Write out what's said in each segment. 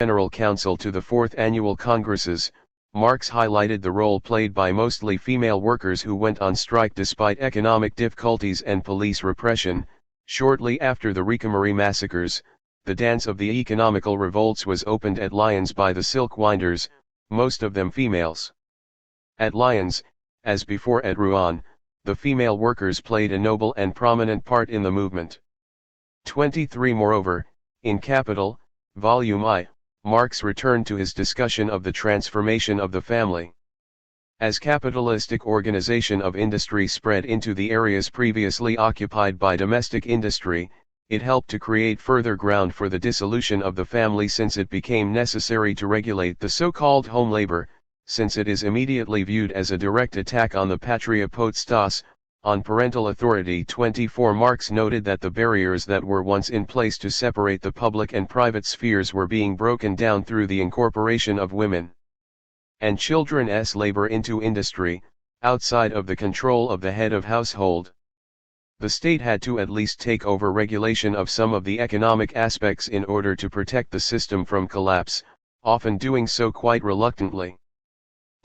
General Counsel to the Fourth Annual Congresses, Marx highlighted the role played by mostly female workers who went on strike despite economic difficulties and police repression. Shortly after the Ricamari massacres, the dance of the economical revolts was opened at Lyons by the silk winders, most of them females. At Lyons, as before at Rouen, the female workers played a noble and prominent part in the movement. 23. Moreover, in Capital, Volume I, Marx returned to his discussion of the transformation of the family. As capitalistic organization of industry spread into the areas previously occupied by domestic industry, it helped to create further ground for the dissolution of the family, since it became necessary to regulate the so-called home labor, since it is immediately viewed as a direct attack on the patria potestas, on parental authority. 24. Marx noted that the barriers that were once in place to separate the public and private spheres were being broken down through the incorporation of women and children's labor into industry, outside of the control of the head of household. The state had to at least take over regulation of some of the economic aspects in order to protect the system from collapse, often doing so quite reluctantly.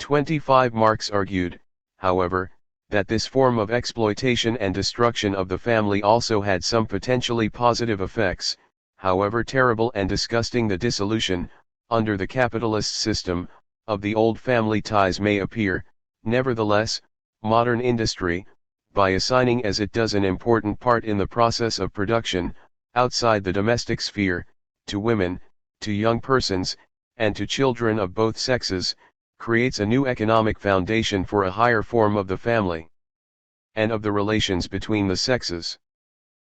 25. Marx argued, however, that this form of exploitation and destruction of the family also had some potentially positive effects, however terrible and disgusting the dissolution, under the capitalist system, of the old family ties may appear. Nevertheless, modern industry, by assigning as it does an important part in the process of production, outside the domestic sphere, to women, to young persons, and to children of both sexes, creates a new economic foundation for a higher form of the family and of the relations between the sexes.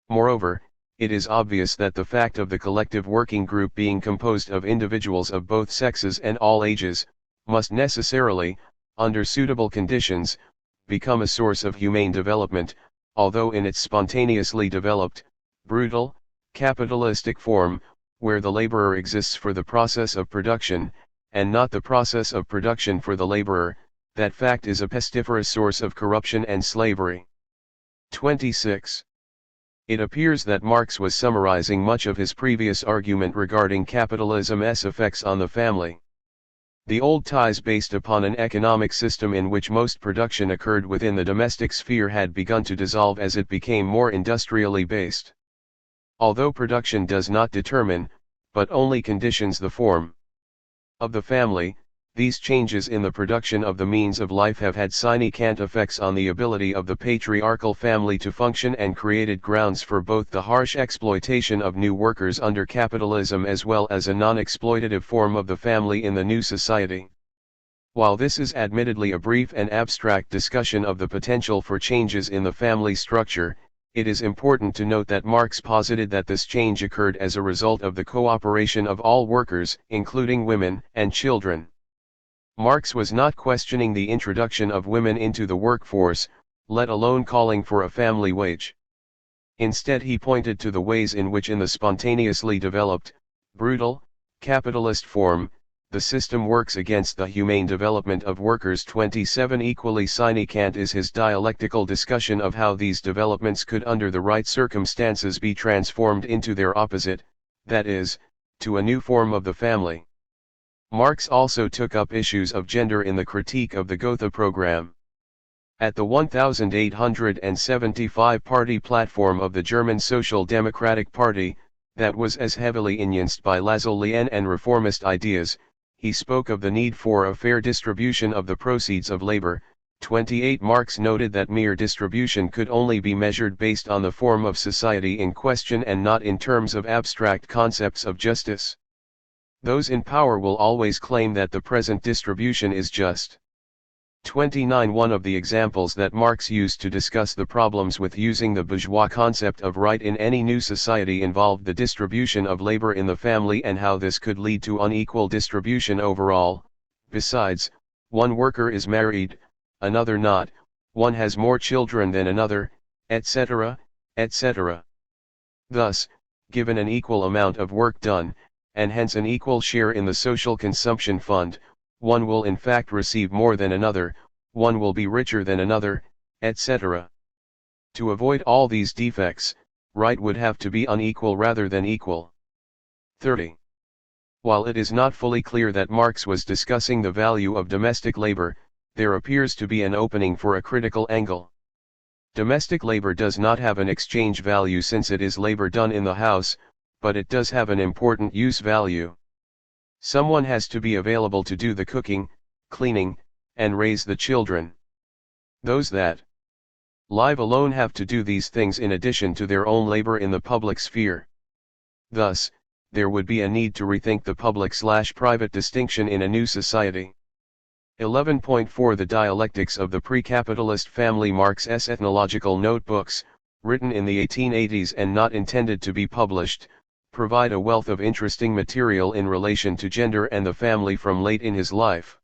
Moreover, it is obvious that the fact of the collective working group being composed of individuals of both sexes and all ages, must necessarily, under suitable conditions, become a source of humane development, although in its spontaneously developed, brutal, capitalistic form, where the laborer exists for the process of production, and not the process of production for the laborer, that fact is a pestiferous source of corruption and slavery. 26. It appears that Marx was summarizing much of his previous argument regarding capitalism's effects on the family. The old ties based upon an economic system in which most production occurred within the domestic sphere had begun to dissolve as it became more industrially based. Although production does not determine, but only conditions the form of the family, these changes in the production of the means of life have had significant effects on the ability of the patriarchal family to function and created grounds for both the harsh exploitation of new workers under capitalism as well as a non-exploitative form of the family in the new society. While this is admittedly a brief and abstract discussion of the potential for changes in the family structure, it is important to note that Marx posited that this change occurred as a result of the cooperation of all workers, including women and children. Marx was not questioning the introduction of women into the workforce, let alone calling for a family wage. Instead, he pointed to the ways in which in the spontaneously developed, brutal, capitalist form, the system works against the humane development of workers. 27. Equally significant is his dialectical discussion of how these developments could under the right circumstances be transformed into their opposite, that is, to a new form of the family. Marx also took up issues of gender in the critique of the Gotha program. At the 1875 party platform of the German Social Democratic Party, that was as heavily influenced by Lazarlian and reformist ideas, he spoke of the need for a fair distribution of the proceeds of labor. 28. Marx noted that mere distribution could only be measured based on the form of society in question and not in terms of abstract concepts of justice. Those in power will always claim that the present distribution is just. 29. One of the examples that Marx used to discuss the problems with using the bourgeois concept of right in any new society involved the distribution of labor in the family and how this could lead to unequal distribution overall. Besides, one worker is married, another not, one has more children than another, etc., etc. Thus, given an equal amount of work done, and hence an equal share in the social consumption fund, one will in fact receive more than another, one will be richer than another, etc. To avoid all these defects, right would have to be unequal rather than equal. 30. While it is not fully clear that Marx was discussing the value of domestic labor, there appears to be an opening for a critical angle. Domestic labor does not have an exchange value since it is labor done in the house, but it does have an important use value. Someone has to be available to do the cooking, cleaning, and raise the children. Those that live alone have to do these things in addition to their own labor in the public sphere. Thus, there would be a need to rethink the public/private distinction in a new society. 11.4 The Dialectics of the Pre-Capitalist Family. Marx's ethnological notebooks, written in the 1880s and not intended to be published, provide a wealth of interesting material in relation to gender and the family from late in his life.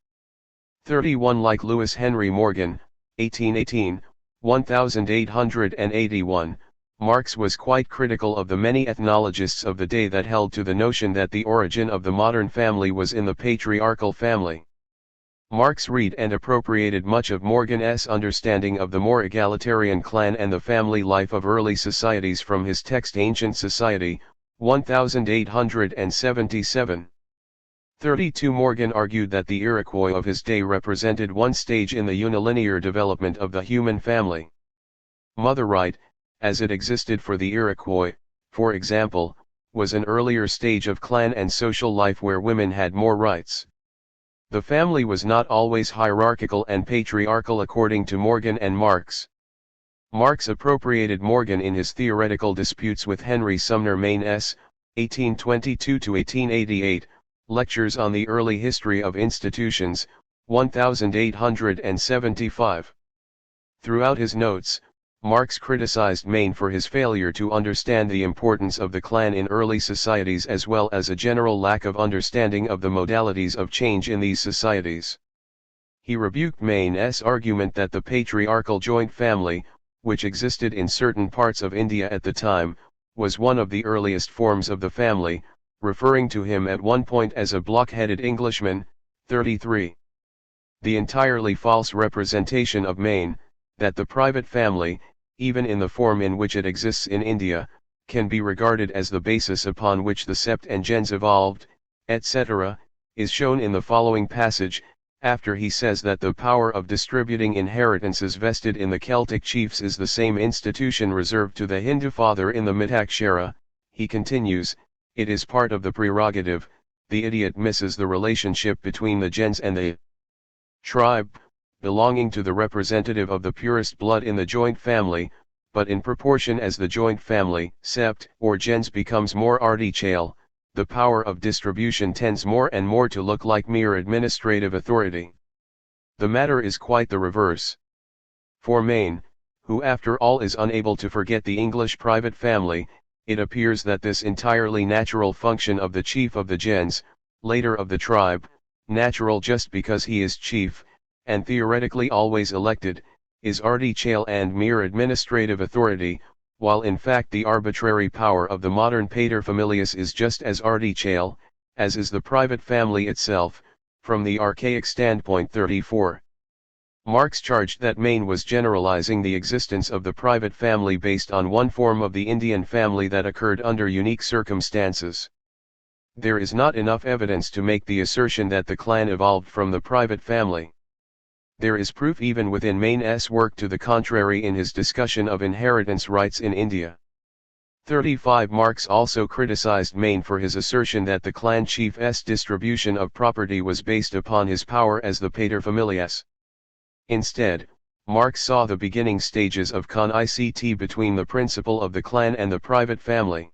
31 Like Lewis Henry Morgan, 1818, 1881, Marx was quite critical of the many ethnologists of the day that held to the notion that the origin of the modern family was in the patriarchal family. Marx read and appropriated much of Morgan's understanding of the more egalitarian clan and the family life of early societies from his text Ancient Society, 1877. 32 Morgan argued that the Iroquois of his day represented one stage in the unilinear development of the human family. Mother right, as it existed for the Iroquois, for example, was an earlier stage of clan and social life where women had more rights. The family was not always hierarchical and patriarchal according to Morgan and Marx. Marx appropriated Morgan in his theoretical disputes with Henry Sumner Main's, 1822-1888, Lectures on the Early History of Institutions, 1875. Throughout his notes, Marx criticized Maine for his failure to understand the importance of the clan in early societies as well as a general lack of understanding of the modalities of change in these societies. He rebuked Main's argument that the patriarchal joint family, which existed in certain parts of India at the time, was one of the earliest forms of the family, referring to him at one point as a block-headed Englishman. 33. The entirely false representation of Maine, that the private family, even in the form in which it exists in India, can be regarded as the basis upon which the sept and gens evolved, etc., is shown in the following passage, after he says that the power of distributing inheritances vested in the Celtic chiefs is the same institution reserved to the Hindu father in the Mitakshara. He continues, it is part of the prerogative. The idiot misses the relationship between the gens and the tribe, belonging to the representative of the purest blood in the joint family, but in proportion as the joint family, sept, or gens becomes more artificial, the power of distribution tends more and more to look like mere administrative authority. The matter is quite the reverse. For Maine, who after all is unable to forget the English private family, it appears that this entirely natural function of the chief of the gens, later of the tribe, natural just because he is chief, and theoretically always elected, is artificial and mere administrative authority, while in fact the arbitrary power of the modern paterfamilias is just as artificial, as is the private family itself, from the archaic standpoint. 34. Marx charged that Maine was generalizing the existence of the private family based on one form of the Indian family that occurred under unique circumstances. There is not enough evidence to make the assertion that the clan evolved from the private family. There is proof even within Main's work to the contrary in his discussion of inheritance rights in India. 35 Marx also criticized Maine for his assertion that the clan chief's distribution of property was based upon his power as the paterfamilias. Instead, Marx saw the beginning stages of connivity between the principle of the clan and the private family.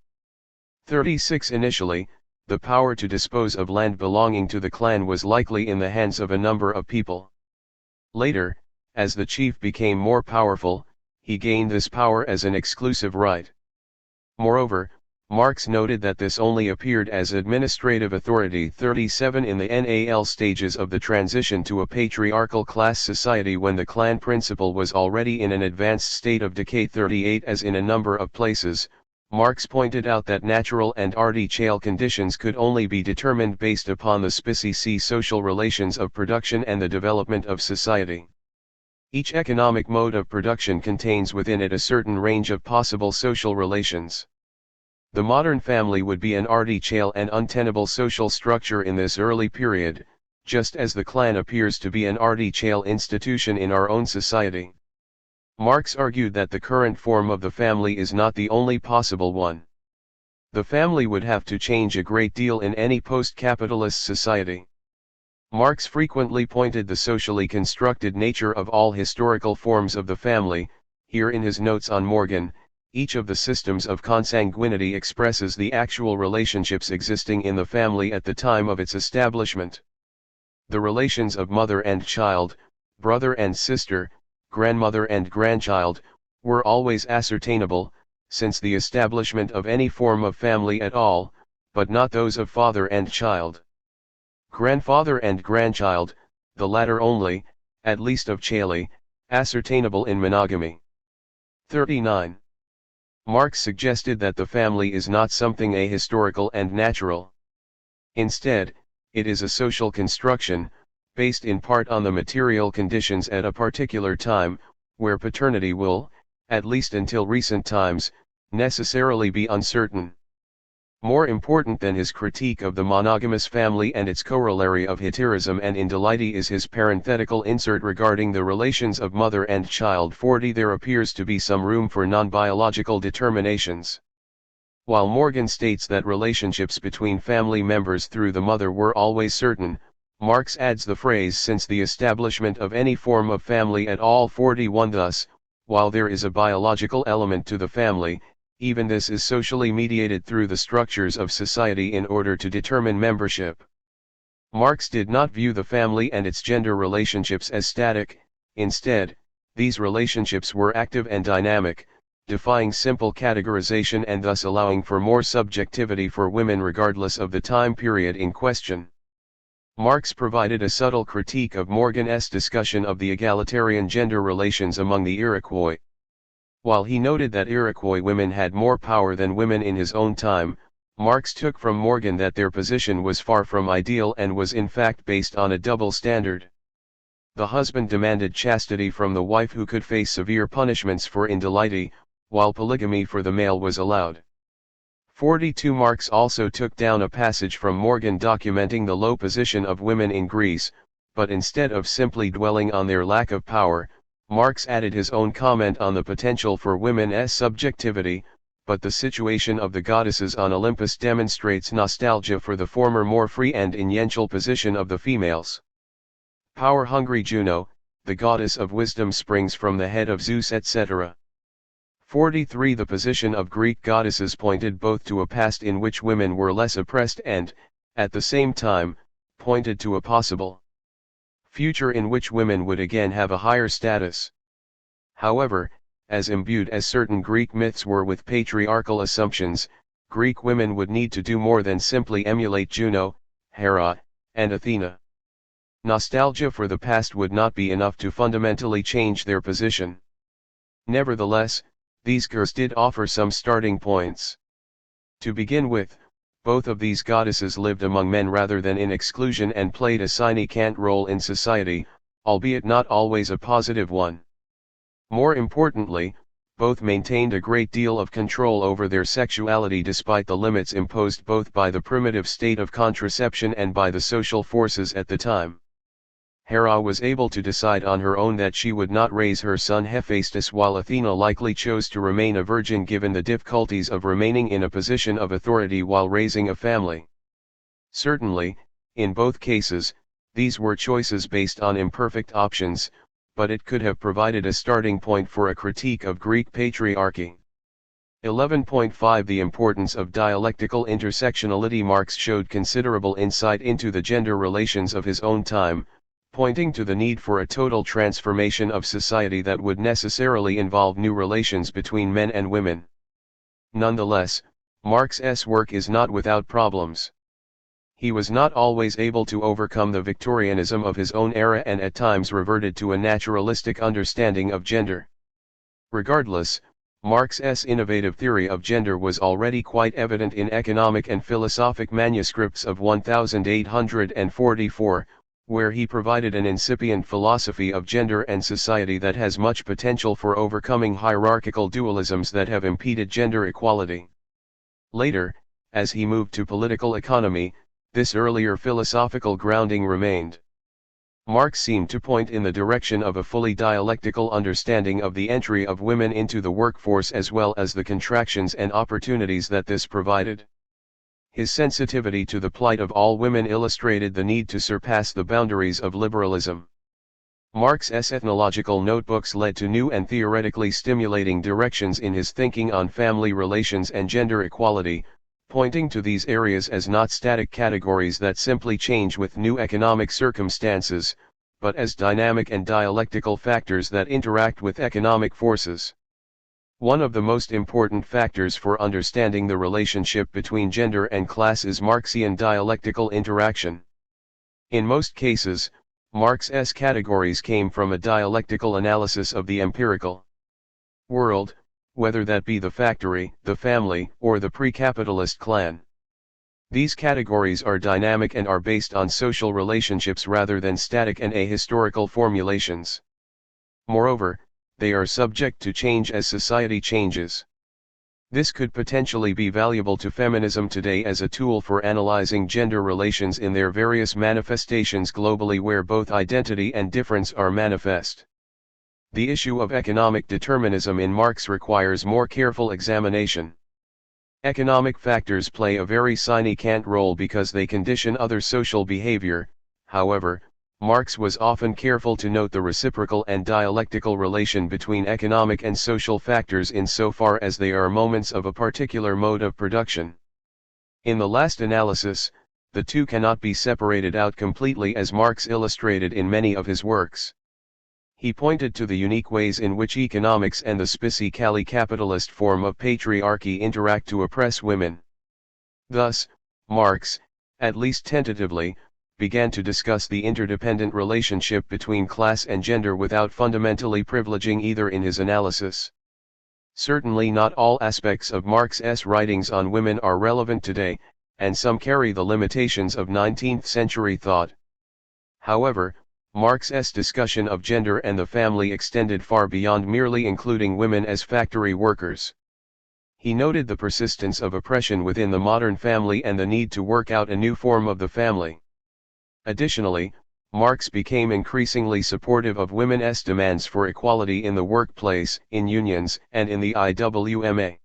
36 Initially, the power to dispose of land belonging to the clan was likely in the hands of a number of people. Later, as the chief became more powerful, he gained this power as an exclusive right. Moreover, Marx noted that this only appeared as administrative authority. 37 In the NAL stages of the transition to a patriarchal class society when the clan principle was already in an advanced state of decay. 38 As in a number of places, Marx pointed out that natural and artificial conditions could only be determined based upon the specific social relations of production and the development of society. Each economic mode of production contains within it a certain range of possible social relations. The modern family would be an artificial and untenable social structure in this early period, just as the clan appears to be an artificial institution in our own society. Marx argued that the current form of the family is not the only possible one. The family would have to change a great deal in any post-capitalist society. Marx frequently pointed the socially constructed nature of all historical forms of the family. Here in his notes on Morgan, each of the systems of consanguinity expresses the actual relationships existing in the family at the time of its establishment. The relations of mother and child, brother and sister, grandmother and grandchild, were always ascertainable, since the establishment of any form of family at all, but not those of father and child. Grandfather and grandchild, the latter only, at least of chally, ascertainable in monogamy. 39. Marx suggested that the family is not something ahistorical and natural. Instead, it is a social construction, based in part on the material conditions at a particular time, where paternity will, at least until recent times, necessarily be uncertain. More important than his critique of the monogamous family and its corollary of heterism and indelity is his parenthetical insert regarding the relations of mother and child. 40. There appears to be some room for non-biological determinations. While Morgan states that relationships between family members through the mother were always certain, Marx adds the phrase since the establishment of any form of family at all. 41. Thus, while there is a biological element to the family, even this is socially mediated through the structures of society in order to determine membership. Marx did not view the family and its gender relationships as static. Instead, these relationships were active and dynamic, defying simple categorization and thus allowing for more subjectivity for women regardless of the time period in question. Marx provided a subtle critique of Morgan's discussion of the egalitarian gender relations among the Iroquois. While he noted that Iroquois women had more power than women in his own time, Marx took from Morgan that their position was far from ideal and was in fact based on a double standard. The husband demanded chastity from the wife who could face severe punishments for indelity, while polygamy for the male was allowed. 42. Marx also took down a passage from Morgan documenting the low position of women in Greece, but instead of simply dwelling on their lack of power, Marx added his own comment on the potential for women's subjectivity, but the situation of the goddesses on Olympus demonstrates nostalgia for the former more free and influential position of the females. Power-hungry Juno, the goddess of wisdom, springs from the head of Zeus, etc. 43. The position of Greek goddesses pointed both to a past in which women were less oppressed and, at the same time, pointed to a possible future in which women would again have a higher status. However, as imbued as certain Greek myths were with patriarchal assumptions, Greek women would need to do more than simply emulate Juno, Hera, and Athena. Nostalgia for the past would not be enough to fundamentally change their position. Nevertheless, these girls did offer some starting points. To begin with, both of these goddesses lived among men rather than in exclusion and played a significant role in society, albeit not always a positive one. More importantly, both maintained a great deal of control over their sexuality despite the limits imposed both by the primitive state of contraception and by the social forces at the time. Hera was able to decide on her own that she would not raise her son Hephaestus, while Athena likely chose to remain a virgin given the difficulties of remaining in a position of authority while raising a family. Certainly, in both cases, these were choices based on imperfect options, but it could have provided a starting point for a critique of Greek patriarchy. 11.5 The importance of dialectical intersectionality. Marx showed considerable insight into the gender relations of his own time, pointing to the need for a total transformation of society that would necessarily involve new relations between men and women. Nonetheless, Marx's work is not without problems. He was not always able to overcome the Victorianism of his own era and at times reverted to a naturalistic understanding of gender. Regardless, Marx's innovative theory of gender was already quite evident in economic and philosophic manuscripts of 1844, where he provided an incipient philosophy of gender and society that has much potential for overcoming hierarchical dualisms that have impeded gender equality. Later, as he moved to political economy, this earlier philosophical grounding remained. Marx seemed to point in the direction of a fully dialectical understanding of the entry of women into the workforce as well as the contractions and opportunities that this provided. His sensitivity to the plight of all women illustrated the need to surpass the boundaries of liberalism. Marx's ethnological notebooks led to new and theoretically stimulating directions in his thinking on family relations and gender equality, pointing to these areas as not static categories that simply change with new economic circumstances, but as dynamic and dialectical factors that interact with economic forces. One of the most important factors for understanding the relationship between gender and class is Marxian dialectical interaction. In most cases, Marx's categories came from a dialectical analysis of the empirical world, whether that be the factory, the family, or the pre-capitalist clan. These categories are dynamic and are based on social relationships rather than static and ahistorical formulations. Moreover, they are subject to change as society changes. This could potentially be valuable to feminism today as a tool for analyzing gender relations in their various manifestations globally where both identity and difference are manifest. The issue of economic determinism in Marx requires more careful examination. Economic factors play a very significant role because they condition other social behavior. However, Marx was often careful to note the reciprocal and dialectical relation between economic and social factors insofar as they are moments of a particular mode of production. In the last analysis, the two cannot be separated out completely as Marx illustrated in many of his works. He pointed to the unique ways in which economics and the specifically capitalist form of patriarchy interact to oppress women. Thus, Marx, at least tentatively, began to discuss the interdependent relationship between class and gender without fundamentally privileging either in his analysis. Certainly not all aspects of Marx's writings on women are relevant today, and some carry the limitations of 19th-century thought. However, Marx's discussion of gender and the family extended far beyond merely including women as factory workers. He noted the persistence of oppression within the modern family and the need to work out a new form of the family. Additionally, Marx became increasingly supportive of women's demands for equality in the workplace, in unions, and in the IWMA.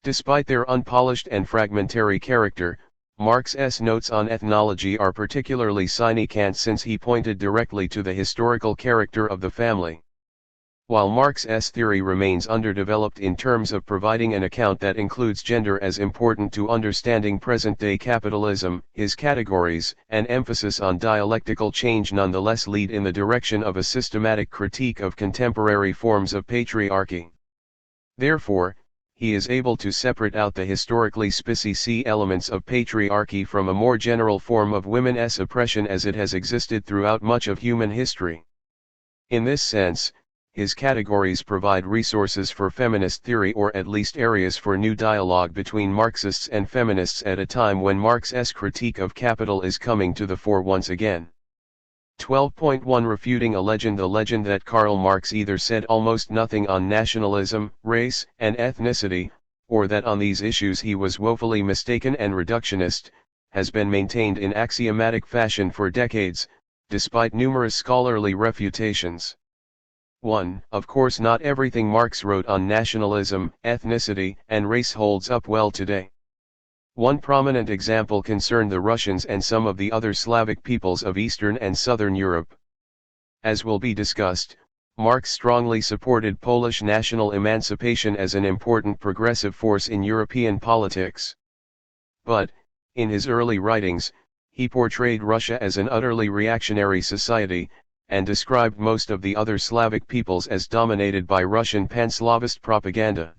Despite their unpolished and fragmentary character, Marx's notes on ethnology are particularly significant since he pointed directly to the historical character of the family. While Marx's theory remains underdeveloped in terms of providing an account that includes gender as important to understanding present-day capitalism, his categories and emphasis on dialectical change nonetheless lead in the direction of a systematic critique of contemporary forms of patriarchy. Therefore, he is able to separate out the historically specific elements of patriarchy from a more general form of women's oppression as it has existed throughout much of human history. In this sense, his categories provide resources for feminist theory or at least areas for new dialogue between Marxists and feminists at a time when Marx's critique of capital is coming to the fore once again. 12.1 Refuting a legend. The legend that Karl Marx either said almost nothing on nationalism, race, and ethnicity, or that on these issues he was woefully mistaken and reductionist, has been maintained in axiomatic fashion for decades, despite numerous scholarly refutations. 1. Of course not everything Marx wrote on nationalism, ethnicity, and race holds up well today. One prominent example concerned the Russians and some of the other Slavic peoples of Eastern and Southern Europe. As will be discussed, Marx strongly supported Polish national emancipation as an important progressive force in European politics. But, in his early writings, he portrayed Russia as an utterly reactionary society, and described most of the other Slavic peoples as dominated by Russian pan-Slavist propaganda.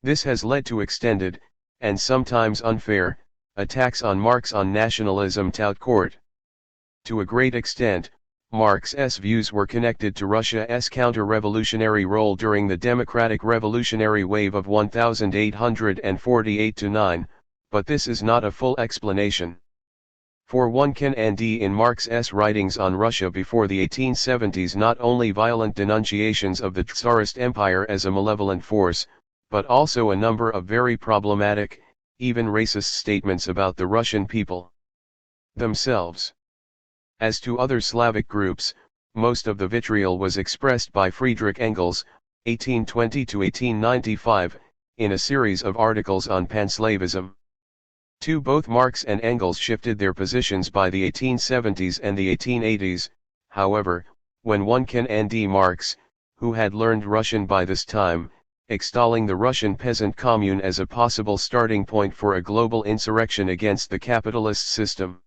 This has led to extended, and sometimes unfair, attacks on Marx on nationalism tout court. To a great extent, Marx's views were connected to Russia's counter-revolutionary role during the democratic revolutionary wave of 1848-9, but this is not a full explanation. For one can and in Marx's writings on Russia before the 1870s not only violent denunciations of the Tsarist Empire as a malevolent force, but also a number of very problematic, even racist statements about the Russian people themselves. As to other Slavic groups, most of the vitriol was expressed by Friedrich Engels, 1820 to 1895, in a series of articles on Panslavism. Both Marx and Engels shifted their positions by the 1870s and the 1880s, however, when one can N.D. Marx, who had learned Russian by this time, extolling the Russian peasant commune as a possible starting point for a global insurrection against the capitalist system.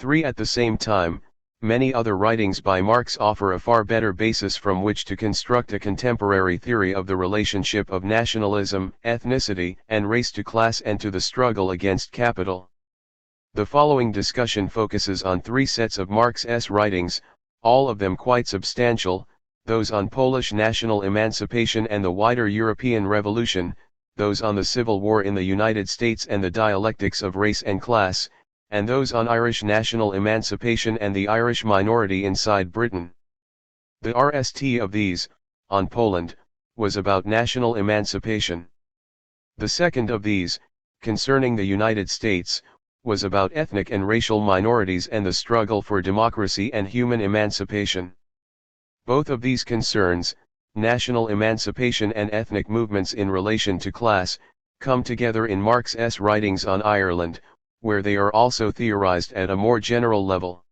At the same time, many other writings by Marx offer a far better basis from which to construct a contemporary theory of the relationship of nationalism, ethnicity, and race to class and to the struggle against capital. The following discussion focuses on 3 sets of Marx's writings, all of them quite substantial, those on Polish national emancipation and the wider European Revolution, those on the Civil War in the United States and the dialectics of race and class, and those on Irish national emancipation and the Irish minority inside Britain. The RST of these, on Poland, was about national emancipation. The second of these, concerning the United States, was about ethnic and racial minorities and the struggle for democracy and human emancipation. Both of these concerns, national emancipation and ethnic movements in relation to class, come together in Marx's writings on Ireland, where they are also theorized at a more general level.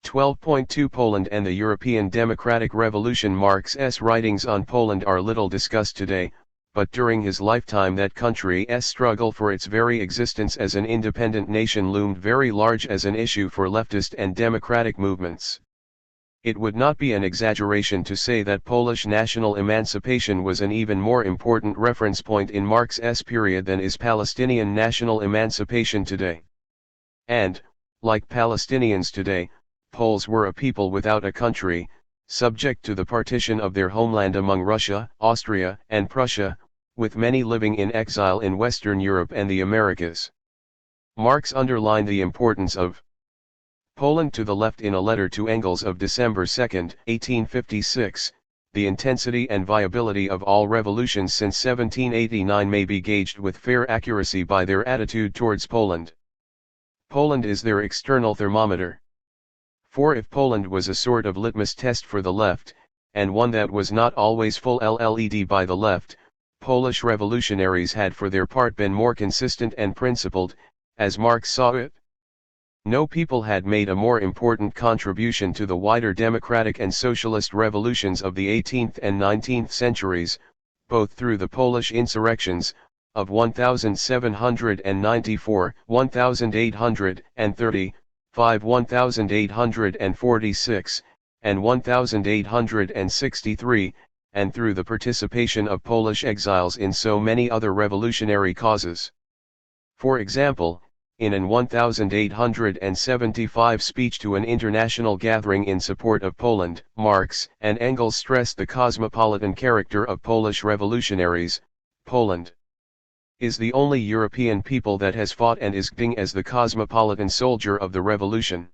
12.2 Poland and the European Democratic Revolution. Marx's writings on Poland are little discussed today, but during his lifetime that country's struggle for its very existence as an independent nation loomed very large as an issue for leftist and democratic movements. It would not be an exaggeration to say that Polish national emancipation was an even more important reference point in Marx's period than is Palestinian national emancipation today. And, like Palestinians today, Poles were a people without a country, subject to the partition of their homeland among Russia, Austria, and Prussia, with many living in exile in Western Europe and the Americas. Marx underlined the importance of Poland to the left in a letter to Engels of December 2, 1856, the intensity and viability of all revolutions since 1789 may be gauged with fair accuracy by their attitude towards Poland. Poland is their external thermometer. For if Poland was a sort of litmus test for the left, and one that was not always full LED by the left, Polish revolutionaries had for their part been more consistent and principled, as Marx saw it. No people had made a more important contribution to the wider democratic and socialist revolutions of the 18th and 19th centuries, both through the Polish insurrections, of 1794, 1830, 1846, and 1863, and through the participation of Polish exiles in so many other revolutionary causes. For example, in an 1875 speech to an international gathering in support of Poland, Marx and Engels stressed the cosmopolitan character of Polish revolutionaries. Poland is the only European people that has fought and is acting as the cosmopolitan soldier of the revolution.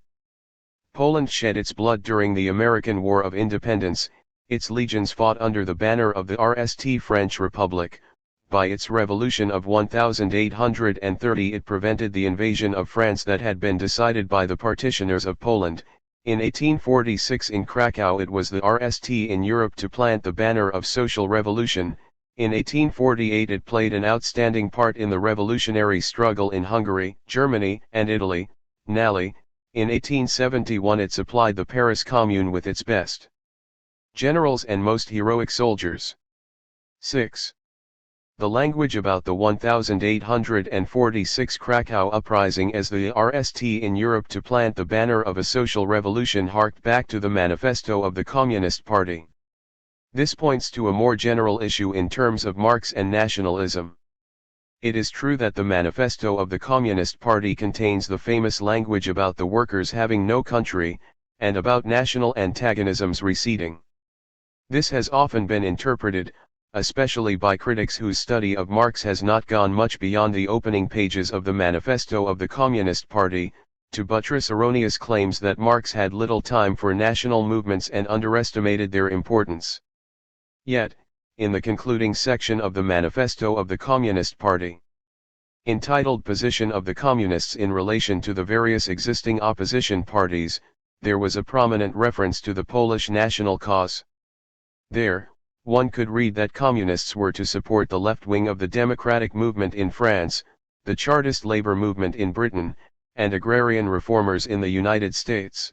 Poland shed its blood during the American War of Independence, its legions fought under the banner of the RST French Republic. By its revolution of 1830 it prevented the invasion of France that had been decided by the partitioners of Poland. In 1846 in Krakow it was the RST in Europe to plant the banner of social revolution. In 1848 it played an outstanding part in the revolutionary struggle in Hungary, Germany, and Italy. In 1871 it supplied the Paris Commune with its best generals and most heroic soldiers. 6. The language about the 1846 Krakow uprising as the RST in Europe to plant the banner of a social revolution harked back to the manifesto of the Communist Party. This points to a more general issue in terms of Marx and nationalism. It is true that the manifesto of the Communist Party contains the famous language about the workers having no country, and about national antagonisms receding. This has often been interpreted, especially by critics whose study of Marx has not gone much beyond the opening pages of the manifesto of the Communist Party, to buttress erroneous claims that Marx had little time for national movements and underestimated their importance. Yet, in the concluding section of the manifesto of the Communist Party, entitled Position of the Communists in relation to the various existing opposition parties, there was a prominent reference to the Polish national cause. There, one could read that communists were to support the left wing of the democratic movement in France, the Chartist labor movement in Britain, and agrarian reformers in the United States.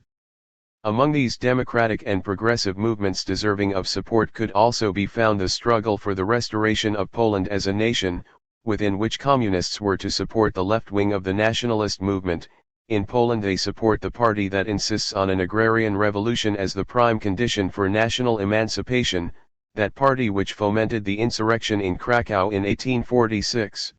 Among these democratic and progressive movements deserving of support could also be found the struggle for the restoration of Poland as a nation, within which communists were to support the left wing of the nationalist movement. In Poland they support the party that insists on an agrarian revolution as the prime condition for national emancipation, that party which fomented the insurrection in Krakow in 1846.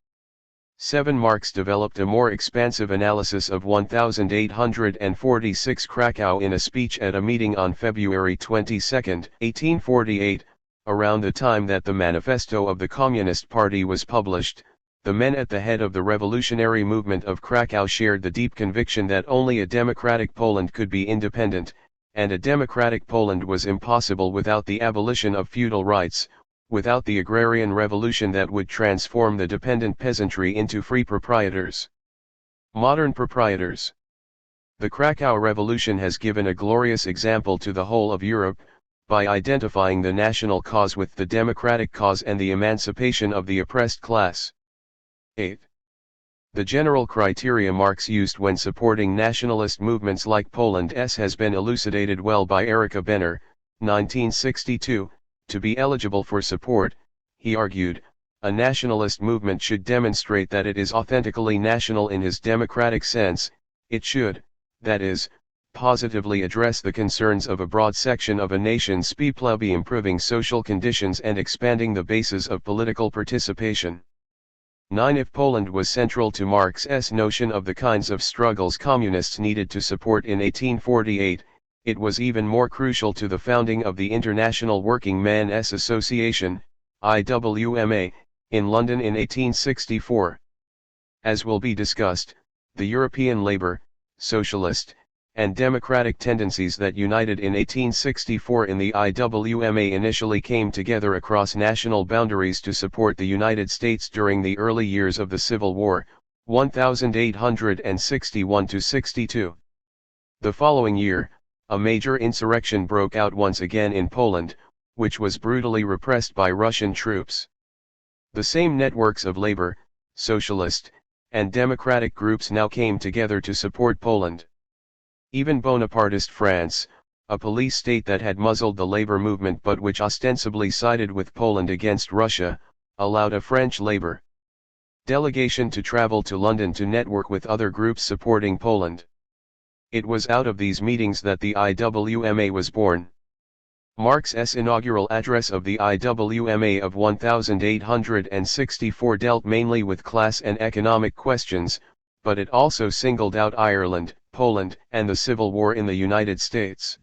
7. Marx developed a more expansive analysis of 1846 Krakow in a speech at a meeting on February 22, 1848, around the time that the manifesto of the Communist Party was published. The men at the head of the revolutionary movement of Krakow shared the deep conviction that only a democratic Poland could be independent, and a democratic Poland was impossible without the abolition of feudal rights, without the agrarian revolution that would transform the dependent peasantry into free proprietors. Modern proprietors. The Krakow Revolution has given a glorious example to the whole of Europe, by identifying the national cause with the democratic cause and the emancipation of the oppressed class. 8. The general criteria Marx used when supporting nationalist movements like Poland's has been elucidated well by Erika Benner, 1962. To be eligible for support, he argued, a nationalist movement should demonstrate that it is authentically national in his democratic sense. It should, that is, positively address the concerns of a broad section of a nation's people by improving social conditions and expanding the bases of political participation. 9. If Poland was central to Marx's notion of the kinds of struggles communists needed to support in 1848, it was even more crucial to the founding of the International Working Men's Association, IWMA, in London in 1864. As will be discussed, the European labor, socialist, and democratic tendencies that united in 1864 in the IWMA initially came together across national boundaries to support the United States during the early years of the Civil War, 1861–62. The following year, a major insurrection broke out once again in Poland, which was brutally repressed by Russian troops. The same networks of labor, socialist, and democratic groups now came together to support Poland. Even Bonapartist France, a police state that had muzzled the labor movement but which ostensibly sided with Poland against Russia, allowed a French labor delegation to travel to London to network with other groups supporting Poland. It was out of these meetings that the IWMA was born. Marx's inaugural address of the IWMA of 1864 dealt mainly with class and economic questions, but it also singled out Ireland, Poland, and the Civil War in the United States.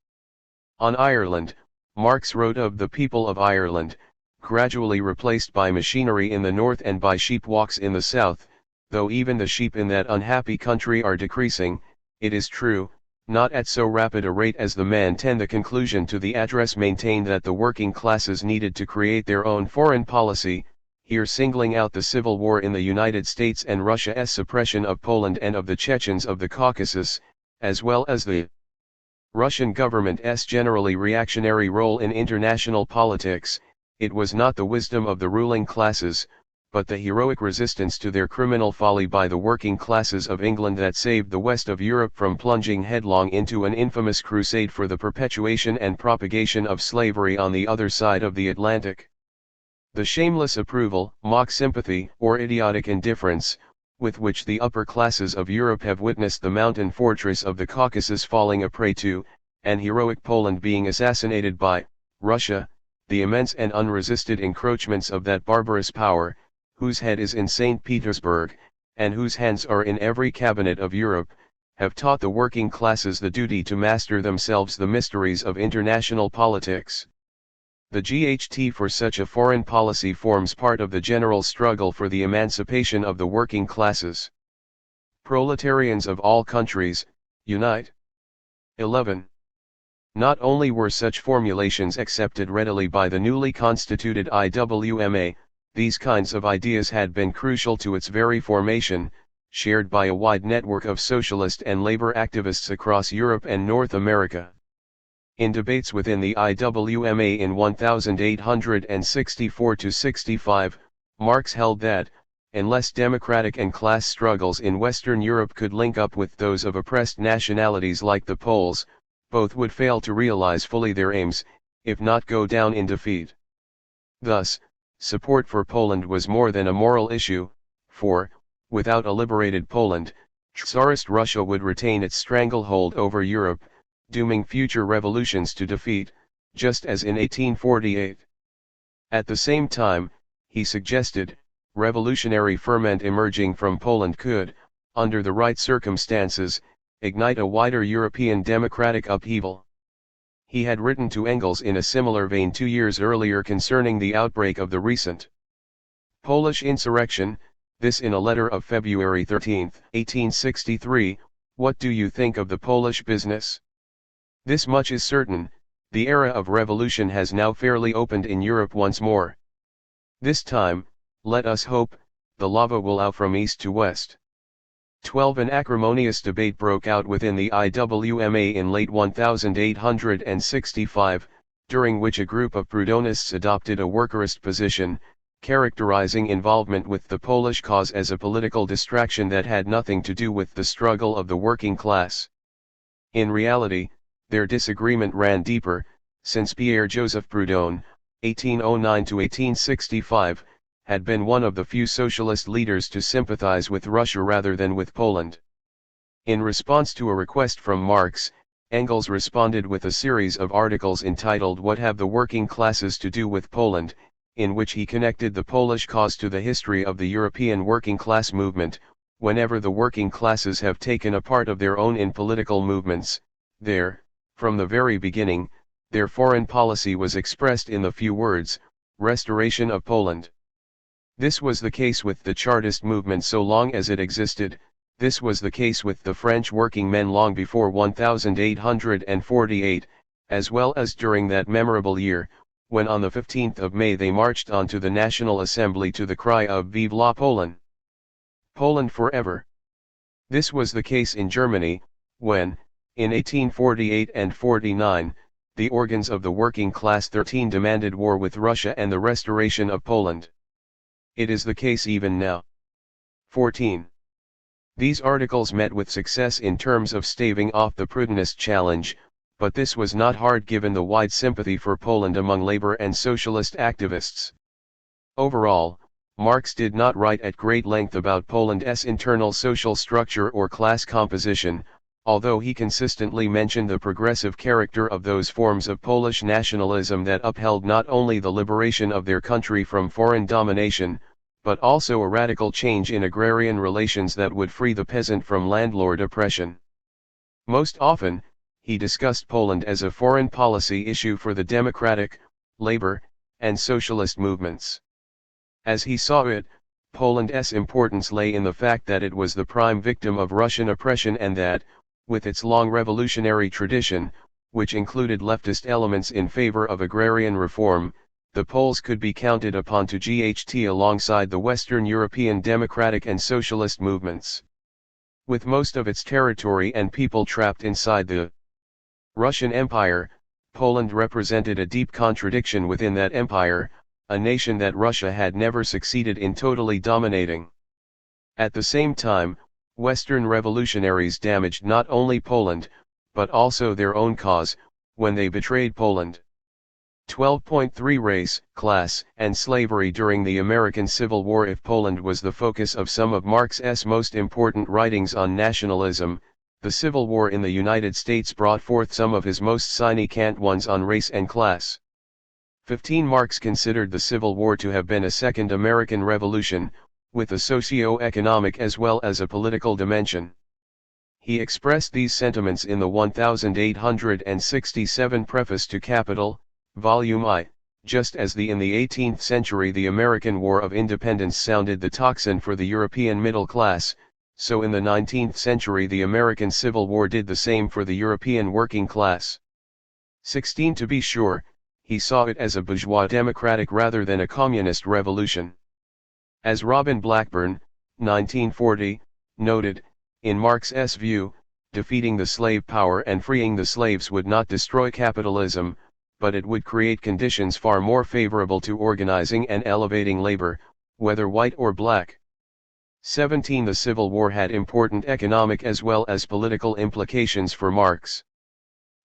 On Ireland, Marx wrote of the people of Ireland, gradually replaced by machinery in the north and by sheep walks in the south, though even the sheep in that unhappy country are decreasing. It is true, not at so rapid a rate as the men tend. The conclusion to the address maintained that the working classes needed to create their own foreign policy, here singling out the Civil War in the United States and Russia's suppression of Poland and of the Chechens of the Caucasus, as well as the Russian government's generally reactionary role in international politics. It was not the wisdom of the ruling classes, but the heroic resistance to their criminal folly by the working classes of England that saved the west of Europe from plunging headlong into an infamous crusade for the perpetuation and propagation of slavery on the other side of the Atlantic. The shameless approval, mock sympathy, or idiotic indifference, with which the upper classes of Europe have witnessed the mountain fortress of the Caucasus falling a prey to, and heroic Poland being assassinated by, Russia, the immense and unresisted encroachments of that barbarous power, whose head is in St. Petersburg, and whose hands are in every cabinet of Europe, have taught the working classes the duty to master themselves the mysteries of international politics. The GHT for such a foreign policy forms part of the general struggle for the emancipation of the working classes. Proletarians of all countries, unite. 11. Not only were such formulations accepted readily by the newly constituted IWMA, these kinds of ideas had been crucial to its very formation, shared by a wide network of socialist and labor activists across Europe and North America. In debates within the IWMA in 1864–65, Marx held that, unless democratic and class struggles in Western Europe could link up with those of oppressed nationalities like the Poles, both would fail to realize fully their aims, if not go down in defeat. Thus, support for Poland was more than a moral issue, for, without a liberated Poland, Tsarist Russia would retain its stranglehold over Europe, dooming future revolutions to defeat, just as in 1848. At the same time, he suggested, revolutionary ferment emerging from Poland could, under the right circumstances, ignite a wider European democratic upheaval. He had written to Engels in a similar vein 2 years earlier concerning the outbreak of the recent Polish insurrection, this in a letter of February 13, 1863, "What do you think of the Polish business? This much is certain, the era of revolution has now fairly opened in Europe once more. This time, let us hope, the lava will out from east to west." 12 An acrimonious debate broke out within the IWMA in late 1865, during which a group of Proudhonists adopted a workerist position, characterizing involvement with the Polish cause as a political distraction that had nothing to do with the struggle of the working class. In reality, their disagreement ran deeper, since Pierre-Joseph Proudhon, 1809–1865, had been one of the few socialist leaders to sympathize with Russia rather than with Poland. In response to a request from Marx, Engels responded with a series of articles entitled "What Have the Working Classes to Do with Poland?", in which he connected the Polish cause to the history of the European working class movement. Whenever the working classes have taken a part of their own in political movements, from the very beginning, their foreign policy was expressed in the few words, "Restoration of Poland." This was the case with the Chartist movement so long as it existed, this was the case with the French working men long before 1848, as well as during that memorable year, when on the 15th of May they marched onto the National Assembly to the cry of "Vive la Poland! Poland forever!" This was the case in Germany, when, in 1848 and 49, the organs of the working class 13 demanded war with Russia and the restoration of Poland. It is the case even now. 14. These articles met with success in terms of staving off the Proudhonist challenge, but this was not hard given the wide sympathy for Poland among labor and socialist activists. Overall, Marx did not write at great length about Poland's internal social structure or class composition, although he consistently mentioned the progressive character of those forms of Polish nationalism that upheld not only the liberation of their country from foreign domination, but also a radical change in agrarian relations that would free the peasant from landlord oppression. Most often, he discussed Poland as a foreign policy issue for the democratic, labor, and socialist movements. As he saw it, Poland's importance lay in the fact that it was the prime victim of Russian oppression and that, with its long revolutionary tradition, which included leftist elements in favor of agrarian reform, the Poles could be counted upon to GHT alongside the Western European democratic and socialist movements. With most of its territory and people trapped inside the Russian Empire, Poland represented a deep contradiction within that empire, a nation that Russia had never succeeded in totally dominating. At the same time, Western revolutionaries damaged not only Poland, but also their own cause, when they betrayed Poland. 12.3 Race, Class, and Slavery during the American Civil War. If Poland was the focus of some of Marx's most important writings on nationalism, the Civil War in the United States brought forth some of his most significant ones on race and class. 15 Marx considered the Civil War to have been a second American Revolution, with a socio-economic as well as a political dimension. He expressed these sentiments in the 1867 preface to Capital, Volume I, just as in the 18th century the American War of Independence sounded the tocsin for the European middle class, so in the 19th century the American Civil War did the same for the European working class. 16 To be sure, he saw it as a bourgeois democratic rather than a communist revolution. As Robin Blackburn, 1940, noted, in Marx's view, defeating the slave power and freeing the slaves would not destroy capitalism, but it would create conditions far more favorable to organizing and elevating labor, whether white or black. 17. The Civil War had important economic as well as political implications for Marx.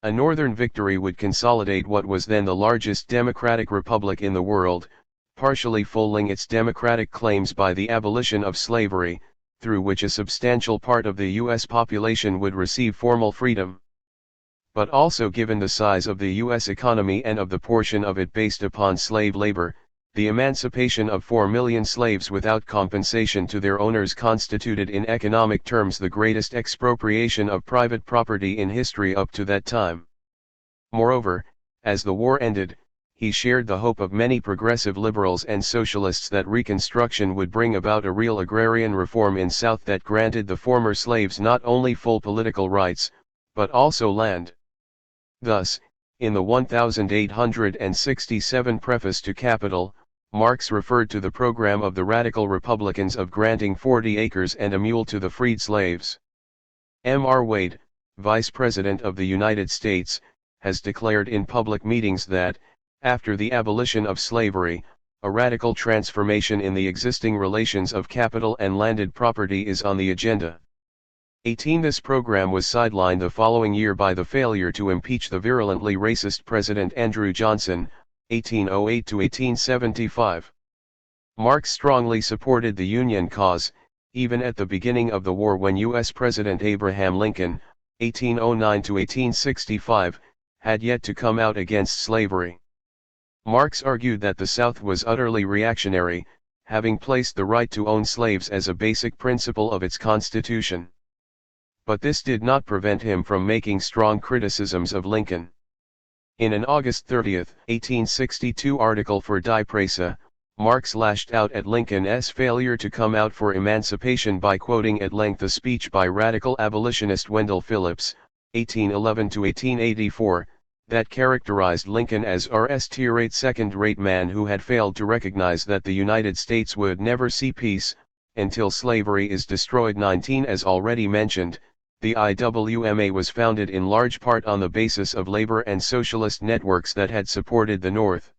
A Northern victory would consolidate what was then the largest democratic republic in the world, partially fulfilling its democratic claims by the abolition of slavery, through which a substantial part of the U.S. population would receive formal freedom. But also, given the size of the U.S. economy and of the portion of it based upon slave labor, the emancipation of 4 million slaves without compensation to their owners constituted in economic terms the greatest expropriation of private property in history up to that time. Moreover, as the war ended, he shared the hope of many progressive liberals and socialists that Reconstruction would bring about a real agrarian reform in South that granted the former slaves not only full political rights, but also land. Thus, in the 1867 preface to Capital, Marx referred to the program of the Radical Republicans of granting 40 acres and a mule to the freed slaves. M.R. Wade, Vice President of the United States, has declared in public meetings that, after the abolition of slavery, a radical transformation in the existing relations of capital and landed property is on the agenda. 18. This program was sidelined the following year by the failure to impeach the virulently racist President Andrew Johnson, 1808 to 1875. Marx strongly supported the Union cause, even at the beginning of the war when U.S. President Abraham Lincoln, 1809 to 1865, had yet to come out against slavery. Marx argued that the South was utterly reactionary, having placed the right to own slaves as a basic principle of its constitution. But this did not prevent him from making strong criticisms of Lincoln. In an August 30, 1862 article for Die Presse, Marx lashed out at Lincoln's failure to come out for emancipation by quoting at length a speech by radical abolitionist Wendell Phillips, 1811 to 1884, that characterized Lincoln as "rs tirate second-rate man who had failed to recognize that the United States would never see peace, until slavery is destroyed." 19. As already mentioned, the IWMA was founded in large part on the basis of labor and socialist networks that had supported the North.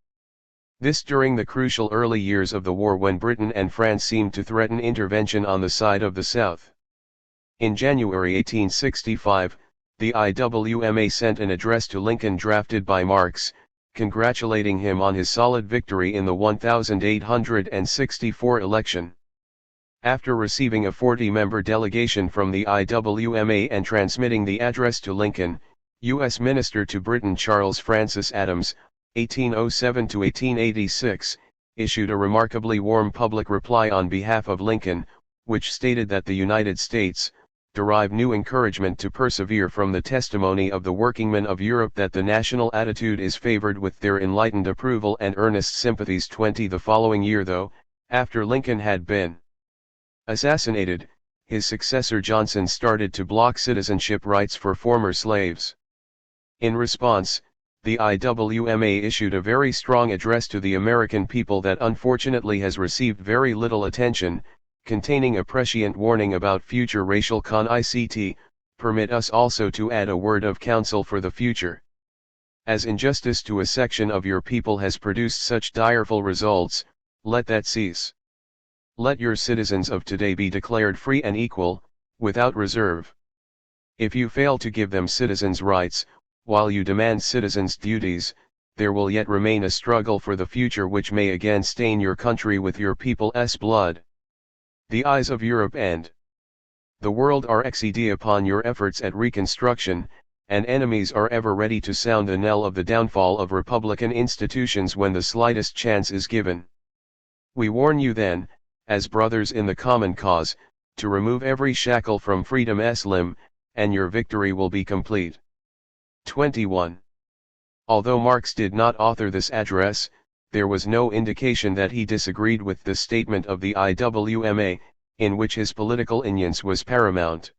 This during the crucial early years of the war when Britain and France seemed to threaten intervention on the side of the South. In January 1865, the IWMA sent an address to Lincoln drafted by Marx, congratulating him on his solid victory in the 1864 election. After receiving a 40-member delegation from the IWMA and transmitting the address to Lincoln, U.S. Minister to Britain Charles Francis Adams, 1807 to 1886, issued a remarkably warm public reply on behalf of Lincoln, which stated that the United States derive new encouragement to persevere from the testimony of the workingmen of Europe that the national attitude is favored with their enlightened approval and earnest sympathies. 20. The following year, though, after Lincoln had been assassinated, his successor Johnson started to block citizenship rights for former slaves. In response, the IWMA issued a very strong address to the American people that unfortunately has received very little attention, containing a prescient warning about future racial conflict. Permit us also to add a word of counsel for the future. As injustice to a section of your people has produced such direful results, let that cease. Let your citizens of today be declared free and equal, without reserve. If you fail to give them citizens' rights, while you demand citizens' duties, there will yet remain a struggle for the future which may again stain your country with your people's blood. The eyes of Europe and the world are fixed upon your efforts at reconstruction, and enemies are ever ready to sound the knell of the downfall of republican institutions when the slightest chance is given. We warn you then, as brothers in the common cause, to remove every shackle from freedom's limb, and your victory will be complete. 21. Although Marx did not author this address, there was no indication that he disagreed with the statement of the IWMA, in which his political ingenience was paramount.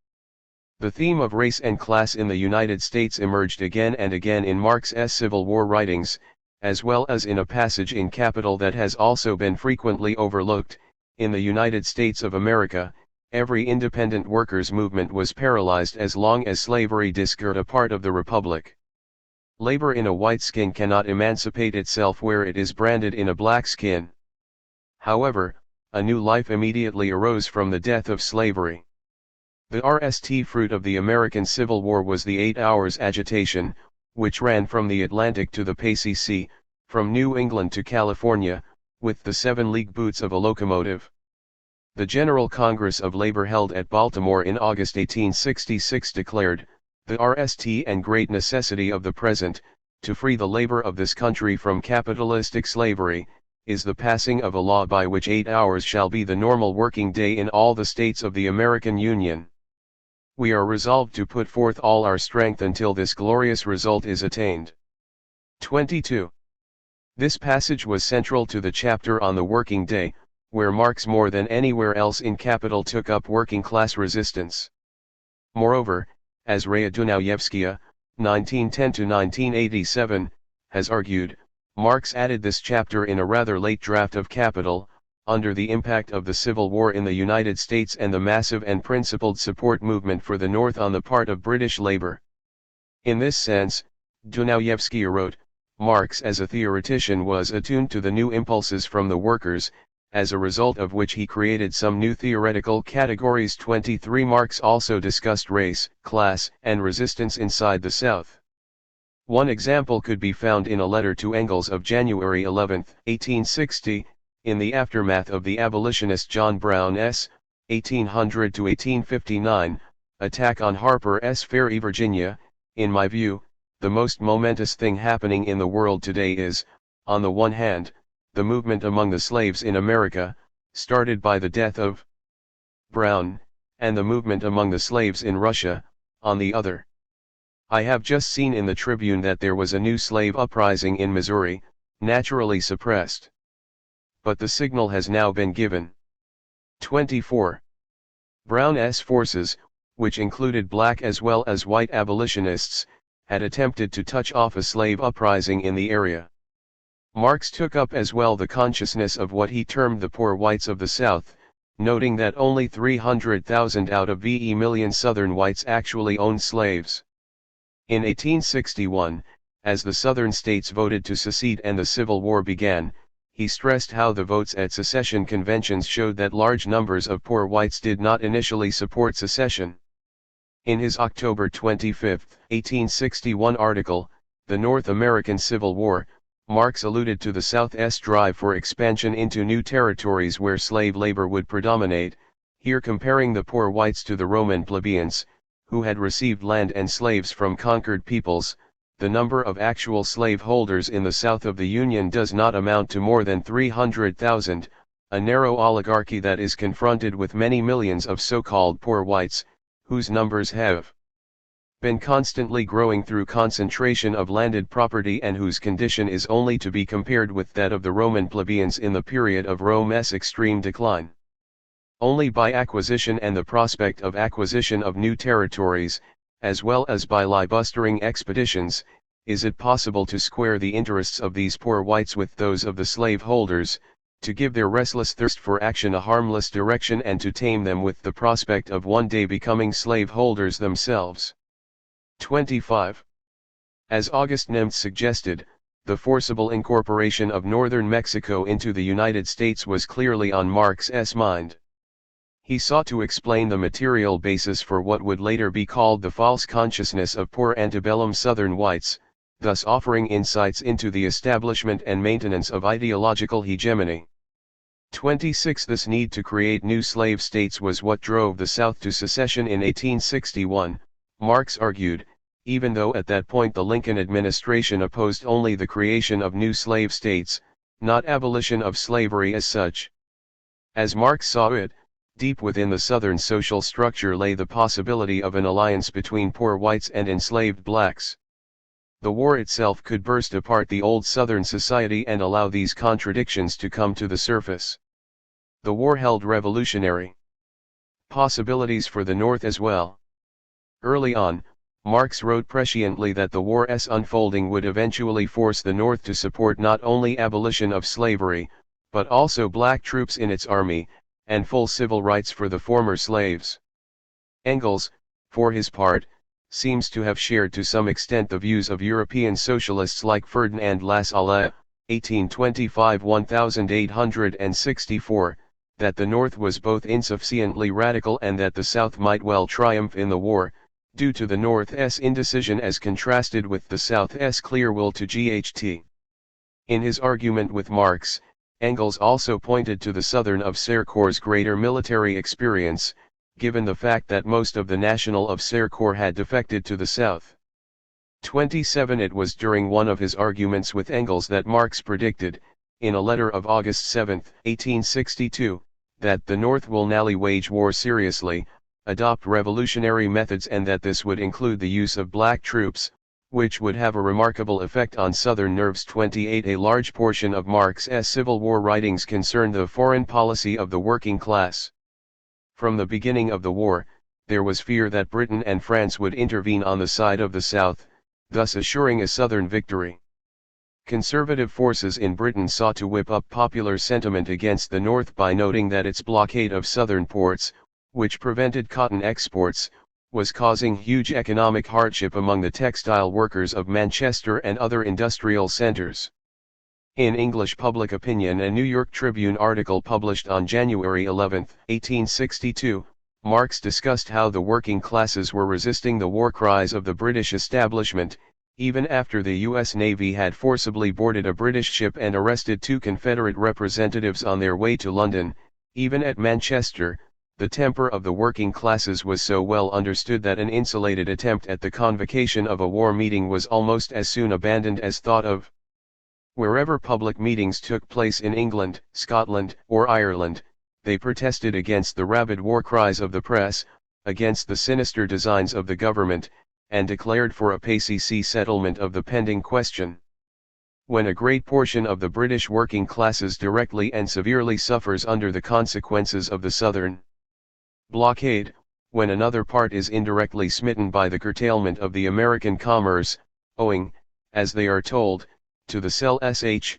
The theme of race and class in the United States emerged again and again in Marx's Civil War writings, as well as in a passage in Capital that has also been frequently overlooked, In the United States of America, every independent workers' movement was paralyzed as long as slavery discurred a part of the Republic. Labor in a white skin cannot emancipate itself where it is branded in a black skin. However, a new life immediately arose from the death of slavery. The RST fruit of the American Civil War was the 8 Hours agitation, which ran from the Atlantic to the Pacey Sea, from New England to California, with the 7 league boots of a locomotive. The General Congress of Labor held at Baltimore in August 1866 declared, "The RST and great necessity of the present, to free the labor of this country from capitalistic slavery, is the passing of a law by which 8 hours shall be the normal working day in all the states of the American Union. We are resolved to put forth all our strength until this glorious result is attained." 22. This passage was central to the chapter on the working day, where Marx more than anywhere else in Capital took up working class resistance. Moreover, as Raya Dunayevskaya, 1910–1987, has argued, Marx added this chapter in a rather late draft of Capital, under the impact of the Civil War in the United States and the massive and principled support movement for the North on the part of British labor. In this sense, Dunayevskaya wrote, Marx as a theoretician was attuned to the new impulses from the workers, as a result of which he created some new theoretical categories. 23. Marx also discussed race, class, and resistance inside the South. One example could be found in a letter to Engels of January 11, 1860, in the aftermath of the abolitionist John Brown's 1800–1859 attack on Harper's Ferry, Virginia. "In my view, the most momentous thing happening in the world today is, on the one hand, the movement among the slaves in America, started by the death of Brown, and the movement among the slaves in Russia, on the other. I have just seen in the Tribune that there was a new slave uprising in Missouri, naturally suppressed. But the signal has now been given." 24. Brown's forces, which included black as well as white abolitionists, had attempted to touch off a slave uprising in the area. Marx took up as well the consciousness of what he termed the poor whites of the South, noting that only 300,000 out of the million Southern whites actually owned slaves. In 1861, as the Southern states voted to secede and the Civil War began, he stressed how the votes at secession conventions showed that large numbers of poor whites did not initially support secession. In his October 25, 1861 article, The North American Civil War, Marx alluded to the South's drive for expansion into new territories where slave labor would predominate, here comparing the poor whites to the Roman plebeians, who had received land and slaves from conquered peoples. The number of actual slave holders in the South of the Union does not amount to more than 300,000, a narrow oligarchy that is confronted with many millions of so-called poor whites, whose numbers have been constantly growing through concentration of landed property and whose condition is only to be compared with that of the Roman plebeians in the period of Rome's extreme decline. Only by acquisition and the prospect of acquisition of new territories, as well as by libustering expeditions, is it possible to square the interests of these poor whites with those of the slave holders, to give their restless thirst for action a harmless direction and to tame them with the prospect of one day becoming slave holders themselves. 25. As August Nemeth suggested, the forcible incorporation of northern Mexico into the United States was clearly on Marx's mind. He sought to explain the material basis for what would later be called the false consciousness of poor antebellum Southern whites, thus offering insights into the establishment and maintenance of ideological hegemony. 26. This need to create new slave states was what drove the South to secession in 1861, Marx argued, even though at that point the Lincoln administration opposed only the creation of new slave states, not abolition of slavery as such. As Marx saw it, deep within the Southern social structure lay the possibility of an alliance between poor whites and enslaved blacks. The war itself could burst apart the old Southern society and allow these contradictions to come to the surface. The war held revolutionary possibilities for the North as well. Early on, Marx wrote presciently that the war's unfolding would eventually force the North to support not only abolition of slavery, but also black troops in its army, and full civil rights for the former slaves. Engels, for his part, seems to have shared to some extent the views of European socialists like Ferdinand Lassalle, 1825–1864, that the North was both insufficiently radical and that the South might well triumph in the war, due to the North's indecision as contrasted with the South's clear will to GHT. In his argument with Marx, Engels also pointed to the Southern officer corps' greater military experience, given the fact that most of the National officer corps had defected to the South. 27 It was during one of his arguments with Engels that Marx predicted, in a letter of August 7, 1862, that the North will now wage war seriously, adopt revolutionary methods, and that this would include the use of black troops, which would have a remarkable effect on Southern nerves. 28 A large portion of Marx's Civil War writings concerned the foreign policy of the working class. From the beginning of the war, there was fear that Britain and France would intervene on the side of the South, thus assuring a Southern victory. Conservative forces in Britain sought to whip up popular sentiment against the North by noting that its blockade of Southern ports, which prevented cotton exports, was causing huge economic hardship among the textile workers of Manchester and other industrial centers. In English public opinion, a New York Tribune article published on January 11, 1862, Marx discussed how the working classes were resisting the war cries of the British establishment, even after the U.S. Navy had forcibly boarded a British ship and arrested 2 Confederate representatives on their way to London. Even at Manchester, the temper of the working classes was so well understood that an insulated attempt at the convocation of a war meeting was almost as soon abandoned as thought of. Wherever public meetings took place in England, Scotland, or Ireland, they protested against the rabid war cries of the press, against the sinister designs of the government, and declared for a peaceful settlement of the pending question. When a great portion of the British working classes directly and severely suffers under the consequences of the Southern blockade, when another part is indirectly smitten by the curtailment of the American commerce, owing, as they are told, to the self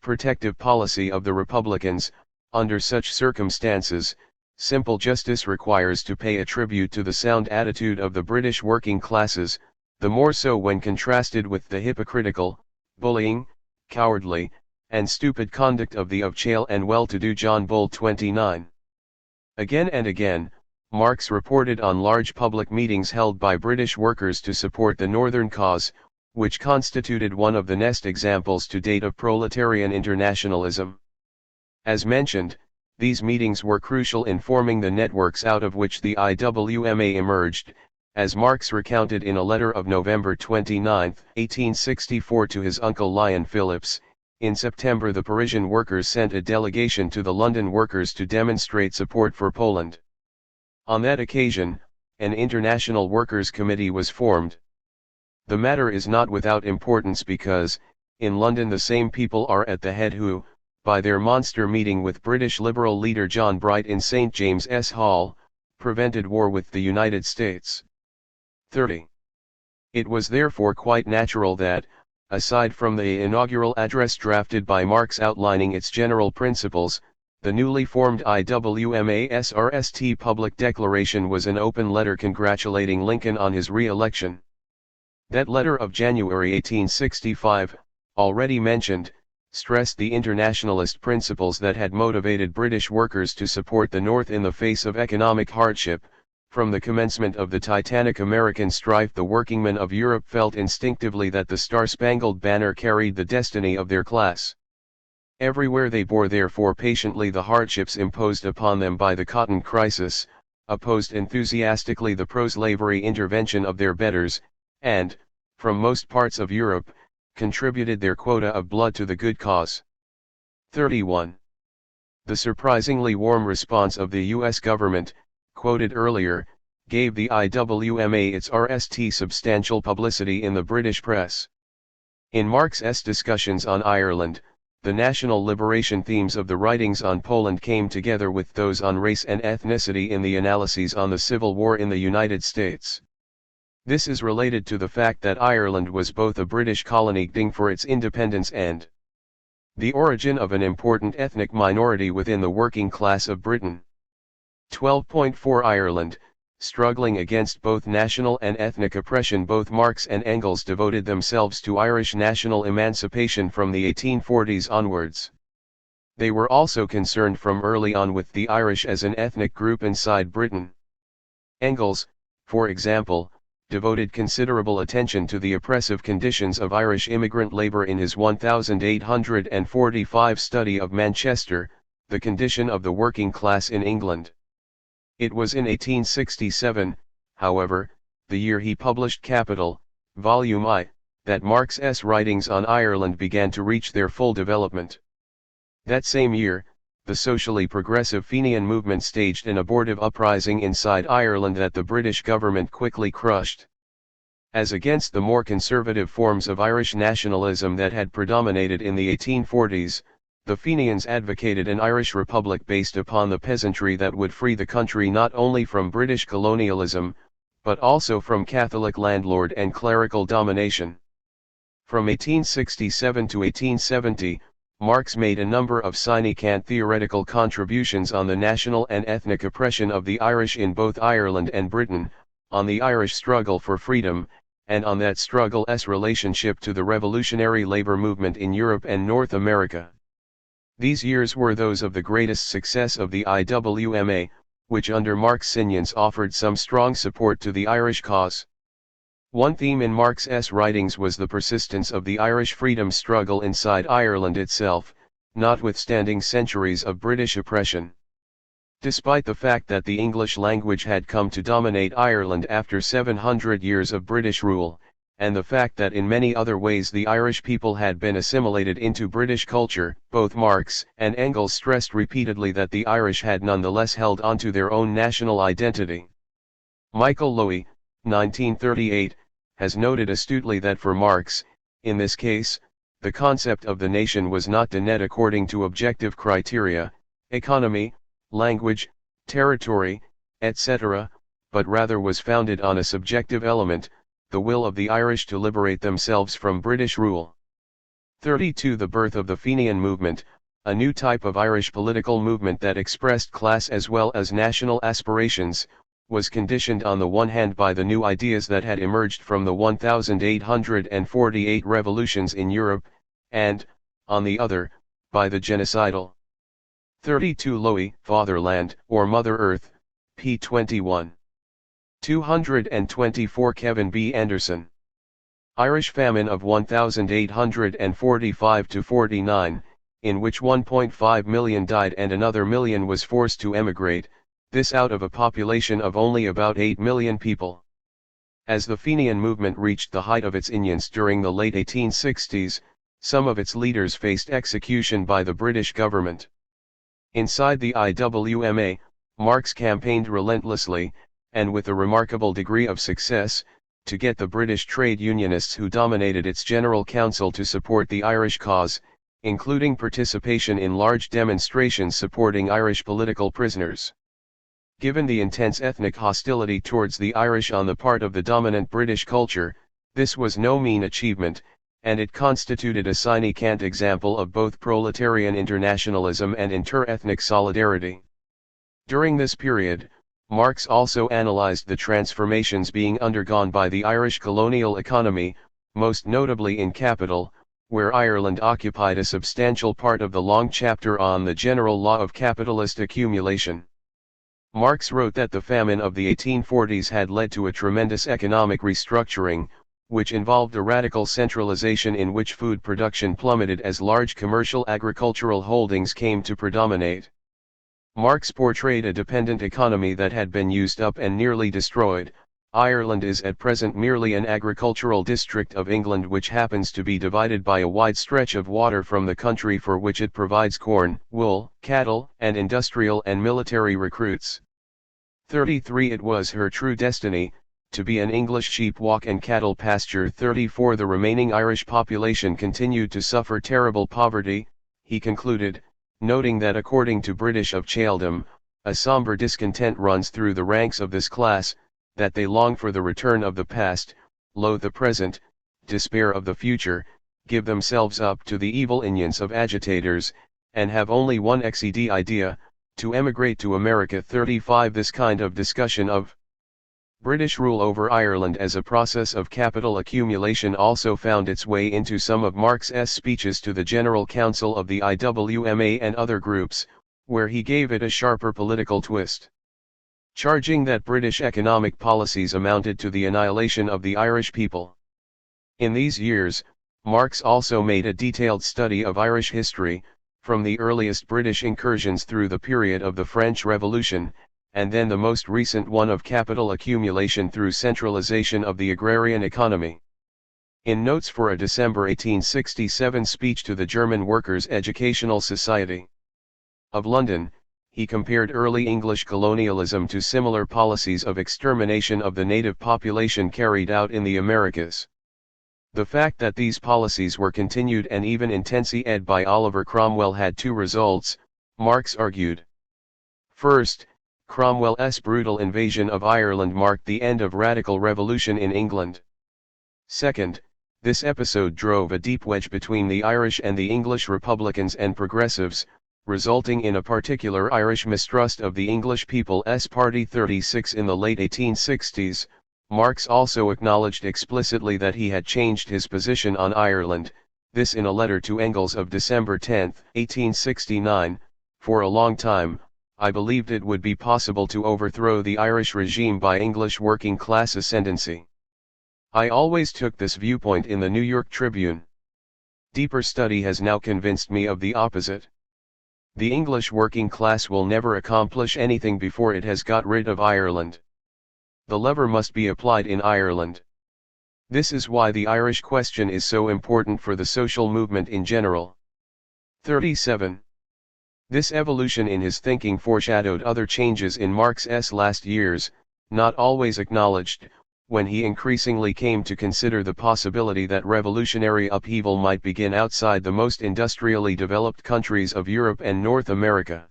protective policy of the Republicans, under such circumstances, simple justice requires to pay a tribute to the sound attitude of the British working classes, the more so when contrasted with the hypocritical, bullying, cowardly, and stupid conduct of the Upchale and well-to-do John Bull. 29. Again and again, Marx reported on large public meetings held by British workers to support the Northern cause, which constituted one of the best examples to date of proletarian internationalism. As mentioned, these meetings were crucial in forming the networks out of which the IWMA emerged, as Marx recounted in a letter of November 29, 1864 to his uncle Lyon Phillips. In September, the Parisian workers sent a delegation to the London workers to demonstrate support for Poland. On that occasion, an International Workers' Committee was formed. The matter is not without importance because, in London, the same people are at the head who, by their monster meeting with British Liberal leader John Bright in St. James's Hall, prevented war with the United States. 30. It was therefore quite natural that, aside from the inaugural address drafted by Marx outlining its general principles, the newly formed IWMA's RST public declaration was an open letter congratulating Lincoln on his re-election. That letter of January 1865, already mentioned, stressed the internationalist principles that had motivated British workers to support the North in the face of economic hardship. From the commencement of the titanic American strife, the workingmen of Europe felt instinctively that the Star-Spangled Banner carried the destiny of their class. Everywhere they bore therefore patiently the hardships imposed upon them by the cotton crisis, opposed enthusiastically the pro-slavery intervention of their betters, and, from most parts of Europe, contributed their quota of blood to the good cause. 31. The surprisingly warm response of the U.S. government, quoted earlier, gave the IWMA its RST substantial publicity in the British press. In Marx's discussions on Ireland, the national liberation themes of the writings on Poland came together with those on race and ethnicity in the analyses on the Civil War in the United States. This is related to the fact that Ireland was both a British colony fighting for its independence and the origin of an important ethnic minority within the working class of Britain. 12.4 Ireland, struggling against both national and ethnic oppression. Both Marx and Engels devoted themselves to Irish national emancipation from the 1840s onwards. They were also concerned from early on with the Irish as an ethnic group inside Britain. Engels, for example, devoted considerable attention to the oppressive conditions of Irish immigrant labour in his 1845 study of Manchester, The Condition of the Working Class in England. It was in 1867, however, the year he published Capital, Volume I, that Marx's writings on Ireland began to reach their full development. That same year, the socially progressive Fenian movement staged an abortive uprising inside Ireland that the British government quickly crushed. As against the more conservative forms of Irish nationalism that had predominated in the 1840s, the Fenians advocated an Irish republic based upon the peasantry that would free the country not only from British colonialism, but also from Catholic landlord and clerical domination. From 1867 to 1870, Marx made a number of sine-cant theoretical contributions on the national and ethnic oppression of the Irish in both Ireland and Britain, on the Irish struggle for freedom, and on that struggle's relationship to the revolutionary labor movement in Europe and North America. These years were those of the greatest success of the IWMA, which under Marxians offered some strong support to the Irish cause. One theme in Marx's writings was the persistence of the Irish freedom struggle inside Ireland itself, notwithstanding centuries of British oppression. Despite the fact that the English language had come to dominate Ireland after 700 years of British rule, and the fact that in many other ways the Irish people had been assimilated into British culture, both Marx and Engels stressed repeatedly that the Irish had nonetheless held onto their own national identity. Michael Lowy, 1938, has noted astutely that for Marx, in this case, the concept of the nation was not defined according to objective criteria, economy, language, territory, etc., but rather was founded on a subjective element, the will of the Irish to liberate themselves from British rule. 32 The birth of the Fenian movement, a new type of Irish political movement that expressed class as well as national aspirations, was conditioned on the one hand by the new ideas that had emerged from the 1848 revolutions in Europe, and, on the other, by the genocidal. 32 Lowy, Fatherland, or Mother Earth, p. 21. 224 Kevin B. Anderson. Irish famine of 1845–49, in which 1.5 million died and another million was forced to emigrate, this out of a population of only about 8 million people. As the Fenian movement reached the height of its influence during the late 1860s, some of its leaders faced execution by the British government. Inside the IWMA, Marx campaigned relentlessly, and with a remarkable degree of success, to get the British trade unionists who dominated its General Council to support the Irish cause, including participation in large demonstrations supporting Irish political prisoners. Given the intense ethnic hostility towards the Irish on the part of the dominant British culture, this was no mean achievement, and it constituted a sine-cant example of both proletarian internationalism and inter-ethnic solidarity. During this period, Marx also analyzed the transformations being undergone by the Irish colonial economy, most notably in Capital, where Ireland occupied a substantial part of the long chapter on the general law of capitalist accumulation. Marx wrote that the famine of the 1840s had led to a tremendous economic restructuring, which involved a radical centralization in which food production plummeted as large commercial agricultural holdings came to predominate. Marx portrayed a dependent economy that had been used up and nearly destroyed. Ireland is at present merely an agricultural district of England which happens to be divided by a wide stretch of water from the country for which it provides corn, wool, cattle, and industrial and military recruits. 33 It was her true destiny, to be an English sheep walk and cattle pasture. 34 The remaining Irish population continued to suffer terrible poverty, he concluded, noting that according to British of Chaldom, a somber discontent runs through the ranks of this class, that they long for the return of the past, loathe the present, despair of the future, give themselves up to the evil influence of agitators, and have only one XED idea, To emigrate to America. 35 This kind of discussion of British rule over Ireland as a process of capital accumulation also found its way into some of Marx's speeches to the General Council of the IWMA and other groups, where he gave it a sharper political twist, charging that British economic policies amounted to the annihilation of the Irish people. In these years, Marx also made a detailed study of Irish history, from the earliest British incursions through the period of the French Revolution, and then the most recent one of capital accumulation through centralization of the agrarian economy. In notes for a December 1867 speech to the German Workers' Educational Society of London, he compared early English colonialism to similar policies of extermination of the native population carried out in the Americas. The fact that these policies were continued and even intensified by Oliver Cromwell had two results, Marx argued. First, Cromwell's brutal invasion of Ireland marked the end of radical revolution in England. Second, this episode drove a deep wedge between the Irish and the English Republicans and Progressives, resulting in a particular Irish mistrust of the English People's Party. 36 In the late 1860s, Marx also acknowledged explicitly that he had changed his position on Ireland, this in a letter to Engels of December 10, 1869, "For a long time, I believed it would be possible to overthrow the Irish regime by English working class ascendancy. I always took this viewpoint in the New York Tribune. Deeper study has now convinced me of the opposite. The English working class will never accomplish anything before it has got rid of Ireland. The lever must be applied in Ireland. This is why the Irish question is so important for the social movement in general." 37. This evolution in his thinking foreshadowed other changes in Marx's last years, not always acknowledged, when he increasingly came to consider the possibility that revolutionary upheaval might begin outside the most industrially developed countries of Europe and North America.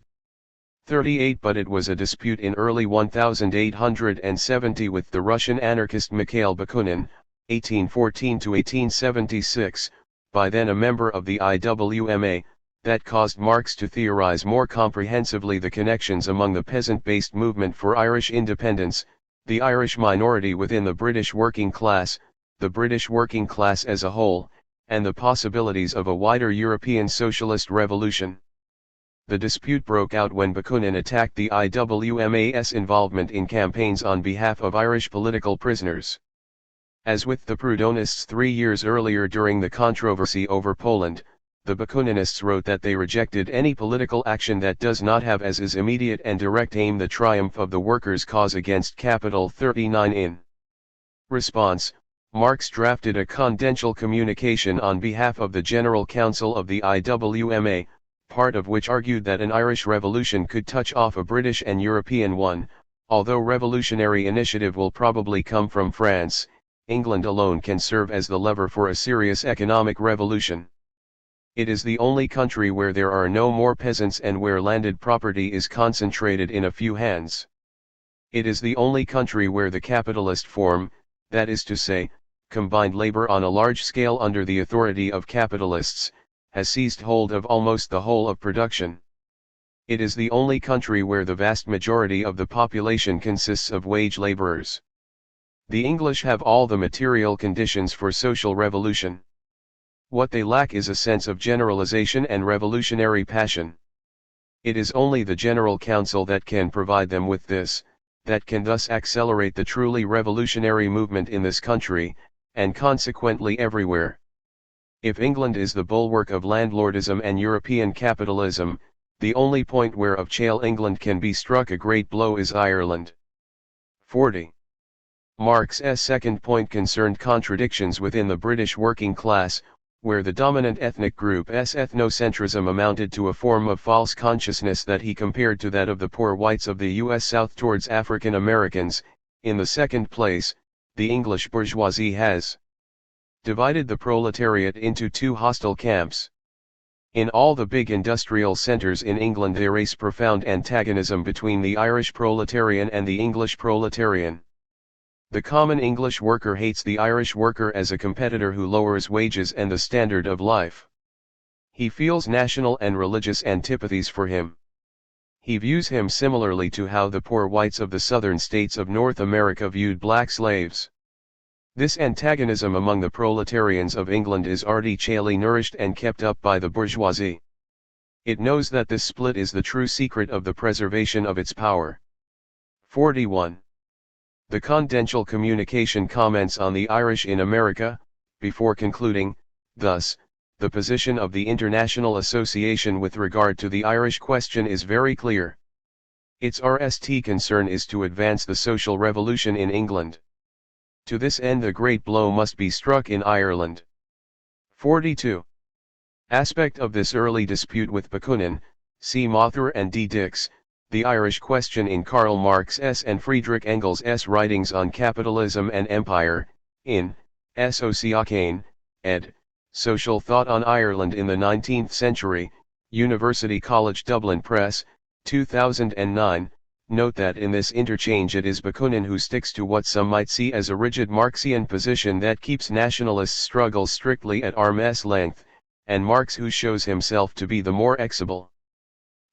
38 But it was a dispute in early 1870 with the Russian anarchist Mikhail Bakunin, 1814–1876, by then a member of the IWMA, that caused Marx to theorize more comprehensively the connections among the peasant-based movement for Irish independence, the Irish minority within the British working class, the British working class as a whole, and the possibilities of a wider European socialist revolution. The dispute broke out when Bakunin attacked the IWMA's involvement in campaigns on behalf of Irish political prisoners. As with the Proudhonists 3 years earlier during the controversy over Poland, the Bakuninists wrote that they rejected any political action that does not have as its immediate and direct aim the triumph of the workers' cause against capital. 39 In response, Marx drafted a confidential communication on behalf of the General Council of the IWMA, part of which argued that an Irish revolution could touch off a British and European one. Although revolutionary initiative will probably come from France, England alone can serve as the lever for a serious economic revolution. It is the only country where there are no more peasants and where landed property is concentrated in a few hands. It is the only country where the capitalist form, that is to say, combined labor on a large scale under the authority of capitalists, has seized hold of almost the whole of production. It is the only country where the vast majority of the population consists of wage laborers. The English have all the material conditions for social revolution. What they lack is a sense of generalization and revolutionary passion. It is only the General Council that can provide them with this, that can thus accelerate the truly revolutionary movement in this country, and consequently everywhere. If England is the bulwark of landlordism and European capitalism, the only point where of shall England can be struck a great blow is Ireland. 40. Marx's second point concerned contradictions within the British working class, where the dominant ethnic group's ethnocentrism amounted to a form of false consciousness that he compared to that of the poor whites of the U.S. South towards African Americans. In the second place, the English bourgeoisie has divided the proletariat into two hostile camps. In all the big industrial centers in England there is profound antagonism between the Irish proletarian and the English proletarian. The common English worker hates the Irish worker as a competitor who lowers wages and the standard of life. He feels national and religious antipathies for him. He views him similarly to how the poor whites of the southern states of North America viewed black slaves. This antagonism among the proletarians of England is artificially nourished and kept up by the bourgeoisie. It knows that this split is the true secret of the preservation of its power. 41. The confidential communication comments on the Irish in America, before concluding, thus, the position of the International Association with regard to the Irish question is very clear. Its RST concern is to advance the social revolution in England. To this end the great blow must be struck in Ireland. 42. Aspect of this early dispute with Bakunin, C. Mothra and D. Dix, The Irish Question in Karl Marx's and Friedrich Engels' Writings on Capitalism and Empire, in, Sociokane, ed., Social Thought on Ireland in the 19th Century, University College Dublin Press, 2009. Note that in this interchange it is Bakunin who sticks to what some might see as a rigid Marxian position that keeps nationalist struggles strictly at arm's length, and Marx who shows himself to be the more exible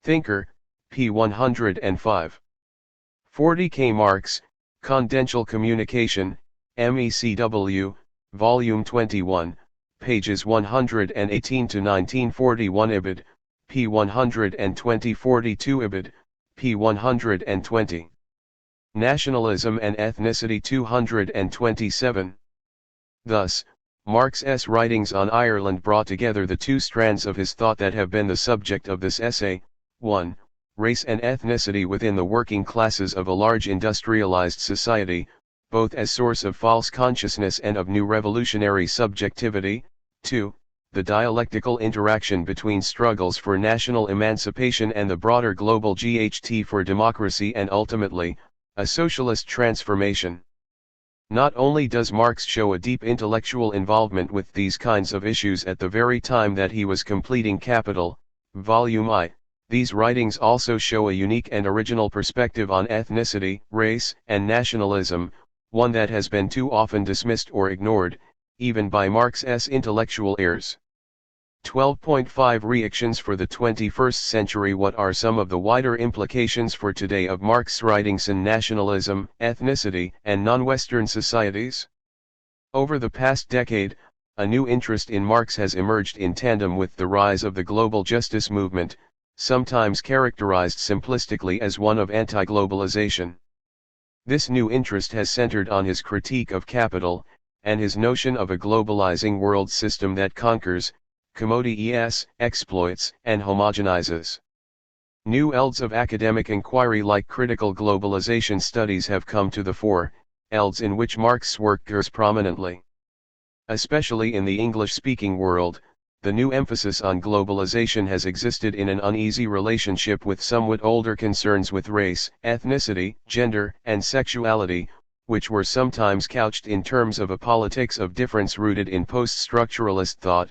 thinker, p. 105. 40. K. Marx, Confidential Communication, MECW, Volume 21, pages 118 to 1941 ibid, p. 120-42 ibid, p. 120. Nationalism and Ethnicity 227. Thus, Marx's writings on Ireland brought together the two strands of his thought that have been the subject of this essay: 1. Race and ethnicity within the working classes of a large industrialized society, both as source of false consciousness and of new revolutionary subjectivity; 2. The dialectical interaction between struggles for national emancipation and the broader global GHT for democracy and ultimately, a socialist transformation. Not only does Marx show a deep intellectual involvement with these kinds of issues at the very time that he was completing Capital, Volume I, these writings also show a unique and original perspective on ethnicity, race, and nationalism, one that has been too often dismissed or ignored, even by Marx's intellectual heirs. 12.5 Reactions for the 21st century. What are some of the wider implications for today of Marx's writings on nationalism, ethnicity, and non-Western societies? Over the past decade, a new interest in Marx has emerged in tandem with the rise of the global justice movement, sometimes characterized simplistically as one of anti-globalization. This new interest has centered on his critique of capital, and his notion of a globalizing world system that conquers, commodities, exploits, and homogenizes. New fields of academic inquiry like critical globalization studies have come to the fore, fields in which Marx's work occurs prominently. Especially in the English-speaking world, the new emphasis on globalization has existed in an uneasy relationship with somewhat older concerns with race, ethnicity, gender, and sexuality, which were sometimes couched in terms of a politics of difference rooted in post-structuralist thought.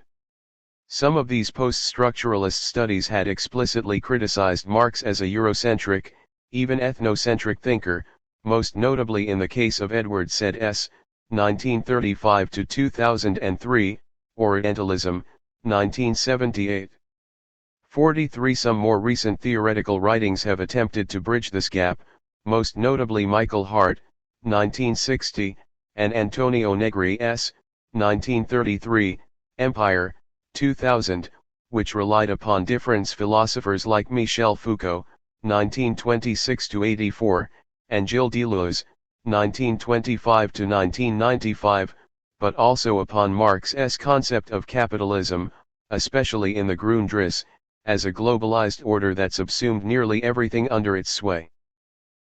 Some of these post-structuralist studies had explicitly criticized Marx as a Eurocentric, even ethnocentric thinker, most notably in the case of Edward Said S., 1935-2003, Orientalism, 1978. 43. Some more recent theoretical writings have attempted to bridge this gap, most notably Michael Hart, 1960, and Antonio Negri S., 1933, Empire, 2000, which relied upon difference philosophers like Michel Foucault, 1926-84, and Gilles Deleuze, 1925-1995, but also upon Marx's concept of capitalism, especially in the Grundrisse, as a globalized order that subsumed nearly everything under its sway.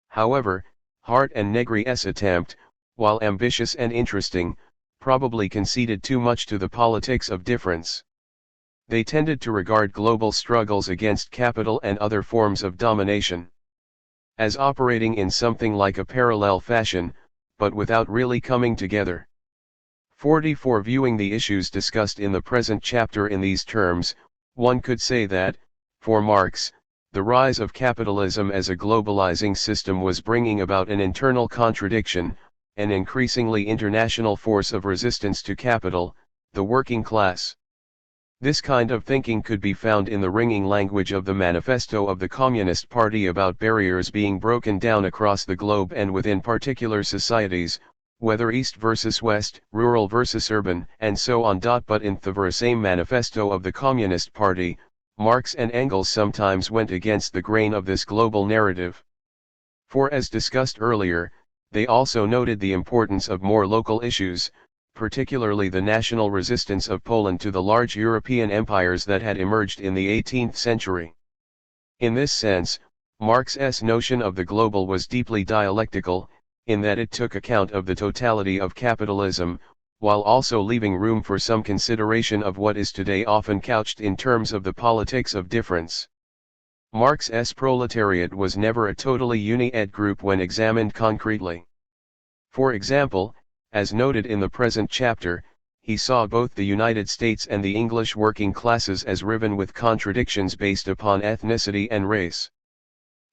However, Hart and Negri's attempt, while ambitious and interesting, probably conceded too much to the politics of difference. They tended to regard global struggles against capital and other forms of domination as operating in something like a parallel fashion, but without really coming together. 44. Viewing the issues discussed in the present chapter in these terms, one could say that, for Marx, the rise of capitalism as a globalizing system was bringing about an internal contradiction, an increasingly international force of resistance to capital, the working class. This kind of thinking could be found in the ringing language of the manifesto of the Communist Party about barriers being broken down across the globe and within particular societies, whether East versus West, rural versus urban, and so on. But in the very same manifesto of the Communist Party, Marx and Engels sometimes went against the grain of this global narrative. For as discussed earlier, they also noted the importance of more local issues, particularly the national resistance of Poland to the large European empires that had emerged in the 18th century. In this sense, Marx's notion of the global was deeply dialectical, in that it took account of the totality of capitalism, while also leaving room for some consideration of what is today often couched in terms of the politics of difference. Marx's proletariat was never a totally uni-ed group when examined concretely. For example, as noted in the present chapter, he saw both the United States and the English working classes as riven with contradictions based upon ethnicity and race.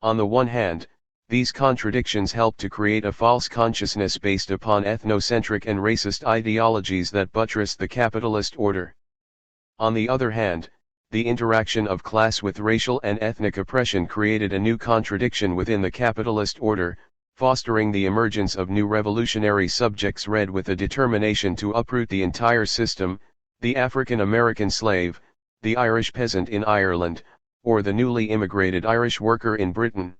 On the one hand, these contradictions help to create a false consciousness based upon ethnocentric and racist ideologies that buttress the capitalist order. On the other hand, the interaction of class with racial and ethnic oppression created a new contradiction within the capitalist order, fostering the emergence of new revolutionary subjects read with a determination to uproot the entire system, the African American slave, the Irish peasant in Ireland, or the newly immigrated Irish worker in Britain.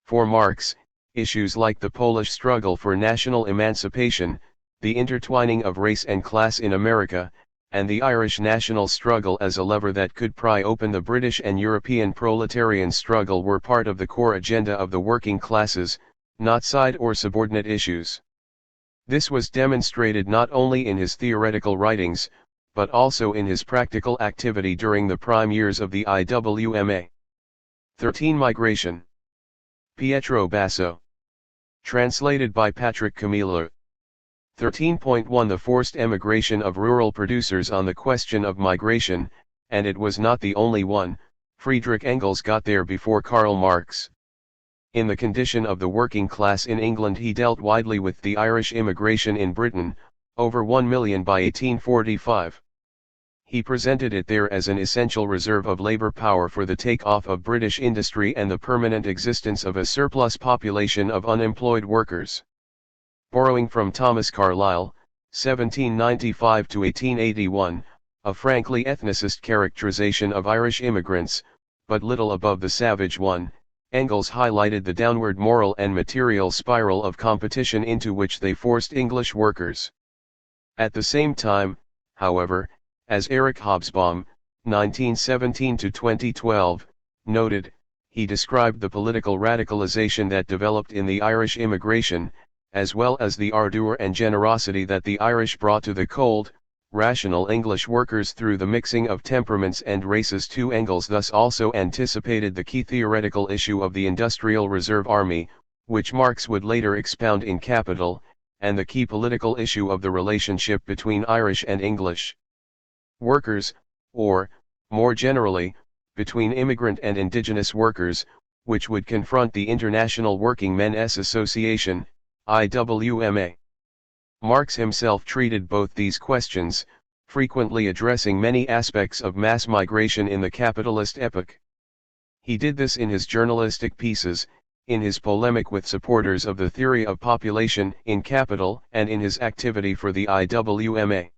For Marx, issues like the Polish struggle for national emancipation, the intertwining of race and class in America, and the Irish national struggle as a lever that could pry open the British and European proletarian struggle were part of the core agenda of the working classes, not side or subordinate issues. This was demonstrated not only in his theoretical writings, but also in his practical activity during the prime years of the IWMA. 13. Migration. Pietro Basso. Translated by Patrick Camillo. 13.1 The forced emigration of rural producers. On the question of migration, and it was not the only one, Friedrich Engels got there before Karl Marx. In The Condition of the Working Class in England he dealt widely with the Irish immigration in Britain, over 1 million by 1845. He presented it there as an essential reserve of labour power for the take-off of British industry and the permanent existence of a surplus population of unemployed workers. Borrowing from Thomas Carlyle, 1795–1881, a frankly ethnicist characterization of Irish immigrants, but little above the savage one, Engels highlighted the downward moral and material spiral of competition into which they forced English workers. At the same time, however, as Eric Hobsbawm, 1917–2012, noted, he described the political radicalization that developed in the Irish immigration, as well as the ardour and generosity that the Irish brought to the cold, rational English workers through the mixing of temperaments and races too. Engels thus also anticipated the key theoretical issue of the Industrial Reserve Army, which Marx would later expound in Capital, and the key political issue of the relationship between Irish and English workers, or, more generally, between immigrant and indigenous workers, which would confront the International Working Men's Association, IWMA. Marx himself treated both these questions, frequently addressing many aspects of mass migration in the capitalist epoch. He did this in his journalistic pieces, in his polemic with supporters of the theory of population in Capital, and in his activity for the IWMA.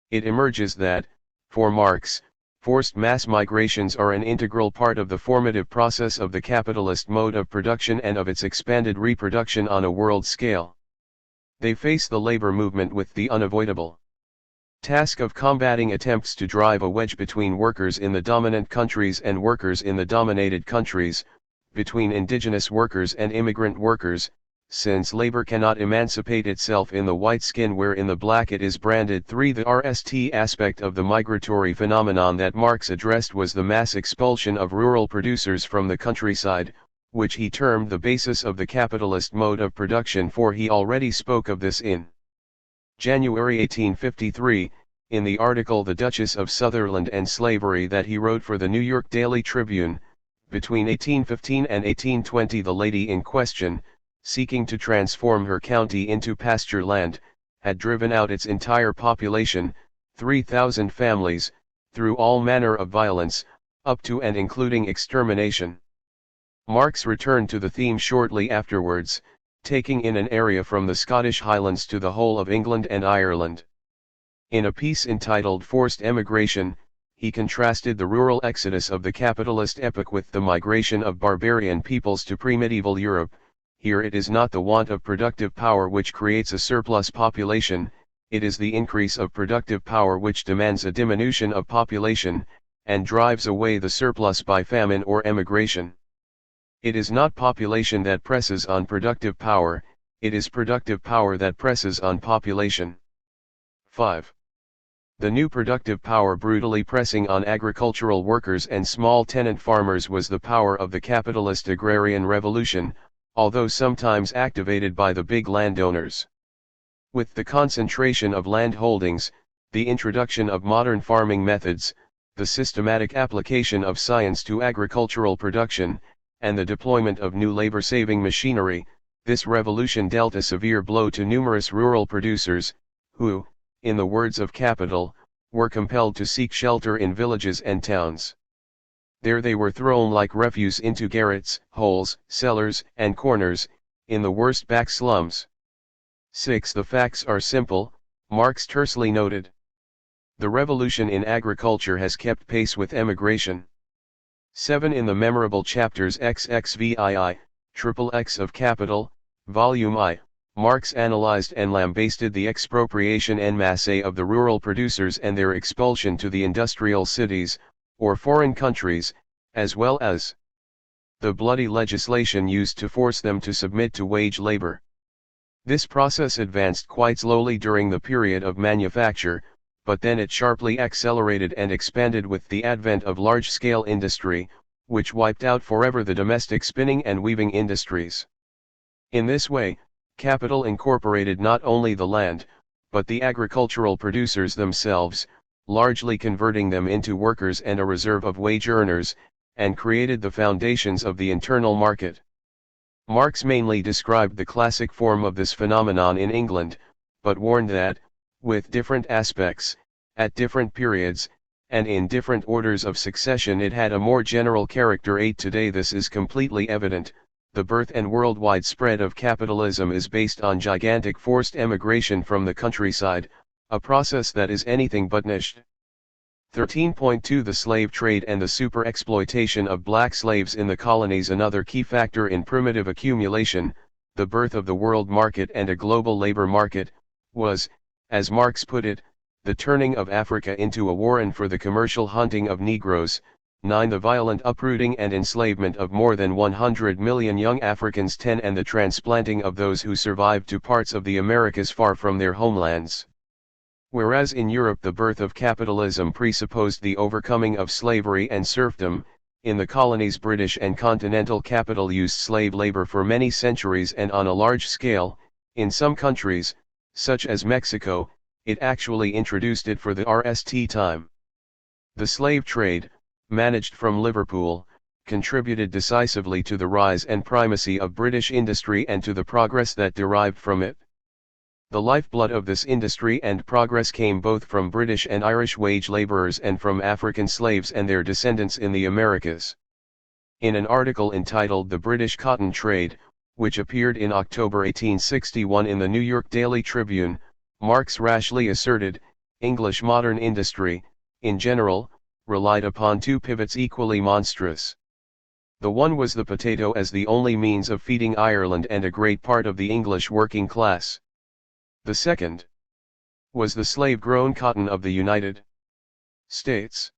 It emerges that, for Marx, forced mass migrations are an integral part of the formative process of the capitalist mode of production and of its expanded reproduction on a world scale. They face the labor movement with the unavoidable task of combating attempts to drive a wedge between workers in the dominant countries and workers in the dominated countries, between indigenous workers and immigrant workers, since labor cannot emancipate itself in the white skin where in the black it is branded. 3. The RST aspect of the migratory phenomenon that Marx addressed was the mass expulsion of rural producers from the countryside, which he termed the basis of the capitalist mode of production, for he already spoke of this in January 1853, in the article The Duchess of Sutherland and Slavery that he wrote for the New York Daily Tribune. Between 1815 and 1820 the lady in question, seeking to transform her county into pasture land, had driven out its entire population, 3,000 families, through all manner of violence, up to and including extermination. Marx returned to the theme shortly afterwards, taking in an area from the Scottish Highlands to the whole of England and Ireland. In a piece entitled Forced Emigration, he contrasted the rural exodus of the capitalist epoch with the migration of barbarian peoples to pre-medieval Europe. Here it is not the want of productive power which creates a surplus population, it is the increase of productive power which demands a diminution of population, and drives away the surplus by famine or emigration. It is not population that presses on productive power, it is productive power that presses on population. 5. The new productive power brutally pressing on agricultural workers and small tenant farmers was the power of the capitalist agrarian revolution, although sometimes activated by the big landowners. With the concentration of land holdings, the introduction of modern farming methods, the systematic application of science to agricultural production, and the deployment of new labor-saving machinery, this revolution dealt a severe blow to numerous rural producers, who, in the words of Capital, were compelled to seek shelter in villages and towns. There they were thrown like refuse into garrets, holes, cellars, and corners, in the worst back slums. 6. The facts are simple, Marx tersely noted. The revolution in agriculture has kept pace with emigration. 7. In the memorable chapters XXVII, XXX of Capital, Volume I, Marx analyzed and lambasted the expropriation en masse of the rural producers and their expulsion to the industrial cities, or foreign countries, as well as the bloody legislation used to force them to submit to wage labor. This process advanced quite slowly during the period of manufacture, but then it sharply accelerated and expanded with the advent of large-scale industry, which wiped out forever the domestic spinning and weaving industries. In this way, capital incorporated not only the land, but the agricultural producers themselves, largely converting them into workers and a reserve of wage earners, and created the foundations of the internal market. Marx mainly described the classic form of this phenomenon in England, but warned that, with different aspects, at different periods, and in different orders of succession it had a more general character. 8. Today this is completely evident. The birth and worldwide spread of capitalism is based on gigantic forced emigration from the countryside, a process that is anything but niche. 13.2 The slave trade and the super-exploitation of black slaves in the colonies. Another key factor in primitive accumulation, the birth of the world market and a global labor market, was, as Marx put it, the turning of Africa into a warren for the commercial hunting of Negroes. 9. The violent uprooting and enslavement of more than 100 million young Africans. 10. And the transplanting of those who survived to parts of the Americas far from their homelands. Whereas in Europe the birth of capitalism presupposed the overcoming of slavery and serfdom, in the colonies British and continental capital used slave labor for many centuries and on a large scale. In some countries, such as Mexico, it actually introduced it for the RST time. The slave trade, managed from Liverpool, contributed decisively to the rise and primacy of British industry and to the progress that derived from it. The lifeblood of this industry and progress came both from British and Irish wage laborers and from African slaves and their descendants in the Americas. In an article entitled The British Cotton Trade, which appeared in October 1861 in the New York Daily Tribune, Marx rashly asserted, English modern industry, in general, relied upon two pivots equally monstrous. The one was the potato as the only means of feeding Ireland and a great part of the English working class. The second was the slave-grown cotton of the United States.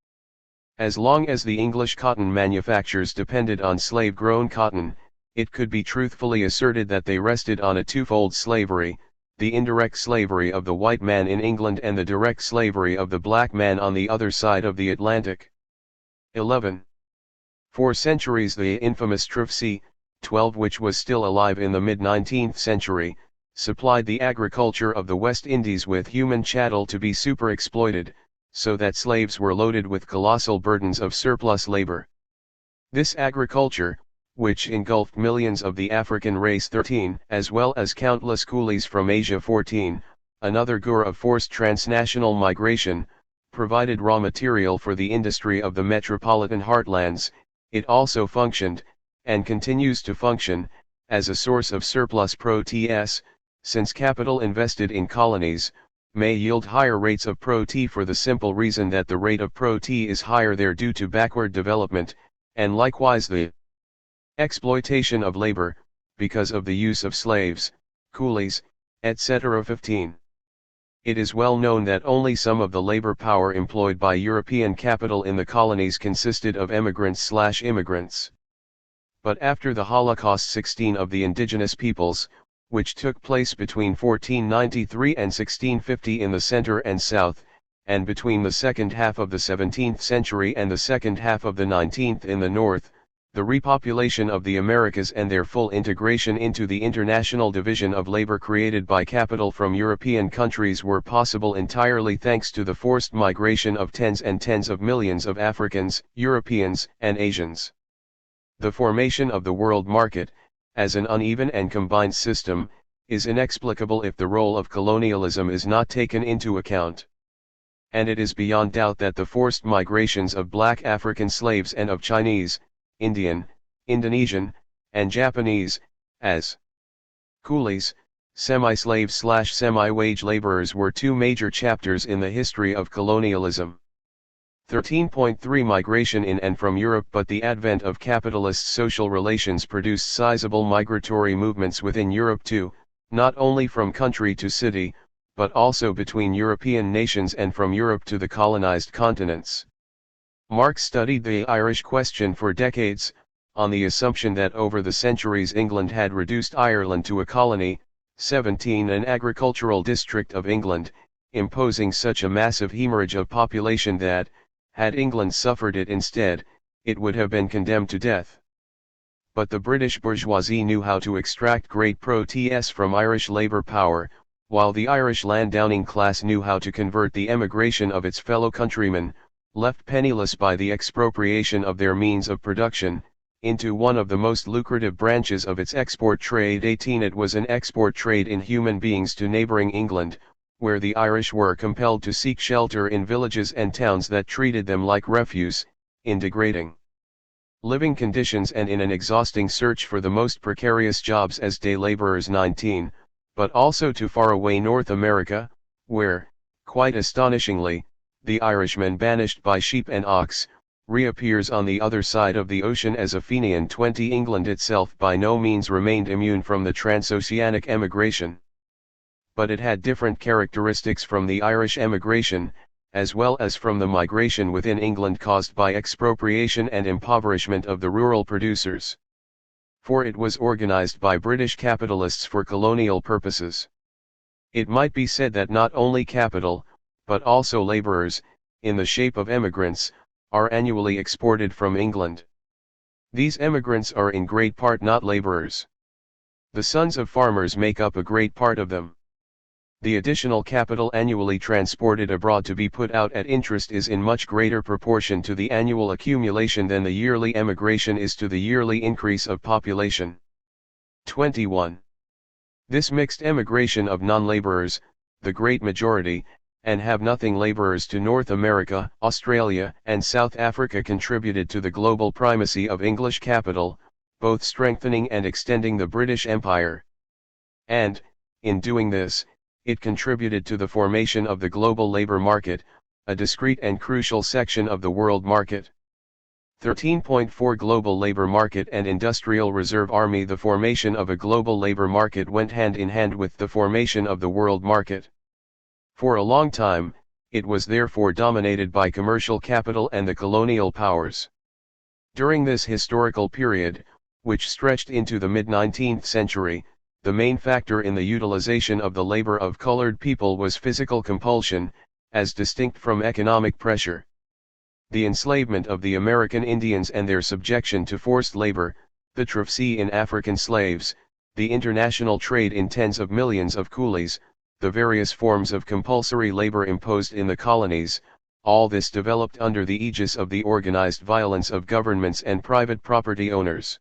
As long as the English cotton manufactures depended on slave-grown cotton, it could be truthfully asserted that they rested on a twofold slavery, the indirect slavery of the white man in England and the direct slavery of the black man on the other side of the Atlantic. 11. For centuries the infamous Trifcy, 12 which was still alive in the mid-19th century, supplied the agriculture of the West Indies with human chattel to be super-exploited, so that slaves were loaded with colossal burdens of surplus labor. This agriculture, which engulfed millions of the African race 13, as well as countless coolies from Asia 14, another gore of forced transnational migration, provided raw material for the industry of the metropolitan heartlands, it also functioned, and continues to function, as a source of surplus pro-TS, since capital invested in colonies, may yield higher rates of pro-T for the simple reason that the rate of pro-T is higher there due to backward development, and likewise the exploitation of labor, because of the use of slaves, coolies, etc. 15. It is well known that only some of the labor power employed by European capital in the colonies consisted of emigrants/immigrants. But after the Holocaust 16 of the indigenous peoples, which took place between 1493 and 1650 in the center and south, and between the second half of the 17th century and the second half of the 19th in the north, the repopulation of the Americas and their full integration into the international division of labor created by capital from European countries were possible entirely thanks to the forced migration of tens and tens of millions of Africans, Europeans, and Asians. The formation of the world market, as an uneven and combined system, is inexplicable if the role of colonialism is not taken into account. And it is beyond doubt that the forced migrations of black African slaves and of Chinese, Indian, Indonesian, and Japanese, as coolies, semi-slave/semi-wage laborers were two major chapters in the history of colonialism. 13.3 Migration in and from Europe. But the advent of capitalist social relations produced sizable migratory movements within Europe too, not only from country to city, but also between European nations and from Europe to the colonized continents. Marx studied the Irish question for decades, on the assumption that over the centuries England had reduced Ireland to a colony, 17 an agricultural district of England, imposing such a massive hemorrhage of population that, had England suffered it instead, it would have been condemned to death. But the British bourgeoisie knew how to extract great pro-TS from Irish labour power, while the Irish landowning class knew how to convert the emigration of its fellow countrymen, left penniless by the expropriation of their means of production, into one of the most lucrative branches of its export trade. 18 It was an export trade in human beings to neighbouring England, where the Irish were compelled to seek shelter in villages and towns that treated them like refuse, in degrading living conditions and in an exhausting search for the most precarious jobs as day laborers. 19, but also to faraway North America, where, quite astonishingly, the Irishman banished by sheep and ox, reappears on the other side of the ocean as a Fenian. 20 England itself by no means remained immune from the transoceanic emigration. But it had different characteristics from the Irish emigration, as well as from the migration within England caused by expropriation and impoverishment of the rural producers. For it was organized by British capitalists for colonial purposes. It might be said that not only capital, but also laborers, in the shape of emigrants, are annually exported from England. These emigrants are in great part not laborers. The sons of farmers make up a great part of them. The additional capital annually transported abroad to be put out at interest is in much greater proportion to the annual accumulation than the yearly emigration is to the yearly increase of population. 21. This mixed emigration of non-laborers, the great majority, and have-nothing laborers to North America, Australia, and South Africa contributed to the global primacy of English capital, both strengthening and extending the British Empire. And, in doing this, it contributed to the formation of the global labor market, a discrete and crucial section of the world market. 13.4 Global labor market and industrial reserve army. The formation of a global labor market went hand in hand with the formation of the world market. For a long time, it was therefore dominated by commercial capital and the colonial powers. During this historical period, which stretched into the mid-19th century, the main factor in the utilization of the labor of colored people was physical compulsion, as distinct from economic pressure. The enslavement of the American Indians and their subjection to forced labor, the traffic in African slaves, the international trade in tens of millions of coolies, the various forms of compulsory labor imposed in the colonies, all this developed under the aegis of the organized violence of governments and private property owners.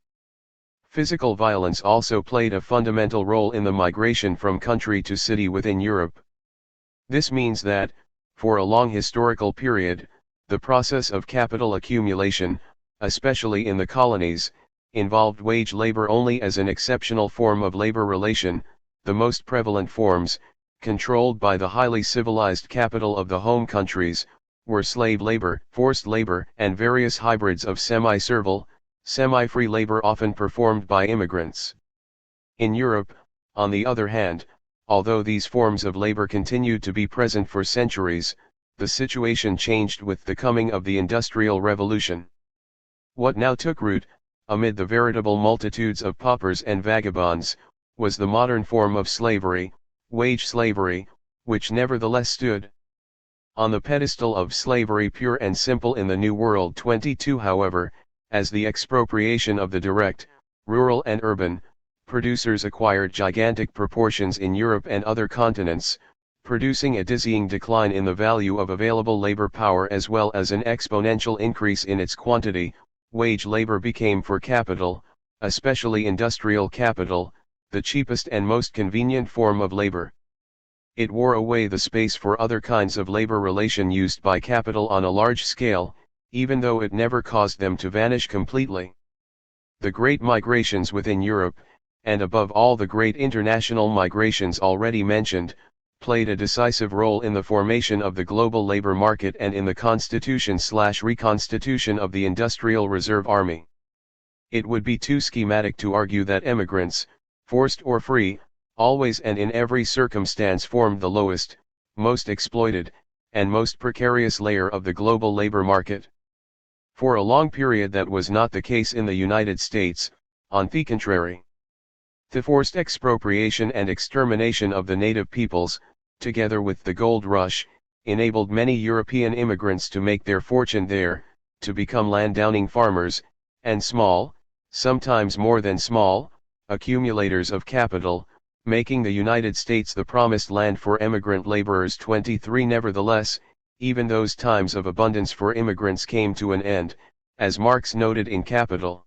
Physical violence also played a fundamental role in the migration from country to city within Europe. This means that, For a long historical period, the process of capital accumulation, especially in the colonies, involved wage labor only as an exceptional form of labor relation. The most prevalent forms, controlled by the highly civilized capital of the home countries, were slave labor, forced labor, and various hybrids of semi-servile, semi-free labor often performed by immigrants. In Europe, on the other hand, although these forms of labor continued to be present for centuries, the situation changed with the coming of the Industrial Revolution. What now took root, amid the veritable multitudes of paupers and vagabonds, was the modern form of slavery, wage slavery, which nevertheless stood on the pedestal of slavery pure and simple in the New World. 22 However, as the expropriation of the direct, rural and urban, producers acquired gigantic proportions in Europe and other continents, producing a dizzying decline in the value of available labor power as well as an exponential increase in its quantity, wage labor became for capital, especially industrial capital, the cheapest and most convenient form of labor. It wore away the space for other kinds of labor relation used by capital on a large scale, even though it never caused them to vanish completely. The great migrations within Europe, and above all the great international migrations already mentioned, played a decisive role in the formation of the global labor market and in the constitution/reconstitution of the Industrial Reserve Army. It would be too schematic to argue that emigrants, forced or free, always and in every circumstance formed the lowest, most exploited, and most precarious layer of the global labor market. For a long period that was not the case in the United States. On the contrary, the forced expropriation and extermination of the native peoples, together with the gold rush, enabled many European immigrants to make their fortune there, to become landowning farmers, and small, sometimes more than small, accumulators of capital, making the United States the promised land for emigrant laborers. 23 Nevertheless, even those times of abundance for immigrants came to an end, as Marx noted in Capital.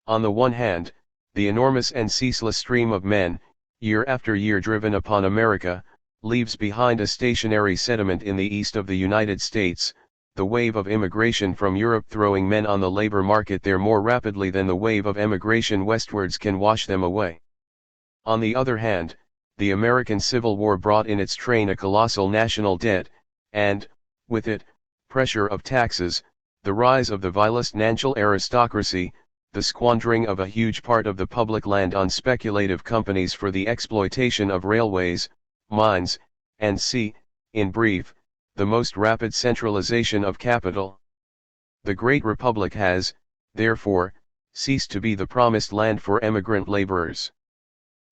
On the one hand, the enormous and ceaseless stream of men, year after year driven upon America, leaves behind a stationary sediment in the east of the United States, the wave of immigration from Europe throwing men on the labor market there more rapidly than the wave of emigration westwards can wash them away. On the other hand, the American Civil War brought in its train a colossal national debt, and, with it, pressure of taxes, the rise of the vilest national aristocracy, the squandering of a huge part of the public land on speculative companies for the exploitation of railways, mines, and in brief, the most rapid centralization of capital. The Great Republic has, therefore, ceased to be the promised land for emigrant laborers.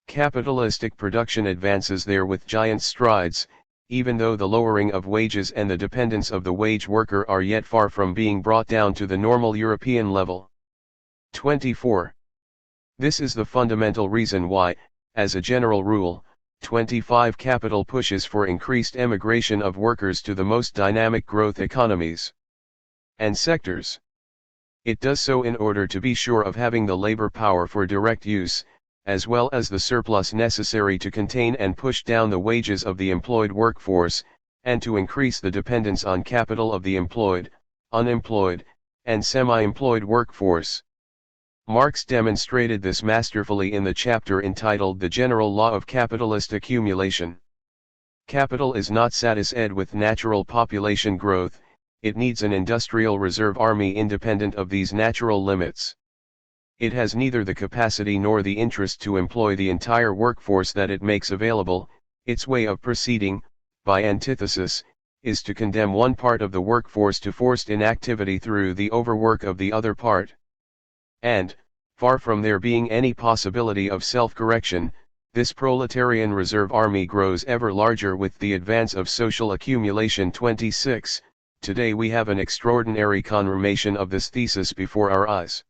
Capitalistic production advances there with giant strides, even though the lowering of wages and the dependence of the wage worker are yet far from being brought down to the normal European level. 24. This is the fundamental reason why, as a general rule, 25 capital pushes for increased emigration of workers to the most dynamic growth economies and sectors. It does so in order to be sure of having the labor power for direct use, as well as the surplus necessary to contain and push down the wages of the employed workforce, and to increase the dependence on capital of the employed, unemployed, and semi-employed workforce. Marx demonstrated this masterfully in the chapter entitled The General Law of Capitalist Accumulation. Capital is not satisfied with natural population growth, it needs an industrial reserve army independent of these natural limits. It has neither the capacity nor the interest to employ the entire workforce that it makes available. Its way of proceeding, by antithesis, is to condemn one part of the workforce to forced inactivity through the overwork of the other part. And, far from there being any possibility of self-correction, this proletarian reserve army grows ever larger with the advance of social accumulation. 26. Today we have an extraordinary confirmation of this thesis before our eyes.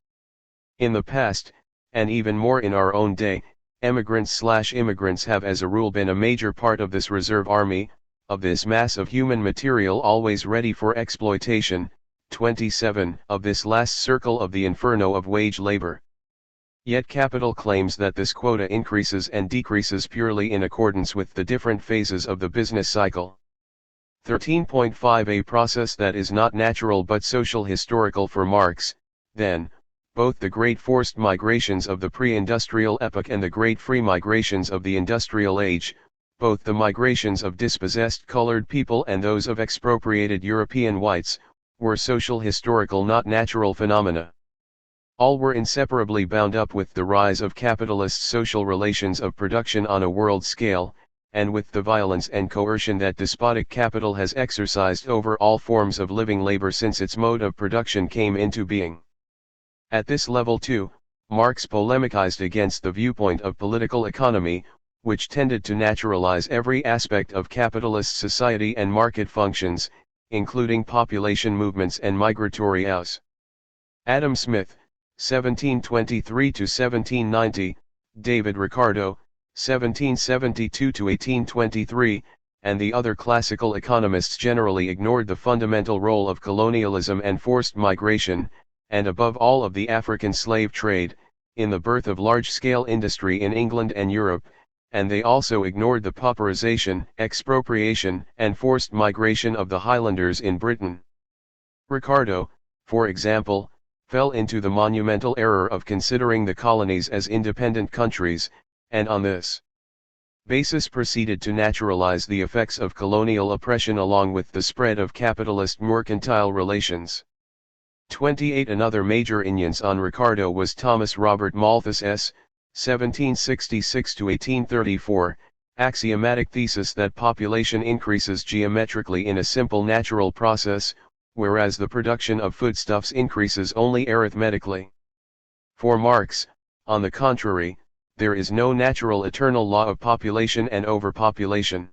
In the past, and even more in our own day, emigrants/immigrants have as a rule been a major part of this reserve army, of this mass of human material always ready for exploitation. 27. Of this last circle of the inferno of wage labor. Yet capital claims that this quota increases and decreases purely in accordance with the different phases of the business cycle. 13.5 A process that is not natural but social historical. For Marx, then, both the great forced migrations of the pre-industrial epoch and the great free migrations of the industrial age, both the migrations of dispossessed colored people and those of expropriated European whites, were social historical, not natural phenomena. All were inseparably bound up with the rise of capitalist social relations of production on a world scale, and with the violence and coercion that despotic capital has exercised over all forms of living labor since its mode of production came into being. At this level too, Marx polemicized against the viewpoint of political economy, which tended to naturalize every aspect of capitalist society and market functions, including population movements and migratory ours. Adam Smith, 1723–1790, David Ricardo, 1772–1823, and the other classical economists generally ignored the fundamental role of colonialism and forced migration, and above all of the African slave trade, in the birth of large-scale industry in England and Europe, and they also ignored the pauperization, expropriation, and forced migration of the Highlanders in Britain. Ricardo, for example, fell into the monumental error of considering the colonies as independent countries, and on this basis proceeded to naturalize the effects of colonial oppression along with the spread of capitalist mercantile relations. 28 Another major influence on Ricardo was Thomas Robert Malthus' 1766–1834, axiomatic thesis that population increases geometrically in a simple natural process, whereas the production of foodstuffs increases only arithmetically. For Marx, on the contrary, there is no natural eternal law of population and overpopulation.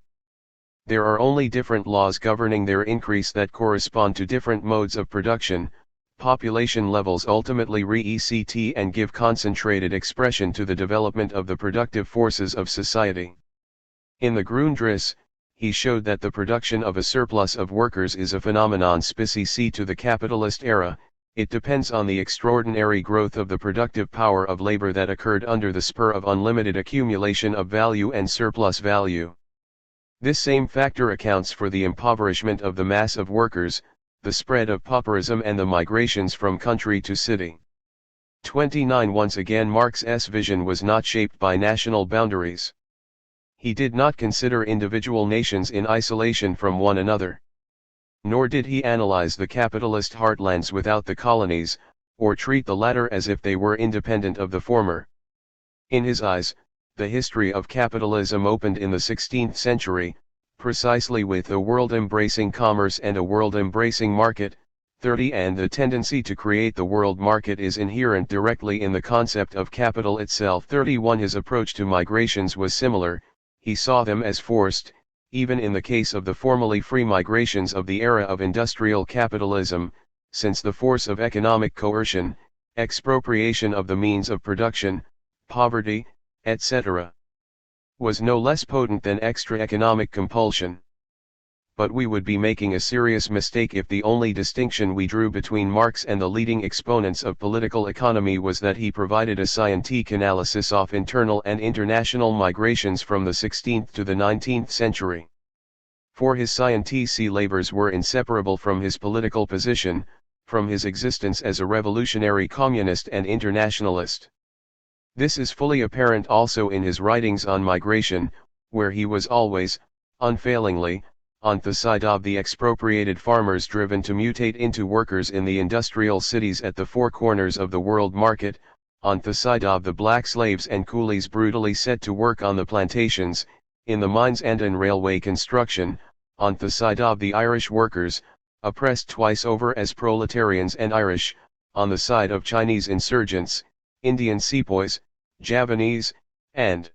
There are only different laws governing their increase that correspond to different modes of production. Population levels ultimately re-ECT and give concentrated expression to the development of the productive forces of society. In the Grundriss, he showed that the production of a surplus of workers is a phenomenon specific to the capitalist era. It depends on the extraordinary growth of the productive power of labor that occurred under the spur of unlimited accumulation of value and surplus value. This same factor accounts for the impoverishment of the mass of workers, the spread of pauperism and the migrations from country to city. 29 Once again Marx's vision was not shaped by national boundaries. He did not consider individual nations in isolation from one another. Nor did he analyze the capitalist heartlands without the colonies, or treat the latter as if they were independent of the former. In his eyes, the history of capitalism opened in the 16th century, precisely with a world-embracing commerce and a world-embracing market. 30 And the tendency to create the world market is inherent directly in the concept of capital itself. 31 His approach to migrations was similar. He saw them as forced, even in the case of the formally free migrations of the era of industrial capitalism, since the force of economic coercion, expropriation of the means of production, poverty, etc., was no less potent than extra economic compulsion. But we would be making a serious mistake if the only distinction we drew between Marx and the leading exponents of political economy was that he provided a scientific analysis of internal and international migrations from the 16th to the 19th century. For his scientific labors were inseparable from his political position, from his existence as a revolutionary communist and internationalist. This is fully apparent also in his writings on migration, where he was always, unfailingly, on the side of the expropriated farmers driven to mutate into workers in the industrial cities at the four corners of the world market, on the side of the black slaves and coolies brutally set to work on the plantations, in the mines and in railway construction, on the side of the Irish workers, oppressed twice over as proletarians and Irish, on the side of Chinese insurgents, Indian sepoys, Javanese, and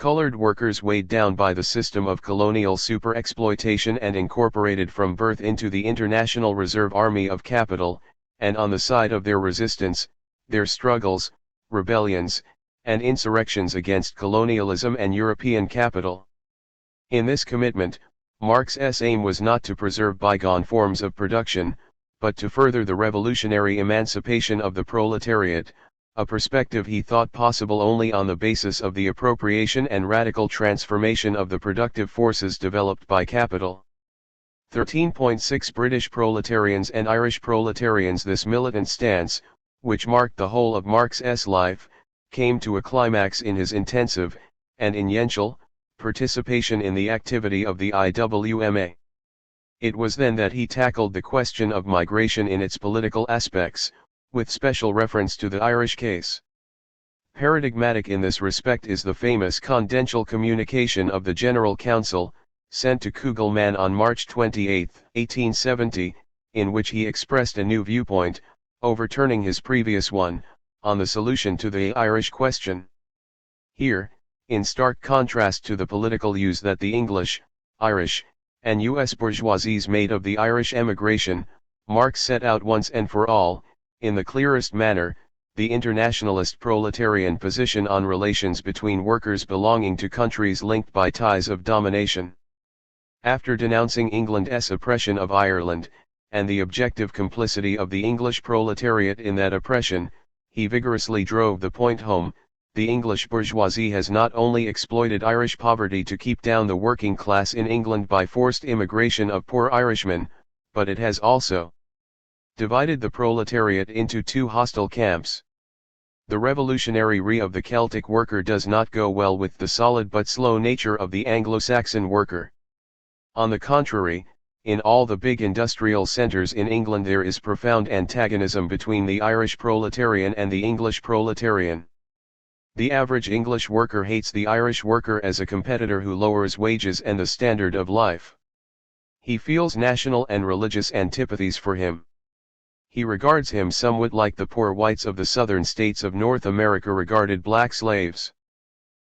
colored workers weighed down by the system of colonial super-exploitation and incorporated from birth into the International Reserve Army of Capital, and on the side of their resistance, their struggles, rebellions, and insurrections against colonialism and European capital. In this commitment, Marx's aim was not to preserve bygone forms of production, but to further the revolutionary emancipation of the proletariat, a perspective he thought possible only on the basis of the appropriation and radical transformation of the productive forces developed by capital. 13.6 British proletarians and Irish proletarians. This militant stance, which marked the whole of Marx's life, came to a climax in his intensive, and influential, participation in the activity of the IWMA. It was then that he tackled the question of migration in its political aspects, with special reference to the Irish case. Paradigmatic in this respect is the famous confidential communication of the General Council, sent to Kugelman on March 28, 1870, in which he expressed a new viewpoint, overturning his previous one, on the solution to the Irish question. Here, in stark contrast to the political use that the English, Irish, and U.S. bourgeoisies made of the Irish emigration, Marx set out once and for all, in the clearest manner, the internationalist proletarian position on relations between workers belonging to countries linked by ties of domination. After denouncing England's oppression of Ireland, and the objective complicity of the English proletariat in that oppression, he vigorously drove the point home: the English bourgeoisie has not only exploited Irish poverty to keep down the working class in England by forced immigration of poor Irishmen, but it has also divided the proletariat into two hostile camps. The revolutionary of the Celtic worker does not go well with the solid but slow nature of the Anglo-Saxon worker. On the contrary, in all the big industrial centres in England there is profound antagonism between the Irish proletarian and the English proletarian. The average English worker hates the Irish worker as a competitor who lowers wages and the standard of life. He feels national and religious antipathies for him. He regards him somewhat like the poor whites of the southern states of North America regarded black slaves.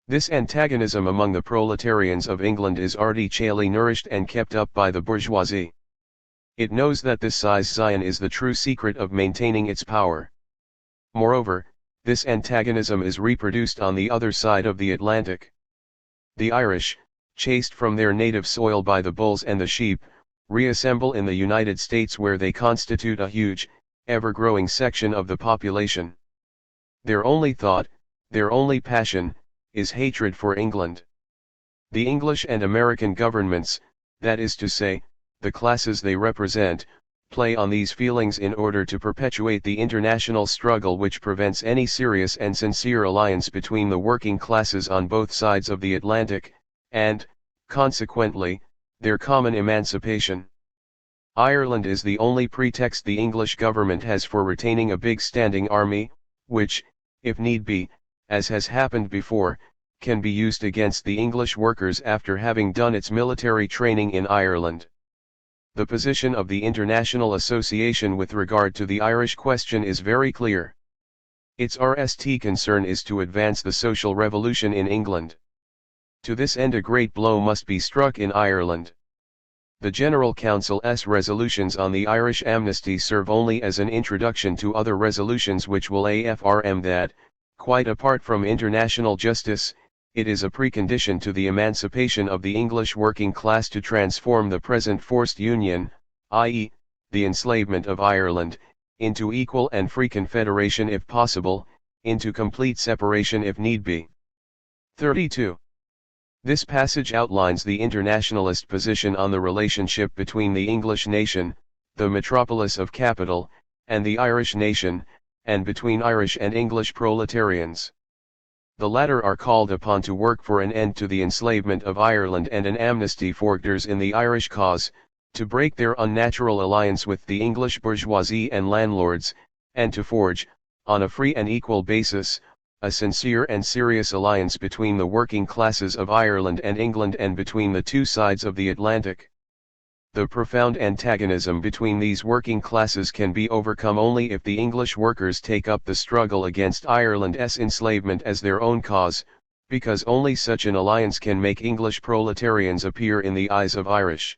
This antagonism among the proletarians of England is artificially nourished and kept up by the bourgeoisie. It knows that this scission is the true secret of maintaining its power. Moreover, this antagonism is reproduced on the other side of the Atlantic. The Irish, chased from their native soil by the bulls and the sheep, reassemble in the United States where they constitute a huge, ever-growing section of the population. Their only thought, their only passion, is hatred for England. The English and American governments, that is to say, the classes they represent, play on these feelings in order to perpetuate the international struggle which prevents any serious and sincere alliance between the working classes on both sides of the Atlantic, and, consequently, their common emancipation. Ireland is the only pretext the English government has for retaining a big standing army, which, if need be, as has happened before, can be used against the English workers after having done its military training in Ireland. The position of the International Association with regard to the Irish question is very clear. Its RST concern is to advance the social revolution in England. To this end a great blow must be struck in Ireland. The General Council's resolutions on the Irish amnesty serve only as an introduction to other resolutions which will affirm that, quite apart from international justice, it is a precondition to the emancipation of the English working class to transform the present forced union, i.e., the enslavement of Ireland, into equal and free confederation if possible, into complete separation if need be. 32. This passage outlines the internationalist position on the relationship between the English nation, the metropolis of capital, and the Irish nation, and between Irish and English proletarians. The latter are called upon to work for an end to the enslavement of Ireland and an amnesty for actors in the Irish cause, to break their unnatural alliance with the English bourgeoisie and landlords, and to forge, on a free and equal basis, a sincere and serious alliance between the working classes of Ireland and England and between the two sides of the Atlantic. The profound antagonism between these working classes can be overcome only if the English workers take up the struggle against Ireland's enslavement as their own cause, because only such an alliance can make English proletarians appear in the eyes of Irish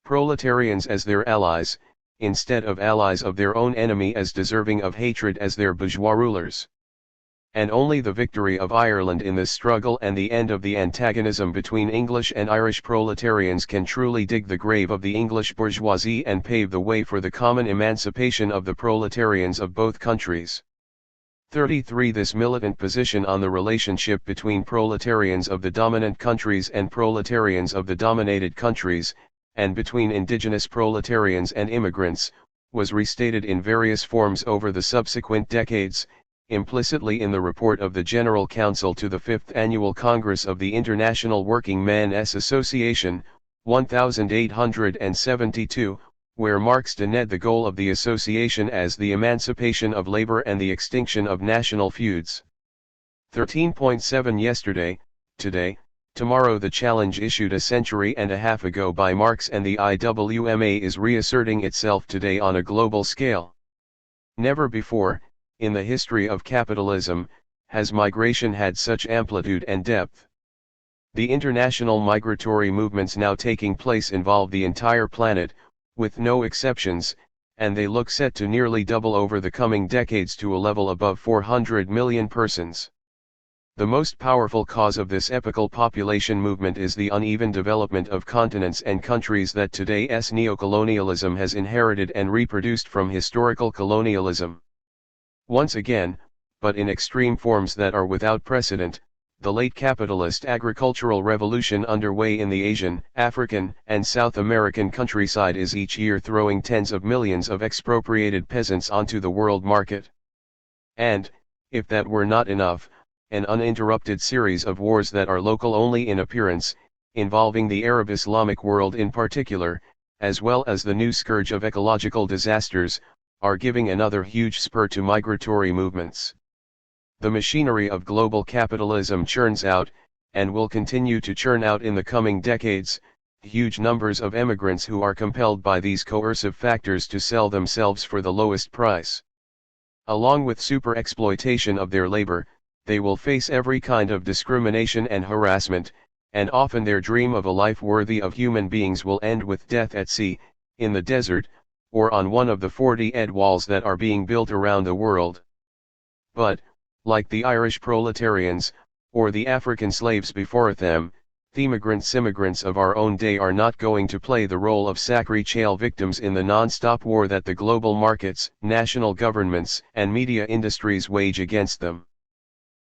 proletarians as their allies, instead of allies of their own enemy as deserving of hatred as their bourgeois rulers. And only the victory of Ireland in this struggle and the end of the antagonism between English and Irish proletarians can truly dig the grave of the English bourgeoisie and pave the way for the common emancipation of the proletarians of both countries. 33. This militant position on the relationship between proletarians of the dominant countries and proletarians of the dominated countries, and between indigenous proletarians and immigrants, was restated in various forms over the subsequent decades, implicitly in the report of the General Council to the Fifth Annual Congress of the International Working Men's Association, 1872, where Marx denied the goal of the association as the emancipation of labor and the extinction of national feuds. 13.7 Yesterday, today, tomorrow. The challenge issued a century and a half ago by Marx and the IWMA is reasserting itself today on a global scale. Never before, in the history of capitalism, has migration had such amplitude and depth. The international migratory movements now taking place involve the entire planet, with no exceptions, and they look set to nearly double over the coming decades to a level above 400 million persons. The most powerful cause of this epochal population movement is the uneven development of continents and countries that today's neocolonialism has inherited and reproduced from historical colonialism. Once again, but in extreme forms that are without precedent, the late capitalist agricultural revolution underway in the Asian, African, and South American countryside is each year throwing tens of millions of expropriated peasants onto the world market. And, if that were not enough, an uninterrupted series of wars that are local only in appearance, involving the Arab Islamic world in particular, as well as the new scourge of ecological disasters, are giving another huge spur to migratory movements. The machinery of global capitalism churns out, and will continue to churn out in the coming decades, huge numbers of emigrants who are compelled by these coercive factors to sell themselves for the lowest price. Along with super-exploitation of their labor, they will face every kind of discrimination and harassment, and often their dream of a life worthy of human beings will end with death at sea, in the desert, or on one of the 40 walls that are being built around the world. But, like the Irish proletarians, or the African slaves before them, the immigrants of our own day are not going to play the role of sacrificial victims in the non-stop war that the global markets, national governments, and media industries wage against them.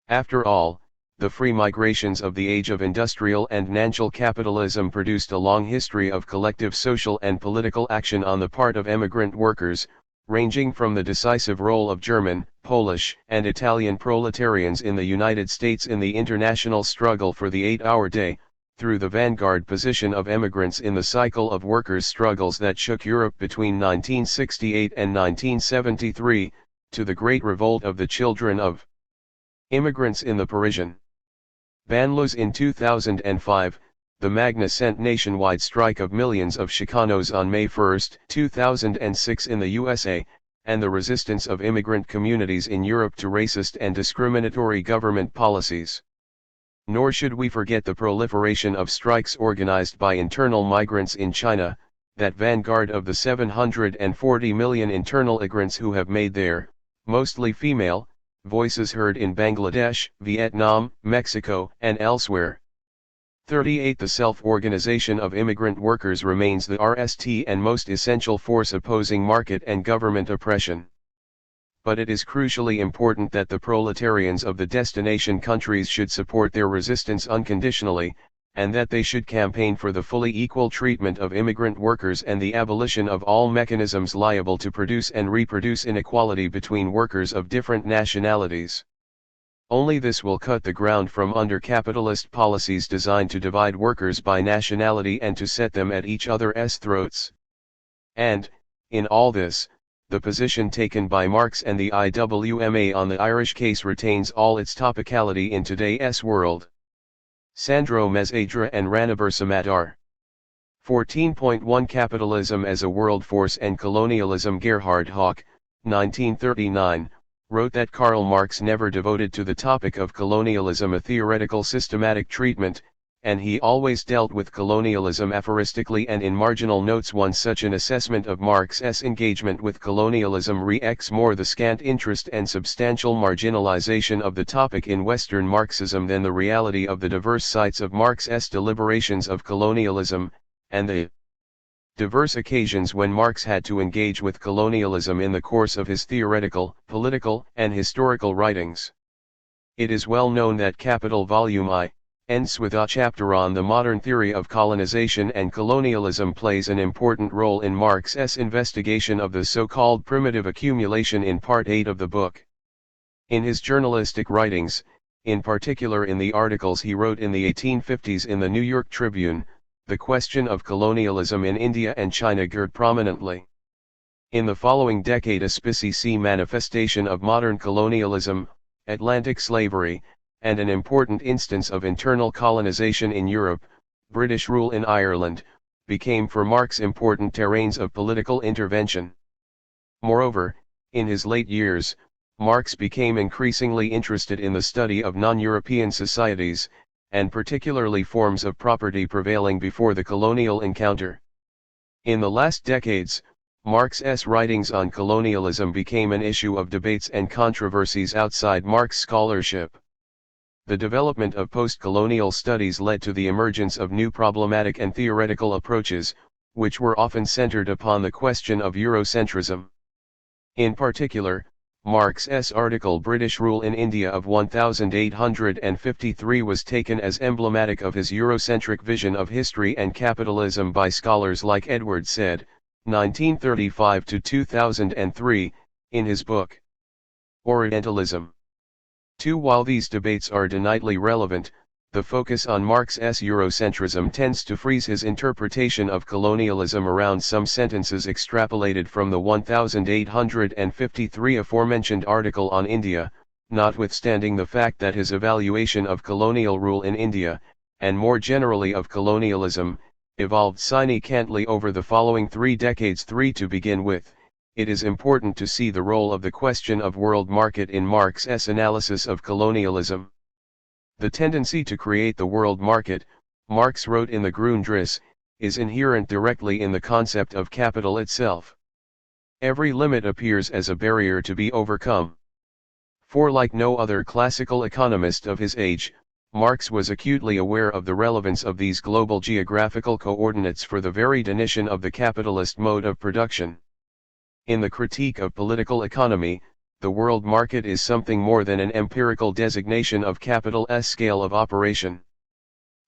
After all, the free migrations of the age of industrial and natural capitalism produced a long history of collective social and political action on the part of emigrant workers, ranging from the decisive role of German, Polish, and Italian proletarians in the United States in the international struggle for the 8-hour day, through the vanguard position of emigrants in the cycle of workers' struggles that shook Europe between 1968 and 1973, to the great revolt of the children of immigrants in the Parisian banlieues in 2005, the magnificent nationwide strike of millions of Chicanos on May 1, 2006 in the USA, and the resistance of immigrant communities in Europe to racist and discriminatory government policies. Nor should we forget the proliferation of strikes organized by internal migrants in China, that vanguard of the 740 million internal immigrants who have made their, mostly female, voices heard in Bangladesh, Vietnam, Mexico, and elsewhere. 38. The self-organization of immigrant workers remains the RST and most essential force opposing market and government oppression. But it is crucially important that the proletarians of the destination countries should support their resistance unconditionally, and that they should campaign for the fully equal treatment of immigrant workers and the abolition of all mechanisms liable to produce and reproduce inequality between workers of different nationalities. Only this will cut the ground from under capitalist policies designed to divide workers by nationality and to set them at each other's throats. And, in all this, the position taken by Marx and the IWMA on the Irish case retains all its topicality in today's world. Sandro Mesadra and Ranabir Samatar. 14.1 Capitalism as a World Force and Colonialism. Gerhard Hauck, 1939, wrote that Karl Marx never devoted to the topic of colonialism a theoretical systematic treatment, and he always dealt with colonialism aphoristically and in marginal notes. One such an assessment of Marx's engagement with colonialism re-ex more the scant interest and substantial marginalization of the topic in Western Marxism than the reality of the diverse sites of Marx's deliberations of colonialism, and the diverse occasions when Marx had to engage with colonialism in the course of his theoretical, political, and historical writings. It is well known that Capital Volume I, ends with a chapter on the modern theory of colonization and colonialism plays an important role in Marx's investigation of the so-called primitive accumulation in Part 8 of the book. In his journalistic writings, in particular in the articles he wrote in the 1850s in the New York Tribune, the question of colonialism in India and China occurred prominently. In the following decade, a species manifestation of modern colonialism, Atlantic slavery, and an important instance of internal colonization in Europe, British rule in Ireland, became for Marx important terrains of political intervention. Moreover, in his late years, Marx became increasingly interested in the study of non-European societies, and particularly forms of property prevailing before the colonial encounter. In the last decades, Marx's writings on colonialism became an issue of debates and controversies outside Marx scholarship. The development of post-colonial studies led to the emergence of new problematic and theoretical approaches, which were often centered upon the question of Eurocentrism. In particular, Marx's article British Rule in India of 1853 was taken as emblematic of his Eurocentric vision of history and capitalism by scholars like Edward Said, 1935 to 2003, in his book Orientalism. 2. While these debates are deniably relevant, the focus on Marx's Eurocentrism tends to freeze his interpretation of colonialism around some sentences extrapolated from the 1853 aforementioned article on India, notwithstanding the fact that his evaluation of colonial rule in India, and more generally of colonialism, evolved significantly over the following 3 decades. 3. To begin with, it is important to see the role of the question of world market in Marx's analysis of colonialism. The tendency to create the world market, Marx wrote in the Grundrisse, is inherent directly in the concept of capital itself. Every limit appears as a barrier to be overcome. For like no other classical economist of his age, Marx was acutely aware of the relevance of these global geographical coordinates for the very definition of the capitalist mode of production. In the critique of political economy, the world market is something more than an empirical designation of capital's scale of operation.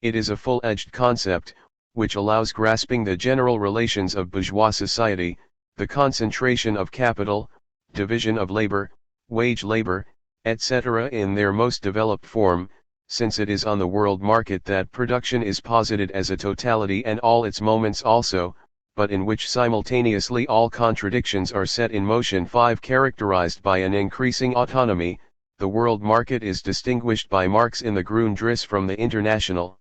It is a full-edged concept, which allows grasping the general relations of bourgeois society, the concentration of capital, division of labor, wage labor, etc. in their most developed form, since it is on the world market that production is posited as a totality and all its moments also, but in which simultaneously all contradictions are set in motion. 5. Characterized by an increasing autonomy, the world market is distinguished by Marx in the Grundrisse from the international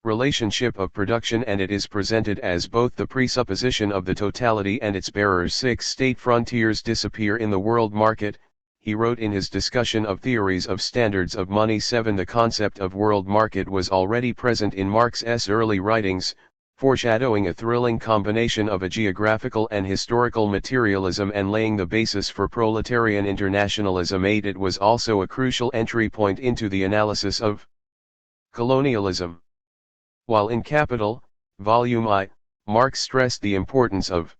relationship of production, and it is presented as both the presupposition of the totality and its bearers. 6. State frontiers disappear in the world market, he wrote in his discussion of theories of standards of money. 7. The concept of world market was already present in Marx's early writings, foreshadowing a thrilling combination of a geographical and historical materialism and laying the basis for proletarian internationalism. 8. It was also a crucial entry point into the analysis of colonialism. While in Capital, Volume I, Marx stressed the importance of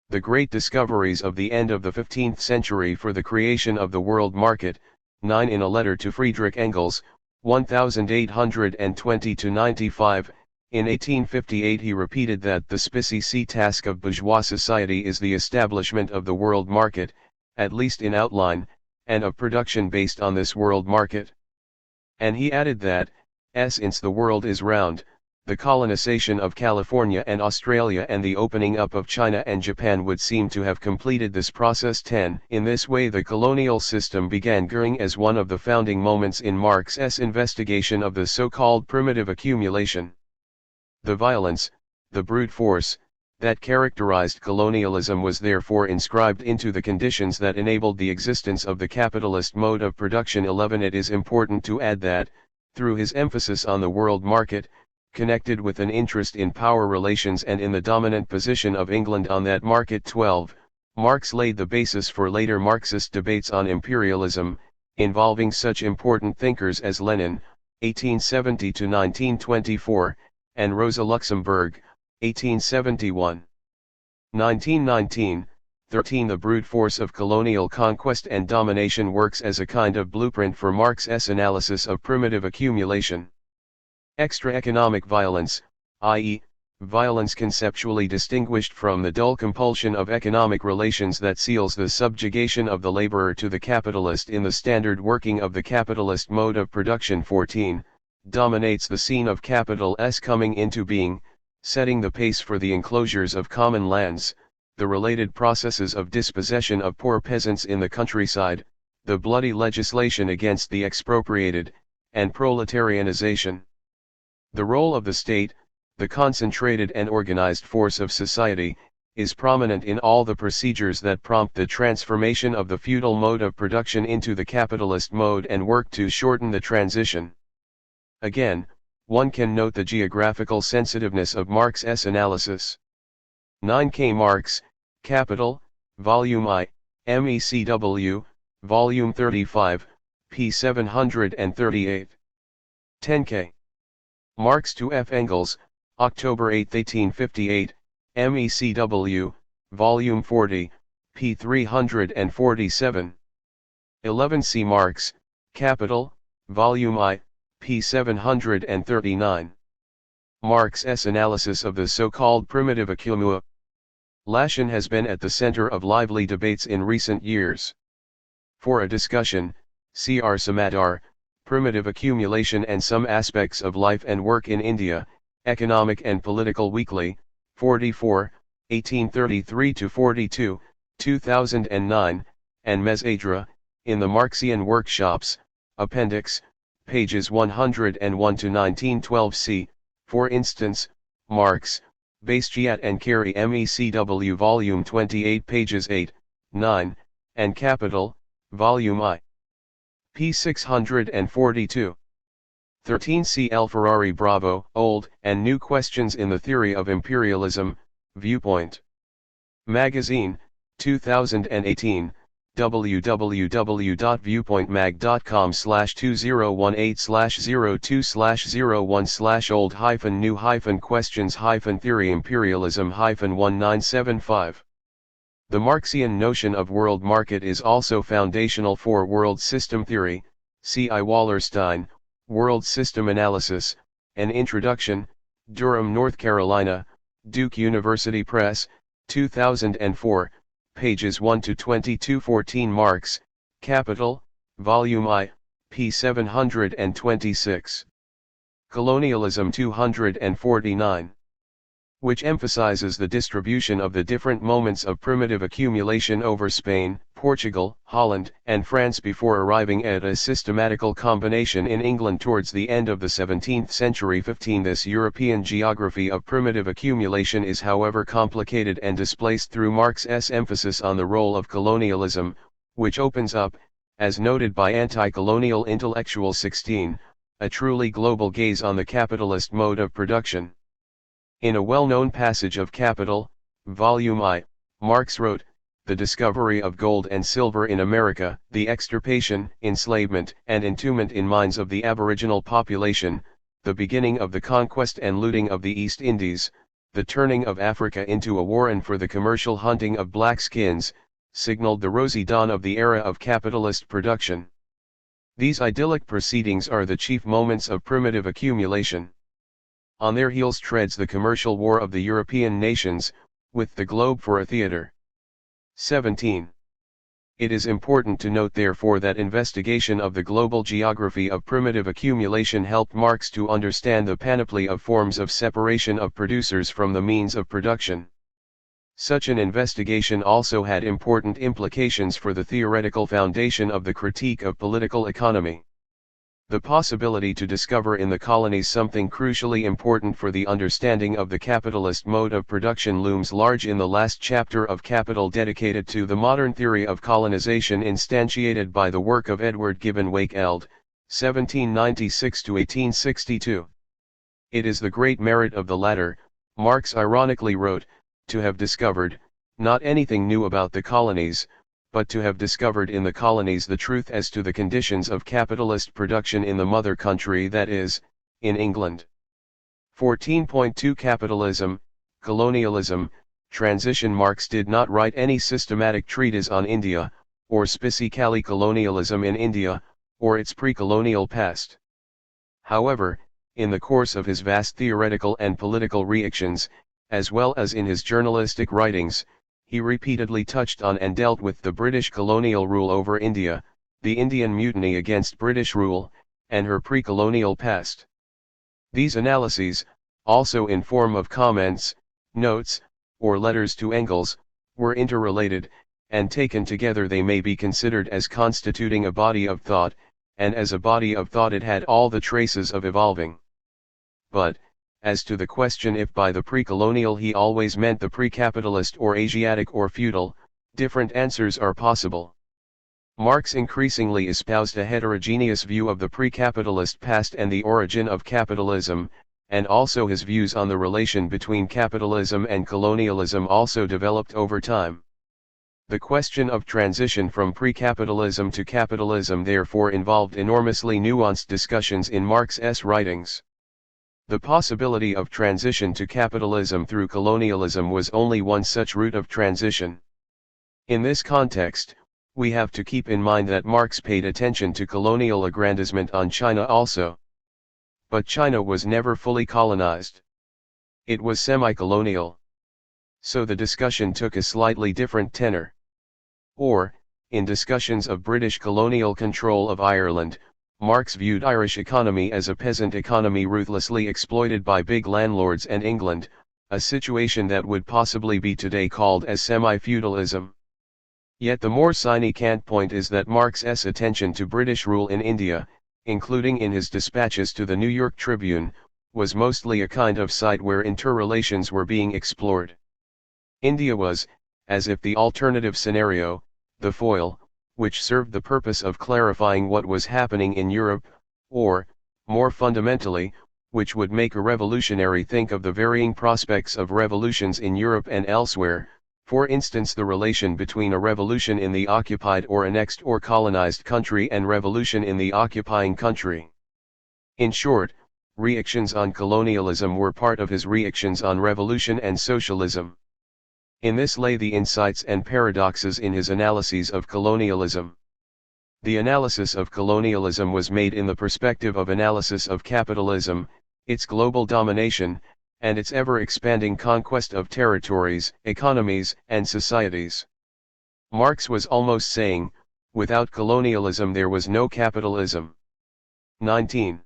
the great discoveries of the end of the 15th century for the creation of the world market. 9. In a letter to Friedrich Engels, 1820-95, in 1858 he repeated that the species task of bourgeois society is the establishment of the world market, at least in outline, and of production based on this world market. And he added that, since the world is round, the colonization of California and Australia and the opening up of China and Japan would seem to have completed this process. 10. In this way the colonial system began growing as one of the founding moments in Marx's investigation of the so-called primitive accumulation. The violence, the brute force, that characterized colonialism was therefore inscribed into the conditions that enabled the existence of the capitalist mode of production. 11. It is important to add that, through his emphasis on the world market, connected with an interest in power relations and in the dominant position of England on that market. 12. Marx laid the basis for later Marxist debates on imperialism, involving such important thinkers as Lenin, 1870-1924, and Rosa Luxemburg, 1871. 1919. 13. The brute force of colonial conquest and domination works as a kind of blueprint for Marx's analysis of primitive accumulation. Extra-economic violence, i.e., violence conceptually distinguished from the dull compulsion of economic relations that seals the subjugation of the laborer to the capitalist in the standard working of the capitalist mode of production. 14. Dominates the scene of capital's coming into being, setting the pace for the enclosures of common lands, the related processes of dispossession of poor peasants in the countryside, the bloody legislation against the expropriated, and proletarianization. The role of the state, the concentrated and organized force of society, is prominent in all the procedures that prompt the transformation of the feudal mode of production into the capitalist mode and work to shorten the transition. Again, one can note the geographical sensitiveness of Marx's analysis. 9K Marx, Capital, Volume I, MECW, Volume 35, p. 738. 10K. Marx to F. Engels, October 8, 1858, MECW, Volume 40, p. 347. 11C Marx, Capital, Volume I, p. 739. Marx's analysis of the so-called primitive accumulation has been at the center of lively debates in recent years. For a discussion, see R. Samadar, Primitive Accumulation and Some Aspects of Life and Work in India, Economic and Political Weekly, 44, 1833-42, 2009, and Mesadra, in the Marxian Workshops, Appendix, pages 101-1912c, for instance, Marx, Bastiat and Carey MECW Volume 28 pages 8, 9, and Capital, Volume I. p. 642. 13C L. Ferrari Bravo, Old and New Questions in the Theory of Imperialism, Viewpoint. Magazine, 2018, www.viewpointmag.com/2018/02/01/old-new-questions-theory imperialism-1975. The Marxian notion of world market is also foundational for world system theory. C. I. Wallerstein, World System Analysis, An Introduction, Durham, North Carolina, Duke University Press, 2004, pages 1-22. 14 Marx, Capital, Volume I, p. 726. Colonialism 249. Which emphasizes the distribution of the different moments of primitive accumulation over Spain, Portugal, Holland, and France before arriving at a systematical combination in England towards the end of the 17th century. 15 This European geography of primitive accumulation is however complicated and displaced through Marx's emphasis on the role of colonialism, which opens up, as noted by anti-colonial intellectual 16, a truly global gaze on the capitalist mode of production. In a well-known passage of Capital, Volume I, Marx wrote, "The discovery of gold and silver in America, the extirpation, enslavement, and entombment in mines of the aboriginal population, the beginning of the conquest and looting of the East Indies, the turning of Africa into a warren for the commercial hunting of black skins, signaled the rosy dawn of the era of capitalist production. These idyllic proceedings are the chief moments of primitive accumulation. On their heels treads the commercial war of the European nations, with the globe for a theater." 17. It is important to note therefore that investigation of the global geography of primitive accumulation helped Marx to understand the panoply of forms of separation of producers from the means of production. Such an investigation also had important implications for the theoretical foundation of the critique of political economy. The possibility to discover in the colonies something crucially important for the understanding of the capitalist mode of production looms large in the last chapter of Capital, dedicated to the modern theory of colonization instantiated by the work of Edward Gibbon Wakefield, 1796-1862. It is the great merit of the latter, Marx ironically wrote, to have discovered, not anything new about the colonies, but to have discovered in the colonies the truth as to the conditions of capitalist production in the mother country, that is, in England. 14.2 Capitalism, Colonialism, Transition. Marx did not write any systematic treatise on India, or specifically colonialism in India, or its pre-colonial past. However, in the course of his vast theoretical and political reactions, as well as in his journalistic writings, he repeatedly touched on and dealt with the British colonial rule over India, the Indian mutiny against British rule, and her pre-colonial past. These analyses, also in form of comments, notes, or letters to Engels, were interrelated, and taken together they may be considered as constituting a body of thought, and as a body of thought it had all the traces of evolving. But, as to the question if by the pre-colonial he always meant the pre-capitalist or Asiatic or feudal, different answers are possible. Marx increasingly espoused a heterogeneous view of the pre-capitalist past and the origin of capitalism, and also his views on the relation between capitalism and colonialism also developed over time. The question of transition from pre-capitalism to capitalism therefore involved enormously nuanced discussions in Marx's writings. The possibility of transition to capitalism through colonialism was only one such route of transition. In this context, we have to keep in mind that Marx paid attention to colonial aggrandizement on China also. But China was never fully colonized. It was semi-colonial. So the discussion took a slightly different tenor. Or, in discussions of British colonial control of Ireland, Marx viewed Irish economy as a peasant economy ruthlessly exploited by big landlords and England, a situation that would possibly be today called as semi-feudalism. Yet the more significant point is that Marx's attention to British rule in India, including in his dispatches to the New York Tribune, was mostly a kind of site where interrelations were being explored. India was, as if the alternative scenario, the foil, which served the purpose of clarifying what was happening in Europe, or, more fundamentally, which would make a revolutionary think of the varying prospects of revolutions in Europe and elsewhere, for instance the relation between a revolution in the occupied or annexed or colonized country and revolution in the occupying country. In short, reactions on colonialism were part of his reactions on revolution and socialism. In this lay the insights and paradoxes in his analyses of colonialism. The analysis of colonialism was made in the perspective of analysis of capitalism, its global domination, and its ever-expanding conquest of territories, economies, and societies. Marx was almost saying, without colonialism there was no capitalism. 19.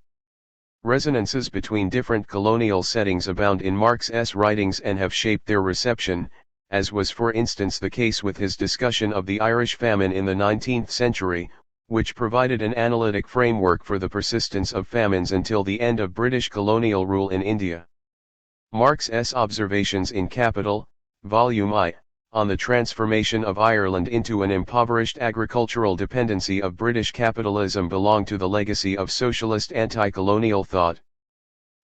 Resonances between different colonial settings abound in Marx's writings and have shaped their reception, as was for instance the case with his discussion of the Irish famine in the 19th century, which provided an analytic framework for the persistence of famines until the end of British colonial rule in India. Marx's observations in Capital, Volume I, on the transformation of Ireland into an impoverished agricultural dependency of British capitalism belong to the legacy of socialist anti-colonial thought.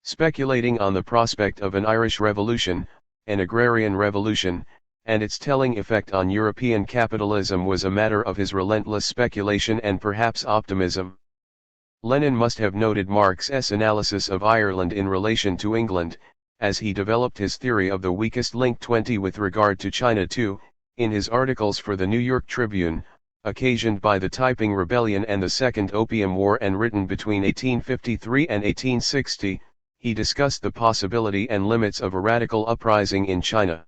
Speculating on the prospect of an Irish revolution, an agrarian revolution, and its telling effect on European capitalism was a matter of his relentless speculation and perhaps optimism. Lenin must have noted Marx's analysis of Ireland in relation to England, as he developed his theory of the weakest link 20 with regard to China too, in his articles for the New York Tribune, occasioned by the Taiping Rebellion and the Second Opium War and written between 1853 and 1860, he discussed the possibility and limits of a radical uprising in China.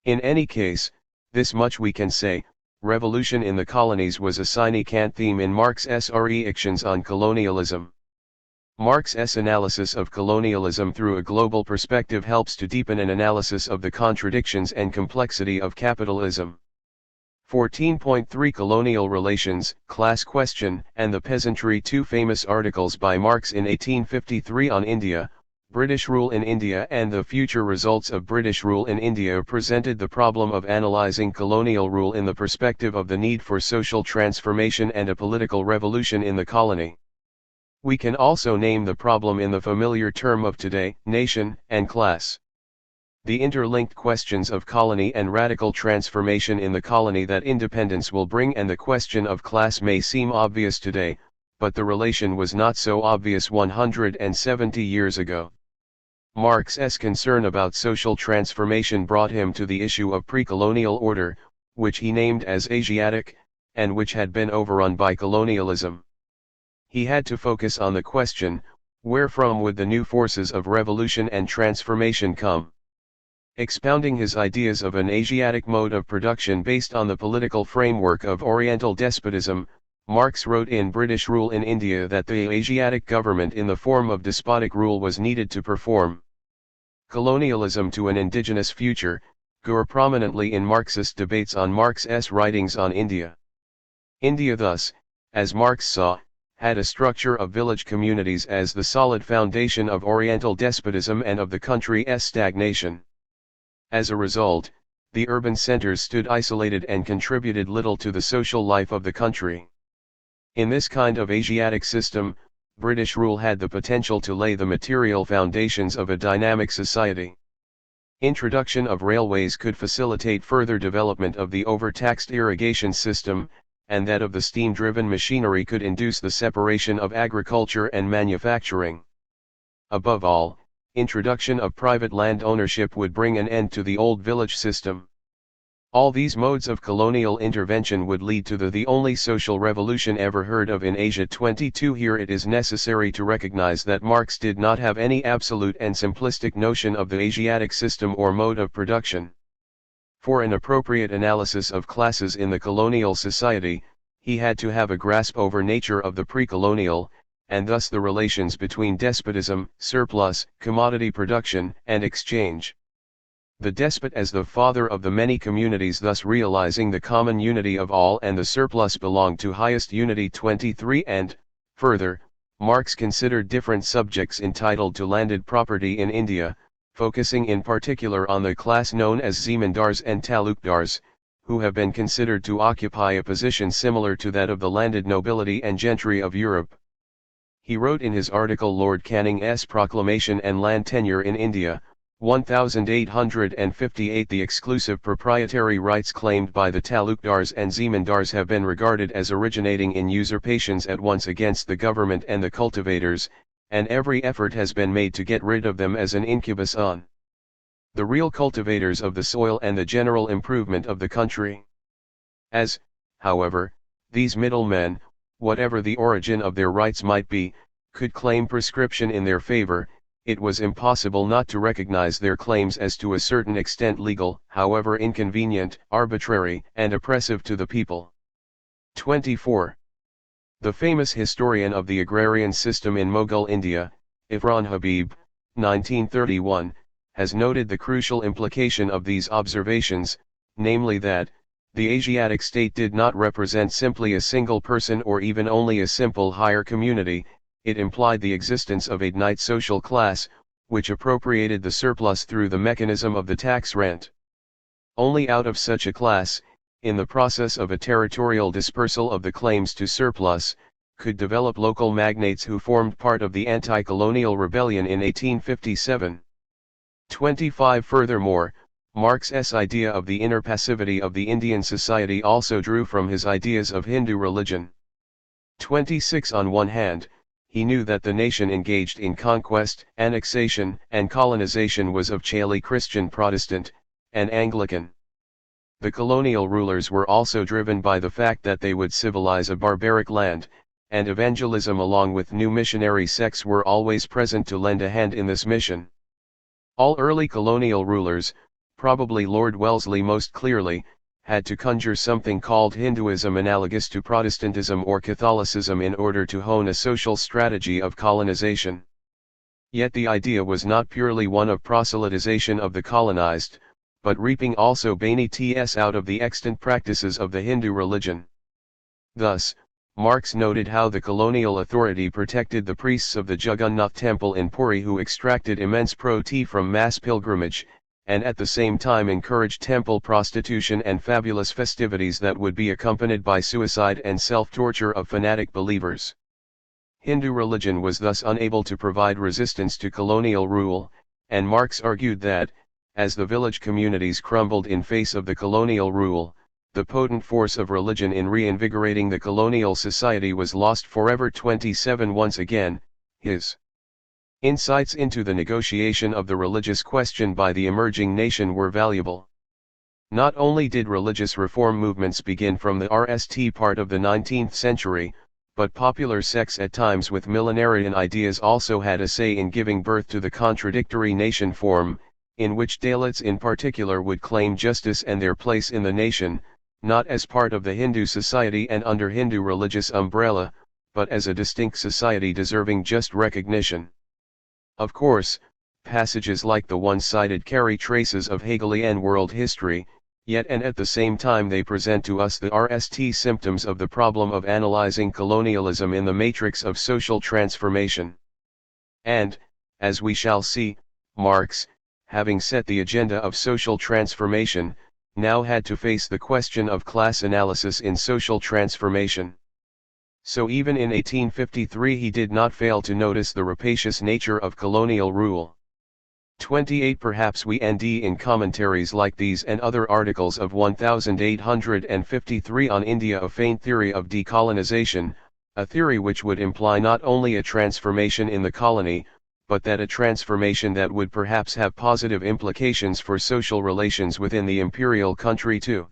In any case, this much we can say, revolution in the colonies was a significant theme in Marx's reactions on colonialism. Marx's analysis of colonialism through a global perspective helps to deepen an analysis of the contradictions and complexity of capitalism. 14.3 Colonial Relations, Class Question, and the Peasantry. Two famous articles by Marx in 1853 on India, British rule in India and the future results of British rule in India presented the problem of analyzing colonial rule in the perspective of the need for social transformation and a political revolution in the colony. We can also name the problem in the familiar term of today, nation and class. The interlinked questions of colony and radical transformation in the colony that independence will bring and the question of class may seem obvious today, but the relation was not so obvious 170 years ago. Marx's concern about social transformation brought him to the issue of pre-colonial order, which he named as Asiatic, and which had been overrun by colonialism. He had to focus on the question, Wherefrom would the new forces of revolution and transformation come? Expounding his ideas of an Asiatic mode of production based on the political framework of Oriental despotism, Marx wrote in British Rule in India that the Asiatic government in the form of despotic rule was needed to perform colonialism to an indigenous future, grew prominently in Marxist debates on Marx's writings on India. India thus, as Marx saw, had a structure of village communities as the solid foundation of Oriental despotism and of the country's stagnation. As a result, the urban centers stood isolated and contributed little to the social life of the country. In this kind of Asiatic system, British rule had the potential to lay the material foundations of a dynamic society. Introduction of railways could facilitate further development of the overtaxed irrigation system, and that of the steam-driven machinery could induce the separation of agriculture and manufacturing. Above all, introduction of private land ownership would bring an end to the old village system. All these modes of colonial intervention would lead to the only social revolution ever heard of in Asia. 22 Here it is necessary to recognize that Marx did not have any absolute and simplistic notion of the Asiatic system or mode of production. For an appropriate analysis of classes in the colonial society, he had to have a grasp over nature of the pre-colonial, and thus the relations between despotism, surplus, commodity production, and exchange. The despot as the father of the many communities, thus realizing the common unity of all, and the surplus belonged to highest unity. 23 And, further, Marx considered different subjects entitled to landed property in India, focusing in particular on the class known as zemindars and talukdars, who have been considered to occupy a position similar to that of the landed nobility and gentry of Europe. He wrote in his article Lord Canning's Proclamation and Land Tenure in India, 1858 the exclusive proprietary rights claimed by the talukdars and zemindars have been regarded as originating in usurpations at once against the government and the cultivators, and every effort has been made to get rid of them as an incubus on the real cultivators of the soil and the general improvement of the country. As, however, these middlemen, whatever the origin of their rights might be, could claim prescription in their favor, it was impossible not to recognize their claims as to a certain extent legal, however inconvenient, arbitrary, and oppressive to the people. 24. The famous historian of the agrarian system in Mughal India, Irfan Habib, 1931, has noted the crucial implication of these observations, namely that, the Asiatic state did not represent simply a single person or even only a simple higher community, it implied the existence of a knight's social class, which appropriated the surplus through the mechanism of the tax rent. Only out of such a class, in the process of a territorial dispersal of the claims to surplus, could develop local magnates who formed part of the anti-colonial rebellion in 1857. 25 Furthermore, Marx's idea of the inner passivity of the Indian society also drew from his ideas of Hindu religion. 26 On one hand, he knew that the nation engaged in conquest, annexation, and colonization was of Chaly Christian Protestant, and Anglican. The colonial rulers were also driven by the fact that they would civilize a barbaric land, and evangelism along with new missionary sects were always present to lend a hand in this mission. All early colonial rulers, probably Lord Wellesley most clearly, had to conjure something called Hinduism analogous to Protestantism or Catholicism in order to hone a social strategy of colonization. Yet the idea was not purely one of proselytization of the colonized, but reaping also benefits out of the extant practices of the Hindu religion. Thus, Marx noted how the colonial authority protected the priests of the Jagannath temple in Puri who extracted immense profit from mass pilgrimage, and at the same time encouraged temple prostitution and fabulous festivities that would be accompanied by suicide and self-torture of fanatic believers. Hindu religion was thus unable to provide resistance to colonial rule, and Marx argued that, as the village communities crumbled in face of the colonial rule, the potent force of religion in reinvigorating the colonial society was lost forever. 27 Once again, his insights into the negotiation of the religious question by the emerging nation were valuable. Not only did religious reform movements begin from the RST part of the 19th century, but popular sects at times with millenarian ideas also had a say in giving birth to the contradictory nation form, in which Dalits in particular would claim justice and their place in the nation, not as part of the Hindu society and under Hindu religious umbrella, but as a distinct society deserving just recognition. Of course, passages like the one cited carry traces of Hegelian world history, yet and at the same time they present to us the RST symptoms of the problem of analyzing colonialism in the matrix of social transformation. And, as we shall see, Marx, having set the agenda of social transformation, now had to face the question of class analysis in social transformation. So even in 1853 he did not fail to notice the rapacious nature of colonial rule. 28 Perhaps we end in commentaries like these and other articles of 1853 on India a faint theory of decolonization, a theory which would imply not only a transformation in the colony, but that a transformation that would perhaps have positive implications for social relations within the imperial country too.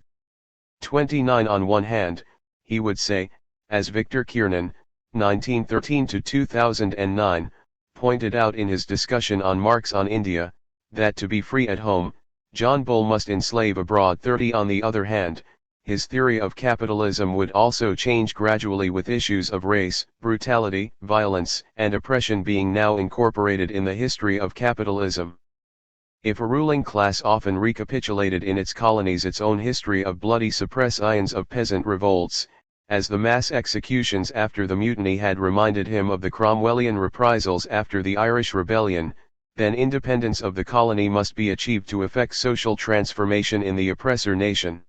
29 On one hand, he would say, as Victor Kiernan, 1913–2009, pointed out in his discussion on Marx on India, that to be free at home, John Bull must enslave abroad. 30 On the other hand, his theory of capitalism would also change gradually with issues of race, brutality, violence, and oppression being now incorporated in the history of capitalism. If a ruling class often recapitulated in its colonies its own history of bloody suppressions of peasant revolts, as the mass executions after the mutiny had reminded him of the Cromwellian reprisals after the Irish Rebellion, then independence of the colony must be achieved to effect social transformation in the oppressor nation.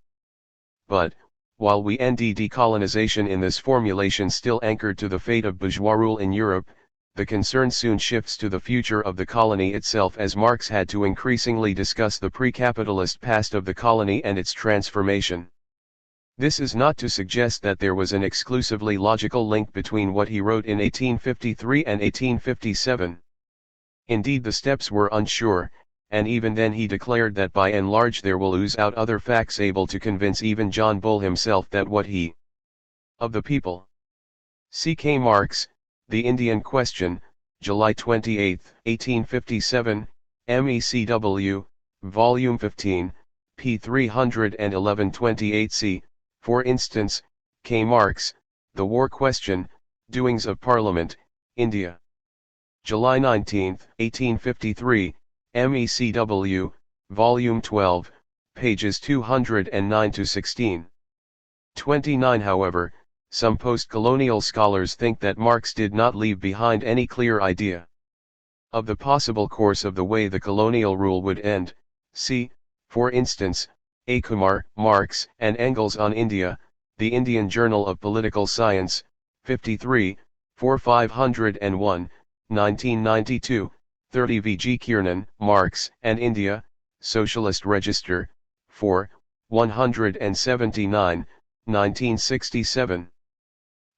But, while we end decolonization in this formulation still anchored to the fate of bourgeois rule in Europe, the concern soon shifts to the future of the colony itself as Marx had to increasingly discuss the pre-capitalist past of the colony and its transformation. This is not to suggest that there was an exclusively logical link between what he wrote in 1853 and 1857. Indeed, the steps were unsure, and even then he declared that by and large there will ooze out other facts able to convince even John Bull himself that what he of the people. C.K. Marx, The Indian Question, July 28, 1857, MECW, Volume 15, p. 311-28c. For instance, K. Marx, The War Question, Doings of Parliament, India. July 19, 1853, MECW, Volume 12, pages 209-16. 29 However, some post-colonial scholars think that Marx did not leave behind any clear idea of the possible course of the way the colonial rule would end. See, for instance, A. Kumar, Marx and Engels on India, The Indian Journal of Political Science, 53, 4501, 1992, 30 V. G. Kiernan, Marx and India, Socialist Register, 4, 179, 1967.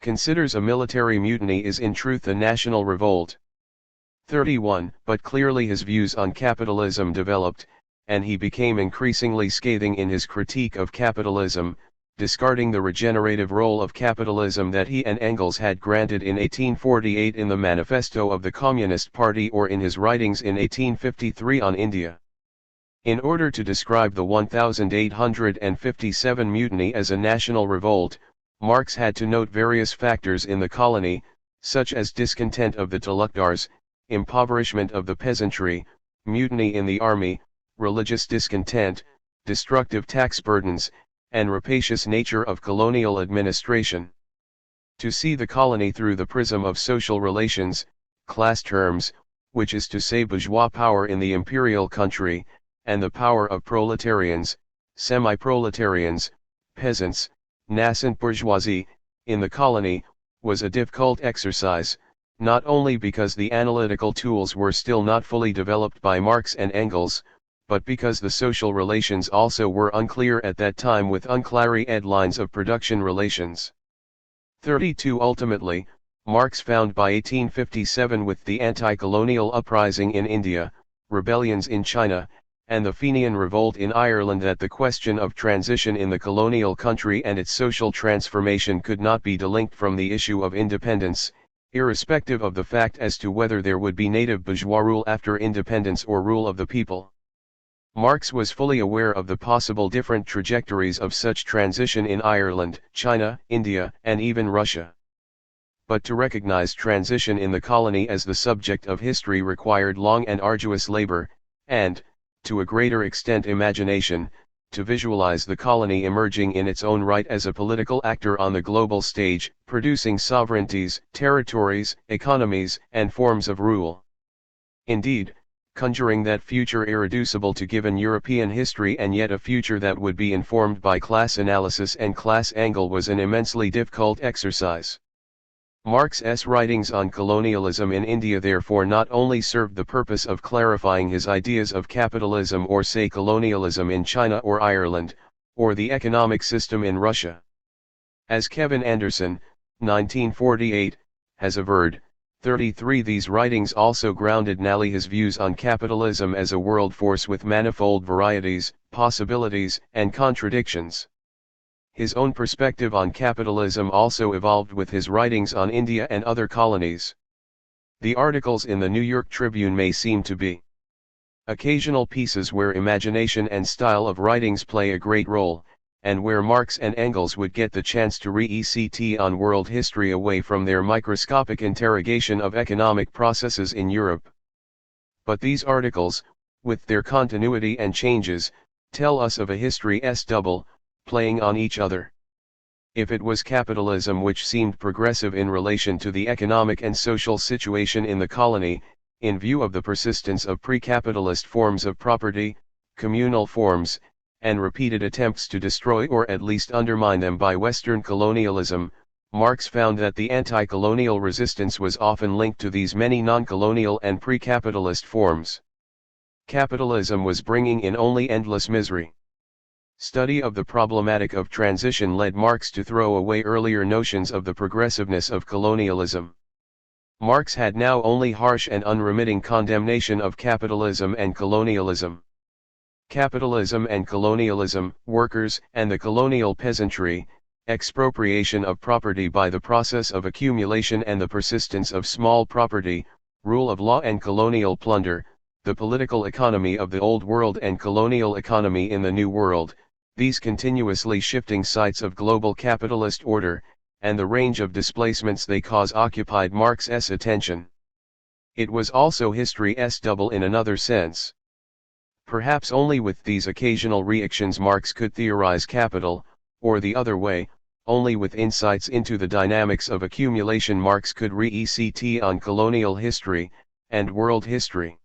Considers a military mutiny is in truth a national revolt. 31 But clearly his views on capitalism developed, and he became increasingly scathing in his critique of capitalism, discarding the regenerative role of capitalism that he and Engels had granted in 1848 in the Manifesto of the Communist Party or in his writings in 1853 on India. In order to describe the 1857 mutiny as a national revolt, Marx had to note various factors in the colony, such as discontent of the talukdars, impoverishment of the peasantry, mutiny in the army, religious discontent, destructive tax burdens, and rapacious nature of colonial administration. To see the colony through the prism of social relations, class terms, which is to say bourgeois power in the imperial country, and the power of proletarians, semi-proletarians, peasants, nascent bourgeoisie, in the colony, was a difficult exercise, not only because the analytical tools were still not fully developed by Marx and Engels, but because the social relations also were unclear at that time with unclarified lines of production relations. 32 Ultimately, Marx found by 1857 with the anti-colonial uprising in India, rebellions in China, and the Fenian Revolt in Ireland that the question of transition in the colonial country and its social transformation could not be delinked from the issue of independence, irrespective of the fact as to whether there would be native bourgeois rule after independence or rule of the people. Marx was fully aware of the possible different trajectories of such transition in Ireland, China, India, and even Russia. But to recognize transition in the colony as the subject of history required long and arduous labor, and, to a greater extent imagination, to visualize the colony emerging in its own right as a political actor on the global stage, producing sovereignties, territories, economies, and forms of rule. Indeed, conjuring that future irreducible to given European history and yet a future that would be informed by class analysis and class angle was an immensely difficult exercise. Marx's writings on colonialism in India therefore not only served the purpose of clarifying his ideas of capitalism or say colonialism in China or Ireland, or the economic system in Russia. As Kevin Anderson, 1948, has averred, 33 these writings also grounded Nally his views on capitalism as a world force with manifold varieties, possibilities, and contradictions. His own perspective on capitalism also evolved with his writings on India and other colonies. The articles in the New York Tribune may seem to be occasional pieces where imagination and style of writings play a great role, and where Marx and Engels would get the chance to re-ECT on world history away from their microscopic interrogation of economic processes in Europe. But these articles, with their continuity and changes, tell us of a history's double, playing on each other. If it was capitalism which seemed progressive in relation to the economic and social situation in the colony, in view of the persistence of pre-capitalist forms of property, communal forms, and repeated attempts to destroy or at least undermine them by Western colonialism, Marx found that the anti-colonial resistance was often linked to these many non-colonial and pre-capitalist forms. Capitalism was bringing in only endless misery. Study of the problematic of transition led Marx to throw away earlier notions of the progressiveness of colonialism. Marx had now only harsh and unremitting condemnation of capitalism and colonialism. Capitalism and colonialism, workers and the colonial peasantry, expropriation of property by the process of accumulation and the persistence of small property, rule of law and colonial plunder, the political economy of the Old World and colonial economy in the New World, these continuously shifting sites of global capitalist order, and the range of displacements they cause occupied Marx's attention. It was also history's double in another sense. Perhaps only with these occasional reactions Marx could theorize capital, or the other way, only with insights into the dynamics of accumulation Marx could re-ECT on colonial history, and world history.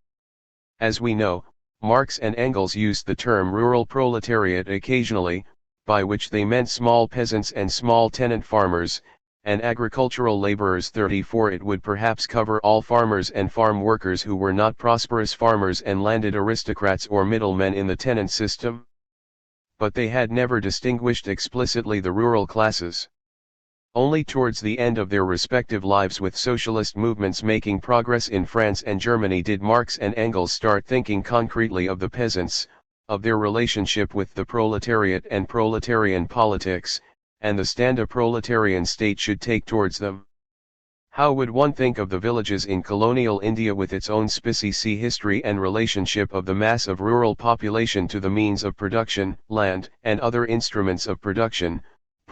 As we know, Marx and Engels used the term rural proletariat occasionally, by which they meant small peasants and small tenant farmers, and agricultural laborers. 34 It would perhaps cover all farmers and farm workers who were not prosperous farmers and landed aristocrats or middlemen in the tenant system. But they had never distinguished explicitly the rural classes. Only towards the end of their respective lives with socialist movements making progress in France and Germany did Marx and Engels start thinking concretely of the peasants, of their relationship with the proletariat and proletarian politics, and the stand a proletarian state should take towards them. How would one think of the villages in colonial India with its own species history and relationship of the mass of rural population to the means of production, land, and other instruments of production,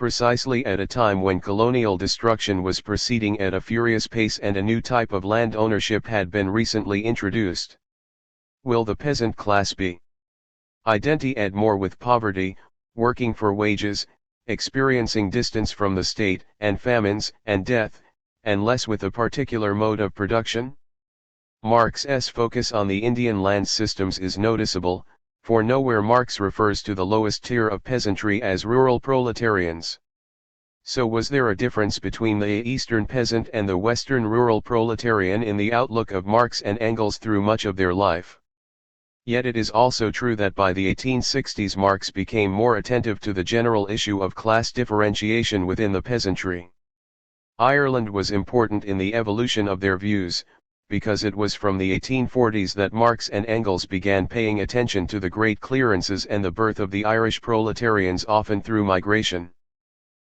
precisely at a time when colonial destruction was proceeding at a furious pace and a new type of land ownership had been recently introduced? Will the peasant class be identified more with poverty, working for wages, experiencing distance from the state, and famines, and death, and less with a particular mode of production? Marx's focus on the Indian land systems is noticeable, for nowhere Marx refers to the lowest tier of peasantry as rural proletarians. So was there a difference between the Eastern peasant and the Western rural proletarian in the outlook of Marx and Engels through much of their life? Yet it is also true that by the 1860s Marx became more attentive to the general issue of class differentiation within the peasantry. Ireland was important in the evolution of their views, because it was from the 1840s that Marx and Engels began paying attention to the great clearances and the birth of the Irish proletarians, often through migration.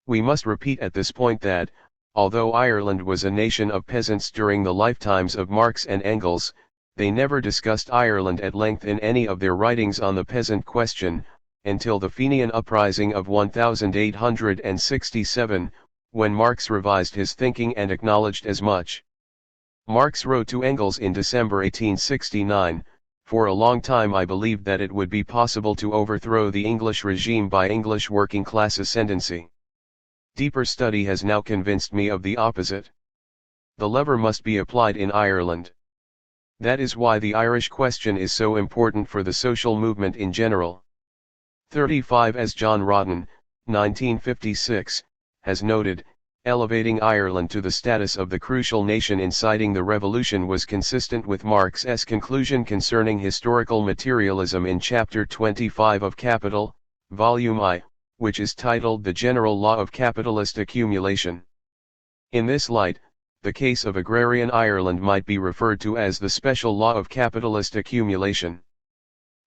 We must repeat at this point that, although Ireland was a nation of peasants during the lifetimes of Marx and Engels, they never discussed Ireland at length in any of their writings on the peasant question, until the Fenian Uprising of 1867, when Marx revised his thinking and acknowledged as much. Marx wrote to Engels in December 1869, "For a long time I believed that it would be possible to overthrow the English regime by English working class ascendancy. Deeper study has now convinced me of the opposite. The lever must be applied in Ireland. That is why the Irish question is so important for the social movement in general." 35 As John Rodden, 1956, has noted, elevating Ireland to the status of the crucial nation inciting the revolution was consistent with Marx's conclusion concerning historical materialism in Chapter 25 of Capital, Volume I, which is titled The General Law of Capitalist Accumulation. In this light, the case of agrarian Ireland might be referred to as the special law of capitalist accumulation.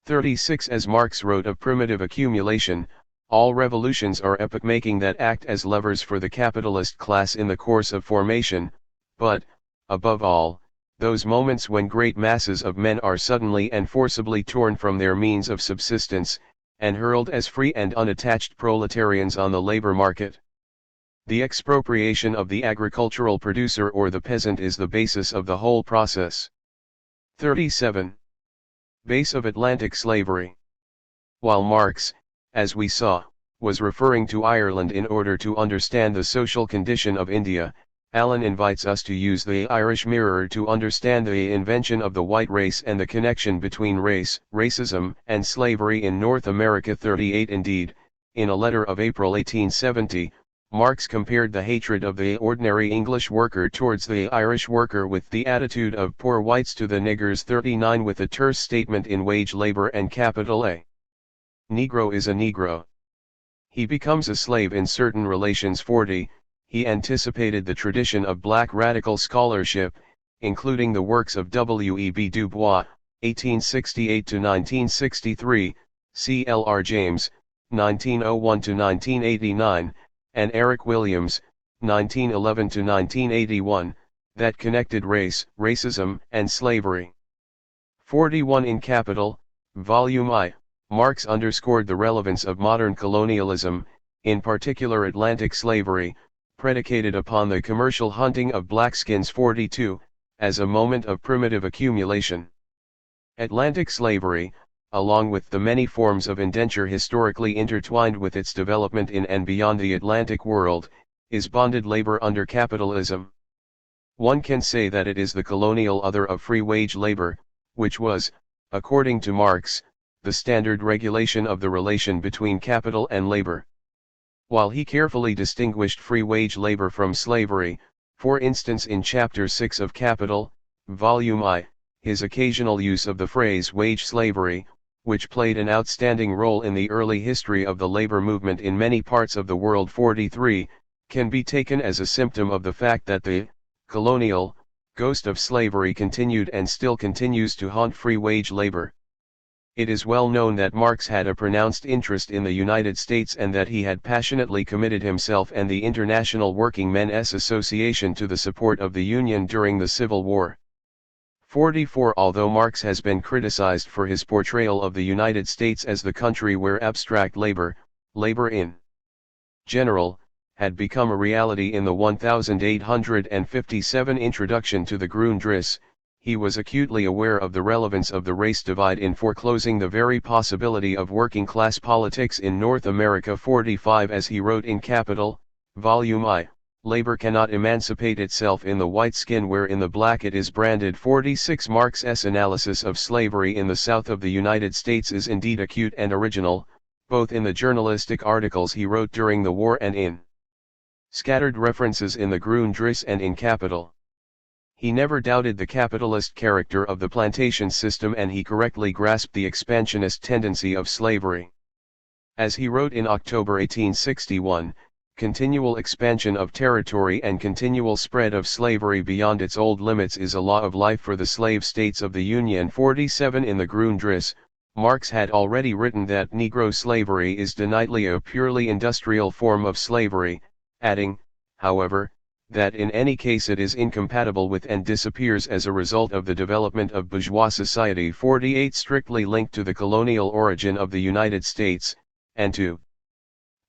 36 As Marx wrote of primitive accumulation, all revolutions are epoch-making that act as levers for the capitalist class in the course of formation, but, above all, those moments when great masses of men are suddenly and forcibly torn from their means of subsistence, and hurled as free and unattached proletarians on the labor market. The expropriation of the agricultural producer or the peasant is the basis of the whole process. 37. Base of Atlantic slavery. While Marx, as we saw, was referring to Ireland in order to understand the social condition of India, Allen invites us to use the Irish mirror to understand the invention of the white race and the connection between racism, and slavery in North America. 38 Indeed, in a letter of April 1870, Marx compared the hatred of the ordinary English worker towards the Irish worker with the attitude of poor whites to the niggers. 39 With a terse statement in Wage Labor and Capital A Negro is a Negro. He becomes a slave in certain relations. 40 He anticipated the tradition of black radical scholarship, including the works of W.E.B. Du Bois, 1868–1963, C.L.R. James, 1901–1989, and Eric Williams, 1911–1981, that connected racism, and slavery. 41 In Capital, Volume I, Marx underscored the relevance of modern colonialism, in particular Atlantic slavery, predicated upon the commercial hunting of blackskins. 42, as a moment of primitive accumulation. Atlantic slavery, along with the many forms of indenture historically intertwined with its development in and beyond the Atlantic world, is bonded labor under capitalism. One can say that it is the colonial other of free wage labor, which was, according to Marx, the standard regulation of the relation between capital and labor. While he carefully distinguished free wage labor from slavery, for instance in Chapter 6 of Capital, Volume I, his occasional use of the phrase wage slavery, which played an outstanding role in the early history of the labor movement in many parts of the world. 43, can be taken as a symptom of the fact that the colonial ghost of slavery continued and still continues to haunt free wage labor. It is well known that Marx had a pronounced interest in the United States and that he had passionately committed himself and the International Working Men's Association to the support of the Union during the Civil War. 44 Although Marx has been criticized for his portrayal of the United States as the country where abstract labor in general, had become a reality in the 1857 introduction to the Grundrisse, he was acutely aware of the relevance of the race divide in foreclosing the very possibility of working-class politics in North America. 45 As he wrote in Capital, Volume I, labor cannot emancipate itself in the white skin where in the black it is branded. 46 Marx's analysis of slavery in the South of the United States is indeed acute and original, both in the journalistic articles he wrote during the war and in scattered references in the Grundrisse and in Capital. He never doubted the capitalist character of the plantation system and he correctly grasped the expansionist tendency of slavery. As he wrote in October 1861, Continual expansion of territory and continual spread of slavery beyond its old limits is a law of life for the slave states of the Union. 47 In the Grundrisse, Marx had already written that Negro slavery is decidedly a purely industrial form of slavery, adding, however, that in any case it is incompatible with and disappears as a result of the development of bourgeois society. 48 Strictly linked to the colonial origin of the United States, and to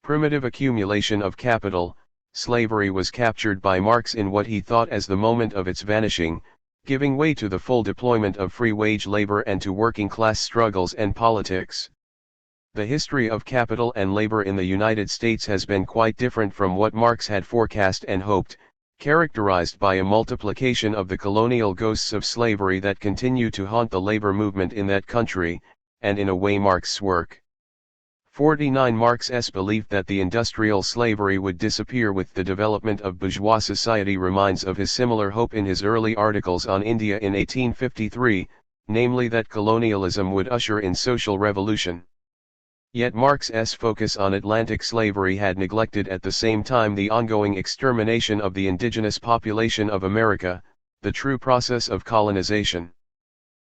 primitive accumulation of capital, slavery was captured by Marx in what he thought as the moment of its vanishing, giving way to the full deployment of free wage labor and to working class struggles and politics. The history of capital and labor in the United States has been quite different from what Marx had forecast and hoped, characterized by a multiplication of the colonial ghosts of slavery that continue to haunt the labor movement in that country, and in a way Marx's work. 49 Marx's belief that the industrial slavery would disappear with the development of bourgeois society reminds of his similar hope in his early articles on India in 1853, namely that colonialism would usher in social revolution. Yet Marx's focus on Atlantic slavery had neglected at the same time the ongoing extermination of the indigenous population of America, the true process of colonization.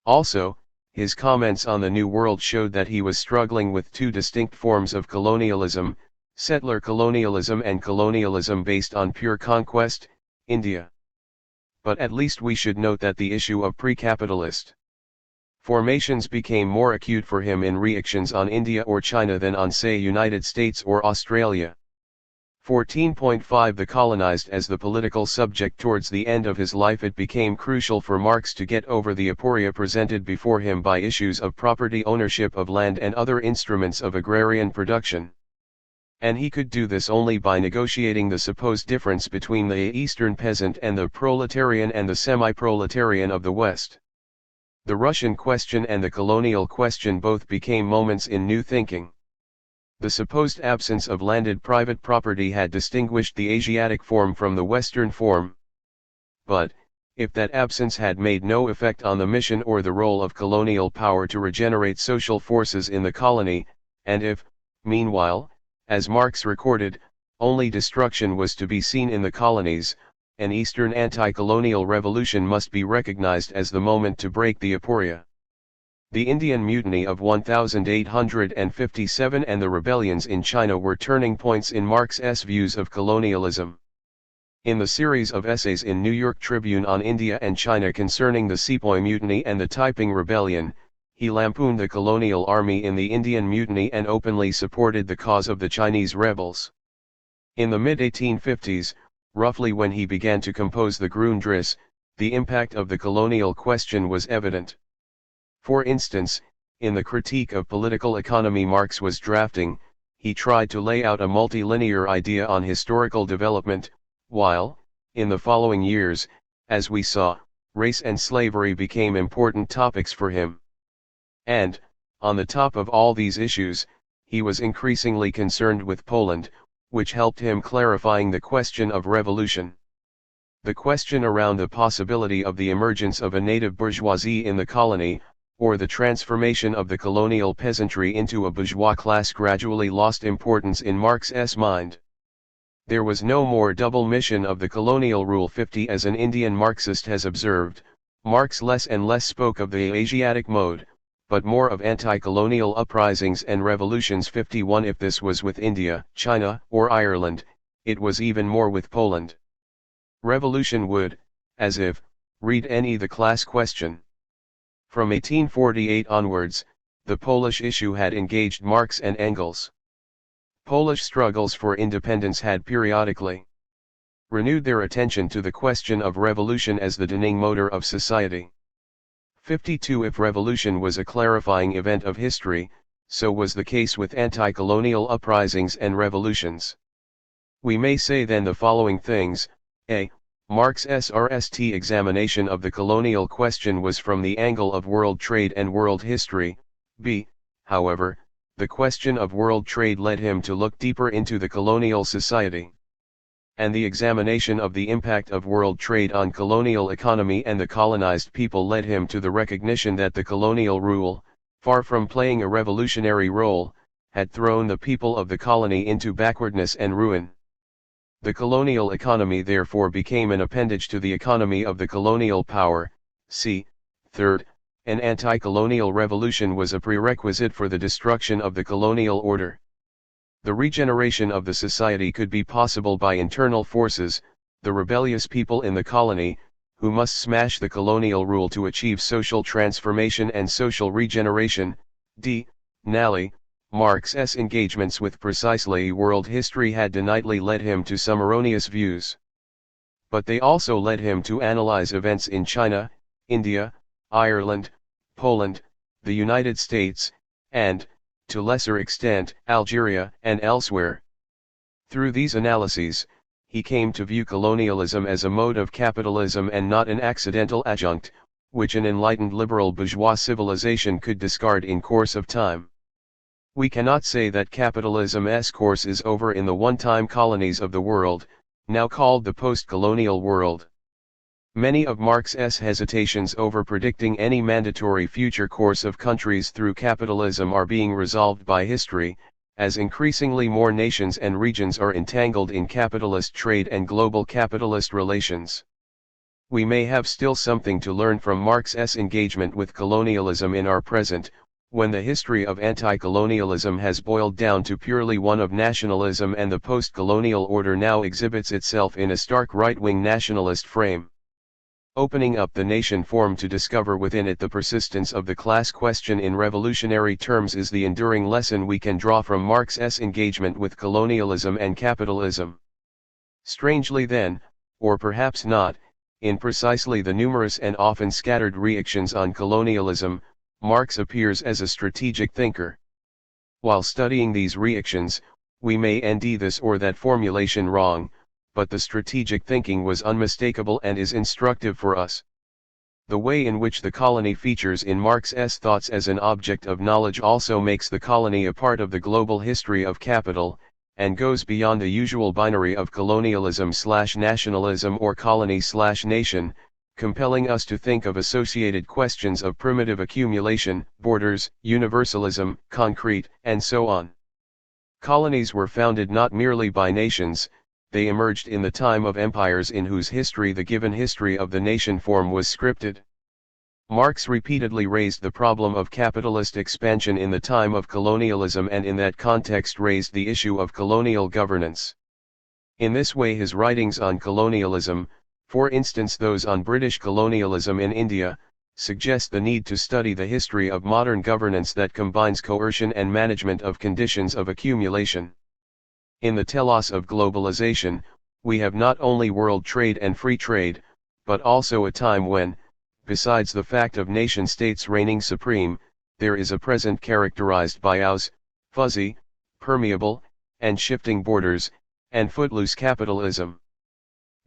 Also, his comments on the New World showed that he was struggling with two distinct forms of colonialism, settler colonialism and colonialism based on pure conquest, India. But at least we should note that the issue of pre-capitalist formations became more acute for him in reactions on India or China than on say United States or Australia. 14.5 The colonized as the political subject. Towards the end of his life it became crucial for Marx to get over the aporia presented before him by issues of property ownership of land and other instruments of agrarian production. And he could do this only by negotiating the supposed difference between the Eastern peasant and the proletarian and the semi-proletarian of the West. The Russian question and the colonial question both became moments in new thinking. The supposed absence of landed private property had distinguished the Asiatic form from the Western form. But, if that absence had made no effect on the mission or the role of colonial power to regenerate social forces in the colony, and if, meanwhile, as Marx recorded, only destruction was to be seen in the colonies, an Eastern anti-colonial revolution must be recognized as the moment to break the aporia. The Indian Mutiny of 1857 and the rebellions in China were turning points in Marx's views of colonialism. In the series of essays in New York Tribune on India and China concerning the Sepoy Mutiny and the Taiping Rebellion, he lampooned the colonial army in the Indian Mutiny and openly supported the cause of the Chinese rebels. In the mid-1850s, roughly when he began to compose the Grundrisse, the impact of the colonial question was evident. For instance, in the critique of political economy Marx was drafting, he tried to lay out a multilinear idea on historical development, while, in the following years, as we saw, race and slavery became important topics for him. And, on the top of all these issues, he was increasingly concerned with Poland, which helped him clarifying the question of revolution. The question around the possibility of the emergence of a native bourgeoisie in the colony, or the transformation of the colonial peasantry into a bourgeois class gradually lost importance in Marx's mind. There was no more double mission of the colonial rule. 50 As an Indian Marxist has observed, Marx less and less spoke of the Asiatic mode, but more of anti-colonial uprisings and revolutions. 51 If this was with India, China, or Ireland, it was even more with Poland. Revolution would, as if, read any the class question. From 1848 onwards, the Polish issue had engaged Marx and Engels. Polish struggles for independence had periodically renewed their attention to the question of revolution as the defining motor of society. 52 If revolution was a clarifying event of history, so was the case with anti-colonial uprisings and revolutions. We may say then the following things: a. Marx's RST examination of the colonial question was from the angle of world trade and world history. B. However, the question of world trade led him to look deeper into the colonial society. And the examination of the impact of world trade on colonial economy and the colonized people led him to the recognition that the colonial rule, far from playing a revolutionary role, had thrown the people of the colony into backwardness and ruin. The colonial economy therefore became an appendage to the economy of the colonial power. c. Third, an anti-colonial revolution was a prerequisite for the destruction of the colonial order. The regeneration of the society could be possible by internal forces, the rebellious people in the colony, who must smash the colonial rule to achieve social transformation and social regeneration. D. Nally, Marx's engagements with precisely world history had deniedly led him to some erroneous views. But they also led him to analyze events in China, India, Ireland, Poland, the United States, and, to lesser extent, Algeria and elsewhere. Through these analyses, he came to view colonialism as a mode of capitalism and not an accidental adjunct, which an enlightened liberal bourgeois civilization could discard in course of time. We cannot say that capitalism's course is over in the one-time colonies of the world, now called the post-colonial world. Many of Marx's hesitations over predicting any mandatory future course of countries through capitalism are being resolved by history, as increasingly more nations and regions are entangled in capitalist trade and global capitalist relations. We may have still something to learn from Marx's engagement with colonialism in our present, when the history of anti-colonialism has boiled down to purely one of nationalism and the post-colonial order now exhibits itself in a stark right-wing nationalist frame. Opening up the nation form to discover within it the persistence of the class question in revolutionary terms is the enduring lesson we can draw from Marx's engagement with colonialism and capitalism. Strangely then, or perhaps not, in precisely the numerous and often scattered reactions on colonialism, Marx appears as a strategic thinker. While studying these reactions, we may ND this or that formulation wrong, but the strategic thinking was unmistakable and is instructive for us. The way in which the colony features in Marx's thoughts as an object of knowledge also makes the colony a part of the global history of capital, and goes beyond the usual binary of colonialism/nationalism or colony/nation, compelling us to think of associated questions of primitive accumulation, borders, universalism, concrete, and so on. Colonies were founded not merely by nations, they emerged in the time of empires in whose history the given history of the nation form was scripted. Marx repeatedly raised the problem of capitalist expansion in the time of colonialism and in that context raised the issue of colonial governance. In this way his writings on colonialism, for instance those on British colonialism in India, suggest the need to study the history of modern governance that combines coercion and management of conditions of accumulation. In the telos of globalization, we have not only world trade and free trade, but also a time when, besides the fact of nation-states reigning supreme, there is a present characterized by fuzzy, permeable, and shifting borders, and footloose capitalism.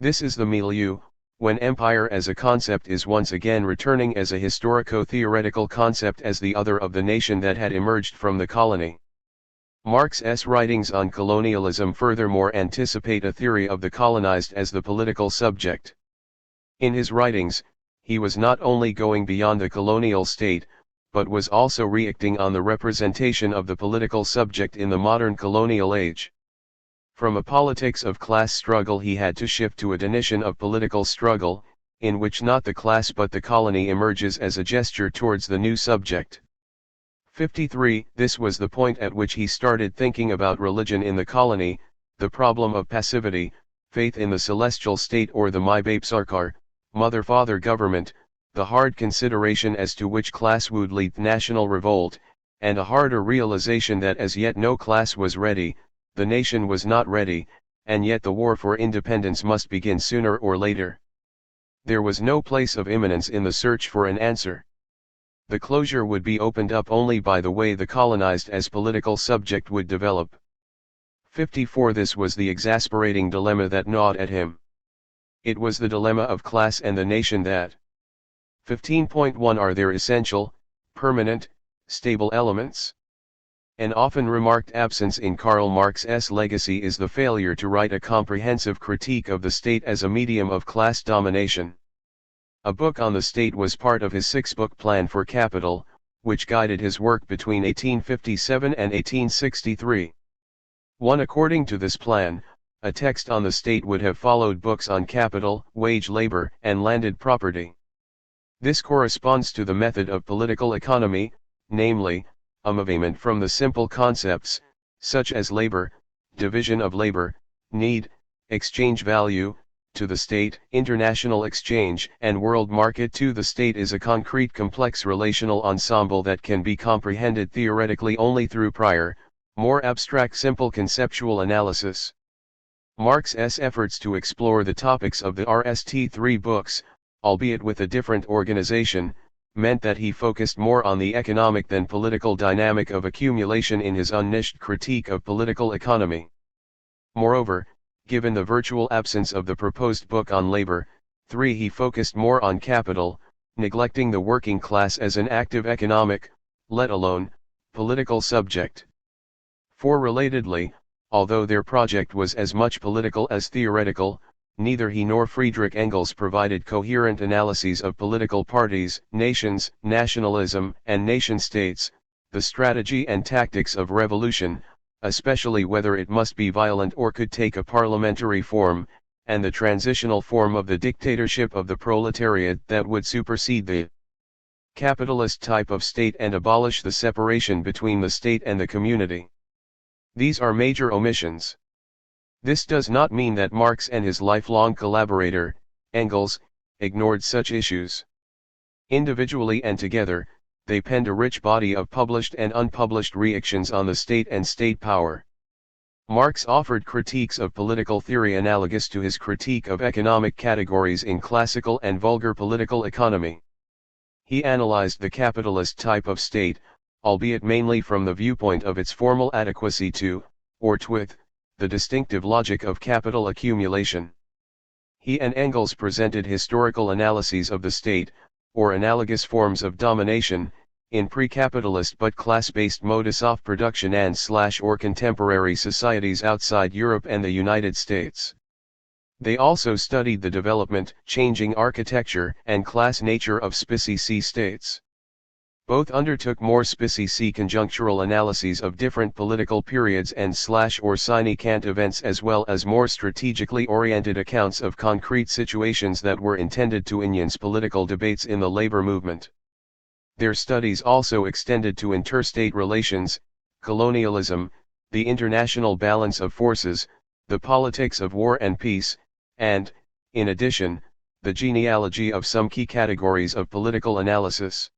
This is the milieu, when empire as a concept is once again returning as a historico-theoretical concept as the other of the nation that had emerged from the colony. Marx's writings on colonialism furthermore anticipate a theory of the colonized as the political subject. In his writings, he was not only going beyond the colonial state, but was also reacting on the representation of the political subject in the modern colonial age. From a politics of class struggle he had to shift to a definition of political struggle, in which not the class but the colony emerges as a gesture towards the new subject. 53. This was the point at which he started thinking about religion in the colony, the problem of passivity, faith in the celestial state or the Mybapsarkar, mother-father government, the hard consideration as to which class would lead national revolt, and a harder realization that as yet no class was ready, the nation was not ready, and yet the war for independence must begin sooner or later. There was no place of imminence in the search for an answer. The closure would be opened up only by the way the colonized as political subject would develop. 54. This was the exasperating dilemma that gnawed at him. It was the dilemma of class and the nation that. 15.1 Are there essential, permanent, stable elements? An often remarked absence in Karl Marx's legacy is the failure to write a comprehensive critique of the state as a medium of class domination. A book on the state was part of his six-book plan for capital, which guided his work between 1857 and 1863. 1. According to this plan, a text on the state would have followed books on capital, wage labor, and landed property. This corresponds to the method of political economy, namely, a movement from the simple concepts, such as labor, division of labor, need, exchange value, to the state, international exchange, and world market. To the state is a concrete complex relational ensemble that can be comprehended theoretically only through prior, more abstract simple conceptual analysis. Marx's efforts to explore the topics of the RST3 books, albeit with a different organization, meant that he focused more on the economic than political dynamic of accumulation in his unniched critique of political economy. Moreover, given the virtual absence of the proposed book on labor, 3. He focused more on capital, neglecting the working class as an active economic, let alone, political subject. 4. Relatedly, although their project was as much political as theoretical, neither he nor Friedrich Engels provided coherent analyses of political parties, nations, nationalism, and nation-states, the strategy and tactics of revolution, especially whether it must be violent or could take a parliamentary form, and the transitional form of the dictatorship of the proletariat that would supersede the capitalist type of state and abolish the separation between the state and the community. These are major omissions. This does not mean that Marx and his lifelong collaborator, Engels, ignored such issues. Individually and together, they penned a rich body of published and unpublished reactions on the state and state power. Marx offered critiques of political theory analogous to his critique of economic categories in classical and vulgar political economy. He analyzed the capitalist type of state, albeit mainly from the viewpoint of its formal adequacy to, or with, the distinctive logic of capital accumulation. He and Engels presented historical analyses of the state, or analogous forms of domination, in pre-capitalist but class-based modus of production and/or contemporary societies outside Europe and the United States. They also studied the development, changing architecture, and class nature of specie states. Both undertook more specie conjunctural analyses of different political periods and/or sine-cant events, as well as more strategically oriented accounts of concrete situations that were intended to enhance political debates in the labor movement. Their studies also extended to interstate relations, colonialism, the international balance of forces, the politics of war and peace, and, in addition, the genealogy of some key categories of political analysis.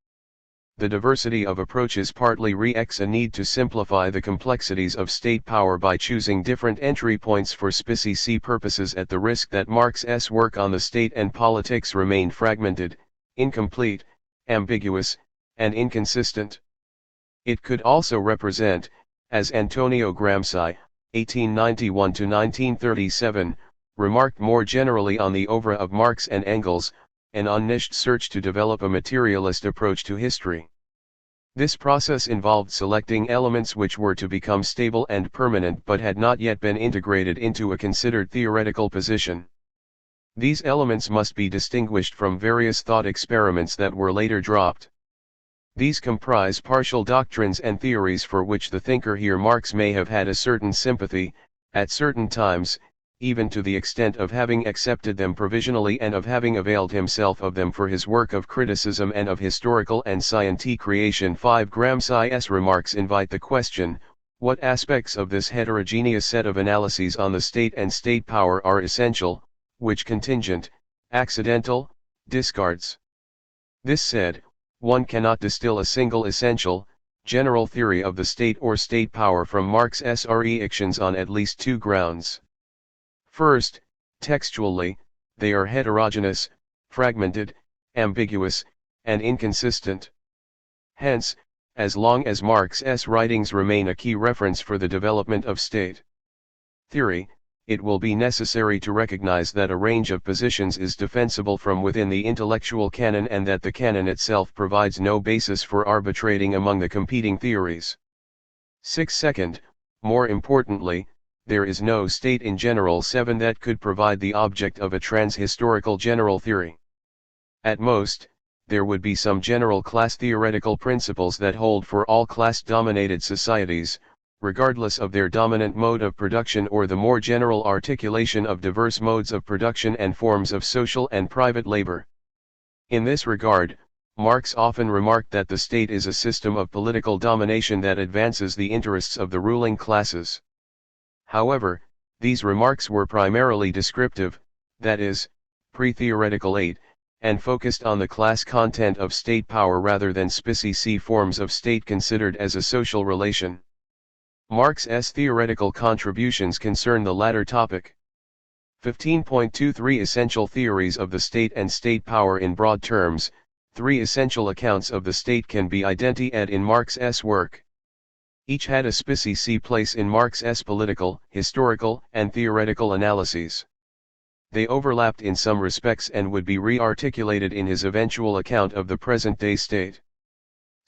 The diversity of approaches partly reflects a need to simplify the complexities of state power by choosing different entry points for specie purposes, at the risk that Marx's work on the state and politics remained fragmented, incomplete, ambiguous, and inconsistent. It could also represent, as Antonio Gramsci, 1891–1937, remarked more generally on the oeuvre of Marx and Engels, an unniched search to develop a materialist approach to history. This process involved selecting elements which were to become stable and permanent but had not yet been integrated into a considered theoretical position. These elements must be distinguished from various thought experiments that were later dropped. These comprise partial doctrines and theories for which the thinker here Marx may have had a certain sympathy, at certain times, even to the extent of having accepted them provisionally and of having availed himself of them for his work of criticism and of historical and scientific creation. 5. Gramsci's remarks invite the question, what aspects of this heterogeneous set of analyses on the state and state power are essential, which contingent, accidental, discards? This said, one cannot distill a single essential, general theory of the state or state power from Marx's reactions on at least two grounds. First, textually, they are heterogeneous, fragmented, ambiguous, and inconsistent. Hence, as long as Marx's writings remain a key reference for the development of state theory, it will be necessary to recognize that a range of positions is defensible from within the intellectual canon and that the canon itself provides no basis for arbitrating among the competing theories. 6. Second, more importantly, there is no state in general 7 that could provide the object of a trans-historical general theory. At most, there would be some general class theoretical principles that hold for all class-dominated societies, regardless of their dominant mode of production or the more general articulation of diverse modes of production and forms of social and private labor. In this regard, Marx often remarked that the state is a system of political domination that advances the interests of the ruling classes. However, these remarks were primarily descriptive, that is, pre-theoretical, and focused on the class content of state power rather than specific forms of state considered as a social relation. Marx's theoretical contributions concern the latter topic. 15.23 Essential theories of the state and state power. In broad terms, three essential accounts of the state can be identified in Marx's work. Each had a specific place in Marx's political, historical, and theoretical analyses. They overlapped in some respects and would be re-articulated in his eventual account of the present-day state.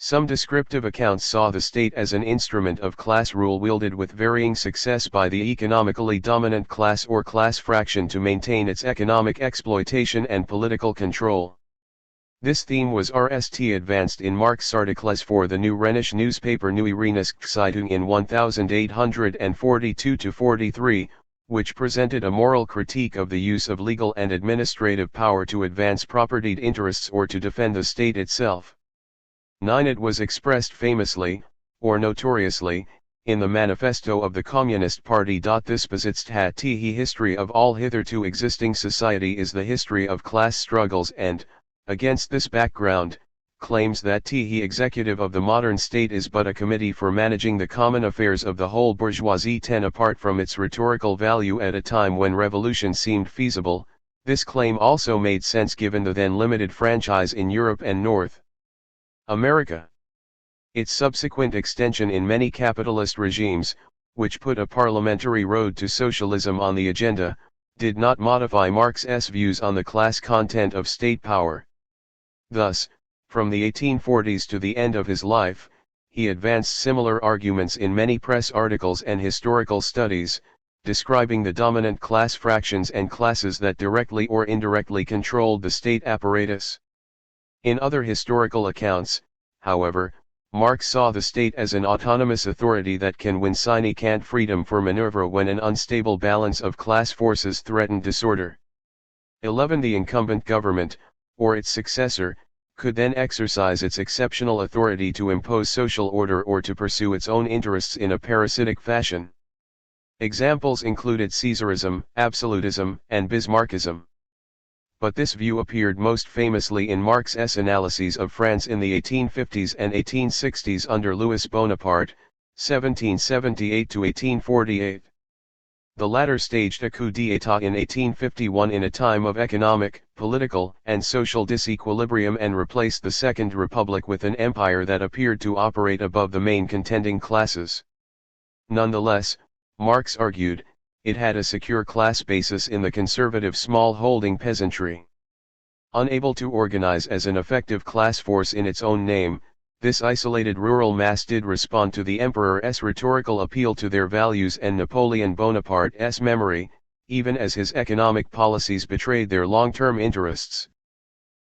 Some descriptive accounts saw the state as an instrument of class rule wielded with varying success by the economically dominant class or class fraction to maintain its economic exploitation and political control. This theme was advanced in Marx's articles for the new Rheinische newspaper Neue Rheinische Zeitung in 1842-43, which presented a moral critique of the use of legal and administrative power to advance propertied interests or to defend the state itself. 9. It was expressed famously, or notoriously, in the manifesto of the Communist Party. This the history of all hitherto existing society is the history of class struggles and, against this background, claims that the executive of the modern state is but a committee for managing the common affairs of the whole bourgeoisie. 10. Apart from its rhetorical value at a time when revolution seemed feasible, this claim also made sense given the then limited franchise in Europe and North America. Its subsequent extension in many capitalist regimes, which put a parliamentary road to socialism on the agenda, did not modify Marx's views on the class content of state power. Thus, from the 1840s to the end of his life, he advanced similar arguments in many press articles and historical studies, describing the dominant class fractions and classes that directly or indirectly controlled the state apparatus. In other historical accounts, however, Marx saw the state as an autonomous authority that can win significant freedom for maneuver when an unstable balance of class forces threatened disorder. 11. The incumbent government, or its successor, could then exercise its exceptional authority to impose social order or to pursue its own interests in a parasitic fashion. Examples included Caesarism, absolutism, and Bismarckism. But this view appeared most famously in Marx's analyses of France in the 1850s and 1860s under Louis Bonaparte, 1778–1848. The latter staged a coup d'état in 1851 in a time of economic, political, and social disequilibrium and replaced the Second Republic with an empire that appeared to operate above the main contending classes. Nonetheless, Marx argued, it had a secure class basis in the conservative small-holding peasantry. Unable to organize as an effective class force in its own name, this isolated rural mass did respond to the emperor's rhetorical appeal to their values and Napoleon Bonaparte's memory, even as his economic policies betrayed their long-term interests.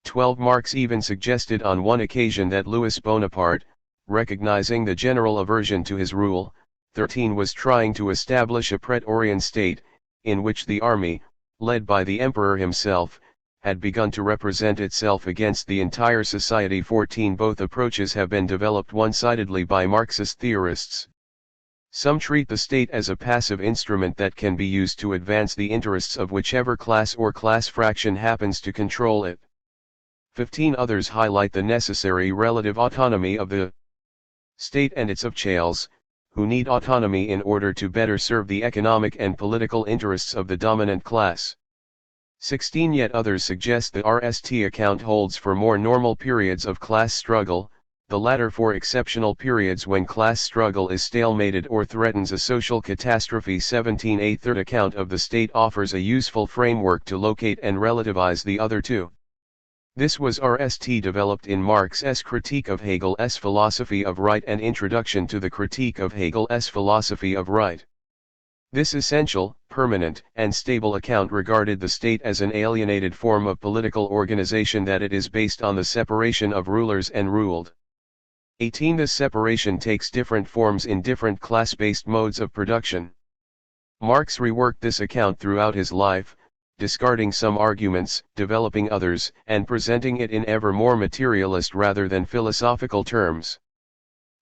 12. Marx even suggested on one occasion that Louis Bonaparte, recognizing the general aversion to his rule, 13 was trying to establish a Praetorian state, in which the army, led by the emperor himself, had begun to represent itself against the entire society. 14 Both approaches have been developed one-sidedly by Marxist theorists. Some treat the state as a passive instrument that can be used to advance the interests of whichever class or class fraction happens to control it. 15 Others highlight the necessary relative autonomy of the state and its officials, who need autonomy in order to better serve the economic and political interests of the dominant class. 16 Yet others suggest the RST account holds for more normal periods of class struggle, the latter for exceptional periods when class struggle is stalemated or threatens a social catastrophe. 17 A third account of the state offers a useful framework to locate and relativize the other two. This was RST developed in Marx's Critique of Hegel's Philosophy of Right and Introduction to the Critique of Hegel's Philosophy of Right. This essential, permanent, and stable account regarded the state as an alienated form of political organization that it is based on the separation of rulers and ruled. 18. This separation takes different forms in different class-based modes of production. Marx reworked this account throughout his life, discarding some arguments, developing others, and presenting it in ever more materialist rather than philosophical terms.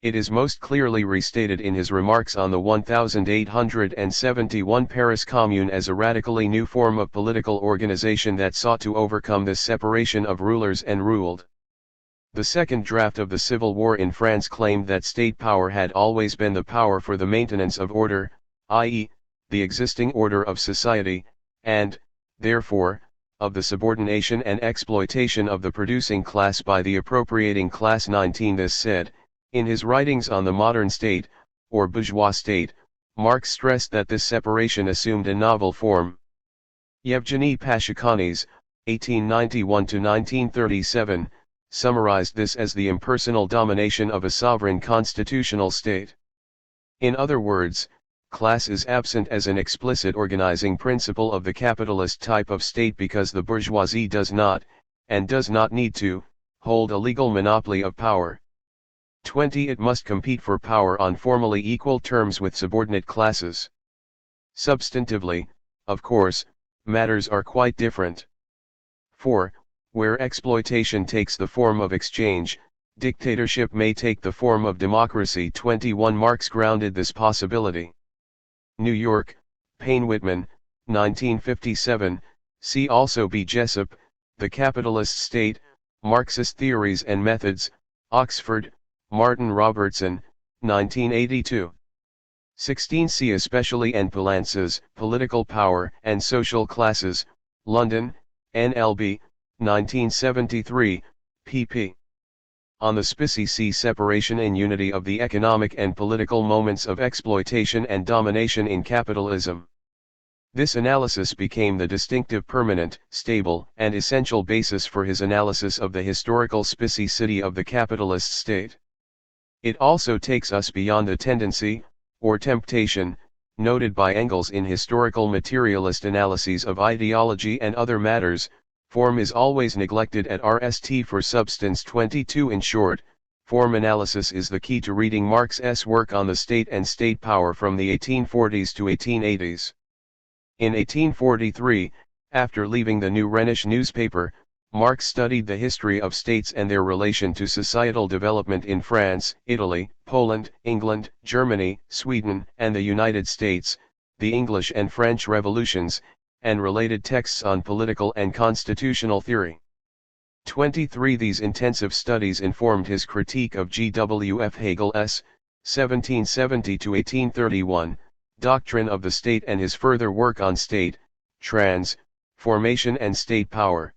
It is most clearly restated in his remarks on the 1871 Paris Commune as a radically new form of political organization that sought to overcome this separation of rulers and ruled. The second draft of the Civil War in France claimed that state power had always been the power for the maintenance of order, i.e., the existing order of society, and, therefore, of the subordination and exploitation of the producing class by the appropriating class. 19. This said, in his writings on the modern state, or bourgeois state, Marx stressed that this separation assumed a novel form. Yevgeny Pashakhany's, 1891–1937, summarized this as the impersonal domination of a sovereign constitutional state. In other words, class is absent as an explicit organizing principle of the capitalist type of state because the bourgeoisie does not, and does not need to, hold a legal monopoly of power. 20. It must compete for power on formally equal terms with subordinate classes. Substantively, of course, matters are quite different. 4. Where exploitation takes the form of exchange, dictatorship may take the form of democracy. 21. Marx grounded this possibility. New York, Payne Whitman, 1957, see also B. Jessup, The Capitalist State, Marxist Theories and Methods, Oxford, Martin Robertson, 1982. 16. See especially N. Poulantzas, Political Power and Social Classes, London, NLB, 1973, pp. On the specie see separation and unity of the economic and political moments of exploitation and domination in capitalism. This analysis became the distinctive, permanent, stable, and essential basis for his analysis of the historical specificity of the capitalist state. It also takes us beyond the tendency, or temptation, noted by Engels in historical materialist analyses of ideology and other matters. Form is always neglected at RST for substance. 22. In short, form analysis is the key to reading Marx's work on the state and state power from the 1840s to 1880s. In 1843, after leaving the New Rhenish newspaper, Marx studied the history of states and their relation to societal development in France, Italy, Poland, England, Germany, Sweden, and the United States, the English and French revolutions, and related texts on political and constitutional theory. 23. These intensive studies informed his critique of G.W.F. Hegel's, 1770–1831, doctrine of the state and his further work on state, formation and state power.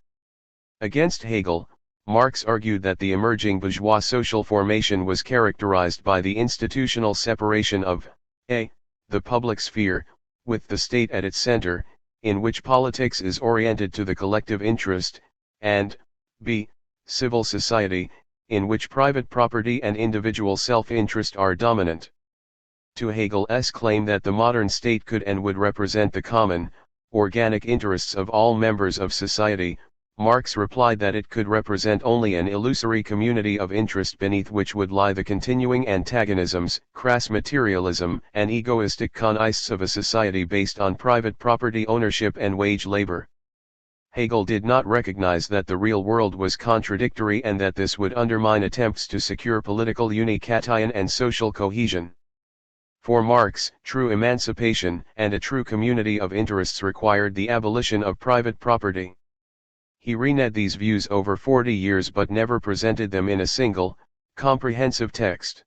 Against Hegel, Marx argued that the emerging bourgeois social formation was characterized by the institutional separation of a. the public sphere, with the state at its center, in which politics is oriented to the collective interest, and b. civil society, in which private property and individual self-interest are dominant. To Hegel's claim that the modern state could and would represent the common, organic interests of all members of society, Marx replied that it could represent only an illusory community of interest beneath which would lie the continuing antagonisms, crass materialism, and egoistic conists of a society based on private property ownership and wage labor. Hegel did not recognize that the real world was contradictory and that this would undermine attempts to secure political unication and social cohesion. For Marx, true emancipation and a true community of interests required the abolition of private property. He reneged these views over 40 years but never presented them in a single, comprehensive text.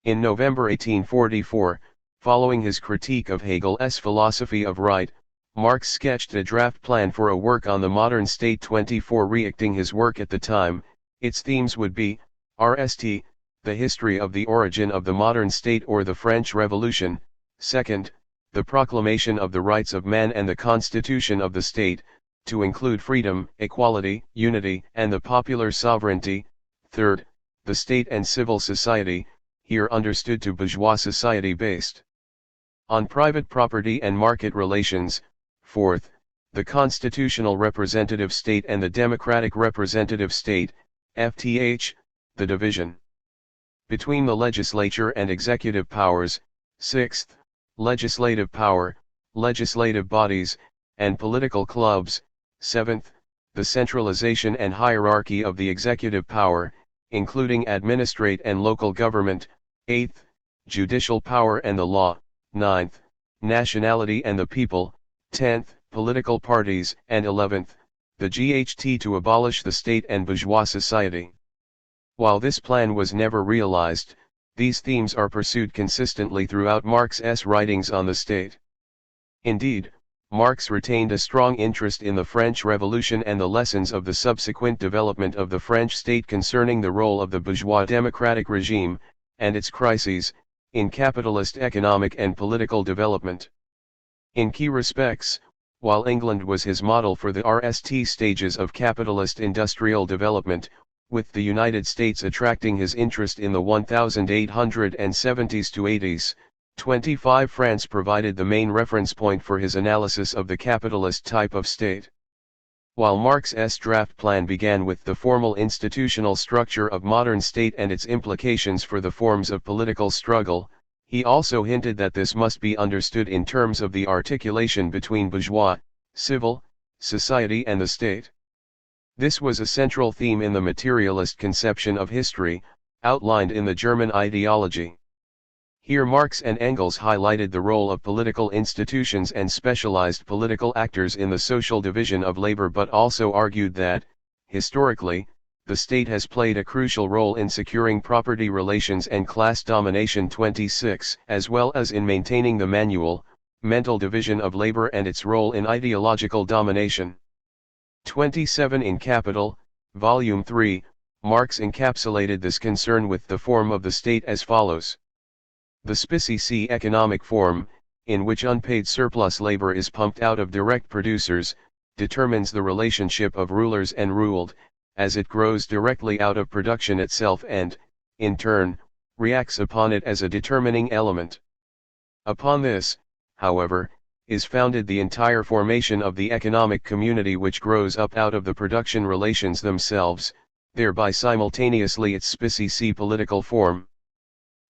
In November 1844, following his critique of Hegel's philosophy of right, Marx sketched a draft plan for a work on the modern state. 24. Reacting his work at the time, its themes would be, RST, the history of the origin of the modern state or the French Revolution, second, the proclamation of the rights of man and the constitution of the state, to include freedom, equality, unity, and the popular sovereignty, third, the state and civil society, here understood to bourgeois society based on private property and market relations, fourth, the constitutional representative state and the democratic representative state, FTH, the division between the legislature and executive powers. 6th, legislative power, legislative bodies, and political clubs. 7th, the centralization and hierarchy of the executive power, including administrate and local government. 8th, judicial power and the law. 9th, nationality and the people. 10th, political parties. And 11th, the GHT to abolish the state and bourgeois society. While this plan was never realized, these themes are pursued consistently throughout Marx's writings on the state. Indeed, Marx retained a strong interest in the French Revolution and the lessons of the subsequent development of the French state concerning the role of the bourgeois democratic regime, and its crises, in capitalist economic and political development. In key respects, while England was his model for the RST stages of capitalist industrial development, with the United States attracting his interest in the 1870s to 80s, 25 France provided the main reference point for his analysis of the capitalist type of state. While Marx's draft plan began with the formal institutional structure of modern state and its implications for the forms of political struggle, he also hinted that this must be understood in terms of the articulation between bourgeois, civil, society and the state. This was a central theme in the materialist conception of history, outlined in the German ideology. Here Marx and Engels highlighted the role of political institutions and specialized political actors in the social division of labor, but also argued that, historically, the state has played a crucial role in securing property relations and class domination. 26, as well as in maintaining the mental division of labor and its role in ideological domination. 27 In Capital, Volume 3, Marx encapsulated this concern with the form of the state as follows. The specie economic form, in which unpaid surplus labor is pumped out of direct producers, determines the relationship of rulers and ruled, as it grows directly out of production itself and, in turn, reacts upon it as a determining element. Upon this, however, is founded the entire formation of the economic community, which grows up out of the production relations themselves, thereby simultaneously its specie political form.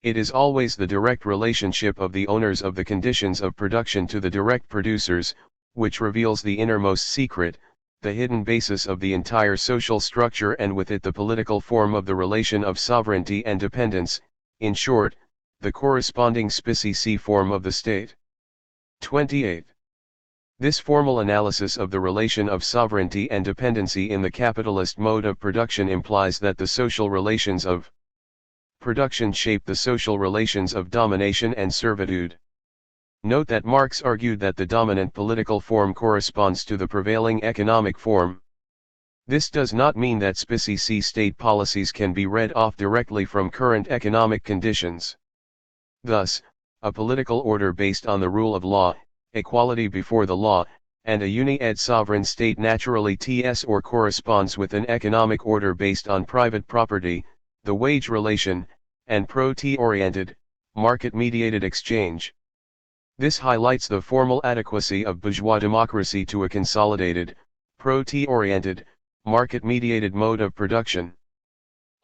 It is always the direct relationship of the owners of the conditions of production to the direct producers, which reveals the innermost secret, the hidden basis of the entire social structure, and with it the political form of the relation of sovereignty and dependence, in short, the corresponding specie form of the state. 28. This formal analysis of the relation of sovereignty and dependency in the capitalist mode of production implies that the social relations of production shape the social relations of domination and servitude. Note that Marx argued that the dominant political form corresponds to the prevailing economic form. This does not mean that specie state policies can be read off directly from current economic conditions. Thus, a political order based on the rule of law, equality before the law, and a uni-ed sovereign state naturally corresponds with an economic order based on private property, the wage relation, and pro-oriented, market-mediated exchange. This highlights the formal adequacy of bourgeois democracy to a consolidated, pro-oriented, market-mediated mode of production.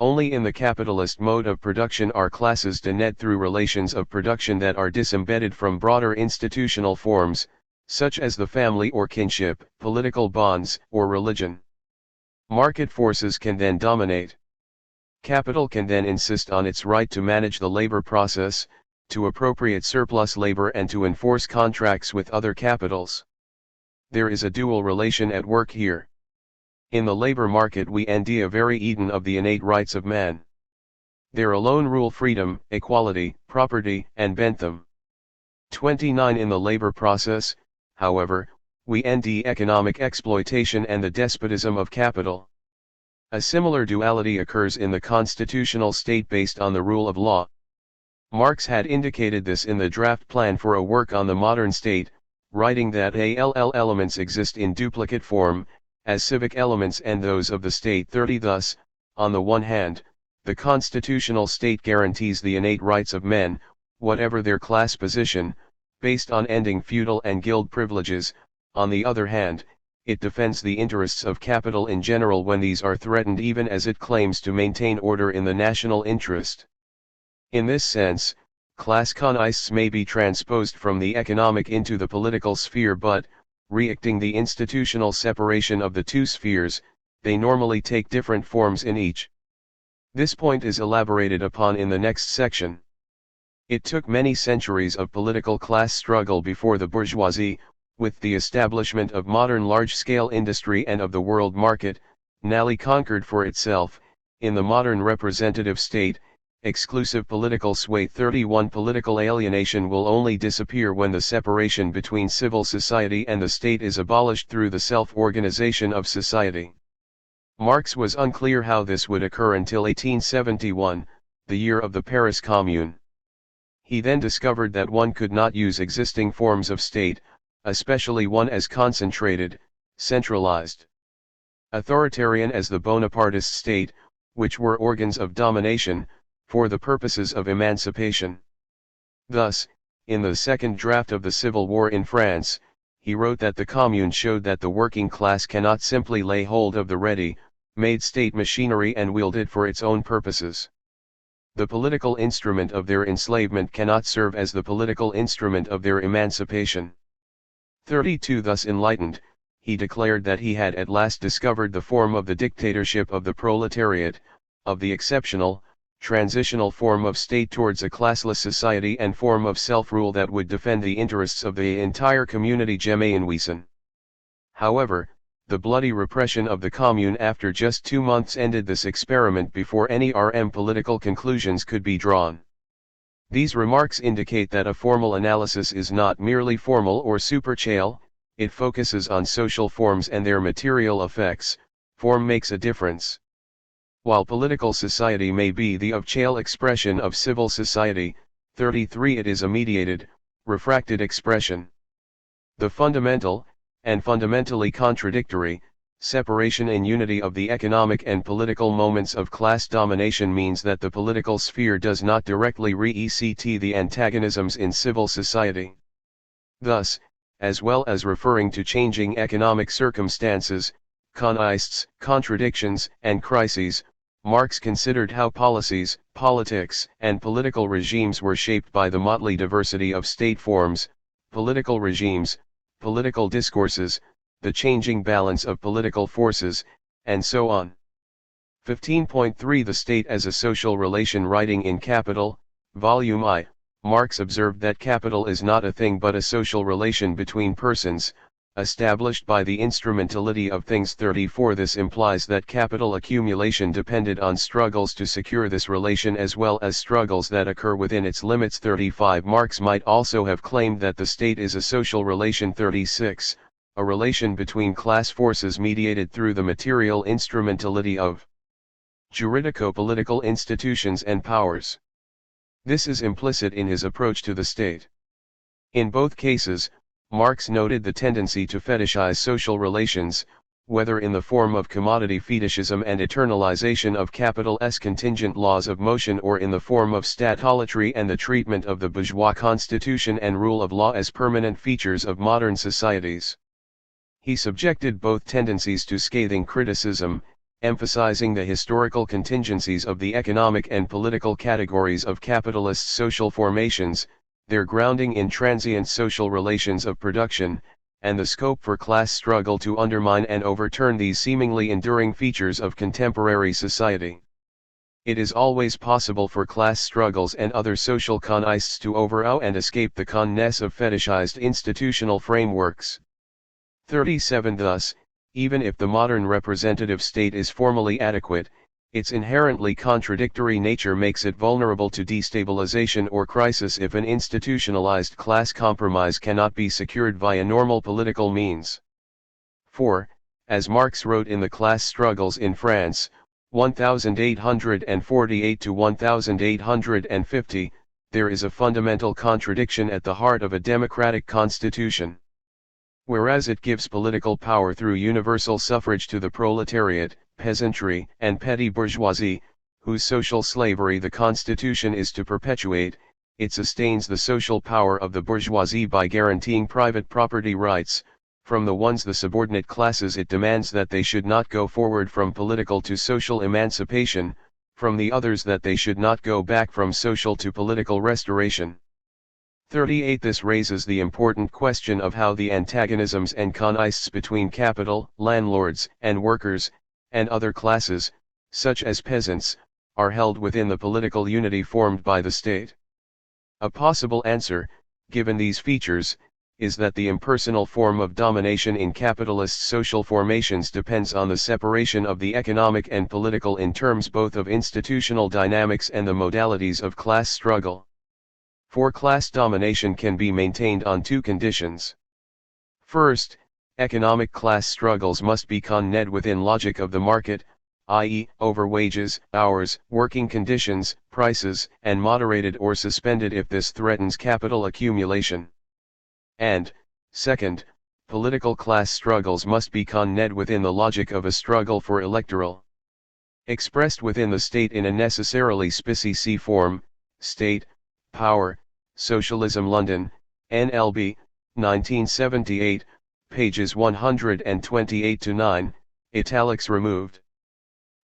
Only in the capitalist mode of production are classes denuded through relations of production that are disembedded from broader institutional forms, such as the family or kinship, political bonds, or religion. Market forces can then dominate. Capital can then insist on its right to manage the labor process, to appropriate surplus labor, and to enforce contracts with other capitals. There is a dual relation at work here. In the labor market we endy a very Eden of the innate rights of man. There alone rule freedom, equality, property, and bentham. 29 In the labor process, however, we endy economic exploitation and the despotism of capital. A similar duality occurs in the constitutional state based on the rule of law. Marx had indicated this in the draft plan for a work on the modern state, writing that all elements exist in duplicate form, as civic elements and those of the state. 30 Thus, on the one hand, the constitutional state guarantees the innate rights of men, whatever their class position, based on ending feudal and guild privileges. On the other hand, it defends the interests of capital in general when these are threatened, even as it claims to maintain order in the national interest. In this sense, class coneists may be transposed from the economic into the political sphere, but, reacting the institutional separation of the two spheres, they normally take different forms in each. This point is elaborated upon in the next section. It took many centuries of political class struggle before the bourgeoisie, with the establishment of modern large-scale industry and of the world market, nally conquered for itself, in the modern representative state, exclusive political sway. 31 Political alienation will only disappear when the separation between civil society and the state is abolished through the self-organization of society. Marx was unclear how this would occur until 1871, the year of the Paris Commune. He then discovered that one could not use existing forms of state, especially one as concentrated, centralized, authoritarian as the Bonapartist state, which were organs of domination, for the purposes of emancipation. Thus, in the second draft of the Civil War in France, he wrote that the Commune showed that the working class cannot simply lay hold of the ready-made state machinery and wield it for its own purposes. The political instrument of their enslavement cannot serve as the political instrument of their emancipation. 32 Thus enlightened, he declared that he had at last discovered the form of the dictatorship of the proletariat, of the exceptional, transitional form of state towards a classless society and form of self-rule that would defend the interests of the entire community Gemeinwesen. However, the bloody repression of the Commune after just 2 months ended this experiment before any political conclusions could be drawn. These remarks indicate that a formal analysis is not merely formal or superficial, it focuses on social forms and their material effects. Form makes a difference. While political society may be the official expression of civil society, 33 it is a mediated, refracted expression. The fundamental, and fundamentally contradictory, separation and unity of the economic and political moments of class domination means that the political sphere does not directly re-ect the antagonisms in civil society. Thus, as well as referring to changing economic circumstances, coneists, contradictions, and crises, Marx considered how policies, politics, and political regimes were shaped by the motley diversity of state forms, political regimes, political discourses, the changing balance of political forces, and so on. 15.3 The state as a social relation. Writing in Capital, Volume I, Marx observed that capital is not a thing but a social relation between persons, established by the instrumentality of things. 34 This implies that capital accumulation depended on struggles to secure this relation as well as struggles that occur within its limits. 35 Marx might also have claimed that the state is a social relation. 36 A relation between class forces mediated through the material instrumentality of juridico-political institutions and powers. This is implicit in his approach to the state. In both cases, Marx noted the tendency to fetishize social relations, whether in the form of commodity fetishism and eternalization of capital's contingent laws of motion or in the form of statolatry and the treatment of the bourgeois constitution and rule of law as permanent features of modern societies. He subjected both tendencies to scathing criticism, emphasizing the historical contingencies of the economic and political categories of capitalist social formations, their grounding in transient social relations of production, and the scope for class struggle to undermine and overturn these seemingly enduring features of contemporary society. It is always possible for class struggles and other social coneists to overawe and escape the conness of fetishized institutional frameworks. 37 Thus, even if the modern representative state is formally adequate, its inherently contradictory nature makes it vulnerable to destabilization or crisis if an institutionalized class compromise cannot be secured via normal political means. 4. As Marx wrote in The Class Struggles in France, 1848 to 1850, there is a fundamental contradiction at the heart of a democratic constitution. Whereas it gives political power through universal suffrage to the proletariat, peasantry, and petty bourgeoisie, whose social slavery the constitution is to perpetuate, it sustains the social power of the bourgeoisie by guaranteeing private property rights. From the subordinate classes it demands that they should not go forward from political to social emancipation, from the others that they should not go back from social to political restoration. 38. This raises the important question of how the antagonisms and contests between capital, landlords, and workers, and other classes, such as peasants, are held within the political unity formed by the state. A possible answer, given these features, is that the impersonal form of domination in capitalist social formations depends on the separation of the economic and political in terms both of institutional dynamics and the modalities of class struggle. For class domination can be maintained on two conditions. First, economic class struggles must be connected within logic of the market, i.e., over wages, hours, working conditions, prices, and moderated or suspended if this threatens capital accumulation. And, second, political class struggles must be connected within the logic of a struggle for electoral. Expressed within the state in a necessarily specie form, state, power, Socialism London, NLB, 1978, pages 128-9, italics removed.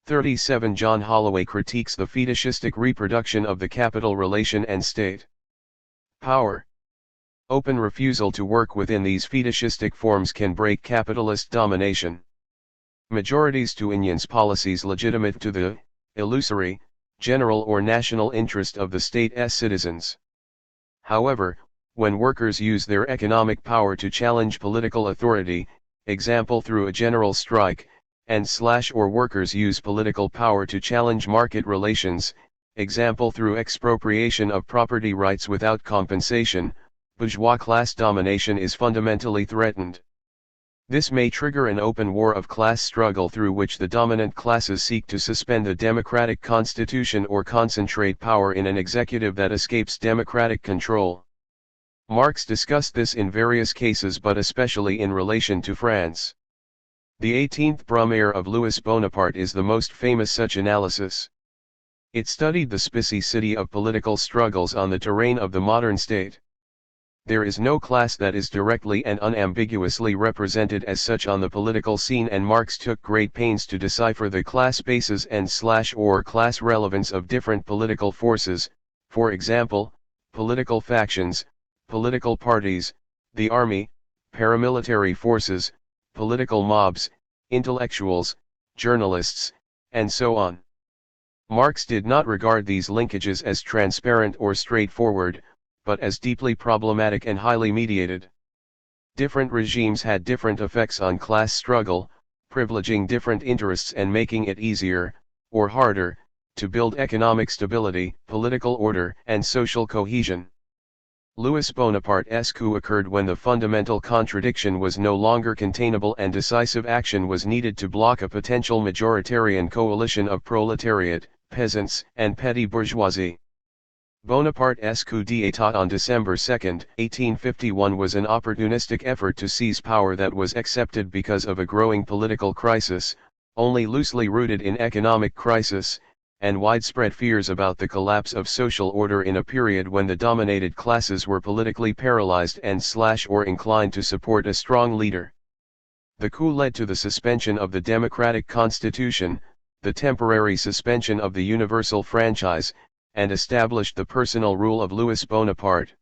37. John Holloway critiques the fetishistic reproduction of the capital relation and state power. Open refusal to work within these fetishistic forms can break capitalist domination. Majorities to unions policies legitimate to the illusory, general or national interest of the state's citizens. However, when workers use their economic power to challenge political authority, example through a general strike, or workers use political power to challenge market relations, example through expropriation of property rights without compensation, bourgeois class domination is fundamentally threatened. This may trigger an open war of class struggle through which the dominant classes seek to suspend the democratic constitution or concentrate power in an executive that escapes democratic control. Marx discussed this in various cases but especially in relation to France. The 18th Brumaire of Louis Bonaparte is the most famous such analysis. It studied the specificity of political struggles on the terrain of the modern state. There is no class that is directly and unambiguously represented as such on the political scene, and Marx took great pains to decipher the class bases and/or class relevance of different political forces, for example, political factions, political parties, the army, paramilitary forces, political mobs, intellectuals, journalists, and so on. Marx did not regard these linkages as transparent or straightforward, but as deeply problematic and highly mediated. Different regimes had different effects on class struggle, privileging different interests and making it easier, or harder, to build economic stability, political order, and social cohesion. Louis Bonaparte's coup occurred when the fundamental contradiction was no longer containable and decisive action was needed to block a potential majoritarian coalition of proletariat, peasants, and petty bourgeoisie. Bonaparte's coup d'état on December 2, 1851 was an opportunistic effort to seize power that was accepted because of a growing political crisis, only loosely rooted in economic crisis, and widespread fears about the collapse of social order in a period when the dominated classes were politically paralyzed and/or inclined to support a strong leader. The coup led to the suspension of the democratic constitution, the temporary suspension of the universal franchise, and established the personal rule of Louis Bonaparte.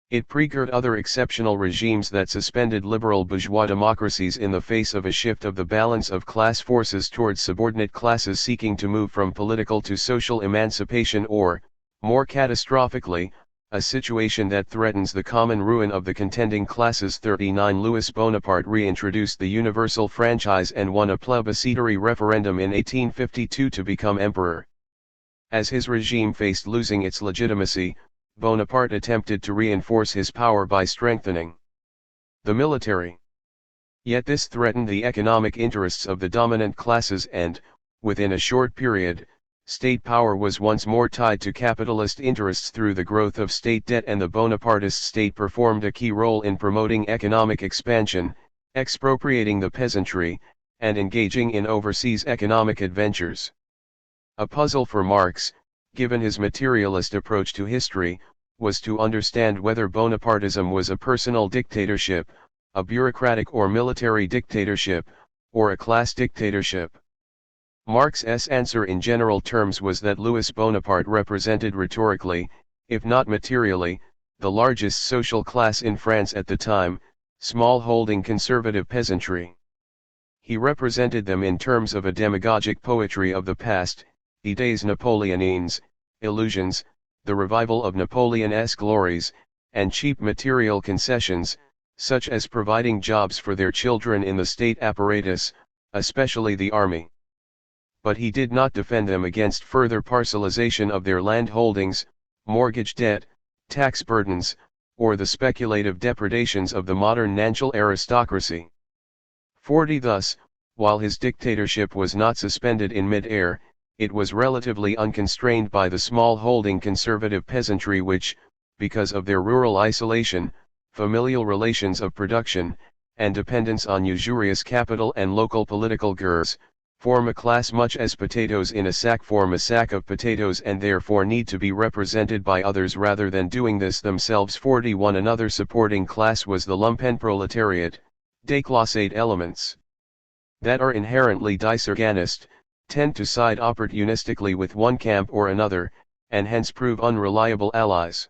It precursed other exceptional regimes that suspended liberal bourgeois democracies in the face of a shift of the balance of class forces towards subordinate classes seeking to move from political to social emancipation or, more catastrophically, a situation that threatens the common ruin of the contending classes. 39 Louis Bonaparte reintroduced the universal franchise and won a plebiscitary referendum in 1852 to become emperor. As his regime faced losing its legitimacy, Bonaparte attempted to reinforce his power by strengthening the military. Yet this threatened the economic interests of the dominant classes and, within a short period, state power was once more tied to capitalist interests through the growth of state debt, and the Bonapartist state performed a key role in promoting economic expansion, expropriating the peasantry, and engaging in overseas economic adventures. A puzzle for Marx, given his materialist approach to history, was to understand whether Bonapartism was a personal dictatorship, a bureaucratic or military dictatorship, or a class dictatorship. Marx's answer in general terms was that Louis Bonaparte represented rhetorically, if not materially, the largest social class in France at the time, small-holding conservative peasantry. He represented them in terms of a demagogic poetry of the past, idées napoléoniennes, illusions, the revival of Napoleon's glories, and cheap material concessions, such as providing jobs for their children in the state apparatus, especially the army. But he did not defend them against further parcelization of their land holdings, mortgage debt, tax burdens, or the speculative depredations of the modern national aristocracy. 40 Thus, while his dictatorship was not suspended in mid-air, it was relatively unconstrained by the small-holding conservative peasantry which, because of their rural isolation, familial relations of production, and dependence on usurious capital and local political gers, form a class much as potatoes in a sack form a sack of potatoes and therefore need to be represented by others rather than doing this themselves. 41 Another supporting class was the lumpenproletariat, déclassé elements that are inherently disorganist, tend to side opportunistically with one camp or another, and hence prove unreliable allies.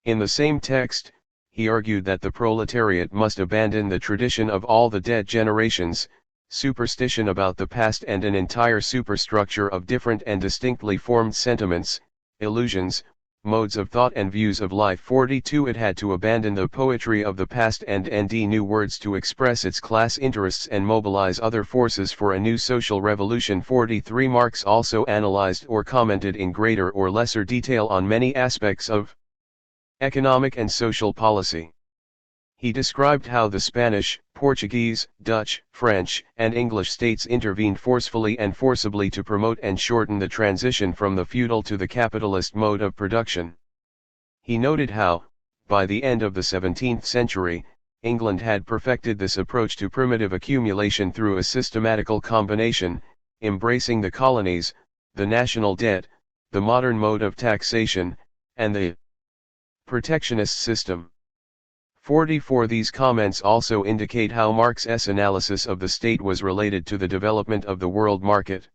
In the same text, he argued that the proletariat must abandon the tradition of all the dead generations, superstition about the past and an entire superstructure of different and distinctly formed sentiments, illusions, modes of thought and views of life. 42 It had to abandon the poetry of the past and new words to express its class interests and mobilize other forces for a new social revolution. 43 Marx also analyzed or commented in greater or lesser detail on many aspects of economic and social policy. He described how the Spanish, Portuguese, Dutch, French, and English states intervened forcefully and forcibly to promote and shorten the transition from the feudal to the capitalist mode of production. He noted how, by the end of the 17th century, England had perfected this approach to primitive accumulation through a systematical combination, embracing the colonies, the national debt, the modern mode of taxation, and the protectionist system. 44 These comments also indicate how Marx's analysis of the state was related to the development of the world market.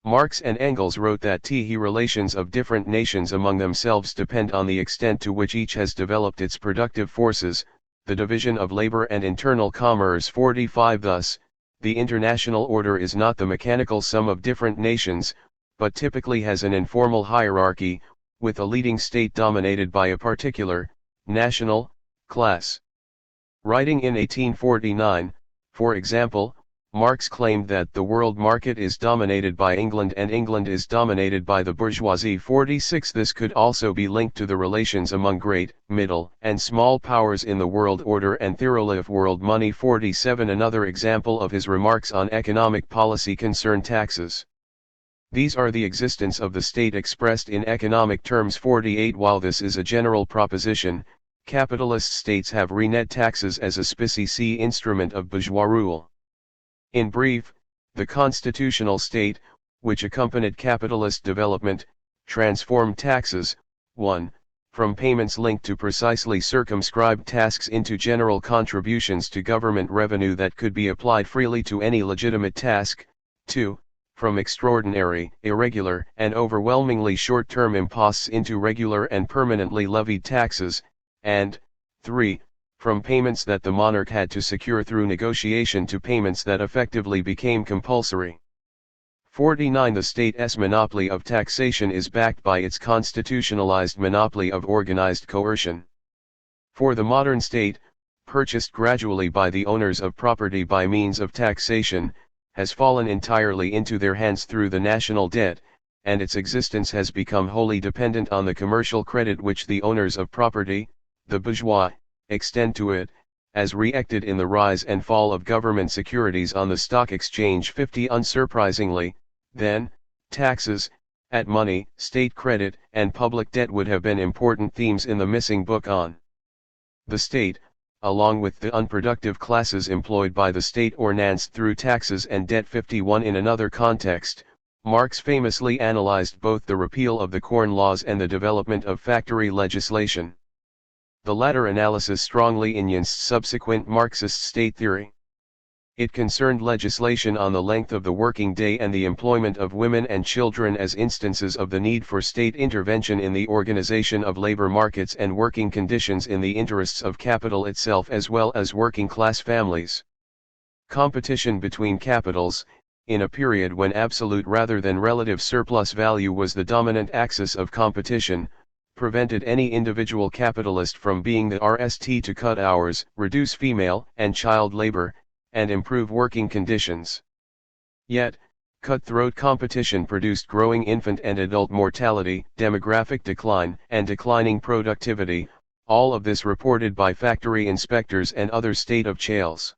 Marx and Engels wrote that the relations of different nations among themselves depend on the extent to which each has developed its productive forces, the division of labor and internal commerce. 45 Thus, the international order is not the mechanical sum of different nations, but typically has an informal hierarchy, with a leading state dominated by a particular, national, class. Writing in 1849, for example, Marx claimed that the world market is dominated by England and England is dominated by the bourgeoisie. 46 This could also be linked to the relations among great, middle, and small powers in the world order and theory of world money. 47 Another example of his remarks on economic policy concerned taxes. These are the existence of the state expressed in economic terms. 48 While this is a general proposition, capitalist states have re-net taxes as a specie instrument of bourgeois rule. In brief, the constitutional state, which accompanied capitalist development, transformed taxes, 1. From payments linked to precisely circumscribed tasks into general contributions to government revenue that could be applied freely to any legitimate task, 2. From extraordinary, irregular, and overwhelmingly short-term imposts into regular and permanently levied taxes, and, 3. From payments that the monarch had to secure through negotiation to payments that effectively became compulsory. 49 The state's monopoly of taxation is backed by its constitutionalized monopoly of organized coercion. For the modern state, purchased gradually by the owners of property by means of taxation, has fallen entirely into their hands through the national debt, and its existence has become wholly dependent on the commercial credit which the owners of property, the bourgeois, extend to it, as reacted in the rise and fall of government securities on the stock exchange. 50 Unsurprisingly, then, taxes, at money, state credit, and public debt would have been important themes in the missing book on the state, along with the unproductive classes employed by the state ornanced through taxes and debt. 51 In another context, Marx famously analyzed both the repeal of the Corn Laws and the development of factory legislation. The latter analysis strongly influenced subsequent Marxist state theory. It concerned legislation on the length of the working day and the employment of women and children as instances of the need for state intervention in the organization of labor markets and working conditions in the interests of capital itself as well as working class families. Competition between capitals, in a period when absolute rather than relative surplus value was the dominant axis of competition, prevented any individual capitalist from being the RST to cut hours, reduce female and child labor, and improve working conditions. Yet, cutthroat competition produced growing infant and adult mortality, demographic decline, and declining productivity, all of this reported by factory inspectors and other state officials.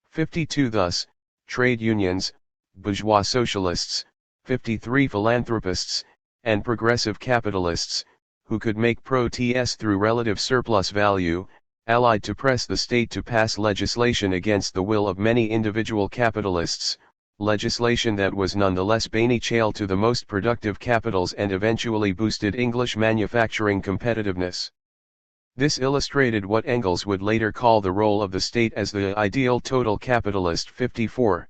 52 Thus, trade unions, bourgeois socialists, 53 philanthropists, and progressive capitalists, who could make protests through relative surplus value, allied to press the state to pass legislation against the will of many individual capitalists, legislation that was nonetheless beneficial to the most productive capitals and eventually boosted English manufacturing competitiveness. This illustrated what Engels would later call the role of the state as the ideal total capitalist. 54.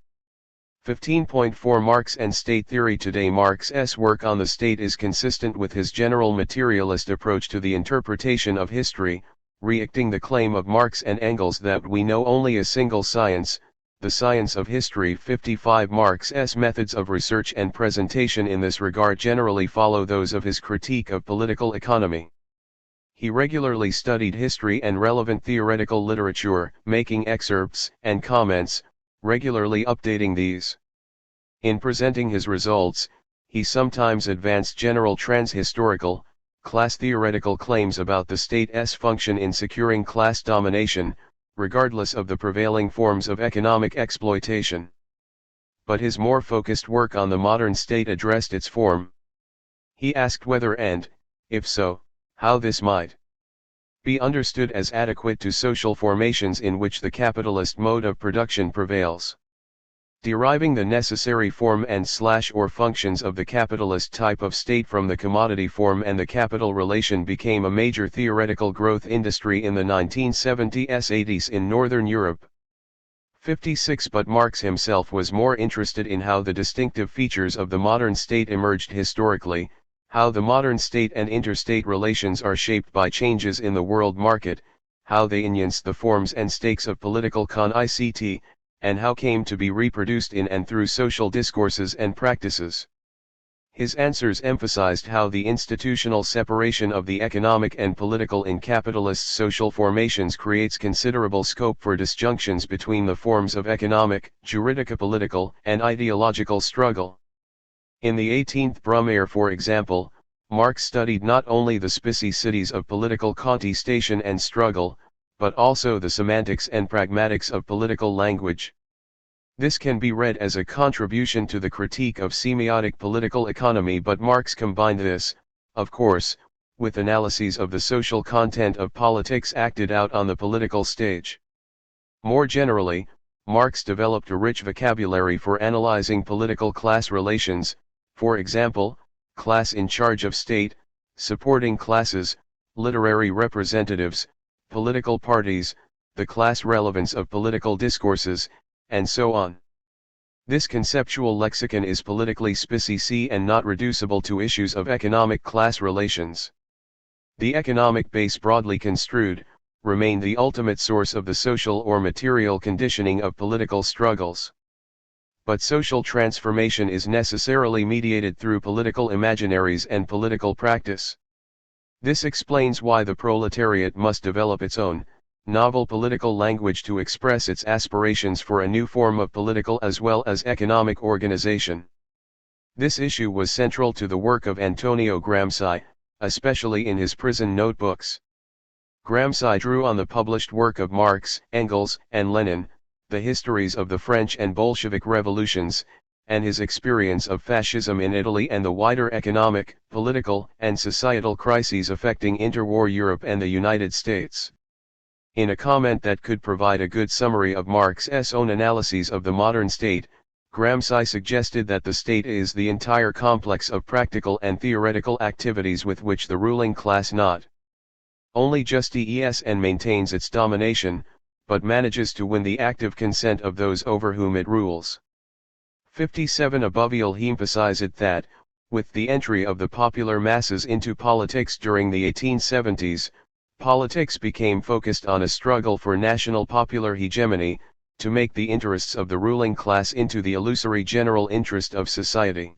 15.4 Marx and State Theory. Today Marx's work on the state is consistent with his general materialist approach to the interpretation of history, reacting the claim of Marx and Engels that we know only a single science, the science of history. 55 Marx's methods of research and presentation in this regard generally follow those of his critique of political economy. He regularly studied history and relevant theoretical literature, making excerpts and comments, regularly updating these. In presenting his results, he sometimes advanced general trans-historical, class-theoretical claims about the state's function in securing class domination, regardless of the prevailing forms of economic exploitation. But his more focused work on the modern state addressed its form. He asked whether and, if so, how this might be understood as adequate to social formations in which the capitalist mode of production prevails. Deriving the necessary form and/or functions of the capitalist type of state from the commodity form and the capital relation became a major theoretical growth industry in the 1970s-80s in Northern Europe. 56 But Marx himself was more interested in how the distinctive features of the modern state emerged historically, how the modern state and interstate relations are shaped by changes in the world market, how they enhance the forms and stakes of political concept, and how came to be reproduced in and through social discourses and practices. His answers emphasized how the institutional separation of the economic and political in capitalist social formations creates considerable scope for disjunctions between the forms of economic, juridico-political, and ideological struggle. In the 18th Brumaire, for example, Marx studied not only the specificities of political contestation and struggle, but also the semantics and pragmatics of political language. This can be read as a contribution to the critique of semiotic political economy, but Marx combined this, of course, with analyses of the social content of politics acted out on the political stage. More generally, Marx developed a rich vocabulary for analyzing political class relations, for example, class in charge of state, supporting classes, literary representatives, political parties, the class relevance of political discourses, and so on. This conceptual lexicon is politically specific and not reducible to issues of economic class relations. The economic base, broadly construed, remained the ultimate source of the social or material conditioning of political struggles. But social transformation is necessarily mediated through political imaginaries and political practice. This explains why the proletariat must develop its own, novel political language to express its aspirations for a new form of political as well as economic organization. This issue was central to the work of Antonio Gramsci, especially in his prison notebooks. Gramsci drew on the published work of Marx, Engels, and Lenin, the histories of the French and Bolshevik revolutions, and his experience of fascism in Italy and the wider economic, political, and societal crises affecting interwar Europe and the United States. In a comment that could provide a good summary of Marx's own analyses of the modern state, Gramsci suggested that the state is the entire complex of practical and theoretical activities with which the ruling class not only justifies and maintains its domination, but manages to win the active consent of those over whom it rules. 57 Above all, he emphasized that, with the entry of the popular masses into politics during the 1870s, politics became focused on a struggle for national popular hegemony, to make the interests of the ruling class into the illusory general interest of society.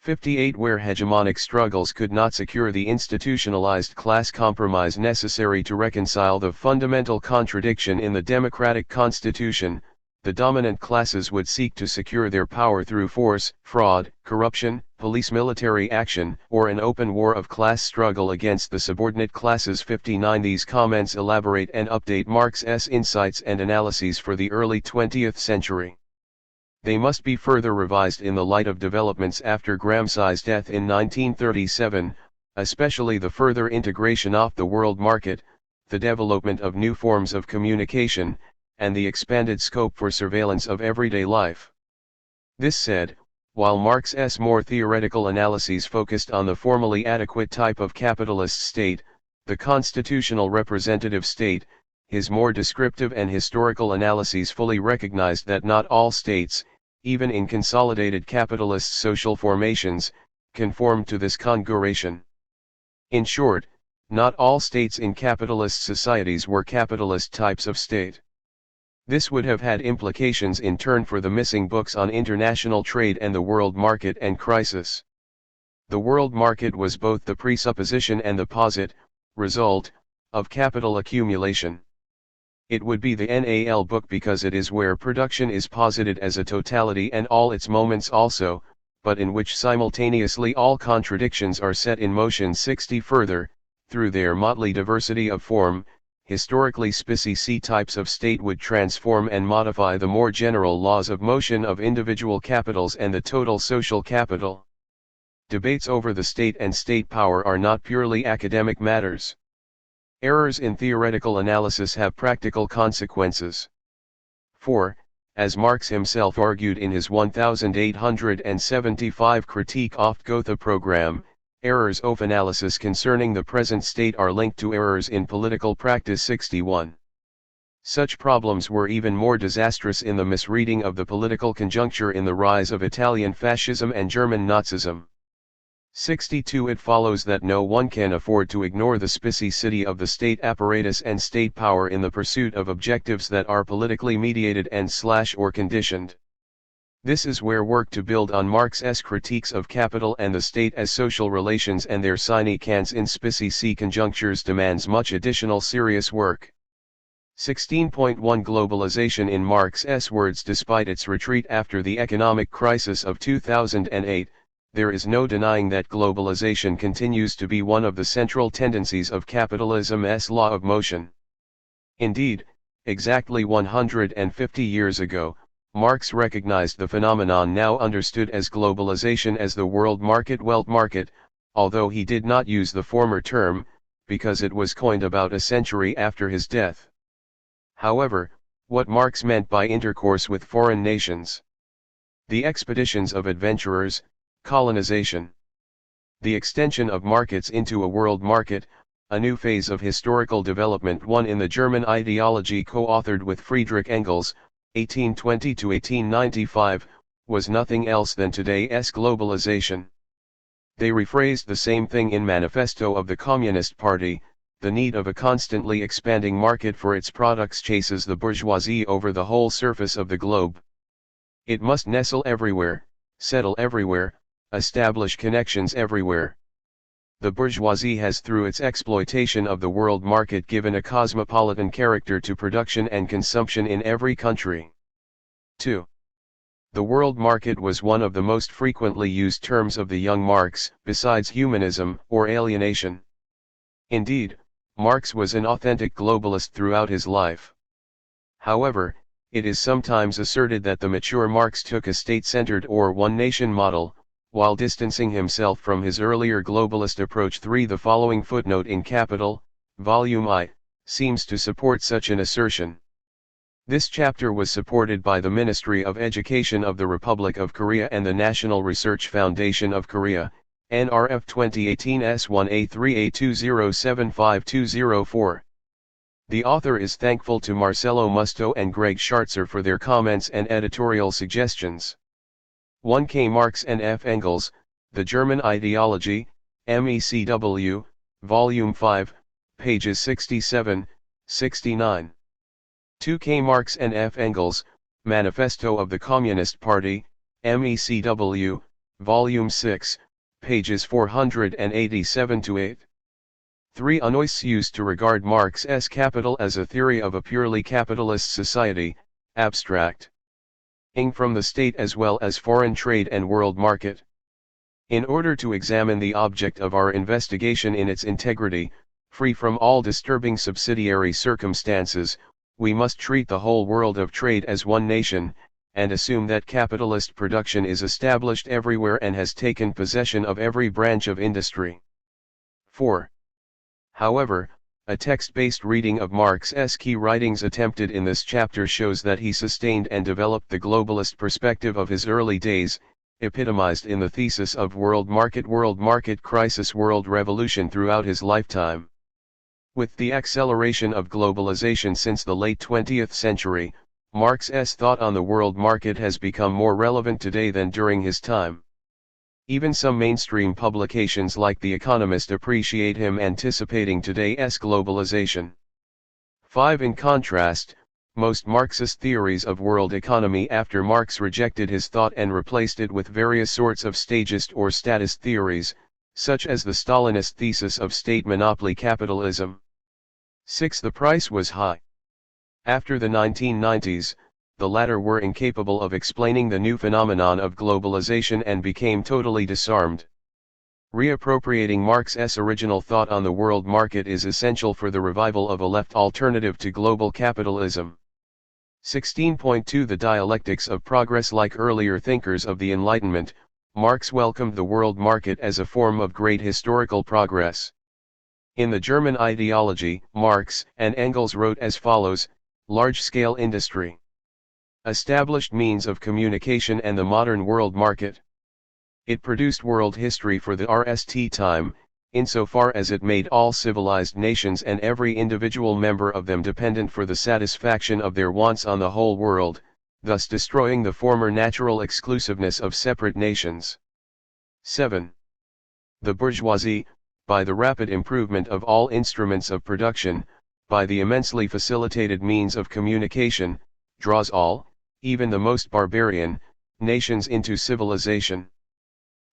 58 Where hegemonic struggles could not secure the institutionalized class compromise necessary to reconcile the fundamental contradiction in the democratic constitution, the dominant classes would seek to secure their power through force, fraud, corruption, police military action, or an open war of class struggle against the subordinate classes. 59 These comments elaborate and update Marx's insights and analyses for the early 20th century. They must be further revised in the light of developments after Gramsci's death in 1937, especially the further integration of the world market, the development of new forms of communication, and the expanded scope for surveillance of everyday life. This said, while Marx's more theoretical analyses focused on the formally adequate type of capitalist state, the constitutional representative state, his more descriptive and historical analyses fully recognized that not all states, even in consolidated capitalist social formations, conformed to this configuration. In short, not all states in capitalist societies were capitalist types of state. This would have had implications in turn for the missing books on international trade and the world market and crisis. The world market was both the presupposition and the posit, result, of capital accumulation. It would be the NAL book because it is where production is posited as a totality and all its moments also, but in which simultaneously all contradictions are set in motion. 60 Further, through their motley diversity of form, historically specie types of state would transform and modify the more general laws of motion of individual capitals and the total social capital. Debates over the state and state power are not purely academic matters. Errors in theoretical analysis have practical consequences. For, as Marx himself argued in his 1875 Critique of Gotha program, errors of analysis concerning the present state are linked to errors in political practice. 61. Such problems were even more disastrous in the misreading of the political conjuncture in the rise of Italian fascism and German Nazism. 62. It follows that no one can afford to ignore the specificity of the state apparatus and state power in the pursuit of objectives that are politically mediated and/or conditioned. This is where work to build on Marx's critiques of capital and the state as social relations and their sine qua in specie conjunctures demands much additional serious work. 16.1 Globalization. In Marx's words, despite its retreat after the economic crisis of 2008, there is no denying that globalization continues to be one of the central tendencies of capitalism's law of motion. Indeed, exactly 150 years ago, Marx recognized the phenomenon now understood as globalization as the world market, wealth market, although he did not use the former term, because it was coined about a century after his death. However, what Marx meant by intercourse with foreign nations, the expeditions of adventurers, colonization, the extension of markets into a world market, a new phase of historical development, one in the German ideology co-authored with Friedrich Engels, 1820 to 1895, was nothing else than today's globalization. They rephrased the same thing in Manifesto of the Communist Party. The need of a constantly expanding market for its products chases the bourgeoisie over the whole surface of the globe. It must nestle everywhere, settle everywhere, establish connections everywhere. The bourgeoisie has, through its exploitation of the world market, given a cosmopolitan character to production and consumption in every country. 2. The world market was one of the most frequently used terms of the young Marx, besides humanism or alienation. Indeed, Marx was an authentic globalist throughout his life. However, it is sometimes asserted that the mature Marx took a state-centered or one-nation model, while distancing himself from his earlier globalist approach. 3. The following footnote in Capital, Volume I, seems to support such an assertion. This chapter was supported by the Ministry of Education of the Republic of Korea and the National Research Foundation of Korea, NRF 2018 S1A3A20752004. The author is thankful to Marcello Musto and Greg Schartzer for their comments and editorial suggestions. 1K Marx and F. Engels, The German Ideology, MECW, Volume 5, pages 67, 69. 2K Marx and F. Engels, Manifesto of the Communist Party, MECW, Volume 6, pages 487-8. 3. Anois used to regard Marx's Capital as a theory of a purely capitalist society, abstract. Ing from the state as well as foreign trade and world market. In order to examine the object of our investigation in its integrity, free from all disturbing subsidiary circumstances, we must treat the whole world of trade as one nation, and assume that capitalist production is established everywhere and has taken possession of every branch of industry. 4. However, a text-based reading of Marx's key writings attempted in this chapter shows that he sustained and developed the globalist perspective of his early days, epitomized in the thesis of world market crisis, world revolution throughout his lifetime. With the acceleration of globalization since the late 20th century, Marx's thought on the world market has become more relevant today than during his time. Even some mainstream publications like The Economist appreciate him anticipating today's globalization. 5. In contrast, most Marxist theories of world economy after Marx rejected his thought and replaced it with various sorts of stagist or statist theories, such as the Stalinist thesis of state monopoly capitalism. 6. The price was high. After the 1990s, the latter were incapable of explaining the new phenomenon of globalization and became totally disarmed. Reappropriating Marx's original thought on the world market is essential for the revival of a left alternative to global capitalism. 16.2 The dialectics of progress. Like earlier thinkers of the Enlightenment, Marx welcomed the world market as a form of great historical progress. In the German Ideology, Marx and Engels wrote as follows: large-scale industry, established means of communication and the modern world market. It produced world history for the RST time, insofar as it made all civilized nations and every individual member of them dependent for the satisfaction of their wants on the whole world, thus destroying the former natural exclusiveness of separate nations. 7. The bourgeoisie, by the rapid improvement of all instruments of production, by the immensely facilitated means of communication, draws all, even the most barbarian, nations into civilization.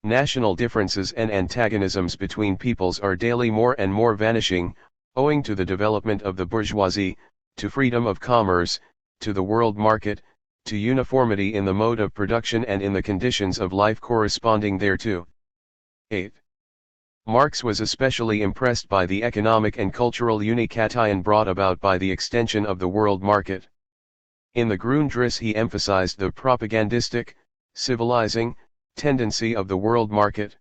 National differences and antagonisms between peoples are daily more and more vanishing, owing to the development of the bourgeoisie, to freedom of commerce, to the world market, to uniformity in the mode of production and in the conditions of life corresponding thereto. 8. Marx was especially impressed by the economic and cultural unikation brought about by the extension of the world market. In the Grundriss he emphasized the propagandistic, civilizing, tendency of the world market.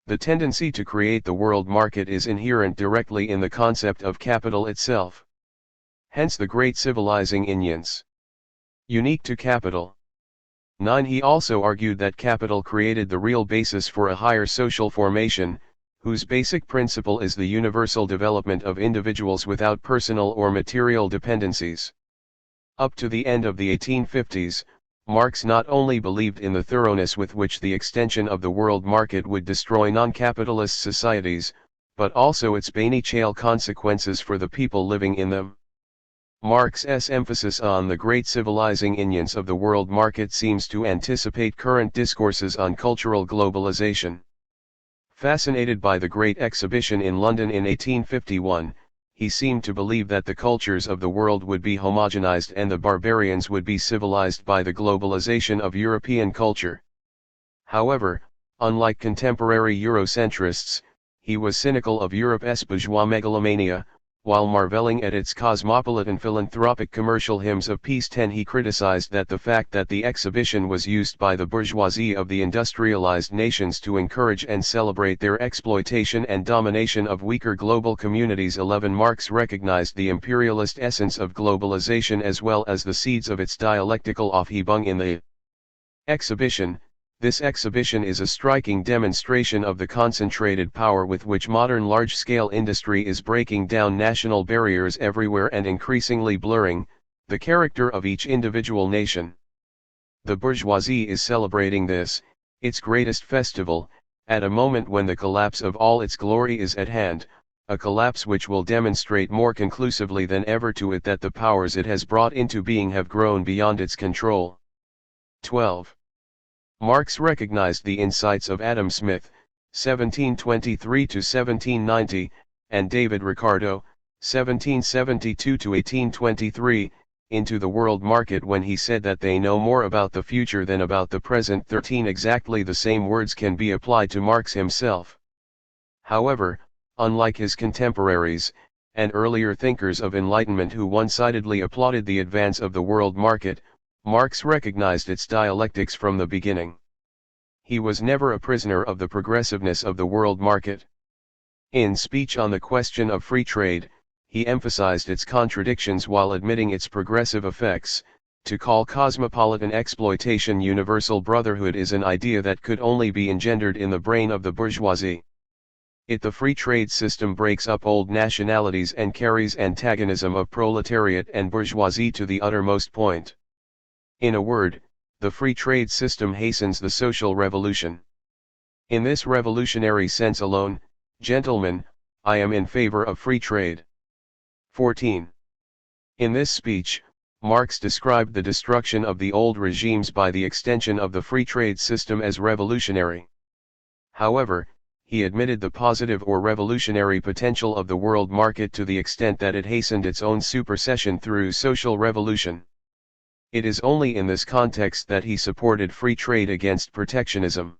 The tendency to create the world market is inherent directly in the concept of capital itself. Hence the great civilizing unions. Unique to capital. 9. He also argued that capital created the real basis for a higher social formation, whose basic principle is the universal development of individuals without personal or material dependencies. Up to the end of the 1850s, Marx not only believed in the thoroughness with which the extension of the world market would destroy non-capitalist societies, but also its beneficial consequences for the people living in them. Marx's emphasis on the great civilizing unions of the world market seems to anticipate current discourses on cultural globalization. Fascinated by the Great Exhibition in London in 1851, he seemed to believe that the cultures of the world would be homogenized and the barbarians would be civilized by the globalization of European culture. However, unlike contemporary Eurocentrists, he was cynical of Europe's bourgeois megalomania. While marveling at its cosmopolitan philanthropic commercial hymns of peace. 10. He criticized that the fact that the exhibition was used by the bourgeoisie of the industrialized nations to encourage and celebrate their exploitation and domination of weaker global communities. 11. Marx recognized the imperialist essence of globalization as well as the seeds of its dialectical Aufhebung in the exhibition, This exhibition is a striking demonstration of the concentrated power with which modern large-scale industry is breaking down national barriers everywhere and increasingly blurring the character of each individual nation. The bourgeoisie is celebrating this, its greatest festival, at a moment when the collapse of all its glory is at hand, a collapse which will demonstrate more conclusively than ever to it that the powers it has brought into being have grown beyond its control. 12. Marx recognized the insights of Adam Smith, 1723–1790, and David Ricardo, 1772–1823, into the world market when he said that they know more about the future than about the present. 13. Exactly the same words can be applied to Marx himself. However, unlike his contemporaries, and earlier thinkers of Enlightenment who one-sidedly applauded the advance of the world market, Marx recognized its dialectics from the beginning. He was never a prisoner of the progressiveness of the world market. In Speech on the Question of Free Trade, he emphasized its contradictions while admitting its progressive effects. To call cosmopolitan exploitation universal brotherhood is an idea that could only be engendered in the brain of the bourgeoisie. The free trade system breaks up old nationalities and carries antagonism of proletariat and bourgeoisie to the uttermost point. In a word, the free trade system hastens the social revolution. In this revolutionary sense alone, gentlemen, I am in favor of free trade. 14. In this speech, Marx described the destruction of the old regimes by the extension of the free trade system as revolutionary. However, he admitted the positive or revolutionary potential of the world market to the extent that it hastened its own supersession through social revolution. It is only in this context that he supported free trade against protectionism.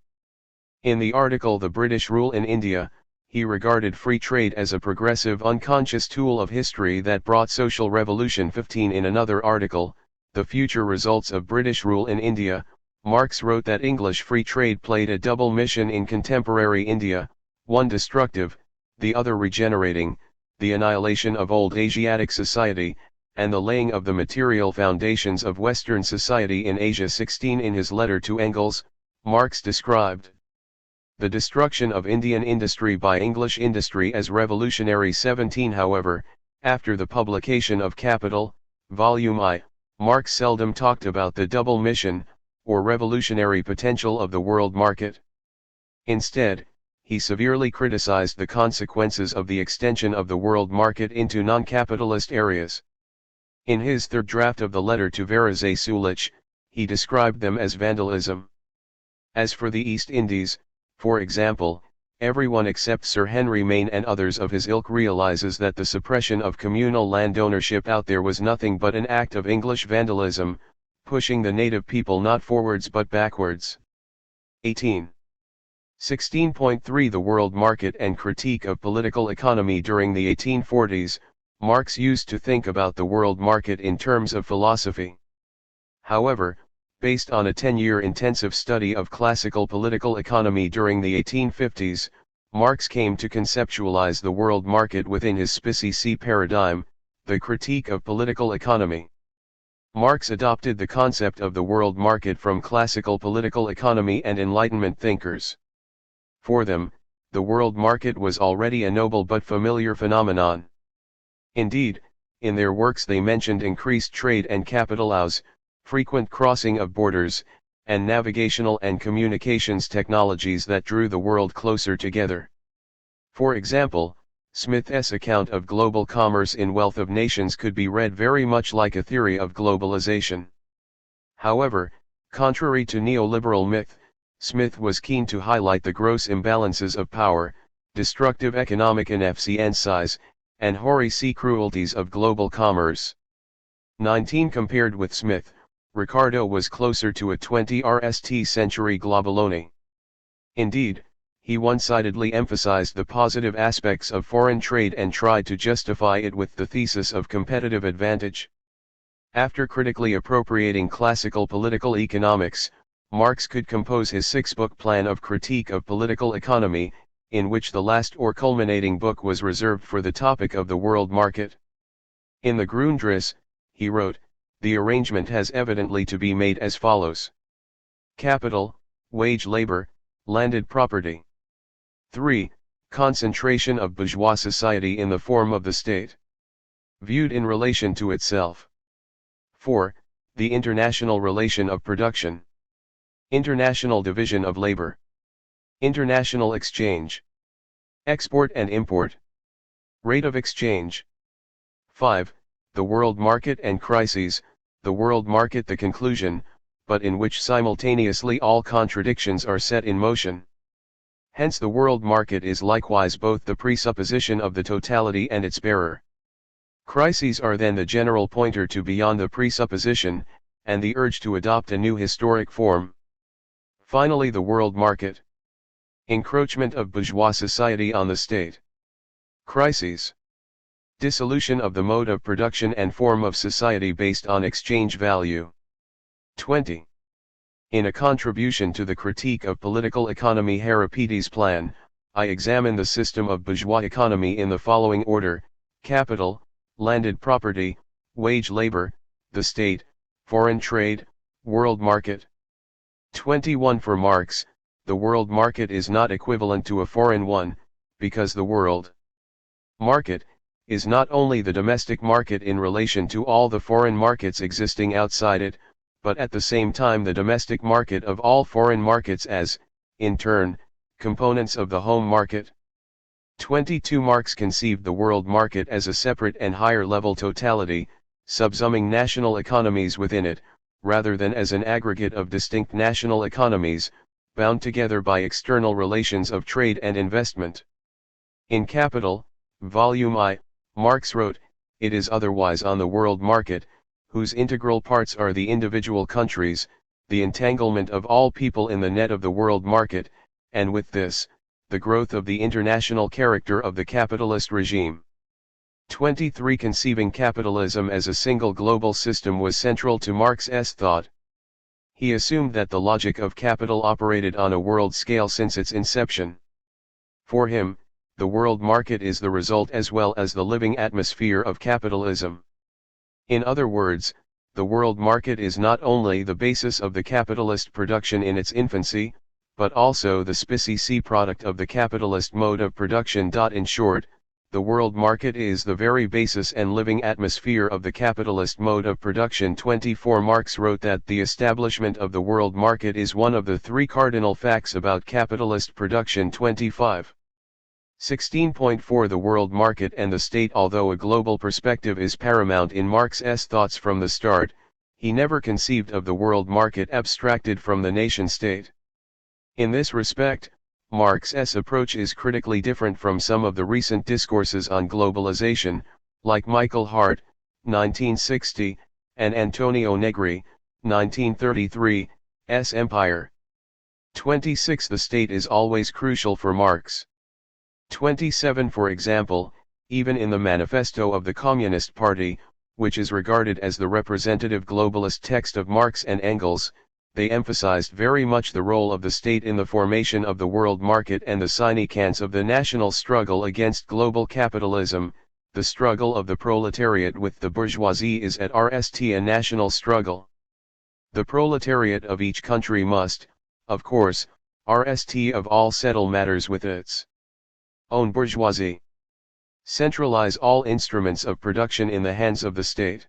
In the article The British Rule in India, he regarded free trade as a progressive unconscious tool of history that brought social revolution. 15. In another article, The Future Results of British Rule in India, Marx wrote that English free trade played a double mission in contemporary India, one destructive, the other regenerating, the annihilation of old Asiatic society, and the laying of the material foundations of Western society in Asia. 16. In his letter to Engels, Marx described the destruction of Indian industry by English industry as revolutionary. 17. However, after the publication of Capital, Volume I, Marx seldom talked about the double mission, or revolutionary potential of the world market. Instead, he severely criticized the consequences of the extension of the world market into non-capitalist areas. In his third draft of the letter to Varazé Sulich, he described them as vandalism. As for the East Indies, for example, everyone except Sir Henry Maine and others of his ilk realizes that the suppression of communal land ownership out there was nothing but an act of English vandalism, pushing the native people not forwards but backwards. 18. 16.3 The world market and critique of political economy. During the 1840s, Marx used to think about the world market in terms of philosophy. However, based on a 10-year intensive study of classical political economy during the 1850s, Marx came to conceptualize the world market within his Spicci paradigm, the critique of political economy. Marx adopted the concept of the world market from classical political economy and Enlightenment thinkers. For them, the world market was already a noble but familiar phenomenon. Indeed, in their works they mentioned increased trade and capital outs, frequent crossing of borders, and navigational and communications technologies that drew the world closer together. For example, Smith's account of global commerce in Wealth of Nations could be read very much like a theory of globalization. However, contrary to neoliberal myth, Smith was keen to highlight the gross imbalances of power, destructive economic inefficiencies, and hoary cruelties of global commerce. 19. Compared with Smith, Ricardo was closer to a 20th century globalone. Indeed, he one-sidedly emphasized the positive aspects of foreign trade and tried to justify it with the thesis of competitive advantage. After critically appropriating classical political economics, Marx could compose his six-book plan of critique of political economy, in which the last or culminating book was reserved for the topic of the world market. In the Grundriss, he wrote, the arrangement has evidently to be made as follows. Capital, wage labor, landed property. 3. Concentration of bourgeois society in the form of the state, viewed in relation to itself. 4. The international relation of production. International division of labor. International exchange. Export and import. Rate of exchange. 5. The world market and crises, the world market the conclusion, but in which simultaneously all contradictions are set in motion. Hence the world market is likewise both the presupposition of the totality and its bearer. Crises are then the general pointer to beyond the presupposition, and the urge to adopt a new historic form. Finally the world market. Encroachment of bourgeois society on the state. Crises. Dissolution of the mode of production and form of society based on exchange value. 20. In a contribution to the critique of political economy Harapides' plan, I examine the system of bourgeois economy in the following order: capital, landed property, wage labor, the state, foreign trade, world market. 21. For Marx, the world market is not equivalent to a foreign one, because the world market is not only the domestic market in relation to all the foreign markets existing outside it, but at the same time the domestic market of all foreign markets as, in turn, components of the home market. 22. Marx conceived the world market as a separate and higher-level totality, subsuming national economies within it, rather than as an aggregate of distinct national economies, bound together by external relations of trade and investment. In Capital, Volume I, Marx wrote, "It is otherwise on the world market, whose integral parts are the individual countries, the entanglement of all people in the net of the world market, and with this, the growth of the international character of the capitalist regime." 23. Conceiving capitalism as a single global system was central to Marx's thought. He assumed that the logic of capital operated on a world scale since its inception. For him, the world market is the result as well as the living atmosphere of capitalism. In other words, the world market is not only the basis of the capitalist production in its infancy, but also the specie product of the capitalist mode of production. In short, the world market is the very basis and living atmosphere of the capitalist mode of production. 24. Marx wrote that the establishment of the world market is one of the three cardinal facts about capitalist production. 25. 16.4 The world market and the state. Although a global perspective is paramount in Marx's thoughts from the start, he never conceived of the world market abstracted from the nation-state. In this respect, Marx's approach is critically different from some of the recent discourses on globalization, like Michael Hart, 1960, and Antonio Negri, 1933, S. Empire. 26. The state is always crucial for Marx. 27. For example, even in the manifesto of the Communist Party, which is regarded as the representative globalist text of Marx and Engels, they emphasized very much the role of the state in the formation of the world market and the sine qua non of the national struggle against global capitalism. The struggle of the proletariat with the bourgeoisie is at rst a national struggle. The proletariat of each country must, of course, rst of all settle matters with its own bourgeoisie. Centralize all instruments of production in the hands of the state.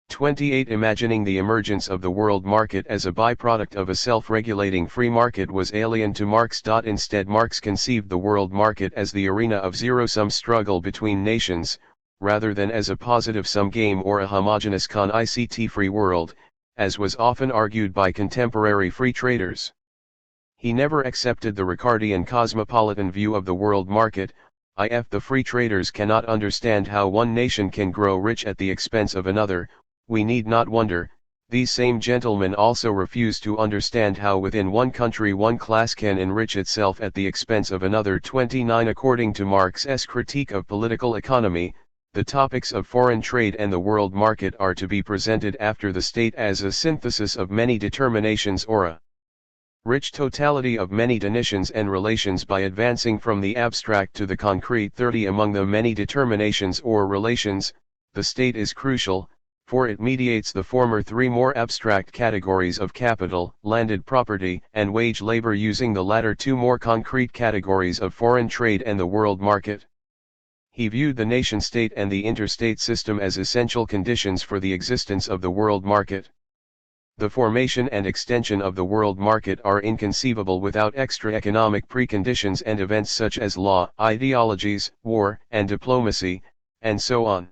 28. Imagining the emergence of the world market as a byproduct of a self-regulating free market was alien to Marx. Instead, Marx conceived the world market as the arena of zero-sum struggle between nations, rather than as a positive-sum game or a homogeneous con-ICT-free world, as was often argued by contemporary free traders. He never accepted the Ricardian cosmopolitan view of the world market. If the free traders cannot understand how one nation can grow rich at the expense of another, we need not wonder, these same gentlemen also refuse to understand how within one country one class can enrich itself at the expense of another. 29. According to Marx's critique of political economy, the topics of foreign trade and the world market are to be presented after the state as a synthesis of many determinations or a rich totality of many definitions and relations by advancing from the abstract to the concrete. 30. Among the many determinations or relations, the state is crucial, for it mediates the former three more abstract categories of capital, landed property, and wage labor, using the latter two more concrete categories of foreign trade and the world market. He viewed the nation-state and the interstate system as essential conditions for the existence of the world market. The formation and extension of the world market are inconceivable without extra economic preconditions and events such as law, ideologies, war, and diplomacy, and so on.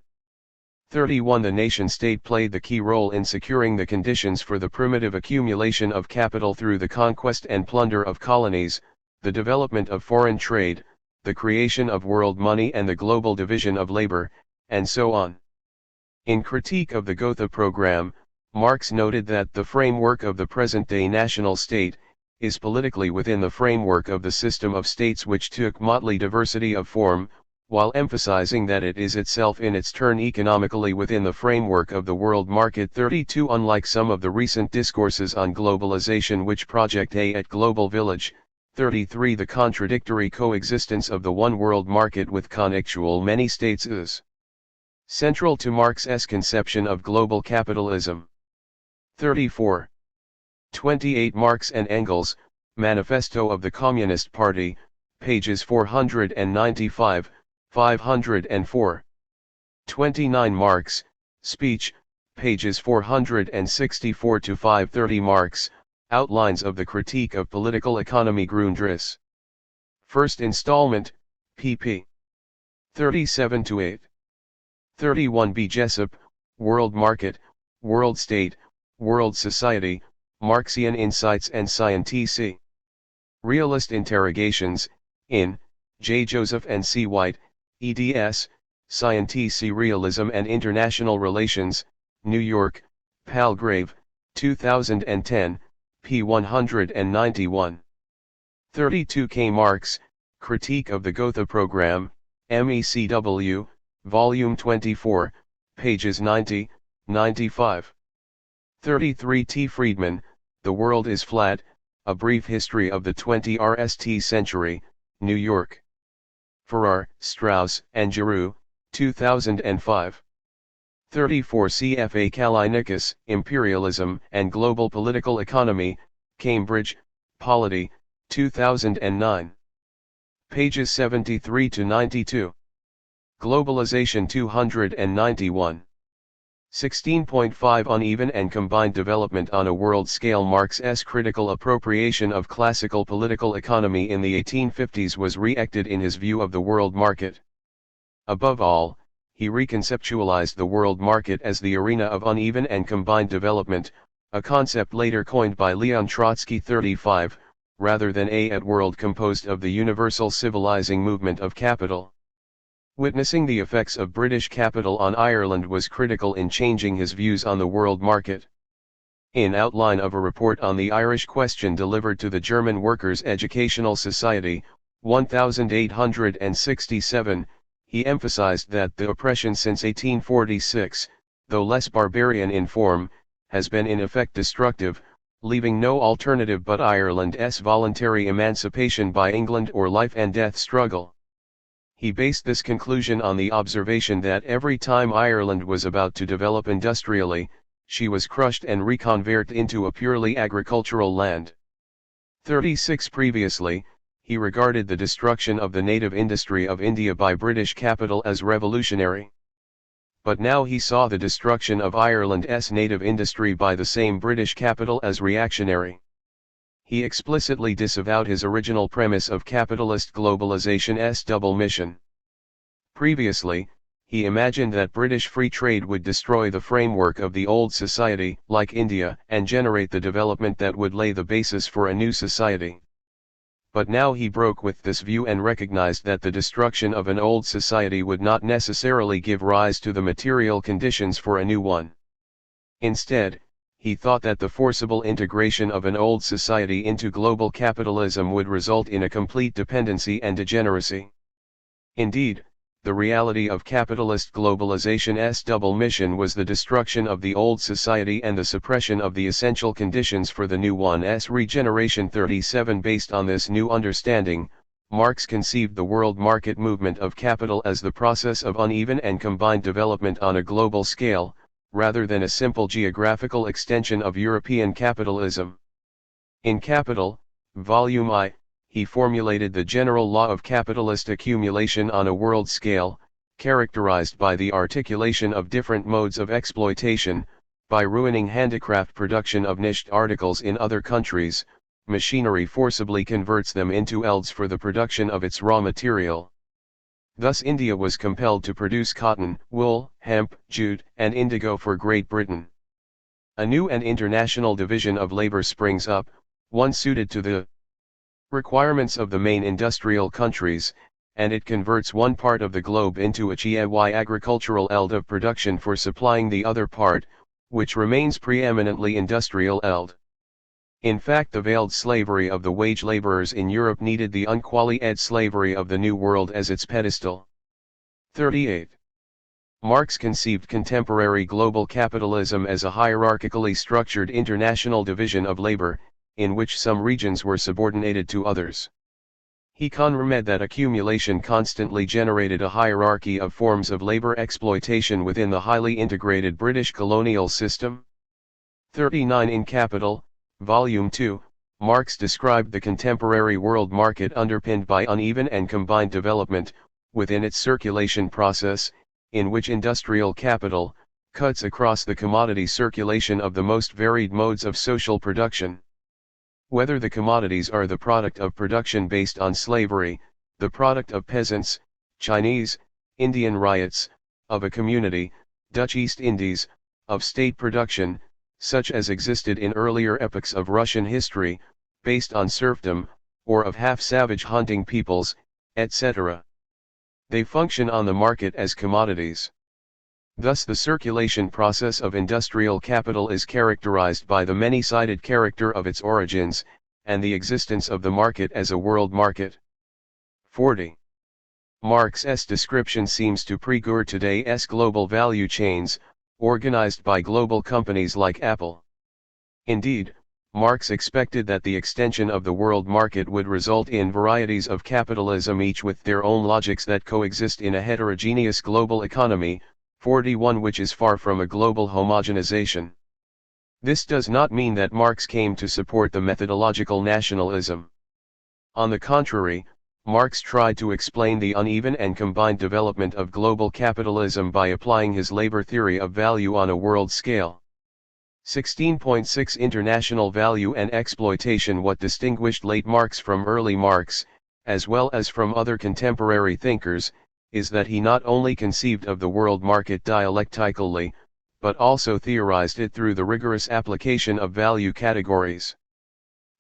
31. The nation-state played the key role in securing the conditions for the primitive accumulation of capital through the conquest and plunder of colonies, the development of foreign trade, the creation of world money and the global division of labor, and so on. In Critique of the Gotha Program, Marx noted that the framework of the present-day national state is politically within the framework of the system of states which took motley diversity of form, while emphasizing that it is itself in its turn economically within the framework of the world market. 32. Unlike some of the recent discourses on globalization which project a global village, 33. The contradictory coexistence of the one world market with connectual many states is central to Marx's conception of global capitalism. 34. 28. Marx and Engels, Manifesto of the Communist Party, pages 495, 504. 29. Marx, Speech, pages 464 to 530. Marx, Outlines of the Critique of Political Economy, Grundriss. First installment, pp. 37 to 8. 31. B. Jessup, World Market, World State, World Society, Marxian Insights and Scientific Realist Interrogations, in, J. Joseph and C. White, eds, Scientific Realism and International Relations, New York, Palgrave, 2010, p. 191. 32. K. Marx, Critique of the Gotha Program, MECW, Volume 24, pages 90, 95. 33. T. Friedman, The World is Flat, A Brief History of the 20th Century, New York. Farrar, Strauss, and Giroux, 2005. 34. C. F. A. Kallinicus, Imperialism and Global Political Economy, Cambridge, Polity, 2009. Pages 73 to 92. Globalization 291. 16.5 Uneven and Combined Development on a World Scale. Marx's critical appropriation of classical political economy in the 1850s was re-acted in his view of the world market. Above all, he reconceptualized the world market as the arena of uneven and combined development, a concept later coined by Leon Trotsky. 35, rather than a world composed of the universal civilizing movement of capital. Witnessing the effects of British capital on Ireland was critical in changing his views on the world market. In Outline of a Report on the Irish Question delivered to the German Workers' Educational Society, 1867, he emphasized that the oppression since 1846, though less barbarian in form, has been in effect destructive, leaving no alternative but Ireland's voluntary emancipation by England or life and death struggle. He based this conclusion on the observation that every time Ireland was about to develop industrially, she was crushed and reconverted into a purely agricultural land. 36. Previously, he regarded the destruction of the native industry of India by British capital as revolutionary. But now he saw the destruction of Ireland's native industry by the same British capital as reactionary. He explicitly disavowed his original premise of capitalist globalization's double mission. Previously, he imagined that British free trade would destroy the framework of the old society, like India, and generate the development that would lay the basis for a new society. But now he broke with this view and recognized that the destruction of an old society would not necessarily give rise to the material conditions for a new one. Instead, he thought that the forcible integration of an old society into global capitalism would result in a complete dependency and degeneracy. Indeed, the reality of capitalist globalization's double mission was the destruction of the old society and the suppression of the essential conditions for the new one's regeneration. 37. Based on this new understanding, Marx conceived the world market movement of capital as the process of uneven and combined development on a global scale, rather than a simple geographical extension of European capitalism. In Capital, Volume I, he formulated the general law of capitalist accumulation on a world scale, characterized by the articulation of different modes of exploitation. By ruining handicraft production of niched articles in other countries, machinery forcibly converts them into elds for the production of its raw material. Thus India was compelled to produce cotton, wool, hemp, jute, and indigo for Great Britain. A new and international division of labor springs up, one suited to the requirements of the main industrial countries, and it converts one part of the globe into a chiey agricultural eld of production for supplying the other part, which remains preeminently industrial eld. In fact, the veiled slavery of the wage laborers in Europe needed the unqualified slavery of the New World as its pedestal. 38. Marx conceived contemporary global capitalism as a hierarchically structured international division of labor, in which some regions were subordinated to others. He read that accumulation constantly generated a hierarchy of forms of labor exploitation within the highly integrated British colonial system. 39. In Capital, Volume 2, Marx described the contemporary world market underpinned by uneven and combined development, within its circulation process, in which industrial capital cuts across the commodity circulation of the most varied modes of social production. Whether the commodities are the product of production based on slavery, the product of peasants, Chinese, Indian riots, of a community, Dutch East Indies, of state production, such as existed in earlier epochs of Russian history, based on serfdom, or of half-savage hunting peoples, etc. They function on the market as commodities. Thus the circulation process of industrial capital is characterized by the many-sided character of its origins, and the existence of the market as a world market. 40. Marx's description seems to prefigure today's global value chains, organized by global companies like Apple. Indeed, Marx expected that the extension of the world market would result in varieties of capitalism, each with their own logics that coexist in a heterogeneous global economy. 41. Which is far from a global homogenization. This does not mean that Marx came to support the methodological nationalism. On the contrary, Marx tried to explain the uneven and combined development of global capitalism by applying his labor theory of value on a world scale. 16.6 International value and exploitation. What distinguished late Marx from early Marx, as well as from other contemporary thinkers, is that he not only conceived of the world market dialectically, but also theorized it through the rigorous application of value categories.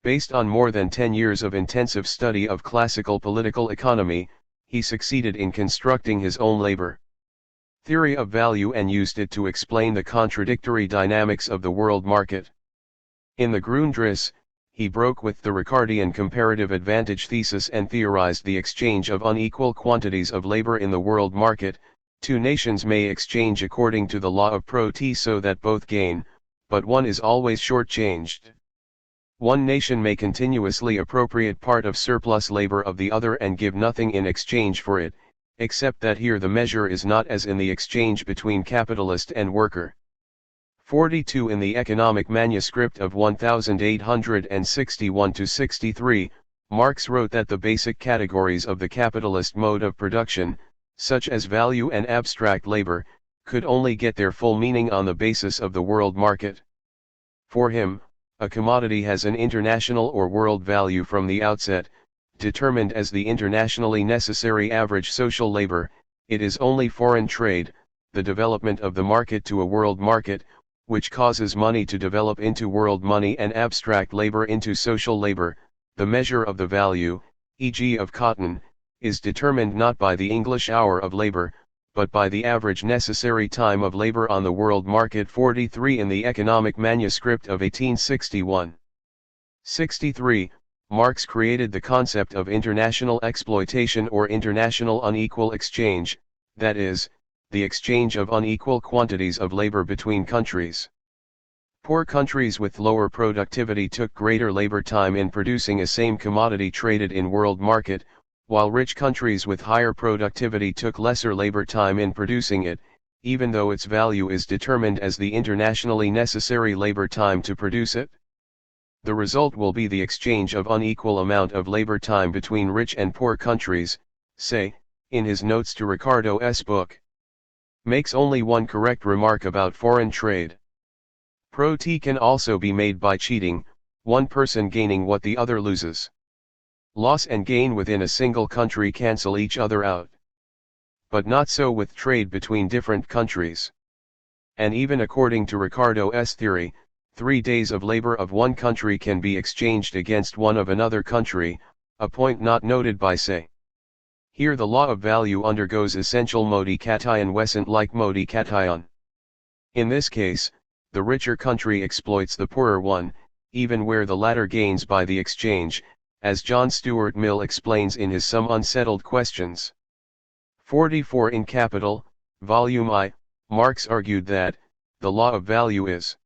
Based on more than 10 years of intensive study of classical political economy, he succeeded in constructing his own labor theory of value and used it to explain the contradictory dynamics of the world market. In the Grundrisse, he broke with the Ricardian comparative advantage thesis and theorized the exchange of unequal quantities of labor in the world market. Two nations may exchange according to the law of pro T so that both gain, but one is always shortchanged. One nation may continuously appropriate part of surplus labor of the other and give nothing in exchange for it, except that here the measure is not as in the exchange between capitalist and worker. 42. In the economic manuscript of 1861-63, Marx wrote that the basic categories of the capitalist mode of production, such as value and abstract labor, could only get their full meaning on the basis of the world market. For him, a commodity has an international or world value from the outset, determined as the internationally necessary average social labor. It is only foreign trade, the development of the market to a world market, which causes money to develop into world money and abstract labor into social labor. The measure of the value, e.g. of cotton, is determined not by the English hour of labor, but by the average necessary time of labor on the world market. 43. In the economic manuscript of 1861. 63, Marx created the concept of international exploitation or international unequal exchange, that is, the exchange of unequal quantities of labor between countries. Poor countries with lower productivity took greater labor time in producing a same commodity traded in world market, while rich countries with higher productivity took lesser labor time in producing it, even though its value is determined as the internationally necessary labor time to produce it? The result will be the exchange of unequal amount of labor time between rich and poor countries, say, in his notes to Ricardo's book. Makes only one correct remark about foreign trade. Pro-T can also be made by cheating, one person gaining what the other loses. Loss and gain within a single country cancel each other out. But not so with trade between different countries. And even according to Ricardo's theory, 3 days of labor of one country can be exchanged against one of another country, a point not noted by Say. Here the law of value undergoes essential modification wescent like modification. In this case, the richer country exploits the poorer one, even where the latter gains by the exchange, as John Stuart Mill explains in his Some Unsettled Questions. 44 In Capital, Volume I, Marx argued that, the law of value is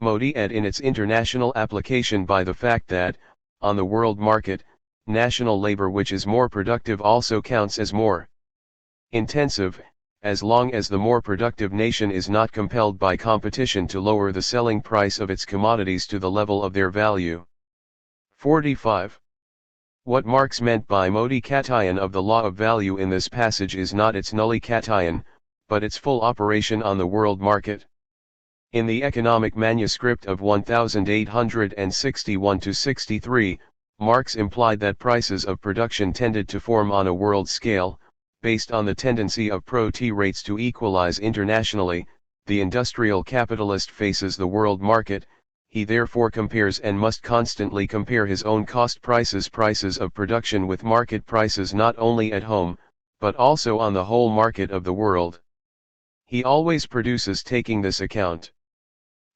modified in its international application by the fact that, on the world market, national labor which is more productive also counts as more intensive, as long as the more productive nation is not compelled by competition to lower the selling price of its commodities to the level of their value. 45. What Marx meant by modification of the law of value in this passage is not its nullification, but its full operation on the world market. In the economic manuscript of 1861-63, Marx implied that prices of production tended to form on a world scale, based on the tendency of pro-T rates to equalize internationally. The industrial capitalist faces the world market. He therefore compares and must constantly compare his own cost prices of production with market prices not only at home, but also on the whole market of the world. He always produces taking this account.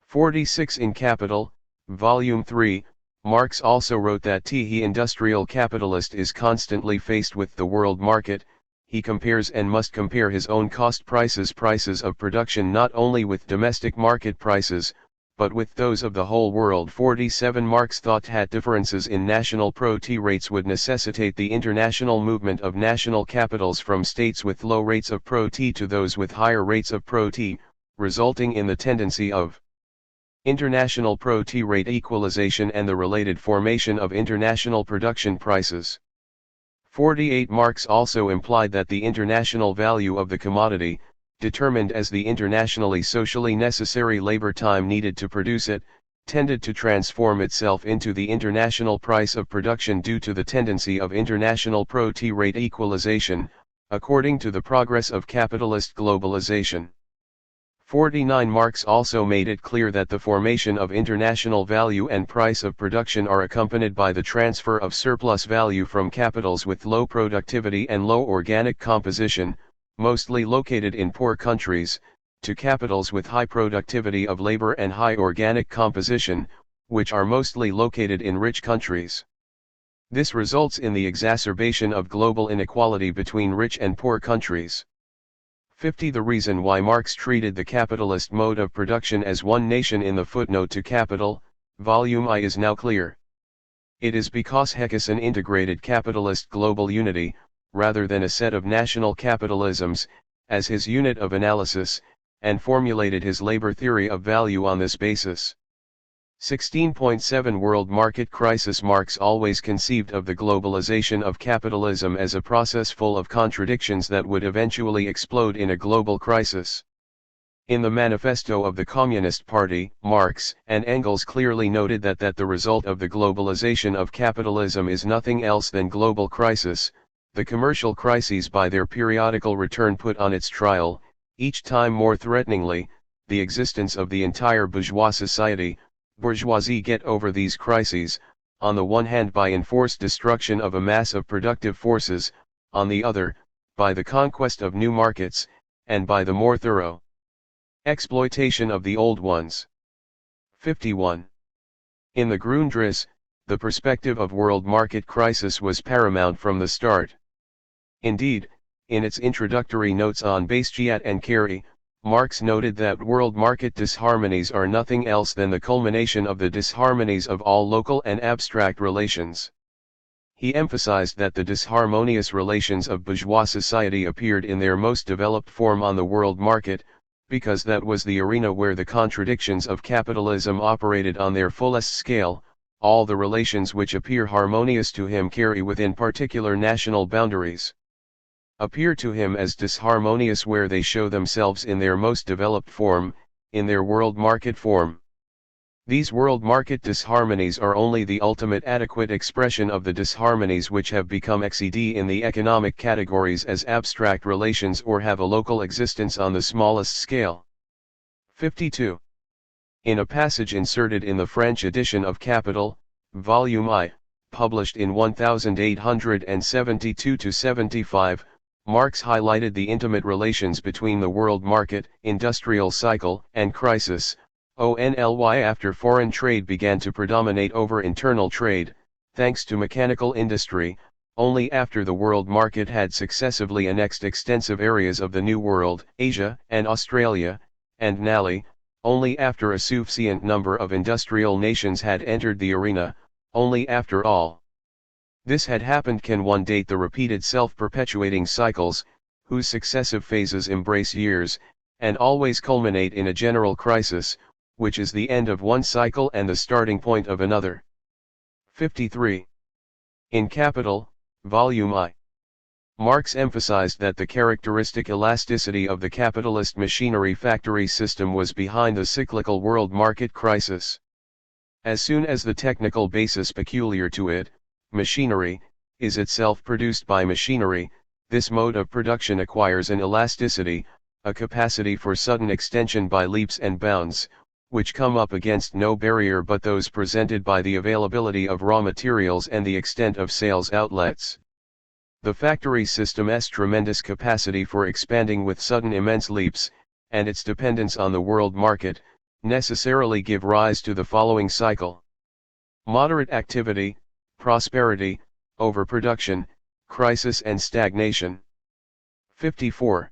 46 In Capital, Volume 3, Marx also wrote that the industrial capitalist is constantly faced with the world market. He compares and must compare his own cost prices of production not only with domestic market prices, but with those of the whole world. 47 Marx thought that differences in national pro-T rates would necessitate the international movement of national capitals from states with low rates of pro-T to those with higher rates of pro-T, resulting in the tendency of international pro-T rate equalization and the related formation of international production prices. 48 Marx also implied that the international value of the commodity, determined as the internationally socially necessary labor time needed to produce it, tended to transform itself into the international price of production due to the tendency of international pro-T rate equalization, according to the progress of capitalist globalization. 49 Marx also made it clear that the formation of international value and price of production are accompanied by the transfer of surplus value from capitals with low productivity and low organic composition, mostly located in poor countries, to capitals with high productivity of labor and high organic composition, which are mostly located in rich countries. This results in the exacerbation of global inequality between rich and poor countries. 50 The reason why Marx treated the capitalist mode of production as one nation in the footnote to Capital, Volume I is now clear. It is because he is an integrated capitalist global unity, rather than a set of national capitalisms, as his unit of analysis, and formulated his labor theory of value on this basis. 16.7 World Market Crisis Marx always conceived of the globalization of capitalism as a process full of contradictions that would eventually explode in a global crisis. In the manifesto of the Communist Party, Marx and Engels clearly noted that the result of the globalization of capitalism is nothing else than global crisis. The commercial crises by their periodical return put on its trial, each time more threateningly, the existence of the entire bourgeois society. Bourgeoisie get over these crises, on the one hand by enforced destruction of a mass of productive forces, on the other, by the conquest of new markets, and by the more thorough exploitation of the old ones. 51. In the Grundriss, the perspective of world market crisis was paramount from the start. Indeed, in its introductory notes on Bastiat and Carey, Marx noted that world market disharmonies are nothing else than the culmination of the disharmonies of all local and abstract relations. He emphasized that the disharmonious relations of bourgeois society appeared in their most developed form on the world market, because that was the arena where the contradictions of capitalism operated on their fullest scale. All the relations which appear harmonious to him carry within particular national boundaries, appear to him as disharmonious where they show themselves in their most developed form, in their world market form. These world market disharmonies are only the ultimate adequate expression of the disharmonies which have become XED in the economic categories as abstract relations or have a local existence on the smallest scale. 52. In a passage inserted in the French edition of Capital, Volume I, published in 1872-75, Marx highlighted the intimate relations between the world market, industrial cycle, and crisis, only after foreign trade began to predominate over internal trade, thanks to mechanical industry, only after the world market had successively annexed extensive areas of the New World, Asia and Australia, and nally, only after a sufficient number of industrial nations had entered the arena, only after all this had happened can one date the repeated self-perpetuating cycles, whose successive phases embrace years, and always culminate in a general crisis, which is the end of one cycle and the starting point of another. 53. In Capital, Volume I, Marx emphasized that the characteristic elasticity of the capitalist machinery factory system was behind the cyclical world market crisis. As soon as the technical basis peculiar to it, machinery, is itself produced by machinery, this mode of production acquires an elasticity, a capacity for sudden extension by leaps and bounds, which come up against no barrier but those presented by the availability of raw materials and the extent of sales outlets. The factory system's tremendous capacity for expanding with sudden immense leaps, and its dependence on the world market, necessarily give rise to the following cycle: moderate activity, prosperity, overproduction, crisis and stagnation. 54.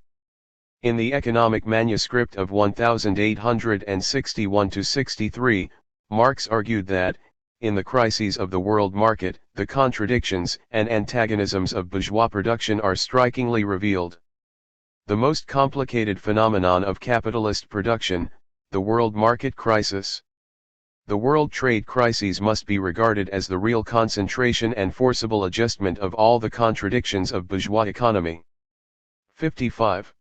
In the economic manuscript of 1861-63, Marx argued that, in the crises of the world market, the contradictions and antagonisms of bourgeois production are strikingly revealed. The most complicated phenomenon of capitalist production, the world market crisis. The world trade crises must be regarded as the real concentration and forcible adjustment of all the contradictions of bourgeois economy. 55.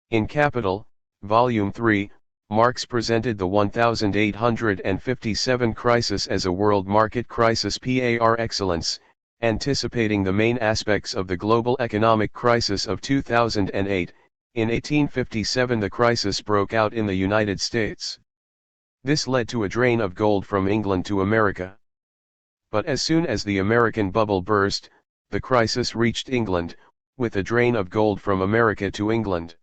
In Capital, Volume 3, Marx presented the 1857 crisis as a world market crisis par excellence, anticipating the main aspects of the global economic crisis of 2008. In 1857 the crisis broke out in the United States. This led to a drain of gold from England to America. But as soon as the American bubble burst, the crisis reached England, with a drain of gold from America to England.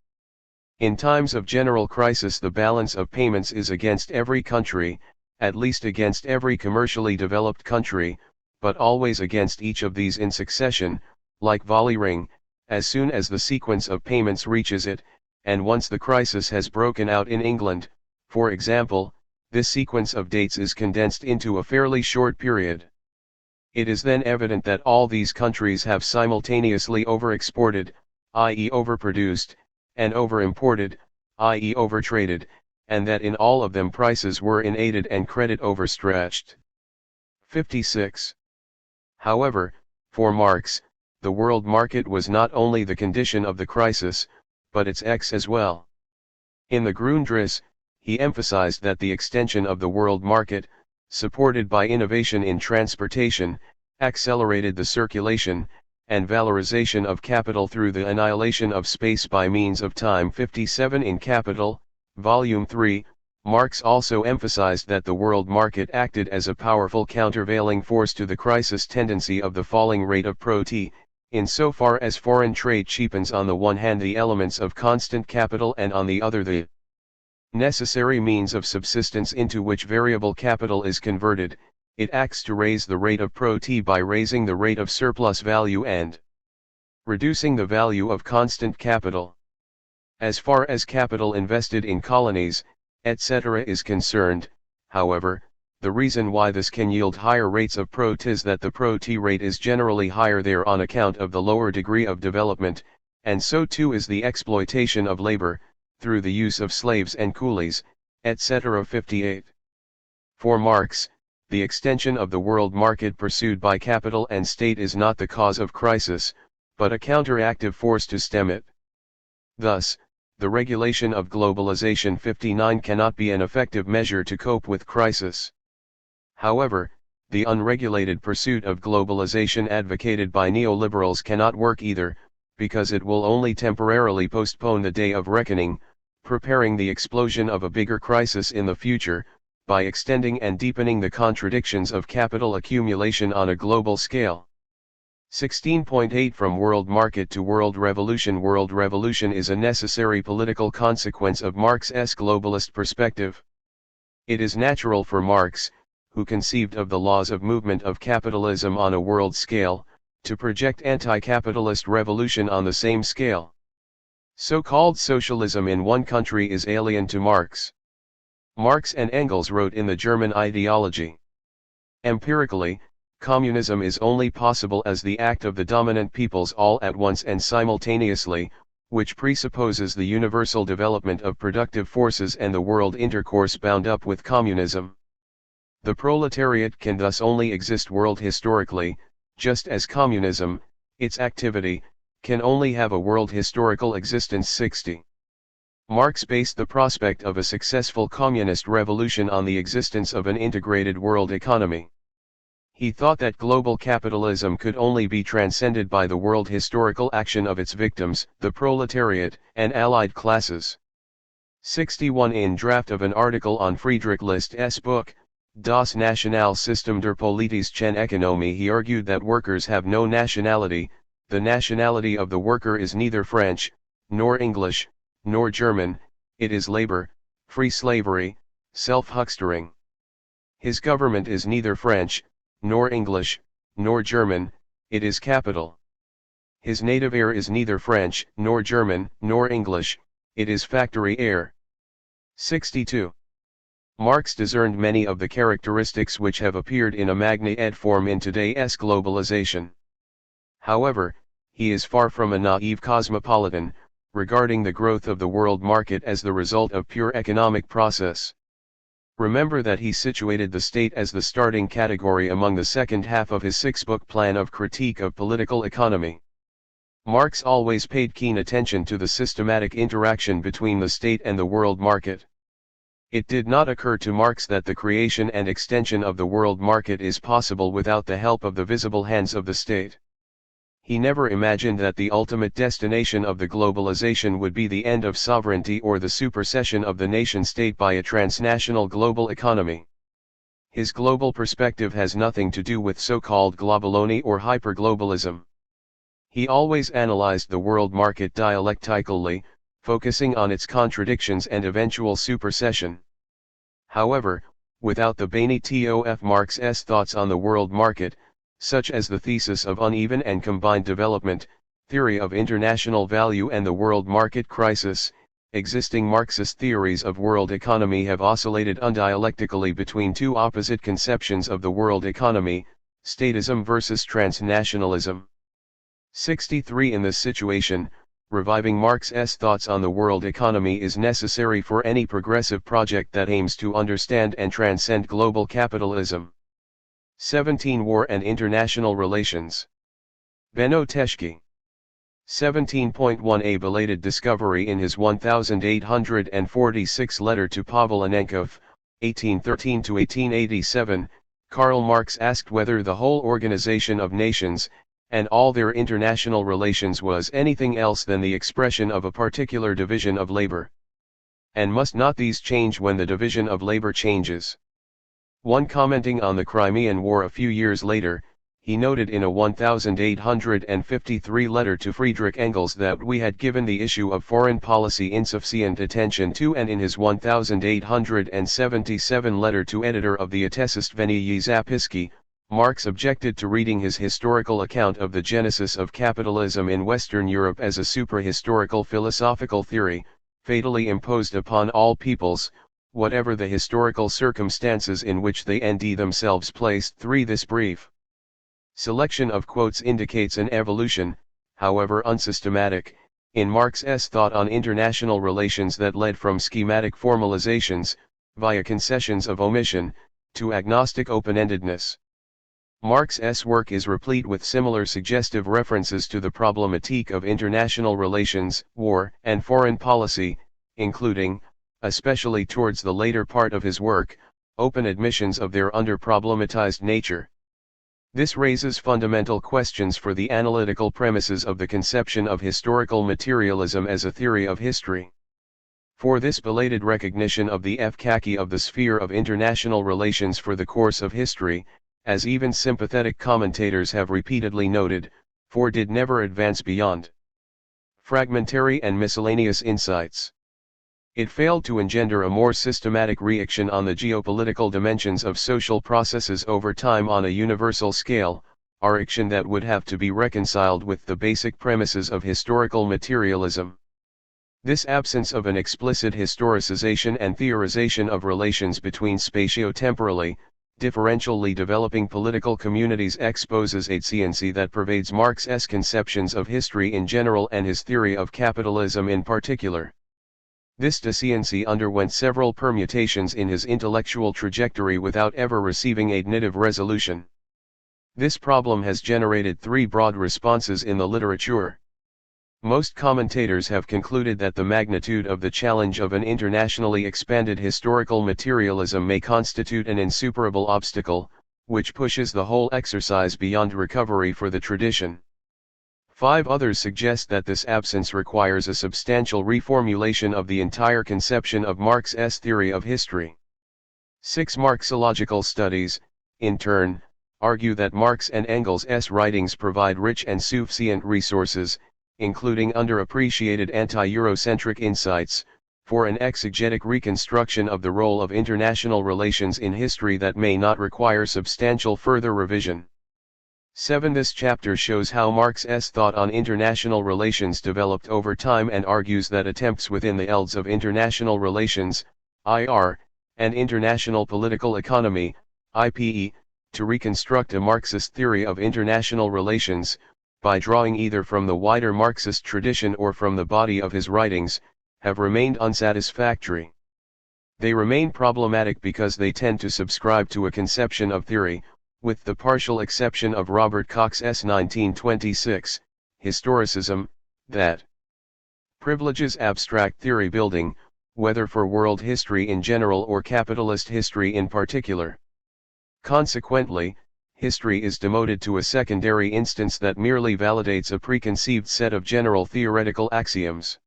In times of general crisis the balance of payments is against every country, at least against every commercially developed country, but always against each of these in succession, like volley ring, as soon as the sequence of payments reaches it, and once the crisis has broken out in England, for example, this sequence of dates is condensed into a fairly short period. It is then evident that all these countries have simultaneously overexported, i.e. overproduced, and overimported, i.e. overtraded, and that in all of them prices were inaided and credit overstretched. 56. However, for Marx, the world market was not only the condition of the crisis, but its X as well. In the Grundriss, he emphasized that the extension of the world market, supported by innovation in transportation, accelerated the circulation and valorization of capital through the annihilation of space by means of time. 57. In Capital, Volume 3, Marx also emphasized that the world market acted as a powerful countervailing force to the crisis tendency of the falling rate of pro-T, insofar as foreign trade cheapens on the one hand the elements of constant capital and on the other the necessary means of subsistence into which variable capital is converted. It acts to raise the rate of pro-T by raising the rate of surplus value and reducing the value of constant capital. As far as capital invested in colonies, etc. is concerned, however, The reason why this can yield higher rates of PROT is that the PROT rate is generally higher there on account of the lower degree of development, and so too is the exploitation of labor, through the use of slaves and coolies, etc. 58. For Marx, the extension of the world market pursued by capital and state is not the cause of crisis, but a counteractive force to stem it. Thus, the regulation of globalization 59 cannot be an effective measure to cope with crisis. However, the unregulated pursuit of globalization advocated by neoliberals cannot work either, because it will only temporarily postpone the day of reckoning, preparing the explosion of a bigger crisis in the future, by extending and deepening the contradictions of capital accumulation on a global scale. 16.8 From world market to world revolution. World revolution is a necessary political consequence of Marx's globalist perspective. It is natural for Marx, who conceived of the laws of movement of capitalism on a world scale, to project anti-capitalist revolution on the same scale. So-called socialism in one country is alien to Marx. Marx and Engels wrote in the German ideology. Empirically, communism is only possible as the act of the dominant peoples all at once and simultaneously, which presupposes the universal development of productive forces and the world intercourse bound up with communism. The proletariat can thus only exist world historically, just as communism, its activity, can only have a world historical existence. 60. Marx based the prospect of a successful communist revolution on the existence of an integrated world economy. He thought that global capitalism could only be transcended by the world historical action of its victims, the proletariat, and allied classes. 61. In draft of an article on Friedrich List's book, Das Nationalsystem der politischen Ökonomie, he argued that workers have no nationality, the nationality of the worker is neither French, nor English, nor German, it is labor, free slavery, self-huckstering. His government is neither French, nor English, nor German, it is capital. His native air is neither French, nor German, nor English, it is factory air. 62. Marx discerned many of the characteristics which have appeared in a magna ed form in today's globalization. However, he is far from a naive cosmopolitan, regarding the growth of the world market as the result of pure economic process. Remember that he situated the state as the starting category among the second half of his six-book plan of critique of political economy. Marx always paid keen attention to the systematic interaction between the state and the world market. It did not occur to Marx that the creation and extension of the world market is possible without the help of the visible hands of the state. He never imagined that the ultimate destination of the globalization would be the end of sovereignty or the supersession of the nation-state by a transnational global economy. His global perspective has nothing to do with so-called globalony or hyperglobalism. He always analyzed the world market dialectically, focusing on its contradictions and eventual supersession. However, without the Bénétof of Marx's thoughts on the world market, such as the thesis of uneven and combined development, theory of international value and the world market crisis, existing Marxist theories of world economy have oscillated undialectically between two opposite conceptions of the world economy, statism versus transnationalism. 63. In this situation, reviving Marx's thoughts on the world economy is necessary for any progressive project that aims to understand and transcend global capitalism. 17. War and International Relations. Benno Teschke. 17.1 A belated discovery. In his 1846 letter to Pavlenkov, 1813-1887, Karl Marx asked whether the whole organization of nations, and all their international relations was anything else than the expression of a particular division of labor. And must not these change when the division of labor changes? One commenting on the Crimean War a few years later, he noted in a 1853 letter to Friedrich Engels that we had given the issue of foreign policy insufficient attention to, and in his 1877 letter to editor of the Otecistvenyi Zapiski, Marx objected to reading his historical account of the genesis of capitalism in Western Europe as a suprahistorical philosophical theory, fatally imposed upon all peoples, whatever the historical circumstances in which they themselves placed. 3. This brief selection of quotes indicates an evolution, however unsystematic, in Marx's thought on international relations that led from schematic formalizations, via concessions of omission, to agnostic open-endedness. Marx's work is replete with similar suggestive references to the problematique of international relations, war, and foreign policy, including, especially towards the later part of his work, open admissions of their under-problematized nature. This raises fundamental questions for the analytical premises of the conception of historical materialism as a theory of history. For this belated recognition of the efficacy of the sphere of international relations for the course of history, as even sympathetic commentators have repeatedly noted, did never advance beyond fragmentary and miscellaneous insights. It failed to engender a more systematic reaction on the geopolitical dimensions of social processes over time on a universal scale, a reaction that would have to be reconciled with the basic premises of historical materialism. This absence of an explicit historicization and theorization of relations between spatio-temporally, differentially developing political communities exposes a deficiency that pervades Marx's conceptions of history in general and his theory of capitalism in particular. This deficiency underwent several permutations in his intellectual trajectory without ever receiving a definitive resolution. This problem has generated three broad responses in the literature. Most commentators have concluded that the magnitude of the challenge of an internationally expanded historical materialism may constitute an insuperable obstacle, which pushes the whole exercise beyond recovery for the tradition. 5 others suggest that this absence requires a substantial reformulation of the entire conception of Marx's theory of history. 6 Marxological studies, in turn, argue that Marx and Engels' writings provide rich and sufficient resources, including underappreciated anti-Eurocentric insights, for an exegetic reconstruction of the role of international relations in history that may not require substantial further revision. 7. This chapter shows how Marx's thought on international relations developed over time and argues that attempts within the fields of international relations, IR, and international political economy, IPE, to reconstruct a Marxist theory of international relations, by drawing either from the wider Marxist tradition or from the body of his writings, have remained unsatisfactory. They remain problematic because they tend to subscribe to a conception of theory, with the partial exception of Robert Koch's 1926, historicism, that privileges abstract theory building, whether for world history in general or capitalist history in particular. Consequently, history is demoted to a secondary instance that merely validates a preconceived set of general theoretical axioms.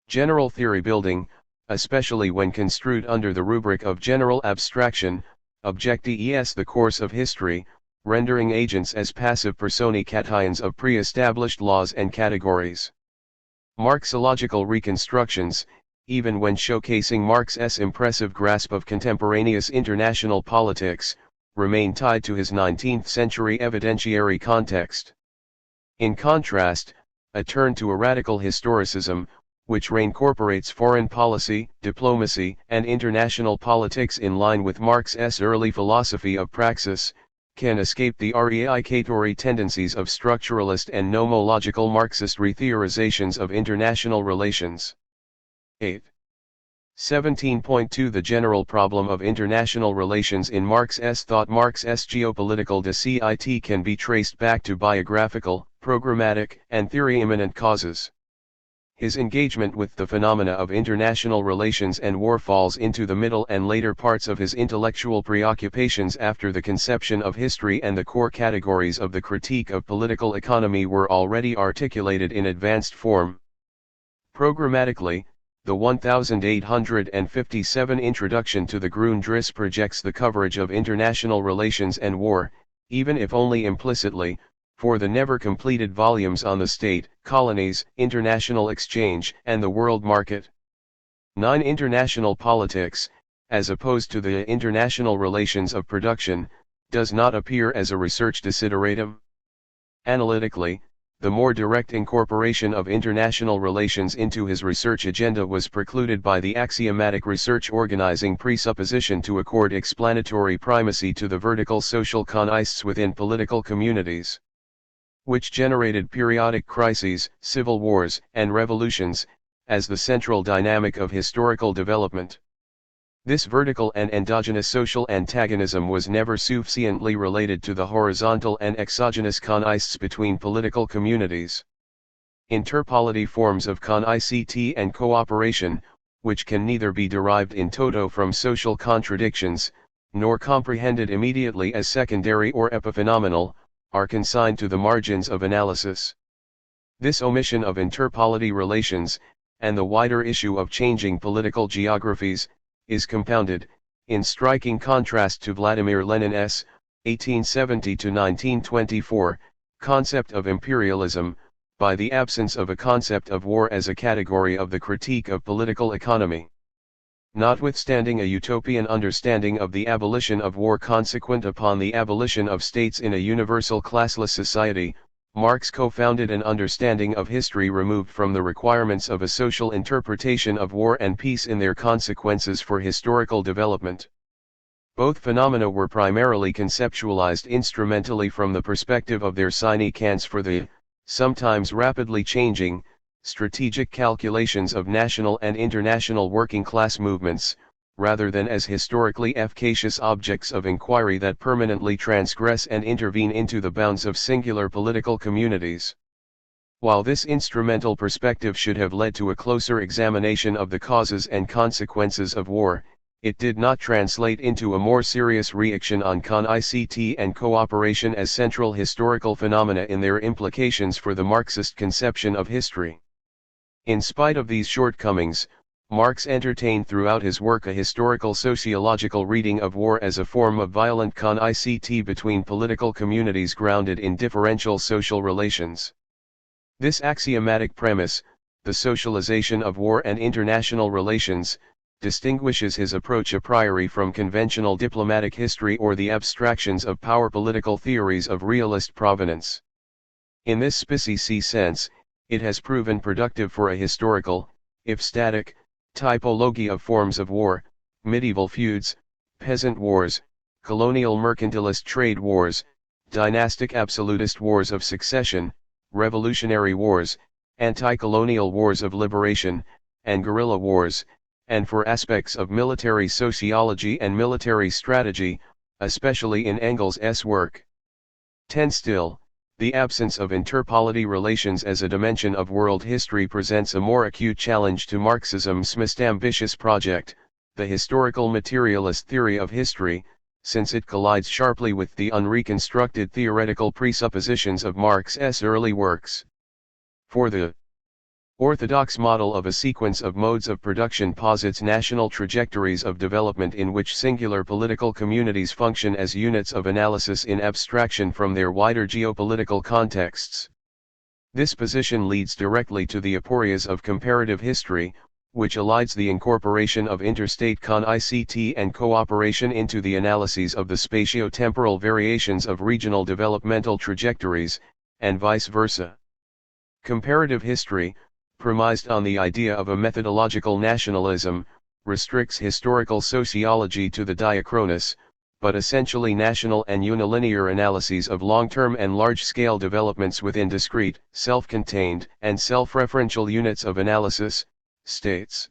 General theory building, especially when construed under the rubric of general abstraction, objects the course of history, rendering agents as passive personae cations of pre-established laws and categories. Marxological reconstructions, even when showcasing Marx's impressive grasp of contemporaneous international politics, remain tied to his 19th-century evidentiary context. In contrast, a turn to a radical historicism, which reincorporates foreign policy, diplomacy, and international politics in line with Marx's early philosophy of praxis, can escape the reicatory tendencies of structuralist and nomological Marxist retheorizations of international relations. 8. 17.2 The general problem of international relations in Marx's thought. Marx's geopolitical deceit can be traced back to biographical, programmatic, and theory-immanent causes. His engagement with the phenomena of international relations and war falls into the middle and later parts of his intellectual preoccupations after the conception of history and the core categories of the critique of political economy were already articulated in advanced form. Programmatically, the 1857 introduction to the Grundrisse projects the coverage of international relations and war, even if only implicitly, for the never completed volumes on the state, colonies, international exchange, and the world market. 9. International politics, as opposed to the international relations of production, does not appear as a research desideratum. Analytically, the more direct incorporation of international relations into his research agenda was precluded by the axiomatic research organizing presupposition to accord explanatory primacy to the vertical social contests within political communities, which generated periodic crises, civil wars, and revolutions, as the central dynamic of historical development. This vertical and endogenous social antagonism was never sufficiently related to the horizontal and exogenous contexts between political communities. Interpolity forms of con-ICT and cooperation, which can neither be derived in toto from social contradictions, nor comprehended immediately as secondary or epiphenomenal, are consigned to the margins of analysis. This omission of interpolity relations, and the wider issue of changing political geographies, is compounded, in striking contrast to Vladimir Lenin's 1870–1924 concept of imperialism, by the absence of a concept of war as a category of the critique of political economy. Notwithstanding a utopian understanding of the abolition of war consequent upon the abolition of states in a universal classless society, Marx co-founded an understanding of history removed from the requirements of a social interpretation of war and peace in their consequences for historical development. Both phenomena were primarily conceptualized instrumentally from the perspective of their significance for the, sometimes rapidly changing, strategic calculations of national and international working-class movements, rather than as historically efficacious objects of inquiry that permanently transgress and intervene into the bounds of singular political communities. While this instrumental perspective should have led to a closer examination of the causes and consequences of war, it did not translate into a more serious reaction on con-ICT and cooperation as central historical phenomena in their implications for the Marxist conception of history. In spite of these shortcomings, Marx entertained throughout his work a historical sociological reading of war as a form of violent con-ICT between political communities grounded in differential social relations. This axiomatic premise, the socialization of war and international relations, distinguishes his approach a priori from conventional diplomatic history or the abstractions of power political theories of realist provenance. In this species sense, it has proven productive for a historical, if static, typology of forms of war, medieval feuds, peasant wars, colonial mercantilist trade wars, dynastic absolutist wars of succession, revolutionary wars, anti-colonial wars of liberation, and guerrilla wars, and for aspects of military sociology and military strategy, especially in Engels' work. 10 Still, the absence of interpolity relations as a dimension of world history presents a more acute challenge to Marxism's most ambitious project, the historical materialist theory of history, since it collides sharply with the unreconstructed theoretical presuppositions of Marx's early works. For the orthodox model of a sequence of modes of production posits national trajectories of development in which singular political communities function as units of analysis in abstraction from their wider geopolitical contexts. This position leads directly to the aporias of comparative history, which elides the incorporation of interstate con-ICT and cooperation into the analyses of the spatio-temporal variations of regional developmental trajectories, and vice versa. Comparative history, premised on the idea of a methodological nationalism, restricts historical sociology to the diachronous, but essentially national and unilinear analyses of long-term and large-scale developments within discrete, self-contained, and self-referential units of analysis, states.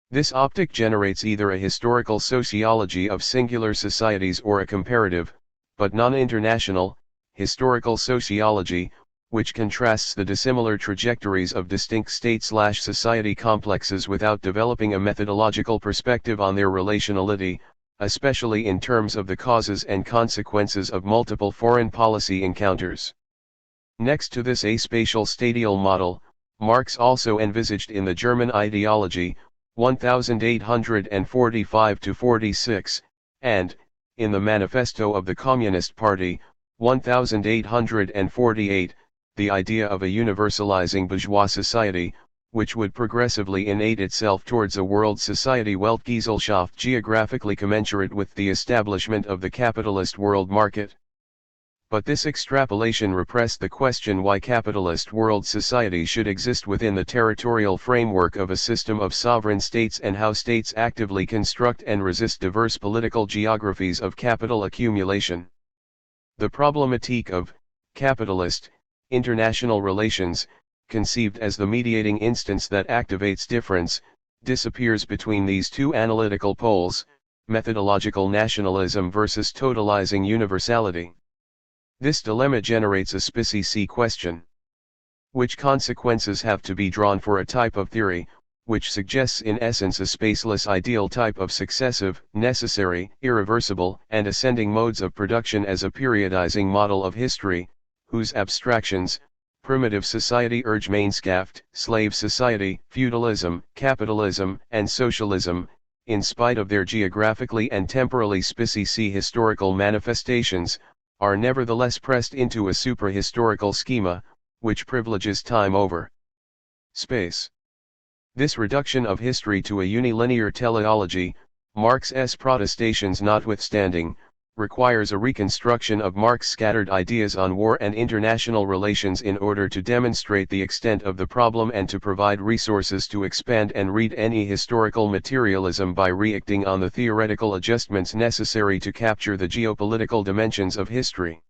This optic generates either a historical sociology of singular societies or a comparative, but non-international, historical sociology, which contrasts the dissimilar trajectories of distinct state/society complexes without developing a methodological perspective on their relationality, especially in terms of the causes and consequences of multiple foreign policy encounters. Next to this aspatial stadial model, Marx also envisaged in the German ideology, 1845–46, and, in the Manifesto of the Communist Party, 1848, the idea of a universalizing bourgeois society, which would progressively innate itself towards a world society Weltgesellschaft geographically commensurate with the establishment of the capitalist world market. But this extrapolation repressed the question why capitalist world society should exist within the territorial framework of a system of sovereign states and how states actively construct and resist diverse political geographies of capital accumulation. The problematique of capitalist international relations, conceived as the mediating instance that activates difference, disappears between these two analytical poles, methodological nationalism versus totalizing universality. This dilemma generates a specie question. Which consequences have to be drawn for a type of theory, which suggests in essence a spaceless ideal type of successive, necessary, irreversible, and ascending modes of production as a periodizing model of history, whose abstractions, primitive society urge Mainschaft, slave society, feudalism, capitalism, and socialism, in spite of their geographically and temporally specie historical manifestations, are nevertheless pressed into a supra-historical schema, which privileges time over space. This reduction of history to a unilinear teleology, Marx's protestations notwithstanding, requires a reconstruction of Marx's scattered ideas on war and international relations in order to demonstrate the extent of the problem and to provide resources to expand and read any historical materialism by reacting on the theoretical adjustments necessary to capture the geopolitical dimensions of history.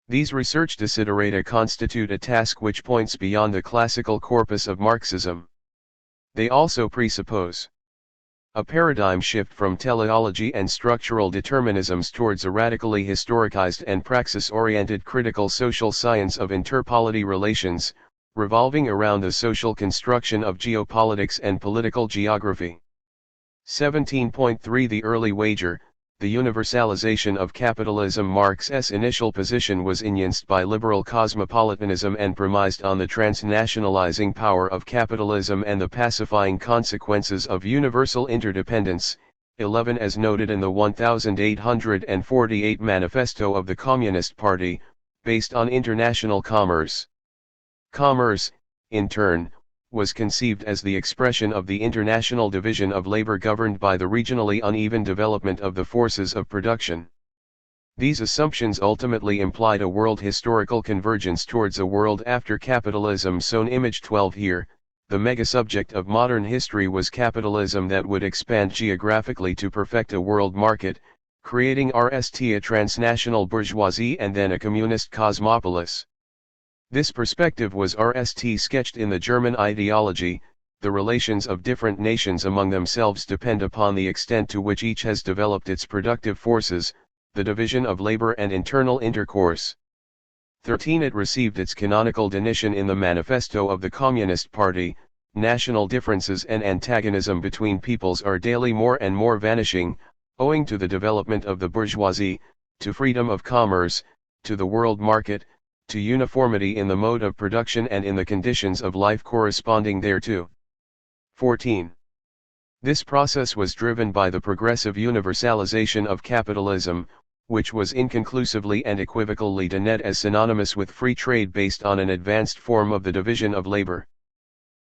These research desiderata constitute a task which points beyond the classical corpus of Marxism. They also presuppose a paradigm shift from teleology and structural determinisms towards a radically historicized and praxis-oriented critical social science of interpolity relations, revolving around the social construction of geopolitics and political geography. 17.3 The early wager, the universalization of capitalism. Marx's initial position was enunced by liberal cosmopolitanism and premised on the transnationalizing power of capitalism and the pacifying consequences of universal interdependence. 11 As noted in the 1848 Manifesto of the Communist Party, based on international commerce. Commerce, in turn, was conceived as the expression of the international division of labor governed by the regionally uneven development of the forces of production. These assumptions ultimately implied a world historical convergence towards a world after capitalism. Sown image 12 Here, the mega-subject of modern history was capitalism that would expand geographically to perfect a world market, creating a transnational bourgeoisie and then a communist cosmopolis. This perspective was sketched in the German ideology. The relations of different nations among themselves depend upon the extent to which each has developed its productive forces, the division of labor and internal intercourse. 13 It received its canonical denition in the Manifesto of the Communist Party. National differences and antagonism between peoples are daily more and more vanishing, owing to the development of the bourgeoisie, to freedom of commerce, to the world market, to uniformity in the mode of production and in the conditions of life corresponding thereto. 14. This process was driven by the progressive universalization of capitalism, which was inconclusively and equivocally denied as synonymous with free trade based on an advanced form of the division of labor.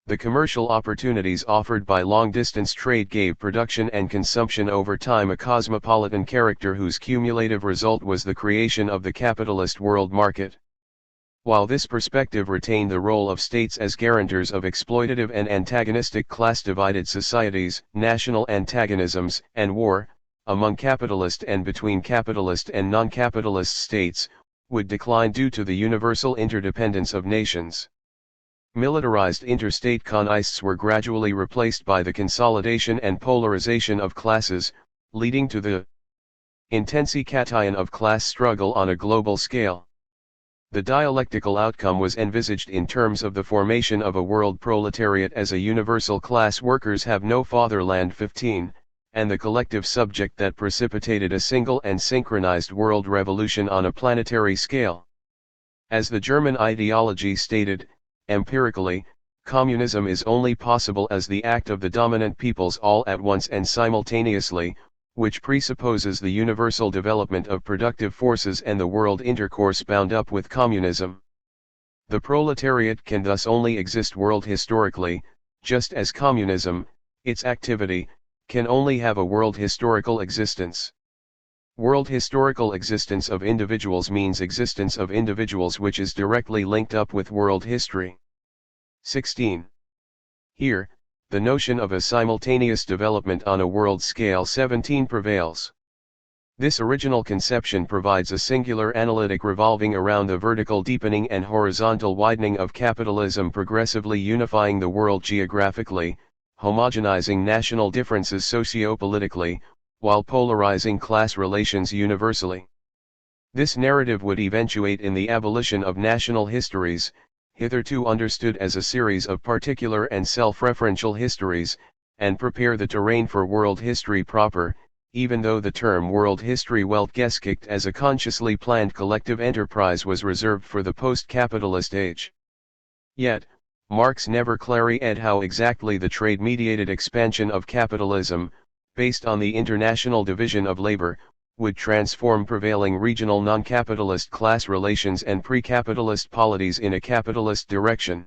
The commercial opportunities offered by long-distance trade gave production and consumption over time a cosmopolitan character whose cumulative result was the creation of the capitalist world market. While this perspective retained the role of states as guarantors of exploitative and antagonistic class-divided societies, national antagonisms, and war, among capitalist and between capitalist and non-capitalist states, would decline due to the universal interdependence of nations. Militarized interstate contests were gradually replaced by the consolidation and polarization of classes, leading to the intensification of class struggle on a global scale. The dialectical outcome was envisaged in terms of the formation of a world proletariat as a universal class. Workers have no fatherland. 15, and the collective subject that precipitated a single and synchronized world revolution on a planetary scale. As the German ideology stated, empirically, communism is only possible as the act of the dominant peoples all at once and simultaneously, which presupposes the universal development of productive forces and the world intercourse bound up with communism. The proletariat can thus only exist world historically, just as communism, its activity, can only have a world historical existence. World historical existence of individuals means existence of individuals which is directly linked up with world history. 16. Here, the notion of a simultaneous development on a world scale 17 prevails. This original conception provides a singular analytic revolving around the vertical deepening and horizontal widening of capitalism, progressively unifying the world geographically, homogenizing national differences socio-politically, while polarizing class relations universally. This narrative would eventuate in the abolition of national histories, hitherto understood as a series of particular and self-referential histories, and prepare the terrain for world history proper, even though the term world history Weltgeschichte as a consciously planned collective enterprise was reserved for the post-capitalist age. Yet, Marx never clarified how exactly the trade-mediated expansion of capitalism, based on the international division of labor, would transform prevailing regional non-capitalist class relations and pre-capitalist polities in a capitalist direction.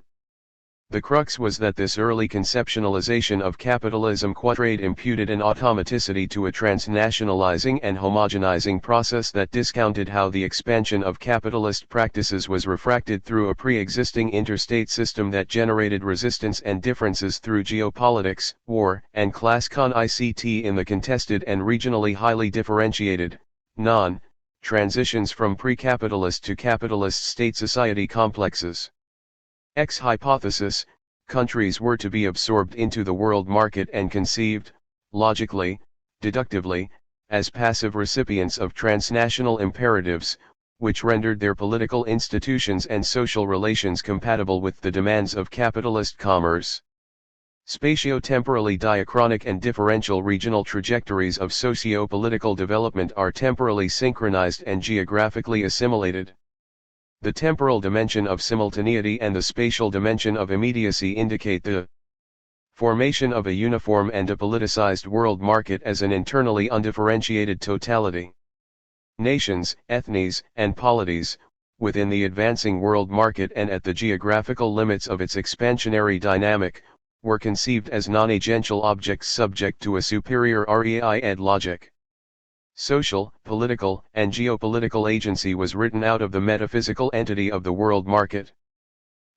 The crux was that this early conceptualization of capitalism quadrate imputed an automaticity to a transnationalizing and homogenizing process that discounted how the expansion of capitalist practices was refracted through a pre-existing interstate system that generated resistance and differences through geopolitics, war, and class con-ICT in the contested and regionally highly differentiated, transitions from pre-capitalist to capitalist state society complexes. X hypothesis, countries were to be absorbed into the world market and conceived, logically, deductively, as passive recipients of transnational imperatives, which rendered their political institutions and social relations compatible with the demands of capitalist commerce. Spatio-temporally diachronic and differential regional trajectories of socio-political development are temporally synchronized and geographically assimilated. The temporal dimension of simultaneity and the spatial dimension of immediacy indicate the formation of a uniform and apoliticized world market as an internally undifferentiated totality. Nations, ethnies, and polities, within the advancing world market and at the geographical limits of its expansionary dynamic, were conceived as non-agential objects subject to a superior REI-ed logic. Social, political, and geopolitical agency was written out of the metaphysical entity of the world market.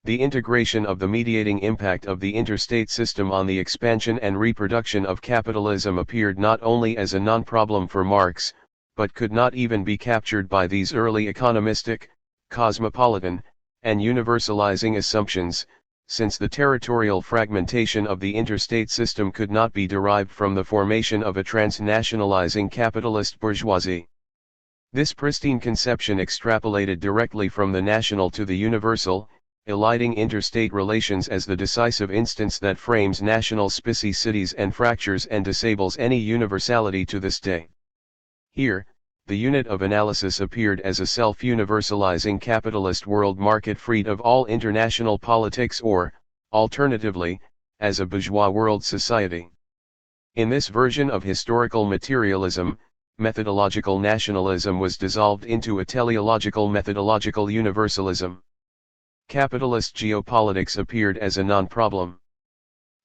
The integration of the mediating impact of the interstate system on the expansion and reproduction of capitalism appeared not only as a non-problem for Marx, but could not even be captured by these early economistic, cosmopolitan, and universalizing assumptions, since the territorial fragmentation of the interstate system could not be derived from the formation of a transnationalizing capitalist bourgeoisie. This pristine conception extrapolated directly from the national to the universal, eliding interstate relations as the decisive instance that frames national specificities and fractures and disables any universality to this day. Here, the unit of analysis appeared as a self-universalizing capitalist world market freed of all international politics or, alternatively, as a bourgeois world society. In this version of historical materialism, methodological nationalism was dissolved into a teleological methodological universalism. Capitalist geopolitics appeared as a non-problem.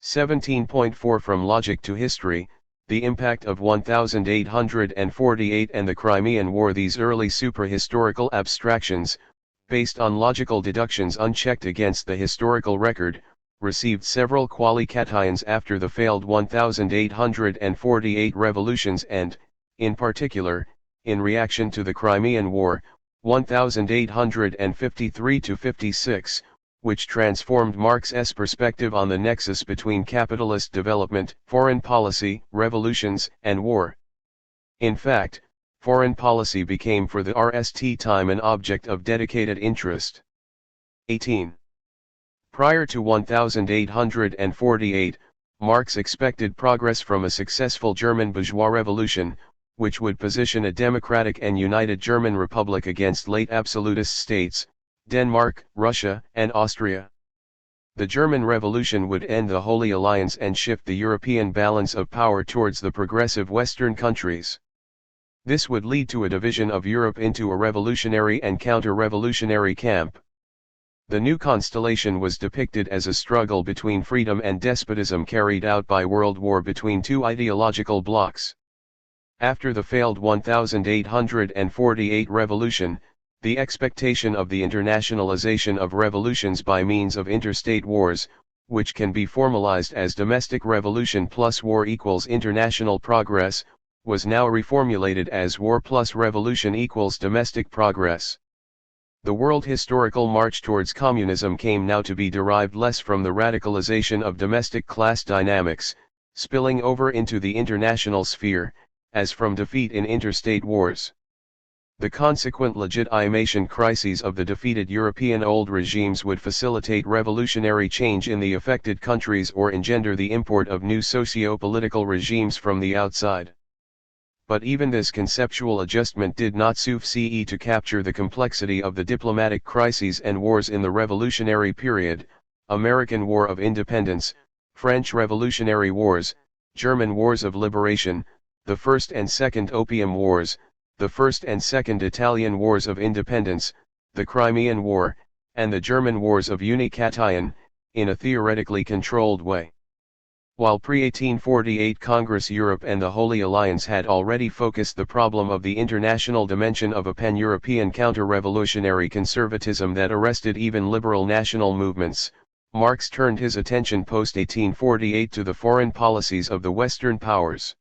17.4 From Logic to History, the impact of 1848 and the Crimean War. These early suprahistorical abstractions, based on logical deductions unchecked against the historical record, received several qualifications after the failed 1848 revolutions and, in particular, in reaction to the Crimean War, 1853–56, which transformed Marx's perspective on the nexus between capitalist development, foreign policy, revolutions, and war. In fact, foreign policy became for the RST time an object of dedicated interest. 18. Prior to 1848, Marx expected progress from a successful German bourgeois revolution, which would position a democratic and united German republic against late absolutist states, Denmark, Russia, and Austria. The German Revolution would end the Holy Alliance and shift the European balance of power towards the progressive Western countries. This would lead to a division of Europe into a revolutionary and counter-revolutionary camp. The new constellation was depicted as a struggle between freedom and despotism carried out by world war between two ideological blocs. After the failed 1848 revolution, the expectation of the internationalization of revolutions by means of interstate wars, which can be formalized as domestic revolution plus war equals international progress, was now reformulated as war plus revolution equals domestic progress. The world historical march towards communism came now to be derived less from the radicalization of domestic class dynamics, spilling over into the international sphere, as from defeat in interstate wars. The consequent legitimation crises of the defeated European old regimes would facilitate revolutionary change in the affected countries or engender the import of new socio-political regimes from the outside. But even this conceptual adjustment did not suffice to capture the complexity of the diplomatic crises and wars in the Revolutionary period: American War of Independence, French Revolutionary Wars, German Wars of Liberation, the First and Second Opium Wars, the First and Second Italian Wars of Independence, the Crimean War, and the German Wars of Unication, in a theoretically controlled way. While pre-1848 Congress Europe and the Holy Alliance had already focused the problem of the international dimension of a pan-European counter-revolutionary conservatism that arrested even liberal national movements, Marx turned his attention post-1848 to the foreign policies of the Western powers.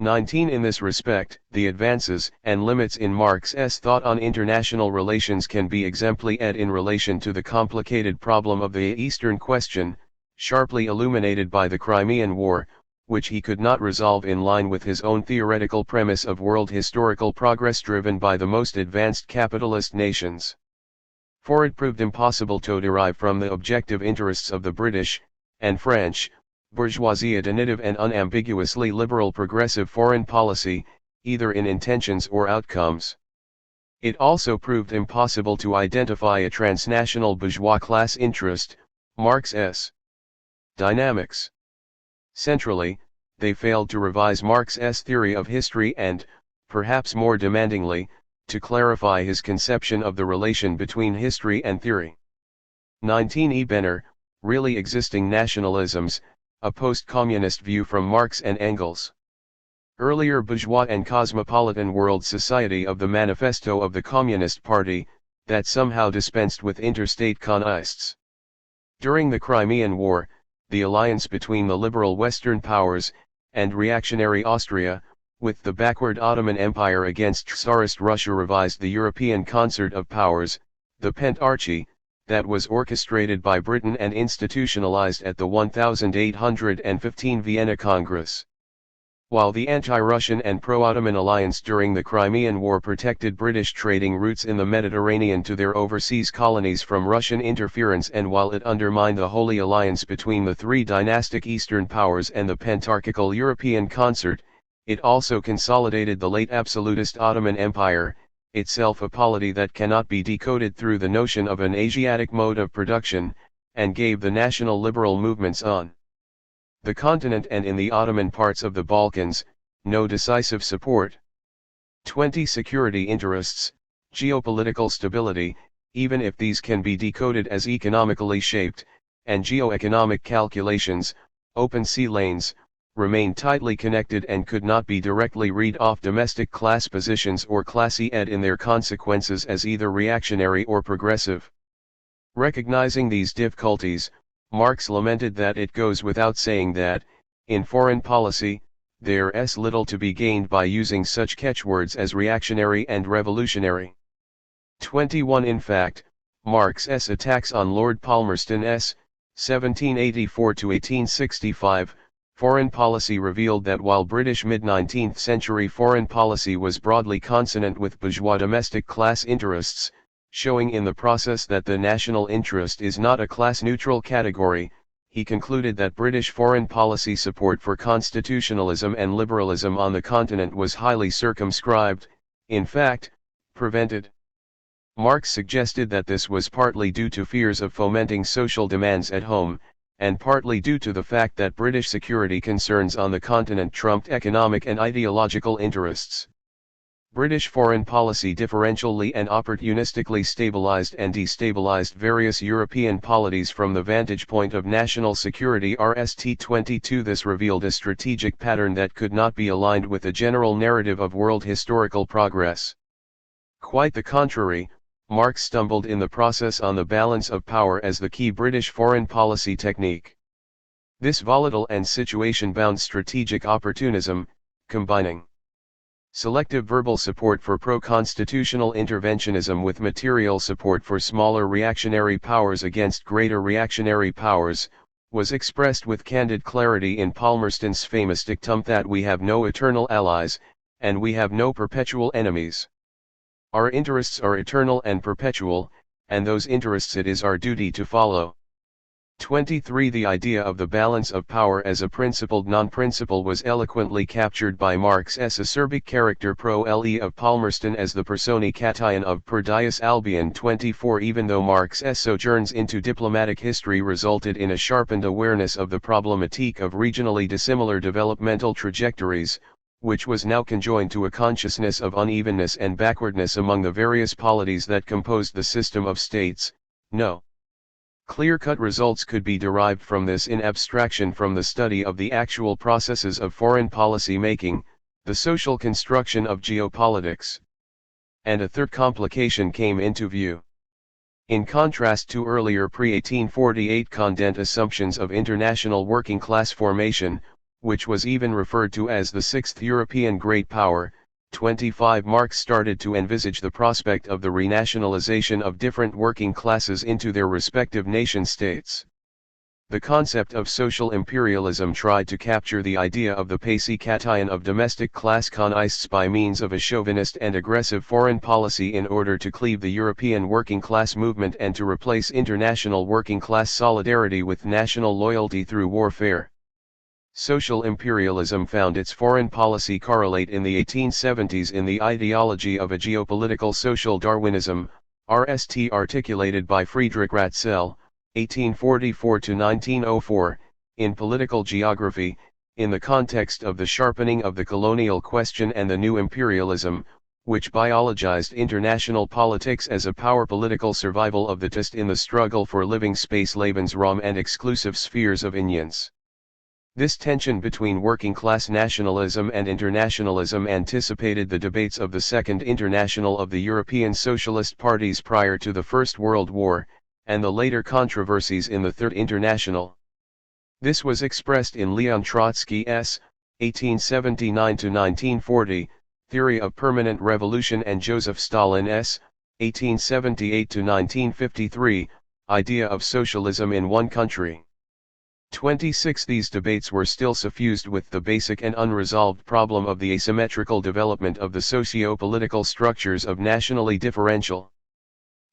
19 In this respect, the advances and limits in Marx's thought on international relations can be exemplified in relation to the complicated problem of the Eastern question, sharply illuminated by the Crimean War, which he could not resolve in line with his own theoretical premise of world historical progress driven by the most advanced capitalist nations. For it proved impossible to derive from the objective interests of the British and French bourgeoisie a definitive and unambiguously liberal progressive foreign policy, either in intentions or outcomes. It also proved impossible to identify a transnational bourgeois class interest, Marx's dynamics. Centrally, they failed to revise Marx's theory of history and, perhaps more demandingly, to clarify his conception of the relation between history and theory. 19 Benner, Really Existing Nationalisms, a post-communist view from Marx and Engels. Earlier bourgeois and cosmopolitan world society of the Manifesto of the Communist Party, that somehow dispensed with interstate contests. During the Crimean War, the alliance between the liberal Western powers and reactionary Austria, with the backward Ottoman Empire against Tsarist Russia, revised the European concert of powers, the Pentarchy, that was orchestrated by Britain and institutionalized at the 1815 Vienna Congress. While the anti-Russian and pro-Ottoman alliance during the Crimean War protected British trading routes in the Mediterranean to their overseas colonies from Russian interference, and while it undermined the Holy Alliance between the three dynastic Eastern powers and the Pentarchical European concert, it also consolidated the late absolutist Ottoman Empire, itself a polity that cannot be decoded through the notion of an Asiatic mode of production, and gave the national liberal movements on the continent and in the Ottoman parts of the Balkans no decisive support. 20 Security interests, geopolitical stability, even if these can be decoded as economically shaped, and geoeconomic calculations, open sea lanes, remain tightly connected and could not be directly read off domestic class positions or classy-ed in their consequences as either reactionary or progressive. Recognizing these difficulties, Marx lamented that it goes without saying that, in foreign policy, there's little to be gained by using such catchwords as reactionary and revolutionary. 21 In fact, Marx's attacks on Lord Palmerston's 1784–1865 foreign policy revealed that while British mid-19th century foreign policy was broadly consonant with bourgeois domestic class interests, showing in the process that the national interest is not a class-neutral category, he concluded that British foreign policy support for constitutionalism and liberalism on the continent was highly circumscribed, in fact, prevented. Marx suggested that this was partly due to fears of fomenting social demands at home, and partly due to the fact that British security concerns on the continent trumped economic and ideological interests. British foreign policy differentially and opportunistically stabilized and destabilized various European polities from the vantage point of national security. RST22 This revealed a strategic pattern that could not be aligned with the general narrative of world historical progress. Quite the contrary, Marx stumbled in the process on the balance of power as the key British foreign policy technique. This volatile and situation-bound strategic opportunism, combining selective verbal support for pro-constitutional interventionism with material support for smaller reactionary powers against greater reactionary powers, was expressed with candid clarity in Palmerston's famous dictum that we have no eternal allies, and we have no perpetual enemies. Our interests are eternal and perpetual, and those interests it is our duty to follow. 23 The idea of the balance of power as a principled non-principle was eloquently captured by Marx's acerbic character pro-le of Palmerston as the personae cation of Per Dies Albion. 24 Even though Marx's sojourns into diplomatic history resulted in a sharpened awareness of the problematique of regionally dissimilar developmental trajectories, which was now conjoined to a consciousness of unevenness and backwardness among the various polities that composed the system of states, no clear-cut results could be derived from this in abstraction from the study of the actual processes of foreign policy making, the social construction of geopolitics. And a third complication came into view. In contrast to earlier pre-1848 condent assumptions of international working class formation, which was even referred to as the Sixth European Great Power, 25 Marx started to envisage the prospect of the renationalization of different working classes into their respective nation-states. The concept of social imperialism tried to capture the idea of the passé cation of domestic class colonists by means of a chauvinist and aggressive foreign policy in order to cleave the European working class movement and to replace international working class solidarity with national loyalty through warfare. Social imperialism found its foreign policy correlate in the 1870s in the ideology of a geopolitical social Darwinism, RST articulated by Friedrich Ratzel, 1844–1904, in political geography, in the context of the sharpening of the colonial question and the new imperialism, which biologized international politics as a power political survival of the just in the struggle for living space Lebensraum and exclusive spheres of influence. This tension between working-class nationalism and internationalism anticipated the debates of the Second International of the European Socialist Parties prior to the First World War, and the later controversies in the Third International. This was expressed in Leon Trotsky's, 1879–1940, Theory of Permanent Revolution and Joseph Stalin's, 1878–1953, Idea of Socialism in One Country. 26 These debates were still suffused with the basic and unresolved problem of the asymmetrical development of the socio-political structures of nationally differential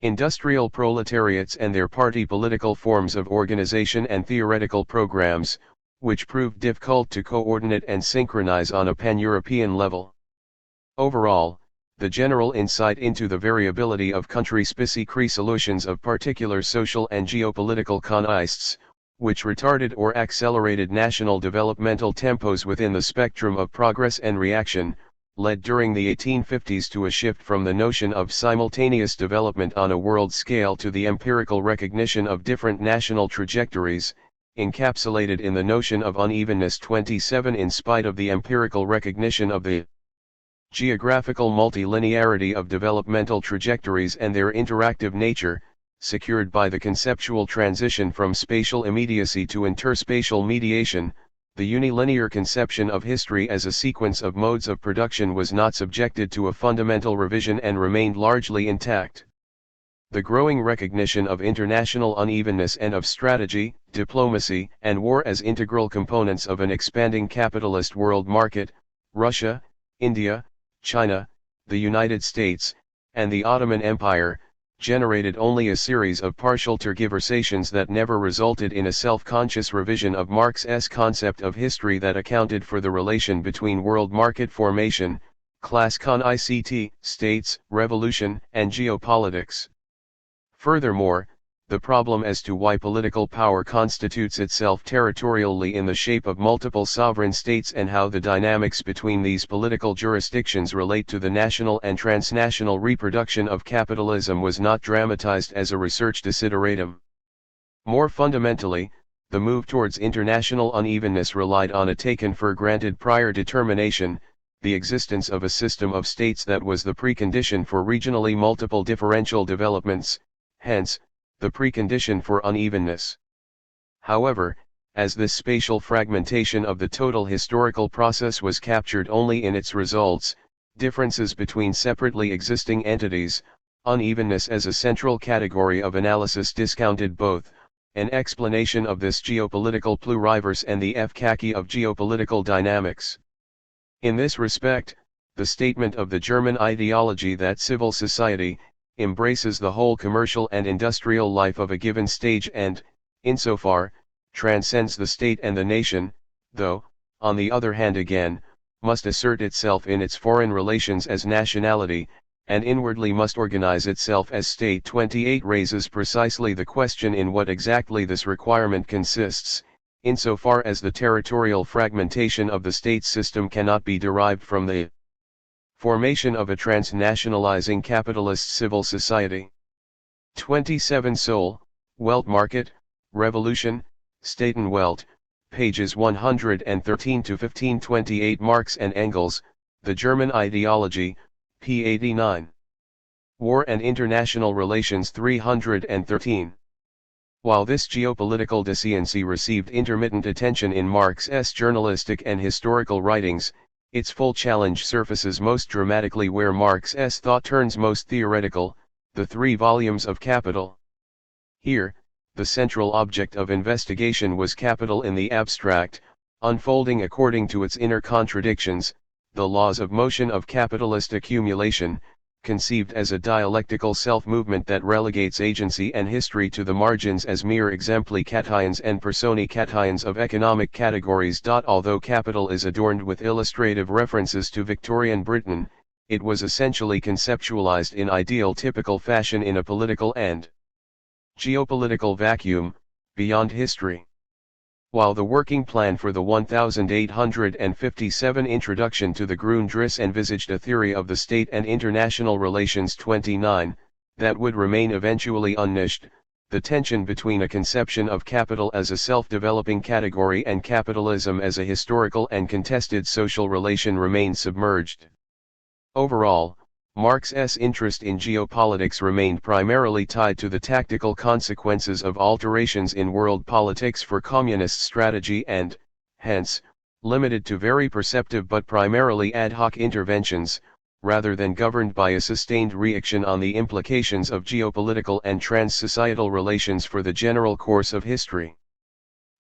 industrial proletariats and their party political forms of organization and theoretical programs, which proved difficult to coordinate and synchronize on a pan-European level. Overall, the general insight into the variability of country-specific solutions of particular social and geopolitical contexts, which retarded or accelerated national developmental tempos within the spectrum of progress and reaction, led during the 1850s to a shift from the notion of simultaneous development on a world scale to the empirical recognition of different national trajectories, encapsulated in the notion of unevenness. 27 In spite of the empirical recognition of the geographical multilinearity of developmental trajectories and their interactive nature, secured by the conceptual transition from spatial immediacy to interspatial mediation, the unilinear conception of history as a sequence of modes of production was not subjected to a fundamental revision and remained largely intact. The growing recognition of international unevenness and of strategy, diplomacy, and war as integral components of an expanding capitalist world market, Russia, India, China, the United States, and the Ottoman Empire, generated only a series of partial tergiversations that never resulted in a self-conscious revision of Marx's concept of history that accounted for the relation between world market formation, class con-ICT, states, revolution, and geopolitics. Furthermore, the problem as to why political power constitutes itself territorially in the shape of multiple sovereign states and how the dynamics between these political jurisdictions relate to the national and transnational reproduction of capitalism was not dramatized as a research desideratum. More fundamentally, the move towards international unevenness relied on a taken-for-granted prior determination, the existence of a system of states that was the precondition for regionally multiple differential developments, hence, the precondition for unevenness. However, as this spatial fragmentation of the total historical process was captured only in its results, differences between separately existing entities, unevenness as a central category of analysis discounted both, an explanation of this geopolitical pluriverse and the efficacy of geopolitical dynamics. In this respect, the statement of the German ideology that civil society embraces the whole commercial and industrial life of a given stage and, insofar, transcends the state and the nation, though, on the other hand again, must assert itself in its foreign relations as nationality, and inwardly must organize itself as state 28 raises precisely the question in what exactly this requirement consists, insofar as the territorial fragmentation of the state system cannot be derived from the formation of a transnationalizing capitalist civil society. 27 Soul, Welt Market, Revolution, Staatenwelt, pages 113 to 1528 Marx and Engels, The German Ideology, p. 89. War and International Relations 313. While this geopolitical decency received intermittent attention in Marx's journalistic and historical writings, its full challenge surfaces most dramatically where Marx's thought turns most theoretical, the 3 volumes of Capital. Here, the central object of investigation was capital in the abstract, unfolding according to its inner contradictions, the laws of motion of capitalist accumulation, conceived as a dialectical self-movement that relegates agency and history to the margins as mere exempli cations and personae cations of economic categories. Although Capital is adorned with illustrative references to Victorian Britain, it was essentially conceptualized in ideal typical fashion in a political and geopolitical vacuum, beyond history. While the working plan for the 1857 introduction to the Grundrisse envisaged a theory of the state and international relations 29, that would remain eventually unniched, the tension between a conception of capital as a self-developing category and capitalism as a historical and contested social relation remained submerged. Overall, Marx's interest in geopolitics remained primarily tied to the tactical consequences of alterations in world politics for communist strategy and, hence, limited to very perceptive but primarily ad hoc interventions, rather than governed by a sustained reaction on the implications of geopolitical and trans-societal relations for the general course of history.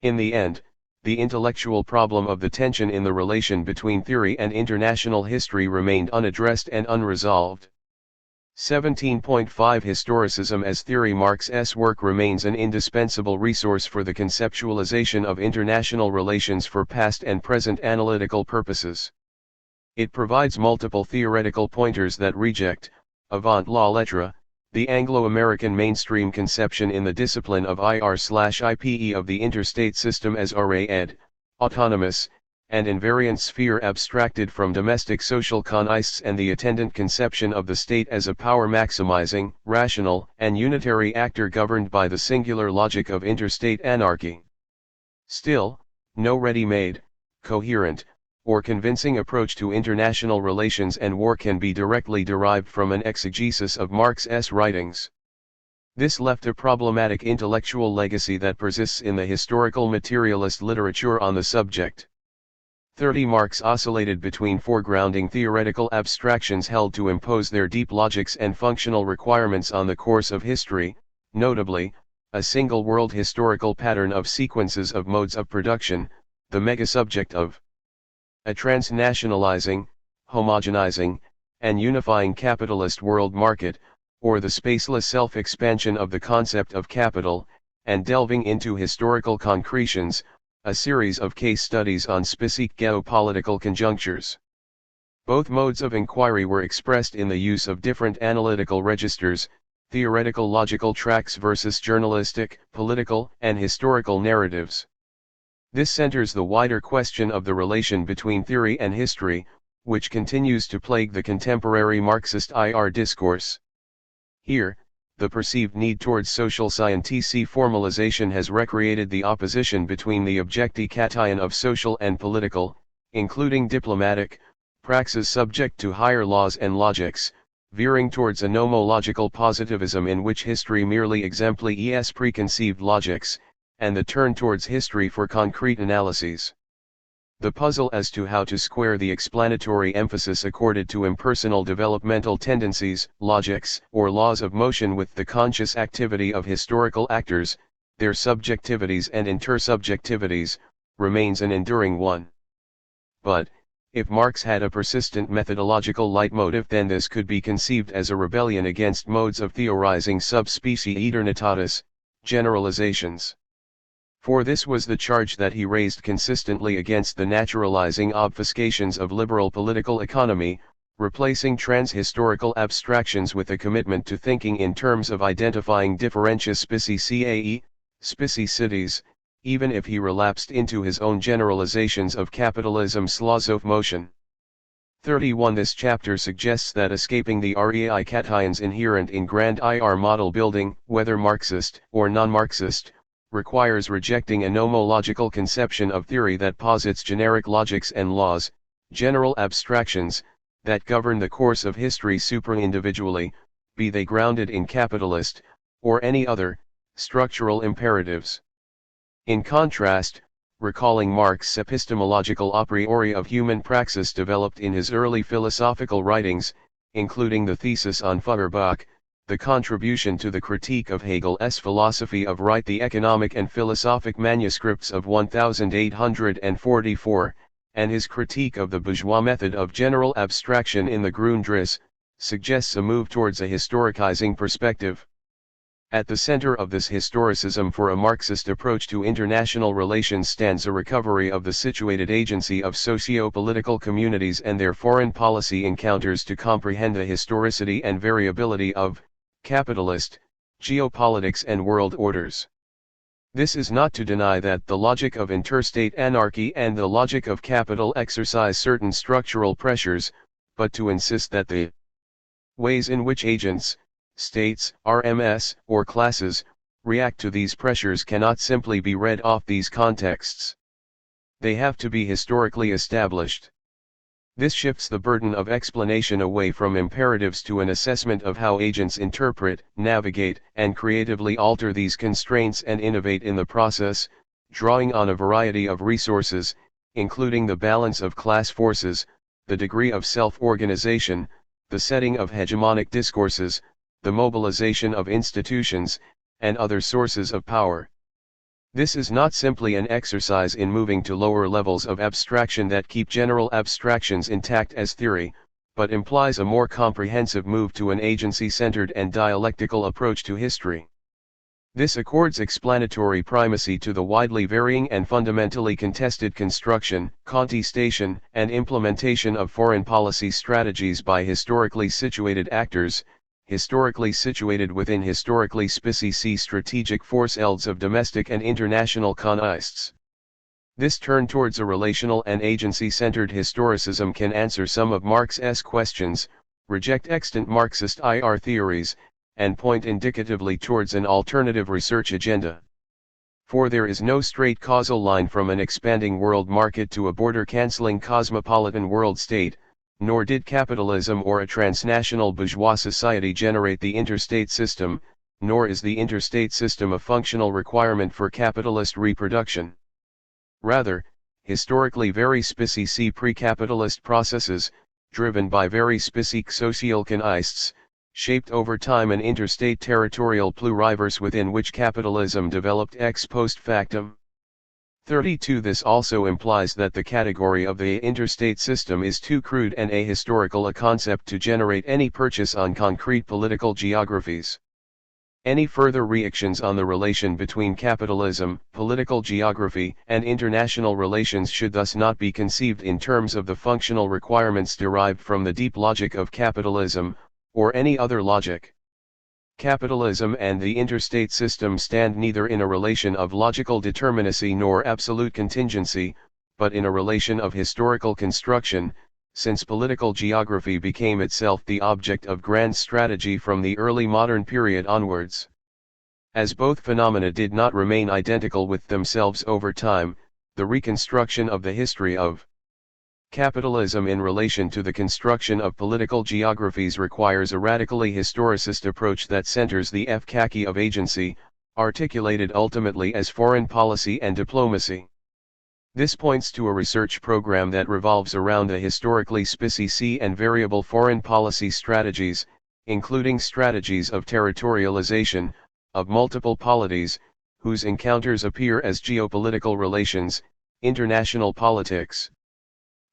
In the end, the intellectual problem of the tension in the relation between theory and international history remained unaddressed and unresolved. 17.5 Historicism as theory. Marx's work remains an indispensable resource for the conceptualization of international relations for past and present analytical purposes. It provides multiple theoretical pointers that reject, avant la lettre, the Anglo-American mainstream conception in the discipline of IR/IPE of the interstate system as ed, autonomous, and invariant sphere abstracted from domestic social conists and the attendant conception of the state as a power-maximizing, rational, and unitary actor governed by the singular logic of interstate anarchy. Still, no ready-made, coherent, or convincing approach to international relations and war can be directly derived from an exegesis of Marx's writings. This left a problematic intellectual legacy that persists in the historical materialist literature on the subject. 30 Marx oscillated between foregrounding theoretical abstractions held to impose their deep logics and functional requirements on the course of history, notably, a single world historical pattern of sequences of modes of production, the mega-subject of a transnationalizing, homogenizing, and unifying capitalist world market, or the spaceless self-expansion of the concept of capital, and delving into historical concretions, a series of case studies on specific geopolitical conjunctures. Both modes of inquiry were expressed in the use of different analytical registers, theoretical logical tracks versus journalistic, political, and historical narratives. This centers the wider question of the relation between theory and history, which continues to plague the contemporary Marxist IR discourse. Here, the perceived need towards social scientific formalization has recreated the opposition between the objecti-cation of social and political, including diplomatic, praxis subject to higher laws and logics, veering towards a nomological positivism in which history merely exemplifies preconceived logics, and the turn towards history for concrete analyses. The puzzle as to how to square the explanatory emphasis accorded to impersonal developmental tendencies, logics, or laws of motion with the conscious activity of historical actors, their subjectivities and intersubjectivities, remains an enduring one. But, if Marx had a persistent methodological leitmotif, then this could be conceived as a rebellion against modes of theorizing sub specie aeternitatis, generalizations. For this was the charge that he raised consistently against the naturalizing obfuscations of liberal political economy, replacing trans-historical abstractions with a commitment to thinking in terms of identifying differentia speciae, speciicities, even if he relapsed into his own generalizations of capitalism's laws of motion. 31. This chapter suggests that escaping the REI cations inherent in grand IR model building, whether Marxist or non-Marxist, requires rejecting a nomological conception of theory that posits generic logics and laws, general abstractions, that govern the course of history supra-individually, be they grounded in capitalist, or any other, structural imperatives. In contrast, recalling Marx's epistemological a priori of human praxis developed in his early philosophical writings, including the thesis on Feuerbach, the contribution to the critique of Hegel's philosophy of right, the economic and philosophic manuscripts of 1844, and his critique of the bourgeois method of general abstraction in the Grundrisse, suggests a move towards a historicizing perspective. At the center of this historicism for a Marxist approach to international relations stands a recovery of the situated agency of socio-political communities and their foreign policy encounters to comprehend the historicity and variability of capitalist, geopolitics and world orders. This is not to deny that the logic of interstate anarchy and the logic of capital exercise certain structural pressures, but to insist that the ways in which agents, states, RMS, or classes, react to these pressures cannot simply be read off these contexts. They have to be historically established. This shifts the burden of explanation away from imperatives to an assessment of how agents interpret, navigate, and creatively alter these constraints and innovate in the process, drawing on a variety of resources, including the balance of class forces, the degree of self-organization, the setting of hegemonic discourses, the mobilization of institutions, and other sources of power. This is not simply an exercise in moving to lower levels of abstraction that keep general abstractions intact as theory, but implies a more comprehensive move to an agency-centered and dialectical approach to history. This accords explanatory primacy to the widely varying and fundamentally contested construction, contestation, and implementation of foreign policy strategies by historically situated actors, historically situated within historically specific strategic forces of domestic and international contests. This turn towards a relational and agency-centered historicism can answer some of Marx's questions, reject extant Marxist IR theories, and point indicatively towards an alternative research agenda. For there is no straight causal line from an expanding world market to a border-canceling cosmopolitan world state, nor did capitalism or a transnational bourgeois society generate the interstate system, nor is the interstate system a functional requirement for capitalist reproduction. Rather, historically very specific pre-capitalist processes, driven by very specific social contexts, shaped over time an interstate territorial pluriverse within which capitalism developed ex post factum. 32. This also implies that the category of the interstate system is too crude and ahistorical a concept to generate any purchase on concrete political geographies. Any further reactions on the relation between capitalism, political geography, and international relations should thus not be conceived in terms of the functional requirements derived from the deep logic of capitalism, or any other logic. Capitalism and the interstate system stand neither in a relation of logical determinacy nor absolute contingency, but in a relation of historical construction, since political geography became itself the object of grand strategy from the early modern period onwards. As both phenomena did not remain identical with themselves over time, the reconstruction of the history of capitalism in relation to the construction of political geographies requires a radically historicist approach that centers the efficacy of agency, articulated ultimately as foreign policy and diplomacy. This points to a research program that revolves around the historically specific and variable foreign policy strategies, including strategies of territorialization, of multiple polities, whose encounters appear as geopolitical relations, international politics.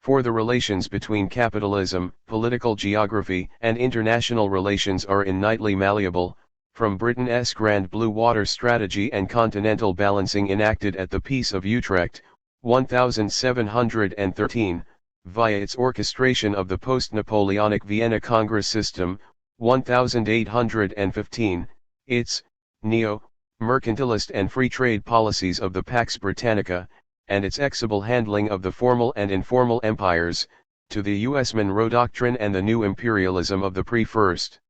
For the relations between capitalism, political geography, and international relations are innately malleable, from Britain's Grand Blue Water Strategy and continental balancing enacted at the Peace of Utrecht, 1713, via its orchestration of the post-Napoleonic Vienna Congress system, 1815, its neo-mercantilist and free trade policies of the Pax Britannica, and its equable handling of the formal and informal empires, to the U.S. Monroe Doctrine and the new imperialism of the pre-First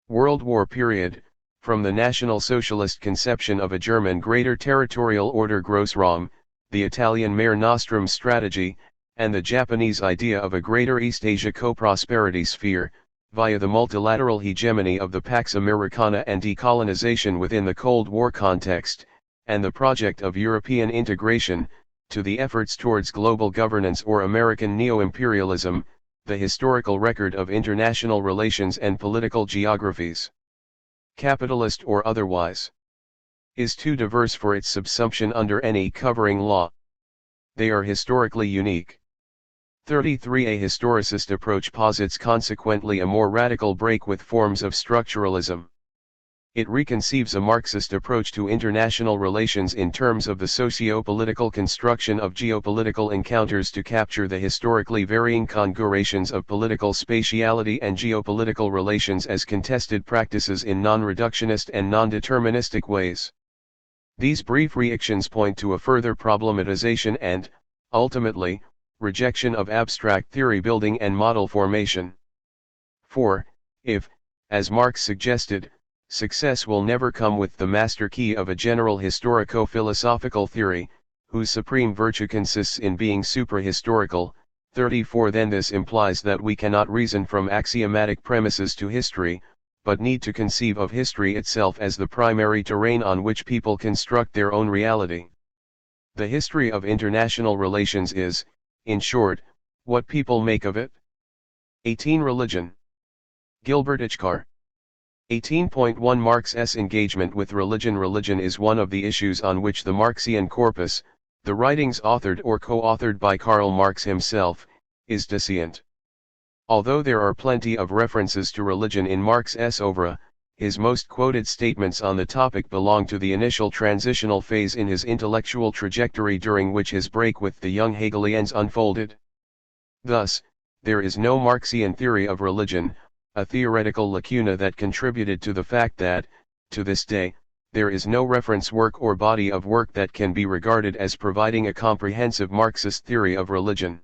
World War period, from the National Socialist conception of a German greater territorial order Grossraum, the Italian Mare Nostrum strategy, and the Japanese idea of a greater East Asia co-prosperity sphere, via the multilateral hegemony of the Pax Americana and decolonization within the Cold War context, and the project of European integration, to the efforts towards global governance or American neo-imperialism, the historical record of international relations and political geographies, capitalist or otherwise, is too diverse for its subsumption under any covering law. They are historically unique. 33. A historicist approach posits consequently a more radical break with forms of structuralism. It reconceives a Marxist approach to international relations in terms of the socio-political construction of geopolitical encounters to capture the historically varying configurations of political spatiality and geopolitical relations as contested practices in non-reductionist and non-deterministic ways. These brief reactions point to a further problematization and, ultimately, rejection of abstract theory building and model formation. For, if, as Marx suggested, success will never come with the master key of a general historico-philosophical theory, whose supreme virtue consists in being suprahistorical. 34. Then this implies that we cannot reason from axiomatic premises to history, but need to conceive of history itself as the primary terrain on which people construct their own reality. The history of international relations is, in short, what people make of it. 18. Religion. Gilbert Ichcar. 18.1 Marx's engagement with religion. Religion is one of the issues on which the Marxian corpus, the writings authored or co-authored by Karl Marx himself, is descient. Although there are plenty of references to religion in Marx's oeuvre, his most quoted statements on the topic belong to the initial transitional phase in his intellectual trajectory during which his break with the young Hegelians unfolded. Thus, there is no Marxian theory of religion, a theoretical lacuna that contributed to the fact that, to this day, there is no reference work or body of work that can be regarded as providing a comprehensive Marxist theory of religion.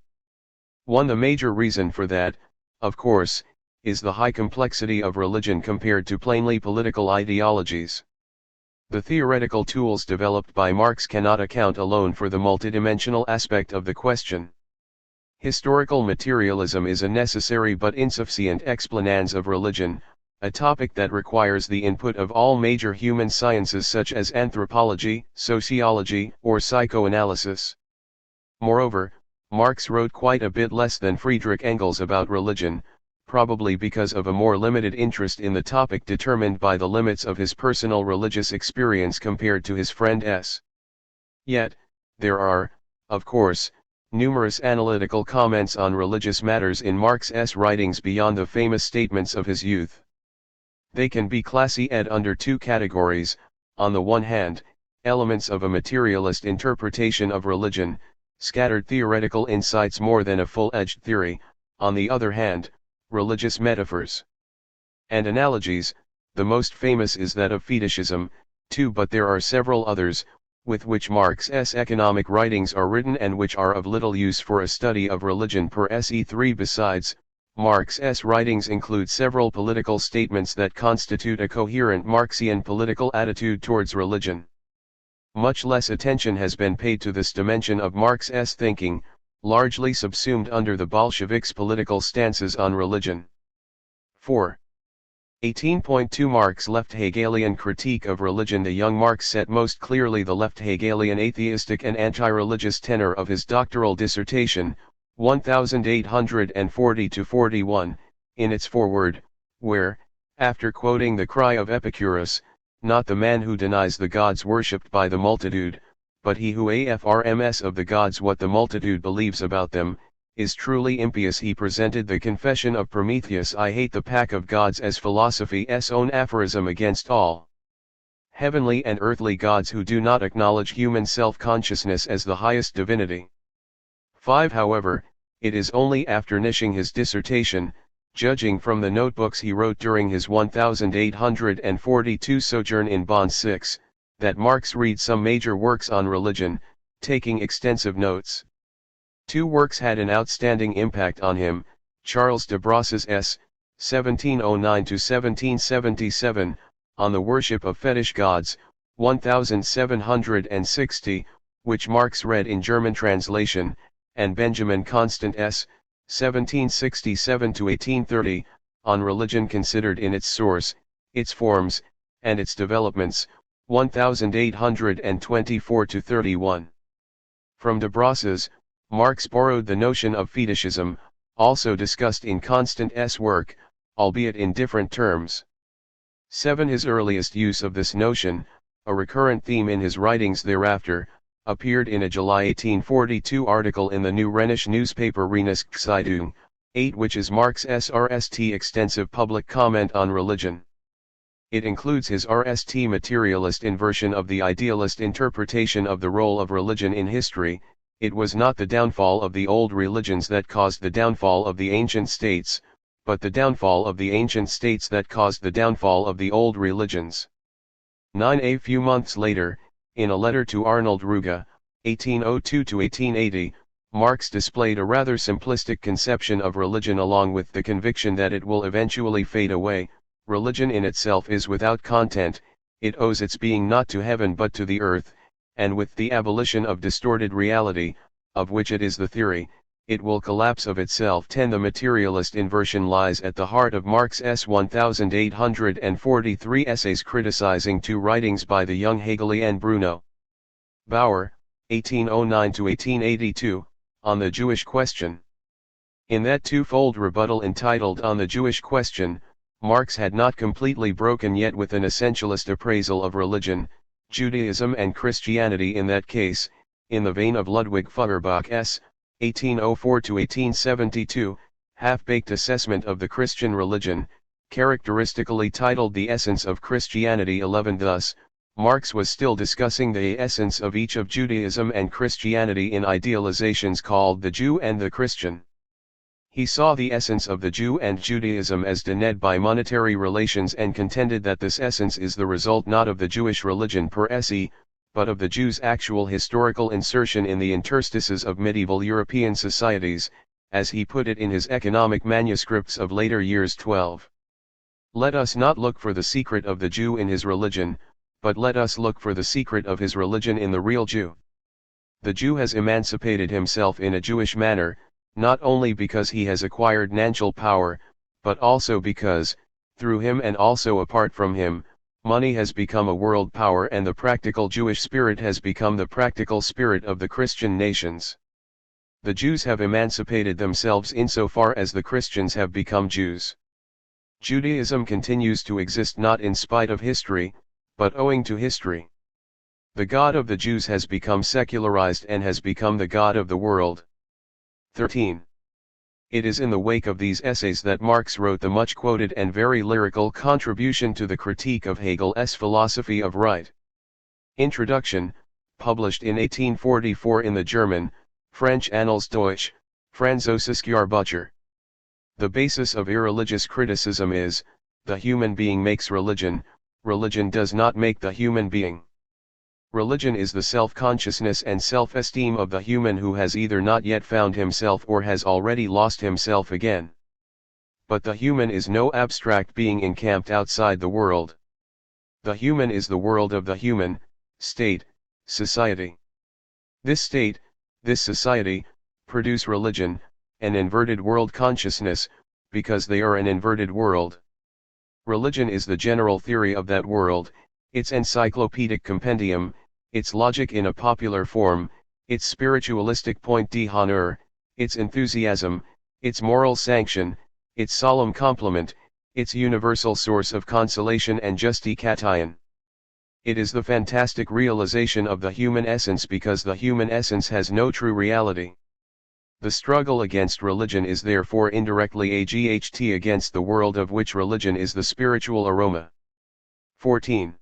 The major reason for that, of course, is the high complexity of religion compared to plainly political ideologies. The theoretical tools developed by Marx cannot account alone for the multidimensional aspect of the question. Historical materialism is a necessary but insufficient explanans of religion, a topic that requires the input of all major human sciences such as anthropology, sociology, or psychoanalysis. Moreover, Marx wrote quite a bit less than Friedrich Engels about religion, probably because of a more limited interest in the topic determined by the limits of his personal religious experience compared to his friend S. Yet, there are, of course, numerous analytical comments on religious matters in Marx's writings beyond the famous statements of his youth. They can be classified under two categories: on the one hand, elements of a materialist interpretation of religion, scattered theoretical insights more than a full-edged theory; on the other hand, religious metaphors and analogies, The most famous is that of fetishism, too, but there are several others, with which Marx's economic writings are written and which are of little use for a study of religion per se. 3. Besides, Marx's writings include several political statements that constitute a coherent Marxian political attitude towards religion. Much less attention has been paid to this dimension of Marx's thinking, largely subsumed under the Bolsheviks' political stances on religion. 4. 18.2 Marx left Hegelian critique of religion. The young Marx set most clearly the left Hegelian atheistic and anti-religious tenor of his doctoral dissertation, 1840-41, in its foreword, where, after quoting the cry of Epicurus, "Not the man who denies the gods worshipped by the multitude, but he who affirms of the gods what the multitude believes about them, is truly impious," he presented the confession of Prometheus, "I hate the pack of gods," as philosophy's own aphorism against all heavenly and earthly gods who do not acknowledge human self-consciousness as the highest divinity. 5. However, it is only after finishing his dissertation, judging from the notebooks he wrote during his 1842 sojourn in Bonn 6, that Marx read some major works on religion, taking extensive notes. 2 works had an outstanding impact on him: Charles de Bross's S. 1709-1777, On the Worship of Fetish Gods, 1760, which Marx read in German translation, and Benjamin Constant S. 1767-1830, On Religion Considered in its Source, its Forms, and its Developments, 1824-31. From de Bross's, Marx borrowed the notion of fetishism, also discussed in Constant's work, albeit in different terms. 7. His earliest use of this notion, a recurrent theme in his writings thereafter, appeared in a July 1842 article in the New Rheinische newspaper Rheinische Zeitung, 8, which is Marx's RST extensive public comment on religion. It includes his RST materialist inversion of the idealist interpretation of the role of religion in history. It was not the downfall of the old religions that caused the downfall of the ancient states, but the downfall of the ancient states that caused the downfall of the old religions. 9. A few months later, in a letter to Arnold Ruge, 1802-1880, Marx displayed a rather simplistic conception of religion along with the conviction that it will eventually fade away. Religion in itself is without content, it owes its being not to heaven but to the earth, and with the abolition of distorted reality, of which it is the theory, it will collapse of itself. 10. The materialist inversion lies at the heart of Marx's 1843 essays criticizing 2 writings by the young Hegelian Bruno Bauer, 1809-1882, on the Jewish question. In that twofold rebuttal entitled On the Jewish Question, Marx had not completely broken yet with an essentialist appraisal of religion, Judaism and Christianity in that case, in the vein of Ludwig Feuerbach's 1804-1872, half-baked assessment of the Christian religion, characteristically titled The Essence of Christianity 11. Thus, Marx was still discussing the essence of each of Judaism and Christianity in idealizations called the Jew and the Christian. He saw the essence of the Jew and Judaism as denuded by monetary relations and contended that this essence is the result not of the Jewish religion per se, but of the Jews' actual historical insertion in the interstices of medieval European societies, as he put it in his economic manuscripts of later years. 12. Let us not look for the secret of the Jew in his religion, but let us look for the secret of his religion in the real Jew. The Jew has emancipated himself in a Jewish manner, not only because he has acquired natural power, but also because, through him and also apart from him, money has become a world power and the practical Jewish spirit has become the practical spirit of the Christian nations. The Jews have emancipated themselves insofar as the Christians have become Jews. Judaism continues to exist not in spite of history, but owing to history. The God of the Jews has become secularized and has become the God of the world. 13. It is in the wake of these essays that Marx wrote the much-quoted and very lyrical contribution to the critique of Hegel's philosophy of right. Introduction, published in 1844 in the German, French Annals Deutsch, Französisches Jahrbucher. The basis of irreligious criticism is, the human being makes religion, religion does not make the human being. Religion is the self-consciousness and self-esteem of the human who has either not yet found himself or has already lost himself again. But the human is no abstract being encamped outside the world. The human is the world of the human, state, society. This state, this society, produce religion, an inverted world consciousness, because they are an inverted world. Religion is the general theory of that world, its encyclopedic compendium, its logic in a popular form, its spiritualistic point d'honneur, its enthusiasm, its moral sanction, its solemn complement, its universal source of consolation and justification. It is the fantastic realization of the human essence because the human essence has no true reality. The struggle against religion is therefore indirectly a GHT against the world of which religion is the spiritual aroma. 14.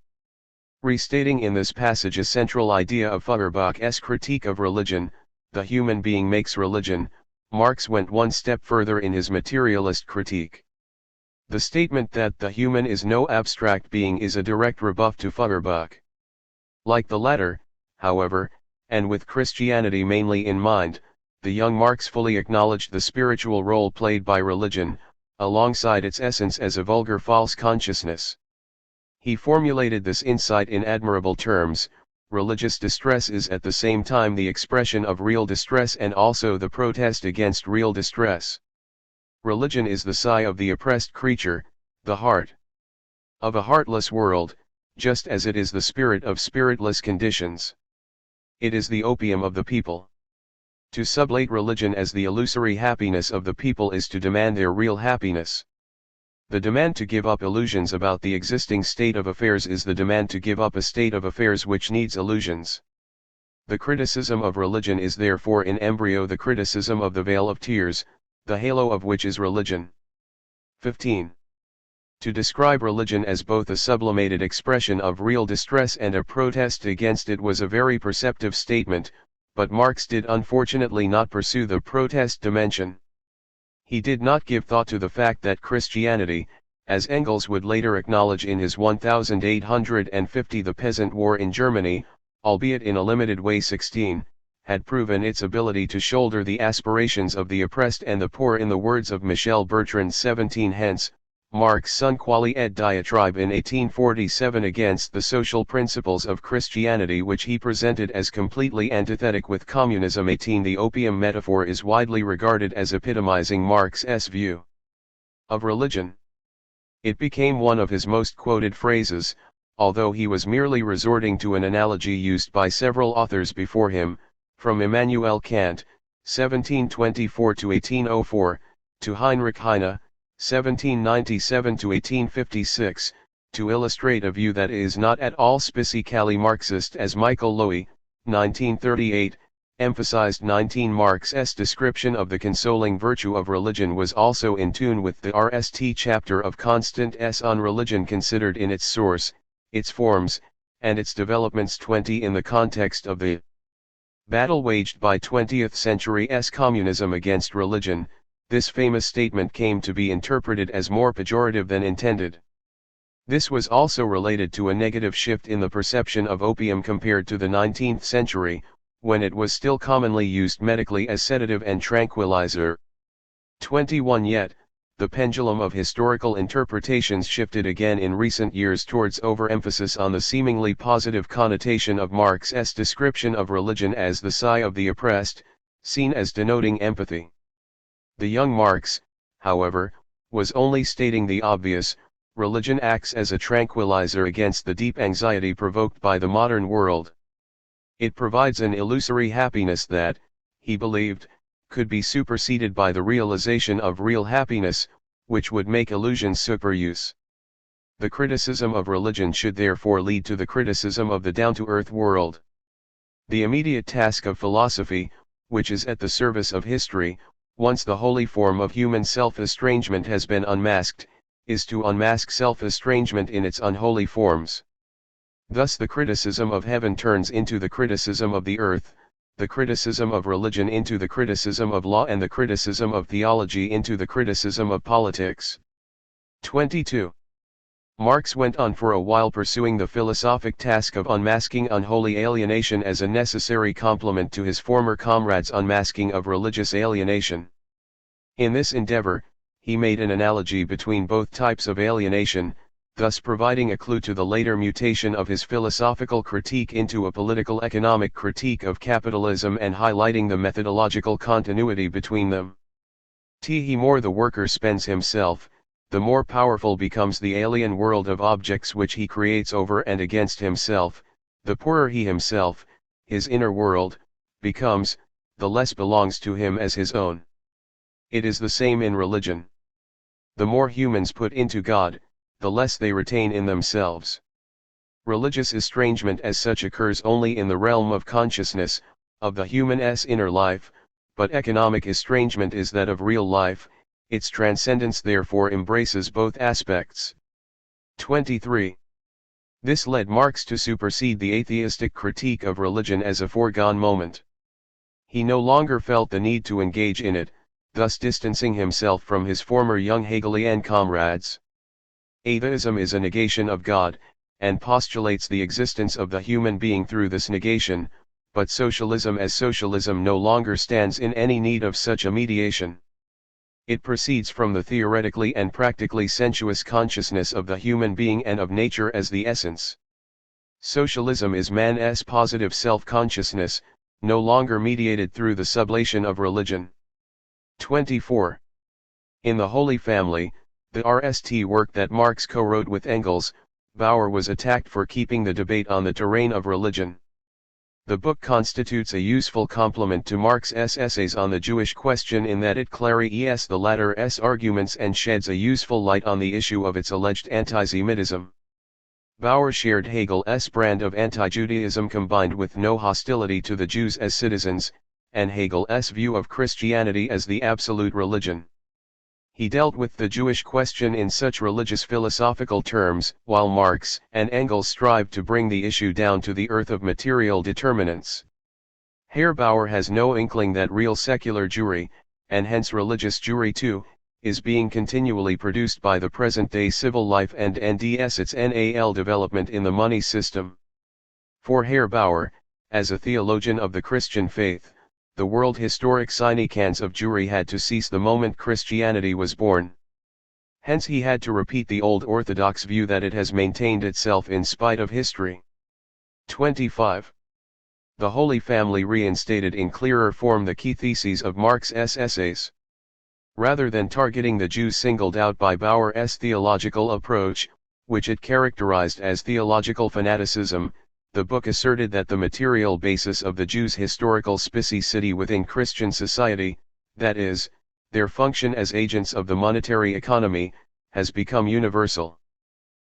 Restating in this passage a central idea of Feuerbach's critique of religion, the human being makes religion, Marx went one step further in his materialist critique. The statement that the human is no abstract being is a direct rebuff to Feuerbach. Like the latter, however, and with Christianity mainly in mind, the young Marx fully acknowledged the spiritual role played by religion, alongside its essence as a vulgar false consciousness. He formulated this insight in admirable terms: religious distress is at the same time the expression of real distress and also the protest against real distress. Religion is the sigh of the oppressed creature, the heart of a heartless world, just as it is the spirit of spiritless conditions. It is the opium of the people. To sublate religion as the illusory happiness of the people is to demand their real happiness. The demand to give up illusions about the existing state of affairs is the demand to give up a state of affairs which needs illusions. The criticism of religion is therefore in embryo the criticism of the veil of tears, the halo of which is religion. 15. To describe religion as both a sublimated expression of real distress and a protest against it was a very perceptive statement, but Marx did unfortunately not pursue the protest dimension. He did not give thought to the fact that Christianity, as Engels would later acknowledge in his 1850 The Peasant War in Germany, albeit in a limited way 16, had proven its ability to shoulder the aspirations of the oppressed and the poor. In the words of Michel Bertrand 17 hence, Marx' Sun Quali et diatribe in 1847 against the social principles of Christianity which he presented as completely antithetic with communism. 18 The opium metaphor is widely regarded as epitomizing Marx's view of religion. It became one of his most quoted phrases, although he was merely resorting to an analogy used by several authors before him, from Immanuel Kant, 1724–1804, to Heinrich Heine, 1797–1856, to illustrate a view that is not at all specifically Marxist, as Michael Lowy, 1938, emphasized. 19 Marx's description of the consoling virtue of religion was also in tune with the RST chapter of Constant's on religion considered in its source, its forms, and its developments. 20 In the context of the battle waged by 20th century's communism against religion, this famous statement came to be interpreted as more pejorative than intended. This was also related to a negative shift in the perception of opium compared to the 19th century, when it was still commonly used medically as sedative and tranquilizer. 21 Yet, the pendulum of historical interpretations shifted again in recent years towards overemphasis on the seemingly positive connotation of Marx's description of religion as the sigh of the oppressed, seen as denoting empathy. The young Marx, however, was only stating the obvious: religion acts as a tranquilizer against the deep anxiety provoked by the modern world. It provides an illusory happiness that, he believed, could be superseded by the realization of real happiness, which would make illusions superuse. The criticism of religion should therefore lead to the criticism of the down-to-earth world. The immediate task of philosophy, which is at the service of history, once the holy form of human self-estrangement has been unmasked, is to unmask self-estrangement in its unholy forms. Thus the criticism of heaven turns into the criticism of the earth, the criticism of religion into the criticism of law, and the criticism of theology into the criticism of politics. 22. Marx went on for a while pursuing the philosophic task of unmasking unholy alienation as a necessary complement to his former comrades' unmasking of religious alienation. In this endeavor, he made an analogy between both types of alienation, thus providing a clue to the later mutation of his philosophical critique into a political-economic critique of capitalism and highlighting the methodological continuity between them. The more the worker spends himself, the more powerful becomes the alien world of objects which he creates over and against himself, the poorer he himself, his inner world, becomes, the less belongs to him as his own. It is the same in religion. The more humans put into God, the less they retain in themselves. Religious estrangement as such occurs only in the realm of consciousness, of the human's inner life, but economic estrangement is that of real life. Its transcendence therefore embraces both aspects. 23. This led Marx to supersede the atheistic critique of religion as a foregone moment. He no longer felt the need to engage in it, thus distancing himself from his former young Hegelian comrades. Atheism is a negation of God, and postulates the existence of the human being through this negation, but socialism as socialism no longer stands in any need of such a mediation. It proceeds from the theoretically and practically sensuous consciousness of the human being and of nature as the essence. Socialism is man's positive self-consciousness, no longer mediated through the sublation of religion. 24. In the Holy Family, the RST work that Marx co-wrote with Engels, Bauer was attacked for keeping the debate on the terrain of religion. The book constitutes a useful complement to Marx's essays on the Jewish question in that it clarifies the latter's arguments and sheds a useful light on the issue of its alleged anti-Semitism. Bauer shared Hegel's brand of anti-Judaism combined with no hostility to the Jews as citizens, and Hegel's view of Christianity as the absolute religion. He dealt with the Jewish question in such religious philosophical terms, while Marx and Engels strived to bring the issue down to the earth of material determinants. Herr Bauer has no inkling that real secular Jewry, and hence religious Jewry too, is being continually produced by the present-day civil life and its NAL development in the money system. For Herr Bauer, as a theologian of the Christian faith, the world historic significance of Jewry had to cease the moment Christianity was born. Hence he had to repeat the old orthodox view that it has maintained itself in spite of history. 25. The Holy Family reinstated in clearer form the key theses of Marx's essays. Rather than targeting the Jews singled out by Bauer's theological approach, which it characterized as theological fanaticism, the book asserted that the material basis of the Jews' historical specificity within Christian society, that is, their function as agents of the monetary economy, has become universal.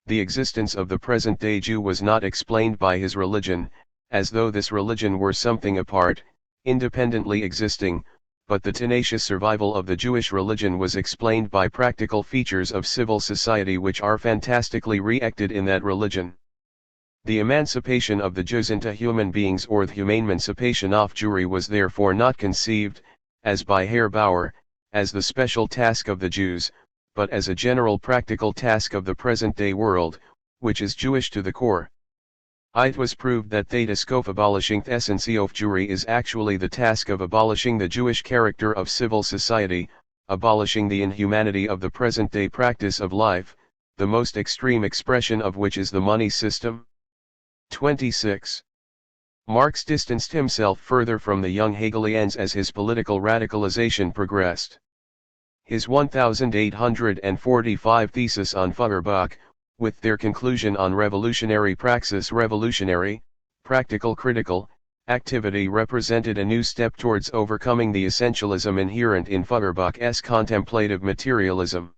The existence of the present-day Jew was not explained by his religion, as though this religion were something apart, independently existing, but the tenacious survival of the Jewish religion was explained by practical features of civil society which are fantastically re-acted in that religion. The emancipation of the Jews into human beings or the Humaneemancipation of Jewry was therefore not conceived, as by Herr Bauer, as the special task of the Jews, but as a general practical task of the present-day world, which is Jewish to the core. It was proved that the task of abolishing the essence of Jewry is actually the task of abolishing the Jewish character of civil society, abolishing the inhumanity of the present-day practice of life, the most extreme expression of which is the money system. 26. Marx distanced himself further from the young Hegelians as his political radicalization progressed. His 1845 thesis on Feuerbach, with their conclusion on revolutionary praxis revolutionary, practical critical, activity represented a new step towards overcoming the essentialism inherent in Feuerbach's contemplative materialism.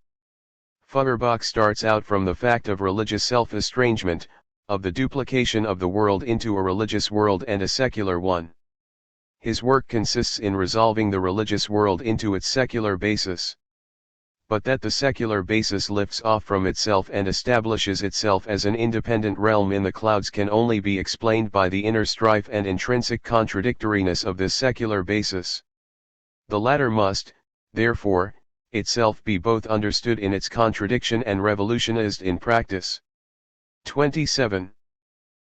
Feuerbach starts out from the fact of religious self-estrangement, of the duplication of the world into a religious world and a secular one. His work consists in resolving the religious world into its secular basis. But that the secular basis lifts off from itself and establishes itself as an independent realm in the clouds can only be explained by the inner strife and intrinsic contradictoriness of this secular basis. The latter must, therefore, itself be both understood in its contradiction and revolutionized in practice. 27.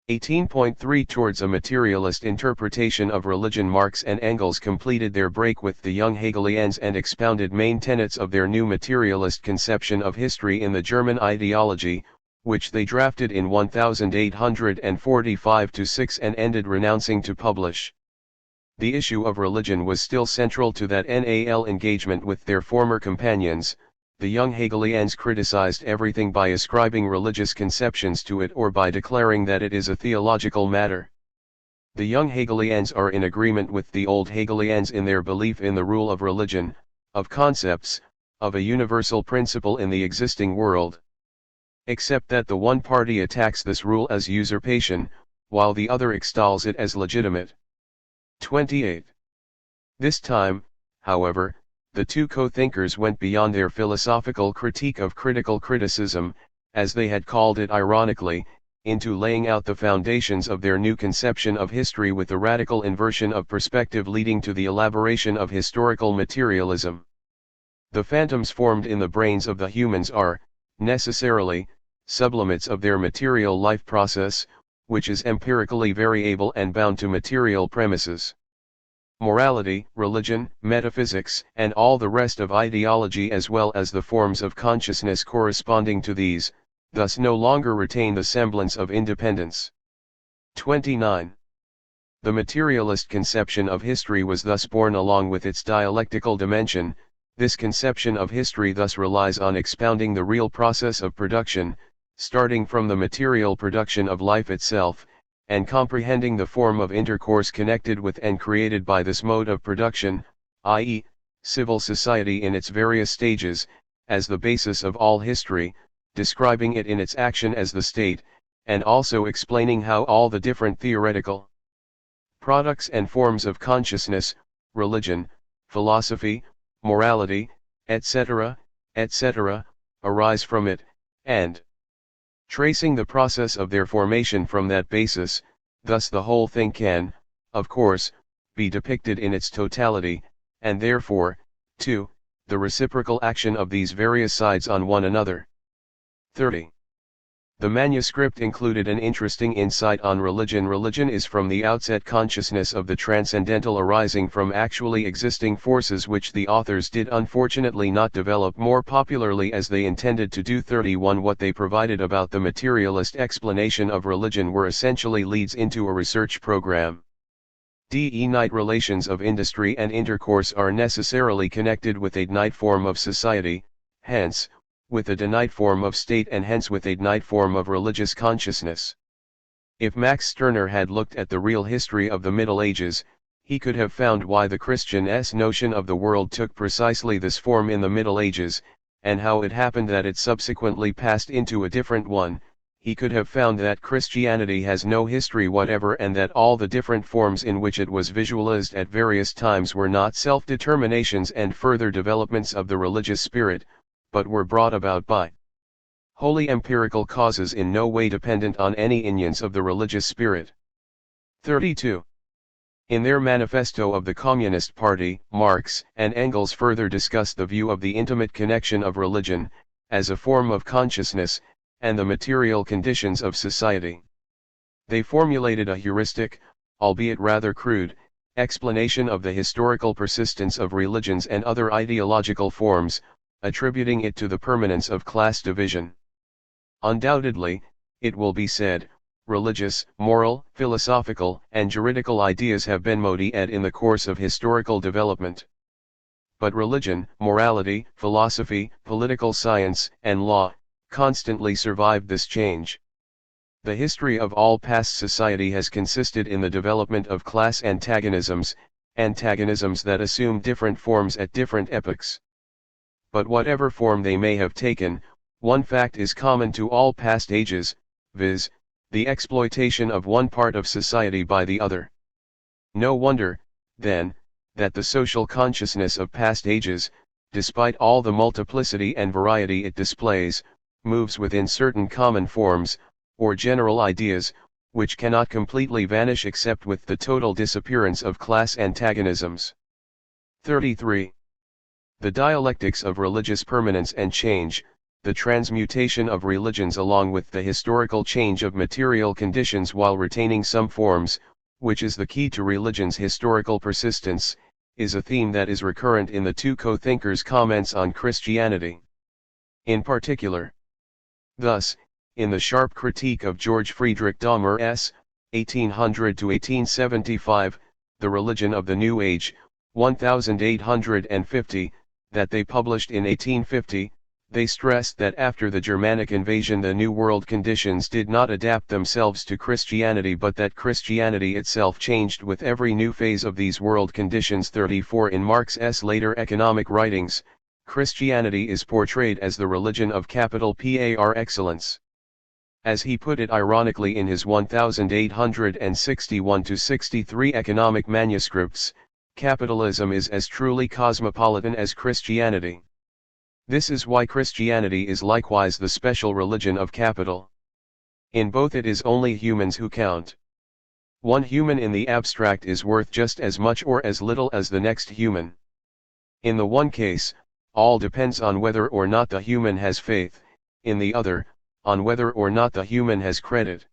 18.3 Towards a materialist interpretation of religion. Marx and Engels completed their break with the young Hegelians and expounded main tenets of their new materialist conception of history in the German ideology, which they drafted in 1845-6 and ended renouncing to publish. The issue of religion was still central to that NAL engagement with their former companions. The young Hegelians criticized everything by ascribing religious conceptions to it or by declaring that it is a theological matter. The young Hegelians are in agreement with the old Hegelians in their belief in the rule of religion, of concepts, of a universal principle in the existing world. Except that the one party attacks this rule as usurpation, while the other extols it as legitimate. 28. This time, however, the two co-thinkers went beyond their philosophical critique of critical criticism, as they had called it ironically, into laying out the foundations of their new conception of history with a radical inversion of perspective leading to the elaboration of historical materialism. The phantoms formed in the brains of the humans are, necessarily, sublimates of their material life process, which is empirically variable and bound to material premises. Morality, religion, metaphysics, and all the rest of ideology as well as the forms of consciousness corresponding to these, thus no longer retain the semblance of independence. 29. The materialist conception of history was thus born along with its dialectical dimension. This conception of history thus relies on expounding the real process of production, starting from the material production of life itself, and comprehending the form of intercourse connected with and created by this mode of production, i.e., civil society in its various stages, as the basis of all history, describing it in its action as the state, and also explaining how all the different theoretical products and forms of consciousness, religion, philosophy, morality, etc., arise from it, and tracing the process of their formation from that basis. Thus the whole thing can, of course, be depicted in its totality, and therefore, too, the reciprocal action of these various sides on one another. 30. The manuscript included an interesting insight on religion. Religion is from the outset consciousness of the transcendental arising from actually existing forces, which the authors did unfortunately not develop more popularly as they intended to do. 31. What they provided about the materialist explanation of religion were essentially leads into a research program. Night relations of industry and intercourse are necessarily connected with a night form of society, hence, with a night form of state, and hence with a night form of religious consciousness. If Max Stirner had looked at the real history of the Middle Ages, he could have found why the Christian's notion of the world took precisely this form in the Middle Ages, and how it happened that it subsequently passed into a different one. He could have found that Christianity has no history whatever, and that all the different forms in which it was visualized at various times were not self-determinations and further developments of the religious spirit, but were brought about by wholly empirical causes in no way dependent on any influence of the religious spirit. 32. In their manifesto of the Communist Party, Marx and Engels further discuss the view of the intimate connection of religion, as a form of consciousness, and the material conditions of society. They formulated a heuristic, albeit rather crude, explanation of the historical persistence of religions and other ideological forms, attributing it to the permanence of class division. Undoubtedly, it will be said, religious, moral, philosophical, and juridical ideas have been modified in the course of historical development. But religion, morality, philosophy, political science, and law, constantly survived this change. The history of all past society has consisted in the development of class antagonisms that assume different forms at different epochs. But whatever form they may have taken, one fact is common to all past ages, viz., the exploitation of one part of society by the other. No wonder, then, that the social consciousness of past ages, despite all the multiplicity and variety it displays, moves within certain common forms, or general ideas, which cannot completely vanish except with the total disappearance of class antagonisms. 33. The dialectics of religious permanence and change, the transmutation of religions along with the historical change of material conditions while retaining some forms, which is the key to religion's historical persistence, is a theme that is recurrent in the two co-thinkers' comments on Christianity. In particular, thus, in the sharp critique of George Friedrich Dahmer's, 1800–1875, The Religion of the New Age, 1850, that they published in 1850, they stressed that after the Germanic invasion the New World conditions did not adapt themselves to Christianity but that Christianity itself changed with every new phase of these world conditions. 34 In Marx's later economic writings, Christianity is portrayed as the religion of capital par excellence. As he put it ironically in his 1861–63 economic manuscripts, capitalism is as truly cosmopolitan as Christianity. This is why Christianity is likewise the special religion of capital. In both it is only humans who count. One human in the abstract is worth just as much or as little as the next human. In the one case, all depends on whether or not the human has faith, in the other, on whether or not the human has credit.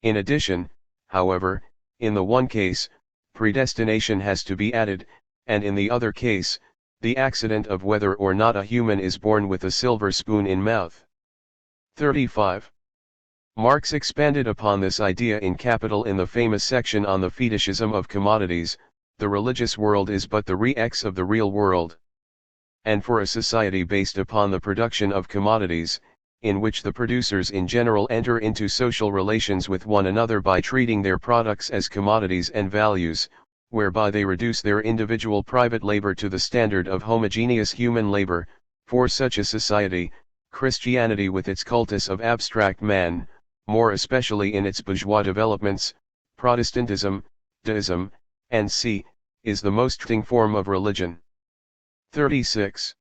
In addition, however, in the one case, predestination has to be added, and in the other case, the accident of whether or not a human is born with a silver spoon in mouth. 35. Marx expanded upon this idea in Capital in the famous section on the fetishism of commodities. The religious world is but the re-ex of the real world. And for a society based upon the production of commodities, in which the producers in general enter into social relations with one another by treating their products as commodities and values, whereby they reduce their individual private labor to the standard of homogeneous human labor, for such a society, Christianity with its cultus of abstract man, more especially in its bourgeois developments, Protestantism, deism, and is the most fitting form of religion. 36.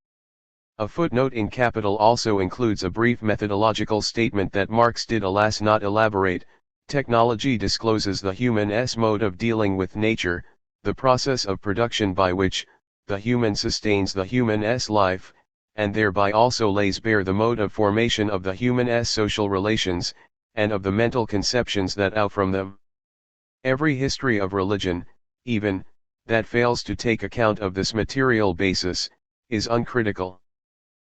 A footnote in Capital also includes a brief methodological statement that Marx did alas not elaborate. Technology discloses the human's mode of dealing with nature, the process of production by which the human sustains the human's life, and thereby also lays bare the mode of formation of the human's social relations, and of the mental conceptions that out from them. Every history of religion, even, that fails to take account of this material basis, is uncritical.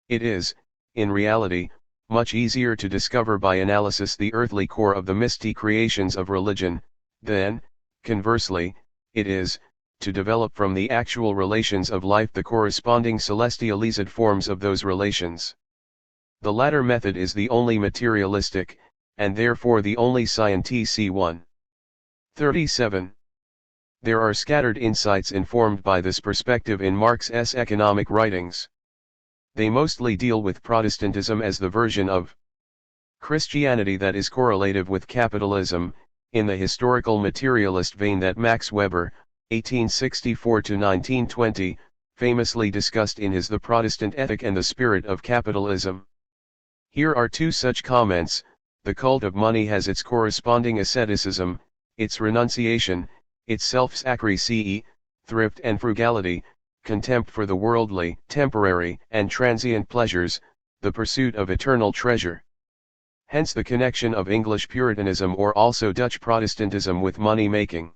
It is, in reality, much easier to discover by analysis the earthly core of the misty creations of religion, than, conversely, it is, to develop from the actual relations of life the corresponding celestialized forms of those relations. The latter method is the only materialistic, and therefore the only scientific one. 37. There are scattered insights informed by this perspective in Marx's economic writings. They mostly deal with Protestantism as the version of Christianity that is correlative with capitalism, in the historical materialist vein that Max Weber, 1864–1920, famously discussed in his The Protestant Ethic and the Spirit of Capitalism. Here are two such comments: the cult of money has its corresponding asceticism, its renunciation, its self-sacrifice, thrift and frugality, contempt for the worldly, temporary, and transient pleasures, the pursuit of eternal treasure. Hence the connection of English Puritanism or also Dutch Protestantism with money-making.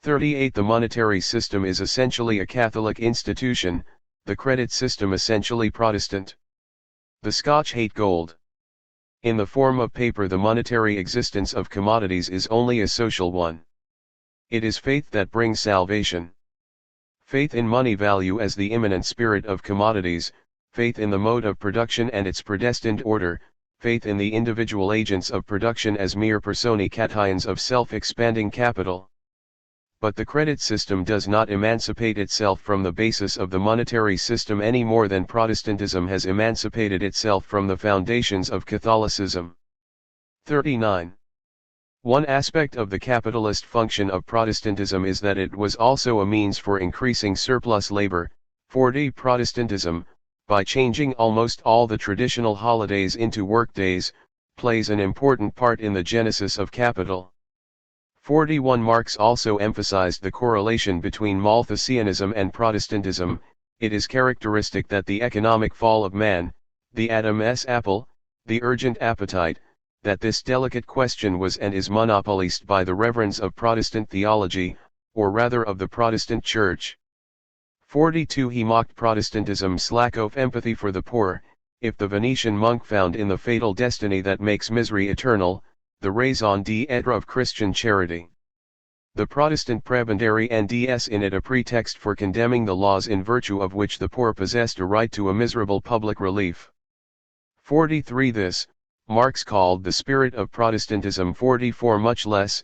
38. The monetary system is essentially a Catholic institution, the credit system essentially Protestant. The Scotch hate gold. In the form of paper the monetary existence of commodities is only a social one. It is faith that brings salvation. Faith in money value as the immanent spirit of commodities, faith in the mode of production and its predestined order, faith in the individual agents of production as mere personae cations of self-expanding capital. But the credit system does not emancipate itself from the basis of the monetary system any more than Protestantism has emancipated itself from the foundations of Catholicism. 39. One aspect of the capitalist function of Protestantism is that it was also a means for increasing surplus labor. 40. Protestantism, by changing almost all the traditional holidays into workdays, plays an important part in the genesis of capital. 41. Marx also emphasized the correlation between Malthusianism and Protestantism, it is characteristic that the economic fall of man, the Adam's apple, the urgent appetite, that this delicate question was and is monopolized by the reverends of Protestant theology, or rather of the Protestant Church. 42. He mocked Protestantism's lack of empathy for the poor. If the Venetian monk found in the fatal destiny that makes misery eternal, the raison d'être of Christian charity, the Protestant prebendary NDS in it a pretext for condemning the laws in virtue of which the poor possessed a right to a miserable public relief. 43. This, Marx called the spirit of Protestantism. 44. Much less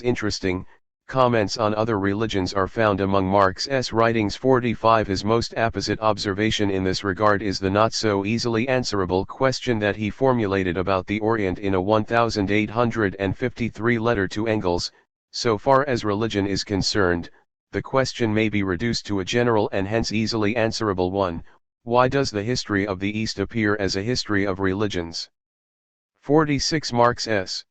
interesting, comments on other religions are found among Marx's writings. 45. His most apposite observation in this regard is the not so easily answerable question that he formulated about the Orient in a 1853 letter to Engels. So far as religion is concerned, the question may be reduced to a general and hence easily answerable one: why does the history of the East appear as a history of religions? 46. Marx's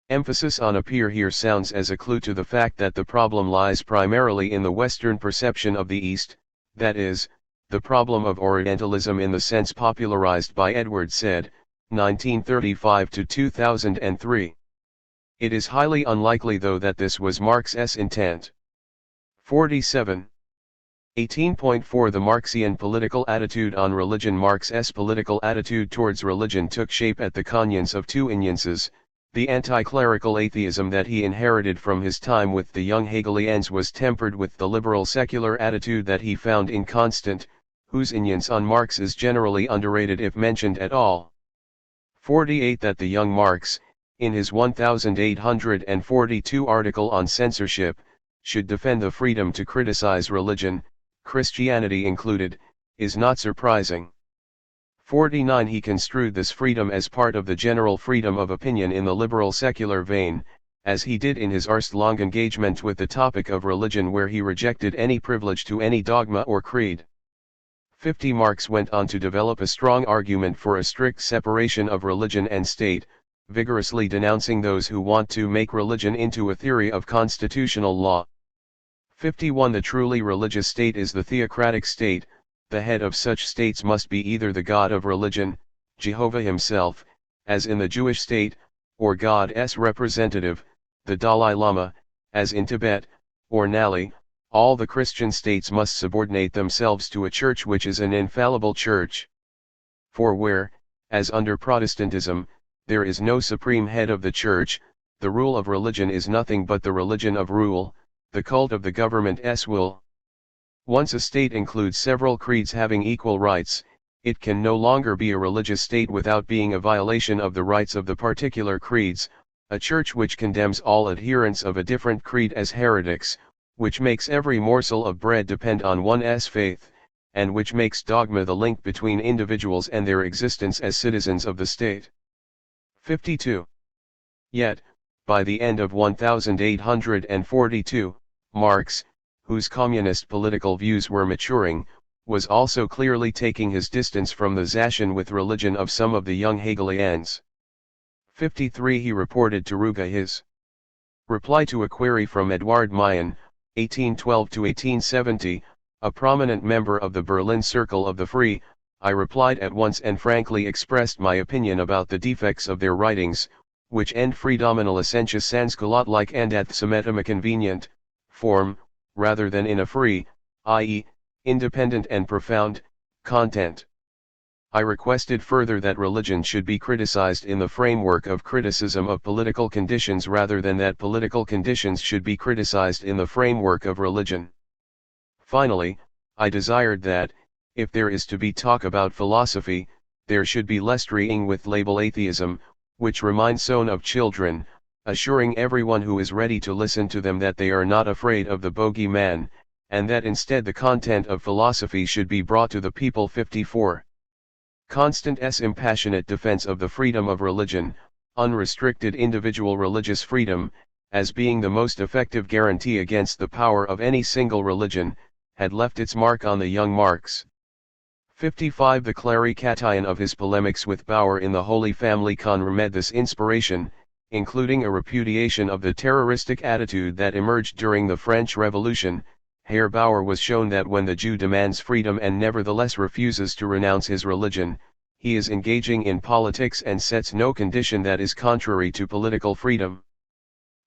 emphasis on appear here sounds as a clue to the fact that the problem lies primarily in the Western perception of the East, that is, the problem of Orientalism in the sense popularized by Edward Said, 1935–2003. It is highly unlikely though that this was Marx's intent. 47. 18.4 The Marxian political attitude on religion. Marx's political attitude towards religion took shape at the convergence of two influences. The anti-clerical atheism that he inherited from his time with the young Hegelians was tempered with the liberal secular attitude that he found in Constant, whose influence on Marx is generally underrated if mentioned at all. 48 That the young Marx, in his 1842 article on censorship, should defend the freedom to criticize religion, Christianity included, is not surprising. 49 He construed this freedom as part of the general freedom of opinion in the liberal secular vein, as he did in his arst-long engagement with the topic of religion, where he rejected any privilege to any dogma or creed. 50 Marx went on to develop a strong argument for a strict separation of religion and state, vigorously denouncing those who want to make religion into a theory of constitutional law. 51 The truly religious state is the theocratic state. The head of such states must be either the god of religion, Jehovah himself, as in the Jewish state, or God's representative, the Dalai Lama, as in Tibet, or Nali. All the Christian states must subordinate themselves to a church which is an infallible church. For where, as under Protestantism, there is no supreme head of the church, the rule of religion is nothing but the religion of rule, the cult of the government's will. Once a state includes several creeds having equal rights, it can no longer be a religious state without being a violation of the rights of the particular creeds. A church which condemns all adherents of a different creed as heretics, which makes every morsel of bread depend on one's faith, and which makes dogma the link between individuals and their existence as citizens of the state. 52. Yet, by the end of 1842, Marx, whose communist political views were maturing, was also clearly taking his distance from the zashen with religion of some of the young Hegelians. 53 He reported to Ruge his reply to a query from Eduard Mayen, 1812–1870, a prominent member of the Berlin Circle of the Free. I replied at once and frankly expressed my opinion about the defects of their writings, which end freedomina licentious sans-culotte-like and at a convenient form, rather than in a free, i.e., independent and profound, content. I requested further that religion should be criticized in the framework of criticism of political conditions rather than that political conditions should be criticized in the framework of religion. Finally, I desired that, if there is to be talk about philosophy, there should be less treating with label atheism, which reminds son of children, assuring everyone who is ready to listen to them that they are not afraid of the bogey man, and that instead the content of philosophy should be brought to the people. 54. Constant's impassionate defense of the freedom of religion, unrestricted individual religious freedom, as being the most effective guarantee against the power of any single religion, had left its mark on the young Marx. 55. The clarication of his polemics with Bauer in the Holy Family confirmed this inspiration, including a repudiation of the terroristic attitude that emerged during the French Revolution, Herr Bauer was shown that when the Jew demands freedom and nevertheless refuses to renounce his religion, he is engaging in politics and sets no condition that is contrary to political freedom.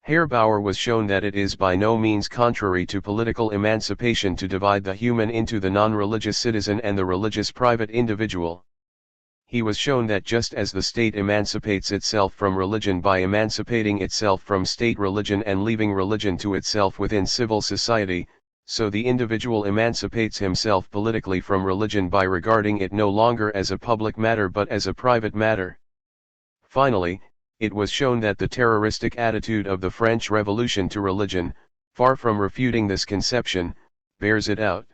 Herr Bauer was shown that it is by no means contrary to political emancipation to divide the human into the non-religious citizen and the religious private individual. He was shown that just as the state emancipates itself from religion by emancipating itself from state religion and leaving religion to itself within civil society, so the individual emancipates himself politically from religion by regarding it no longer as a public matter but as a private matter. Finally, it was shown that the terroristic attitude of the French Revolution to religion, far from refuting this conception, bears it out.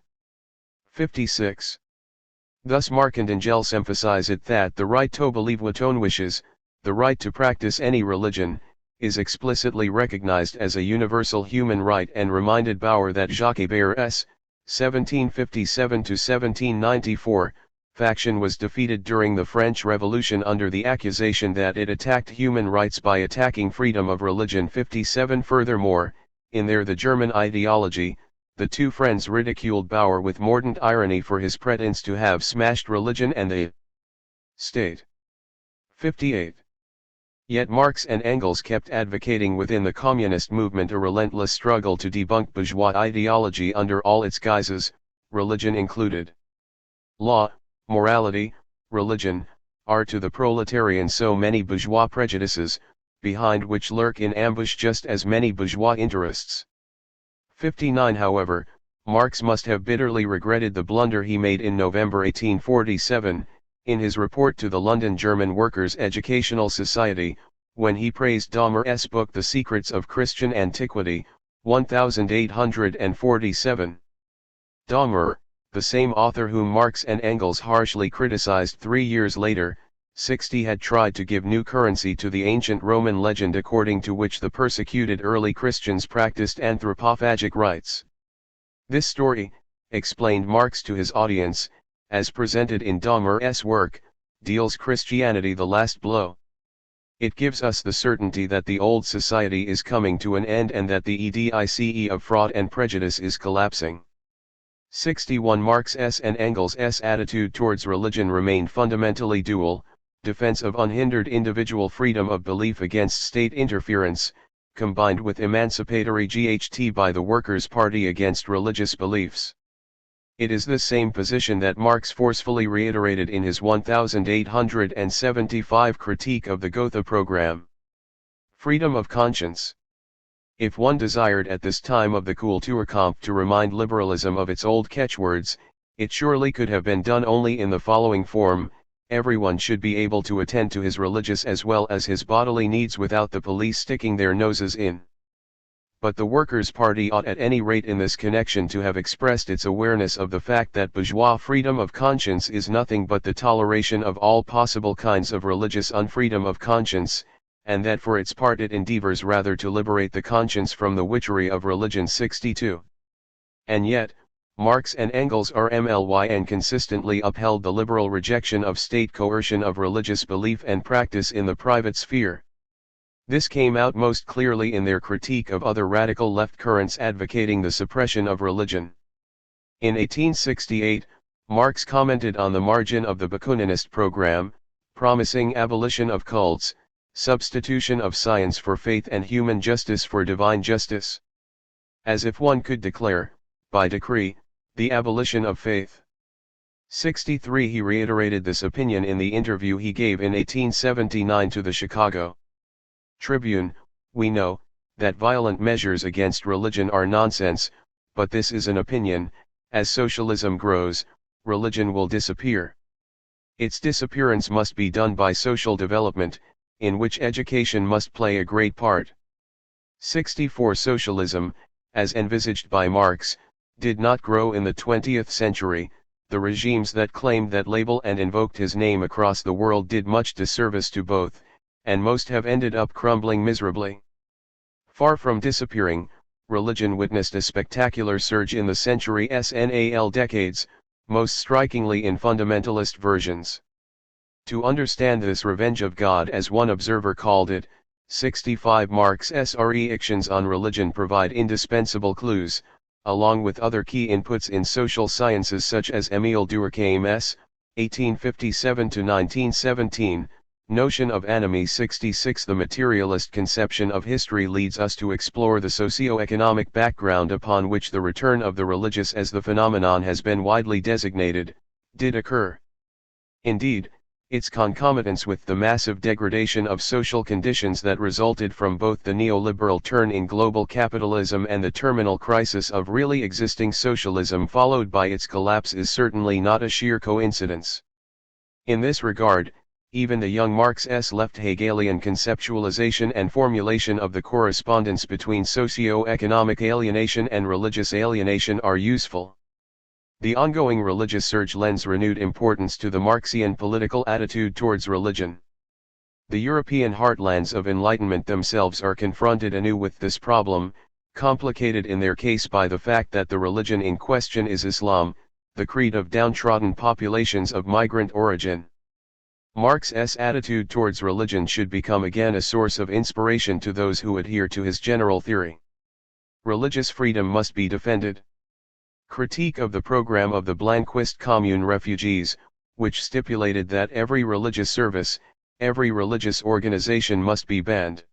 56. Thus Marx and Engels emphasize it that the right to believe what one wishes, the right to practice any religion, is explicitly recognized as a universal human right, and reminded Bauer that Jacques Héber's 1757–1794 faction was defeated during the French Revolution under the accusation that it attacked human rights by attacking freedom of religion. 57. Furthermore, in their The German Ideology, the two friends ridiculed Bauer with mordant irony for his pretense to have smashed religion and the state. 58. Yet Marx and Engels kept advocating within the communist movement a relentless struggle to debunk bourgeois ideology under all its guises, religion included. Law, morality, religion, are to the proletarian so many bourgeois prejudices, behind which lurk in ambush just as many bourgeois interests. 59. However, Marx must have bitterly regretted the blunder he made in November 1847, in his report to the London German Workers' Educational Society, when he praised Dahmer's book The Secrets of Christian Antiquity, 1847. Dahmer, the same author whom Marx and Engels harshly criticized 3 years later, 60, had tried to give new currency to the ancient Roman legend according to which the persecuted early Christians practiced anthropophagic rites. This story, explained Marx to his audience, as presented in Dahmer's work, deals Christianity the last blow. It gives us the certainty that the old society is coming to an end and that the edifice of fraud and prejudice is collapsing. 61. Marx's and Engels's attitude towards religion remained fundamentally dual: defense of unhindered individual freedom of belief against state interference, combined with emancipatory GHT by the Workers' Party against religious beliefs. It is this same position that Marx forcefully reiterated in his 1875 critique of the Gotha program. Freedom of conscience. If one desired at this time of the Kulturkampf to remind liberalism of its old catchwords, it surely could have been done only in the following form: everyone should be able to attend to his religious as well as his bodily needs without the police sticking their noses in. But the Workers' Party ought at any rate in this connection to have expressed its awareness of the fact that bourgeois freedom of conscience is nothing but the toleration of all possible kinds of religious unfreedom of conscience, and that for its part it endeavors rather to liberate the conscience from the witchery of religion. 62. And yet, Marx and Engels RMLY and consistently upheld the liberal rejection of state coercion of religious belief and practice in the private sphere. This came out most clearly in their critique of other radical left currents advocating the suppression of religion. In 1868, Marx commented on the margin of the Bakuninist program, promising abolition of cults, substitution of science for faith and human justice for divine justice. As if one could declare, by decree, the abolition of faith. 63. He reiterated this opinion in the interview he gave in 1879 to the Chicago Tribune. We know that violent measures against religion are nonsense, but this is an opinion. As socialism grows, religion will disappear. Its disappearance must be done by social development, in which education must play a great part. 64. Socialism, as envisaged by Marx, did not grow in the 20th century. The regimes that claimed that label and invoked his name across the world did much disservice to both, and most have ended up crumbling miserably. Far from disappearing, religion witnessed a spectacular surge in the century's NAL decades, most strikingly in fundamentalist versions. To understand this revenge of God, as one observer called it, 65, Marx's reactions on religion provide indispensable clues. along with other key inputs in social sciences such as Émile Durkheim's, 1857–1917, notion of anomie. 66. The materialist conception of history leads us to explore the socio-economic background upon which the return of the religious as the phenomenon has been widely designated, did occur. Indeed, its concomitance with the massive degradation of social conditions that resulted from both the neoliberal turn in global capitalism and the terminal crisis of really existing socialism followed by its collapse is certainly not a sheer coincidence. In this regard, even the young Marx's left Hegelian conceptualization and formulation of the correspondence between socio-economic alienation and religious alienation are useful. The ongoing religious surge lends renewed importance to the Marxian political attitude towards religion. The European heartlands of enlightenment themselves are confronted anew with this problem, complicated in their case by the fact that the religion in question is Islam, the creed of downtrodden populations of migrant origin. Marx's attitude towards religion should become again a source of inspiration to those who adhere to his general theory. Religious freedom must be defended. Critique of the program of the Blanquist Commune refugees, which stipulated that every religious service, every religious organization must be banned.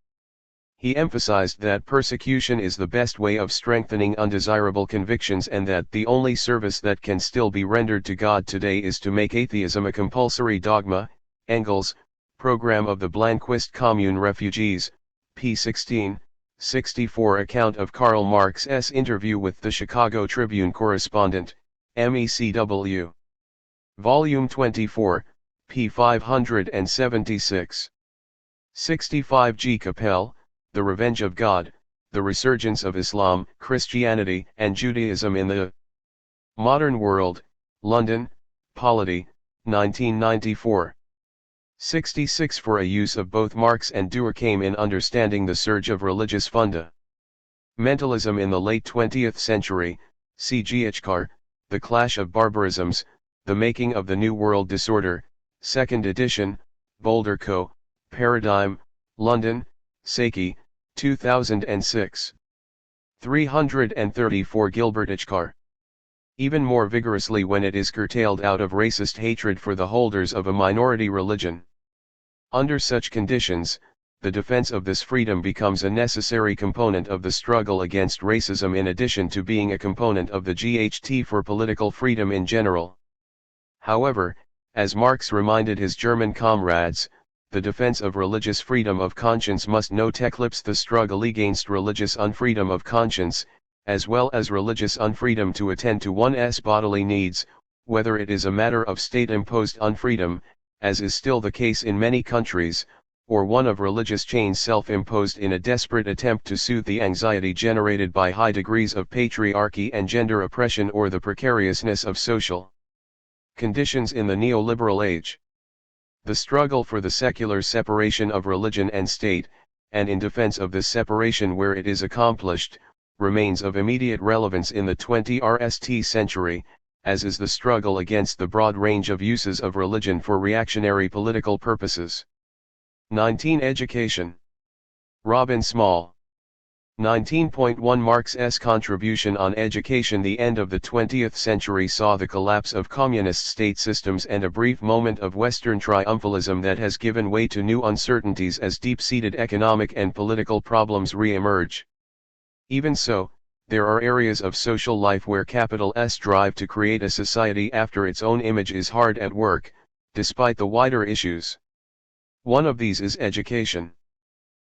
He emphasized that persecution is the best way of strengthening undesirable convictions and that the only service that can still be rendered to God today is to make atheism a compulsory dogma. Engels, Program of the Blanquist Commune Refugees, p. 16, 64. Account of Karl Marx's interview with the Chicago Tribune correspondent, MECW. Volume 24, p. 576. 65. G. Capel, The Revenge of God, The Resurgence of Islam, Christianity, and Judaism in the Modern World, London, Polity, 1994. 66. For a use of both Marx and Durkheim in understanding the surge of religious fundamentalism in the late 20th century, C. G. Ichkar, The Clash of Barbarisms, The Making of the New World Disorder, 2nd edition, Boulder Co., Paradigm, London, Saki, 2006. 334. Gilbert Ichkar. Even more vigorously when it is curtailed out of racist hatred for the holders of a minority religion. Under such conditions, the defense of this freedom becomes a necessary component of the struggle against racism in addition to being a component of the GHT for political freedom in general. However, as Marx reminded his German comrades, the defense of religious freedom of conscience must not eclipse the struggle against religious unfreedom of conscience, as well as religious unfreedom to attend to one's bodily needs, whether it is a matter of state-imposed unfreedom, as is still the case in many countries, or one of religious chains self-imposed in a desperate attempt to soothe the anxiety generated by high degrees of patriarchy and gender oppression or the precariousness of social conditions in the neoliberal age. The struggle for the secular separation of religion and state, and in defense of this separation where it is accomplished, remains of immediate relevance in the 20th century, as is the struggle against the broad range of uses of religion for reactionary political purposes. 19. Education. Robin Small. 19.1 Marx's contribution on education. The end of the 20th century saw the collapse of communist state systems and a brief moment of Western triumphalism that has given way to new uncertainties as deep-seated economic and political problems re-emerge. Even so, there are areas of social life where capital's drive to create a society after its own image is hard at work, despite the wider issues. One of these is education.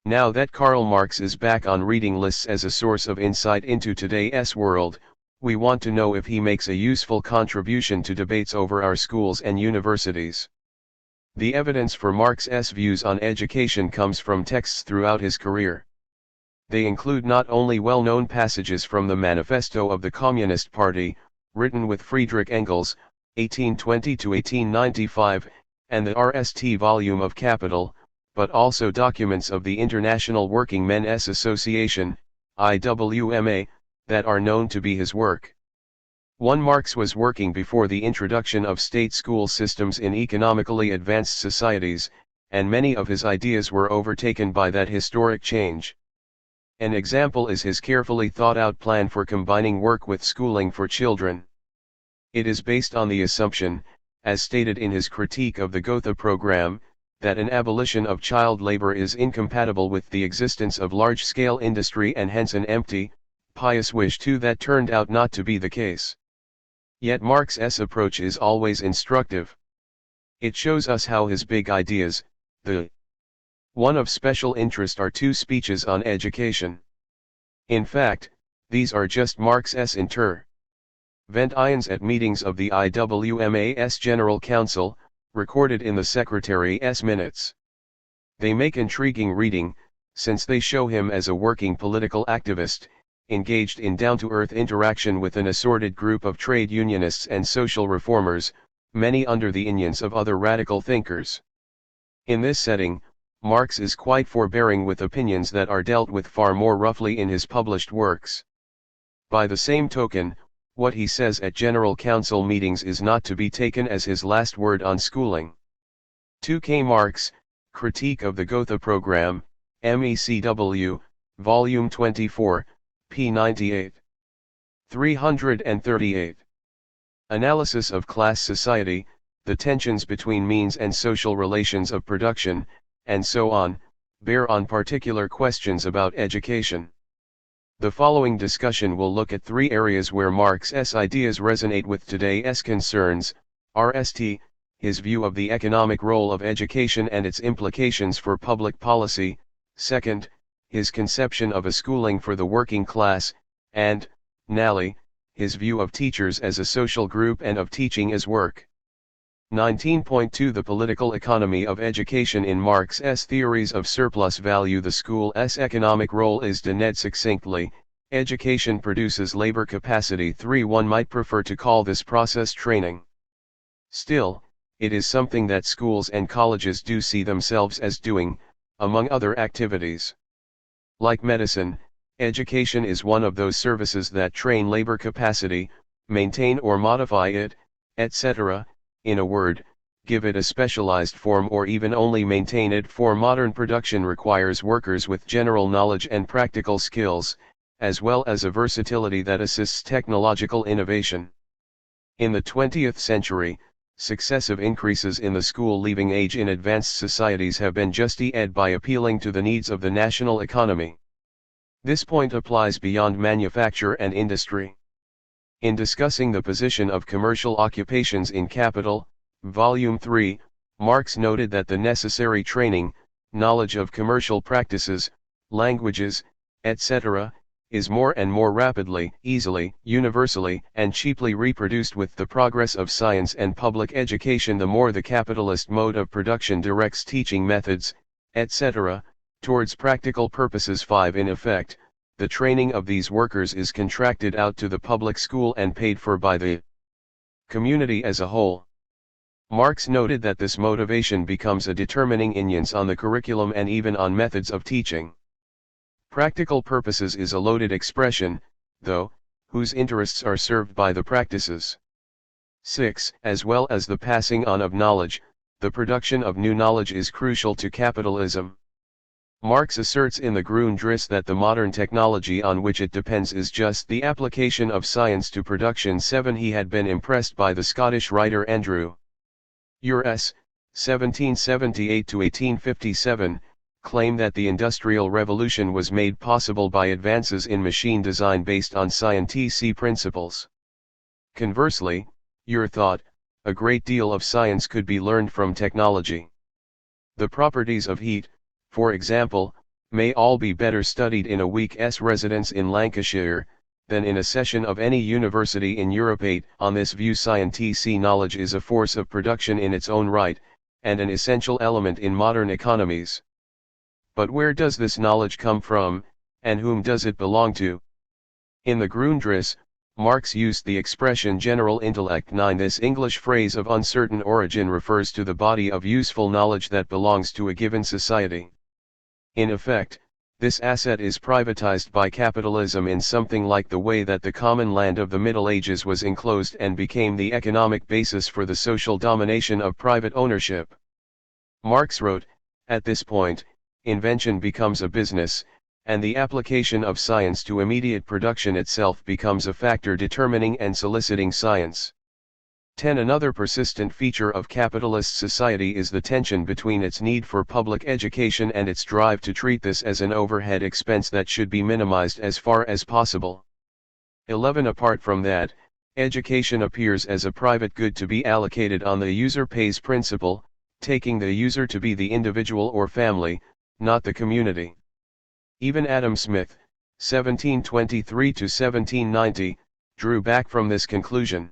Now that Karl Marx is back on reading lists as a source of insight into today's world, we want to know if he makes a useful contribution to debates over our schools and universities. The evidence for Marx's views on education comes from texts throughout his career. They include not only well-known passages from the Manifesto of the Communist Party, written with Friedrich Engels, 1820–1895, and the RST volume of Capital, but also documents of the International Working Men's Association, IWMA, that are known to be his work. 1. Marx was working before the introduction of state school systems in economically advanced societies, and many of his ideas were overtaken by that historic change. An example is his carefully thought-out plan for combining work with schooling for children. It is based on the assumption, as stated in his critique of the Gotha program, that an abolition of child labor is incompatible with the existence of large-scale industry and hence an empty, pious wish too that turned out not to be the case. Yet Marx's approach is always instructive. It shows us how his big ideas, the one of special interest, are two speeches on education. In fact, these are just Marx's interventions at meetings of the IWMA's General Council, recorded in the Secretary's minutes. They make intriguing reading, since they show him as a working political activist, engaged in down-to-earth interaction with an assorted group of trade unionists and social reformers, many under the influence of other radical thinkers. In this setting, Marx is quite forbearing with opinions that are dealt with far more roughly in his published works. By the same token, what he says at General Council meetings is not to be taken as his last word on schooling. 2K Marx, Critique of the Gotha Program, MECW, Volume 24, p. 98. 338. Analysis of class society, the tensions between means and social relations of production, and so on, bear on particular questions about education. The following discussion will look at three areas where Marx's ideas resonate with today's concerns: RST, his view of the economic role of education and its implications for public policy; second, his conception of a schooling for the working class; and, nally, his view of teachers as a social group and of teaching as work. 19.2 The political economy of education in Marx's theories of surplus value. The school's economic role is denoted succinctly: education produces labor capacity. 3 One might prefer to call this process training. Still, it is something that schools and colleges do see themselves as doing, among other activities. Like medicine, education is one of those services that train labor capacity, maintain or modify it, etc., in a word, give it a specialized form or even only maintain it, for modern production requires workers with general knowledge and practical skills, as well as a versatility that assists technological innovation. In the 20th century, successive increases in the school-leaving age in advanced societies have been justified by appealing to the needs of the national economy. This point applies beyond manufacture and industry. In discussing the position of commercial occupations in Capital, Volume 3, Marx noted that the necessary training, knowledge of commercial practices, languages, etc., is more and more rapidly, easily, universally, and cheaply reproduced with the progress of science and public education. The more the capitalist mode of production directs teaching methods, etc., towards practical purposes. 5 In effect, the training of these workers is contracted out to the public school and paid for by the community as a whole. Marx noted that this motivation becomes a determining influence on the curriculum and even on methods of teaching. Practical purposes is a loaded expression, though, whose interests are served by the practices. 6 As well as the passing on of knowledge, the production of new knowledge is crucial to capitalism. Marx asserts in the Grundrisse that the modern technology on which it depends is just the application of science to production. 7 He had been impressed by the Scottish writer Andrew Ure's, 1778–1857, claim that the Industrial Revolution was made possible by advances in machine design based on scientific principles. Conversely, Ure thought, a great deal of science could be learned from technology. The properties of heat, for example, may all be better studied in a week's residence in Lancashire, than in a session of any university in Europe. 8 On this view, scientific knowledge is a force of production in its own right, and an essential element in modern economies. But where does this knowledge come from, and whom does it belong to? In the Grundrisse, Marx used the expression general intellect. 9 This English phrase of uncertain origin refers to the body of useful knowledge that belongs to a given society. In effect, this asset is privatized by capitalism in something like the way that the common land of the Middle Ages was enclosed and became the economic basis for the social domination of private ownership. Marx wrote, at this point, invention becomes a business, and the application of science to immediate production itself becomes a factor determining and soliciting science. 10. Another persistent feature of capitalist society is the tension between its need for public education and its drive to treat this as an overhead expense that should be minimized as far as possible. 11. Apart from that, education appears as a private good to be allocated on the user pays principle, taking the user to be the individual or family, not the community. Even Adam Smith, 1723–1790, drew back from this conclusion.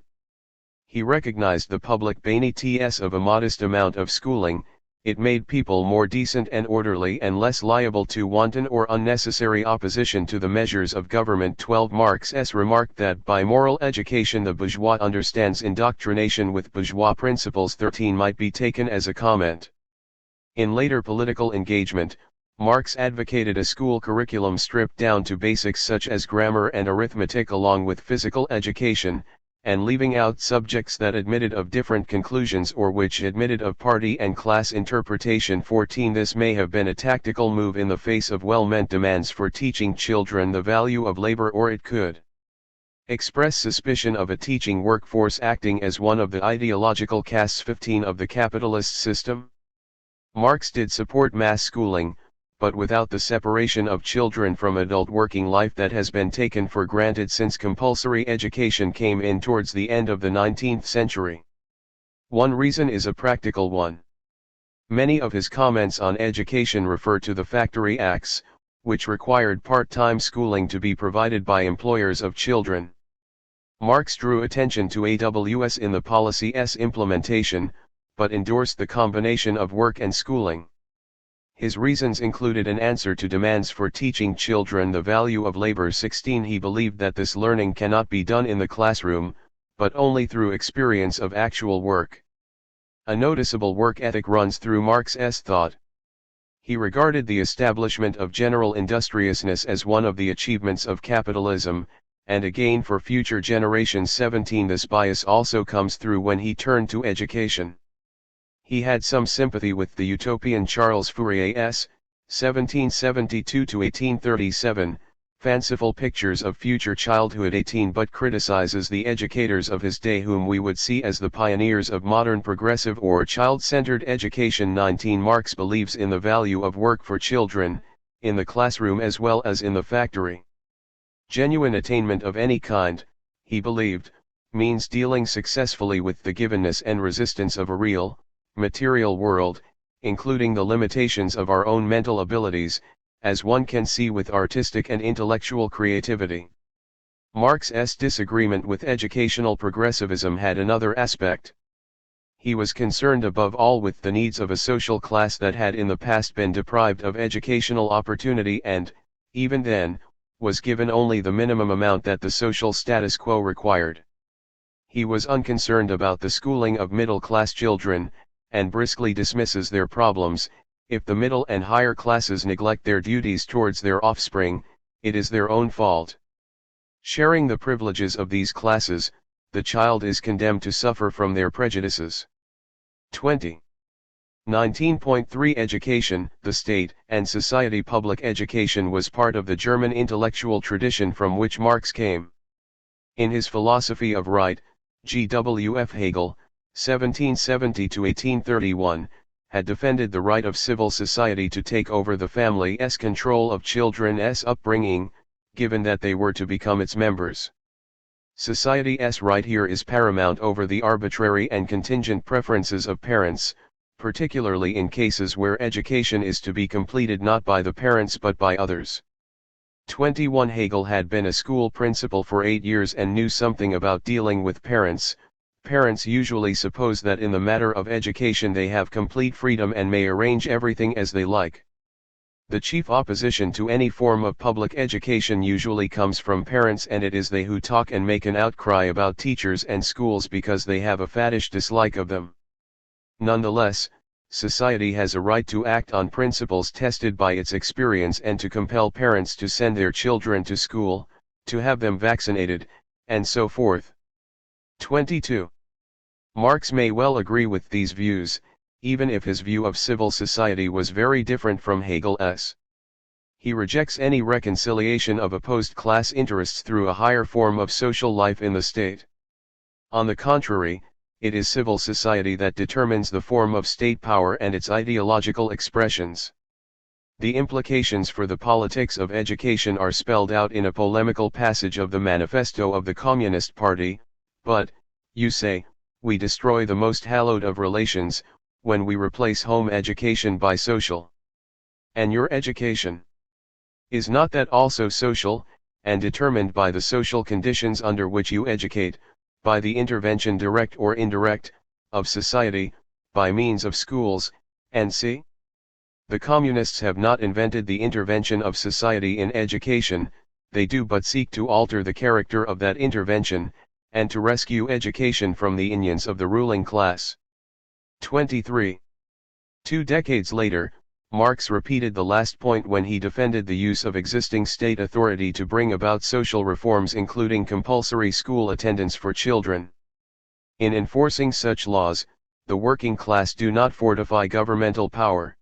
He recognized the public benefits of a modest amount of schooling. It made people more decent and orderly and less liable to wanton or unnecessary opposition to the measures of government. 12. Marx remarked that by moral education the bourgeois understands indoctrination with bourgeois principles. 13. Might be taken as a comment. In later political engagement, Marx advocated a school curriculum stripped down to basics such as grammar and arithmetic along with physical education, and leaving out subjects that admitted of different conclusions or which admitted of party and class interpretation. 14. This may have been a tactical move in the face of well-meant demands for teaching children the value of labor, or it could express suspicion of a teaching workforce acting as one of the ideological castes. 15. Of the capitalist system, Marx did support mass schooling, but without the separation of children from adult working life that has been taken for granted since compulsory education came in towards the end of the 19th century. One reason is a practical one. Many of his comments on education refer to the Factory Acts, which required part-time schooling to be provided by employers of children. Marx drew attention to AWS in the policy's implementation, but endorsed the combination of work and schooling. His reasons included an answer to demands for teaching children the value of labor. 16. He believed that this learning cannot be done in the classroom, but only through experience of actual work. A noticeable work ethic runs through Marx's thought. He regarded the establishment of general industriousness as one of the achievements of capitalism, and a gain for future generations. 17. This bias also comes through when he turned to education. He had some sympathy with the utopian Charles Fourier's, 1772–1837, fanciful pictures of future childhood. 18. But criticizes the educators of his day whom we would see as the pioneers of modern progressive or child-centered education. 19. Marx believes in the value of work for children, in the classroom as well as in the factory. Genuine attainment of any kind, he believed, means dealing successfully with the givenness and resistance of a real, material world, including the limitations of our own mental abilities, as one can see with artistic and intellectual creativity. Marx's disagreement with educational progressivism had another aspect. He was concerned above all with the needs of a social class that had in the past been deprived of educational opportunity and, even then, was given only the minimum amount that the social status quo required. He was unconcerned about the schooling of middle-class children, and briskly dismisses their problems. If the middle and higher classes neglect their duties towards their offspring, it is their own fault. Sharing the privileges of these classes, the child is condemned to suffer from their prejudices. 20. 19.3 Education, the state and society. Public education was part of the German intellectual tradition from which Marx came. In his philosophy of right, G.W.F. Hegel, 1770–1831, had defended the right of civil society to take over the family's control of children's upbringing, given that they were to become its members. Society's right here is paramount over the arbitrary and contingent preferences of parents, particularly in cases where education is to be completed not by the parents but by others. 21. Hegel had been a school principal for 8 years and knew something about dealing with parents. Parents usually suppose that in the matter of education they have complete freedom and may arrange everything as they like. The chief opposition to any form of public education usually comes from parents, and it is they who talk and make an outcry about teachers and schools because they have a faddish dislike of them. Nonetheless, society has a right to act on principles tested by its experience and to compel parents to send their children to school, to have them vaccinated, and so forth. 22. Marx may well agree with these views, even if his view of civil society was very different from Hegel's. He rejects any reconciliation of opposed class interests through a higher form of social life in the state. On the contrary, it is civil society that determines the form of state power and its ideological expressions. The implications for the politics of education are spelled out in a polemical passage of the manifesto of the Communist Party, but, you say, we destroy the most hallowed of relations, when we replace home education by social. And your education? Is not that also social, and determined by the social conditions under which you educate, by the intervention direct or indirect, of society, by means of schools, and the Communists have not invented the intervention of society in education, they do but seek to alter the character of that intervention, and to rescue education from the inyones of the ruling class. 23. 2 decades later, Marx repeated the last point when he defended the use of existing state authority to bring about social reforms including compulsory school attendance for children. In enforcing such laws, the working class do not fortify governmental power.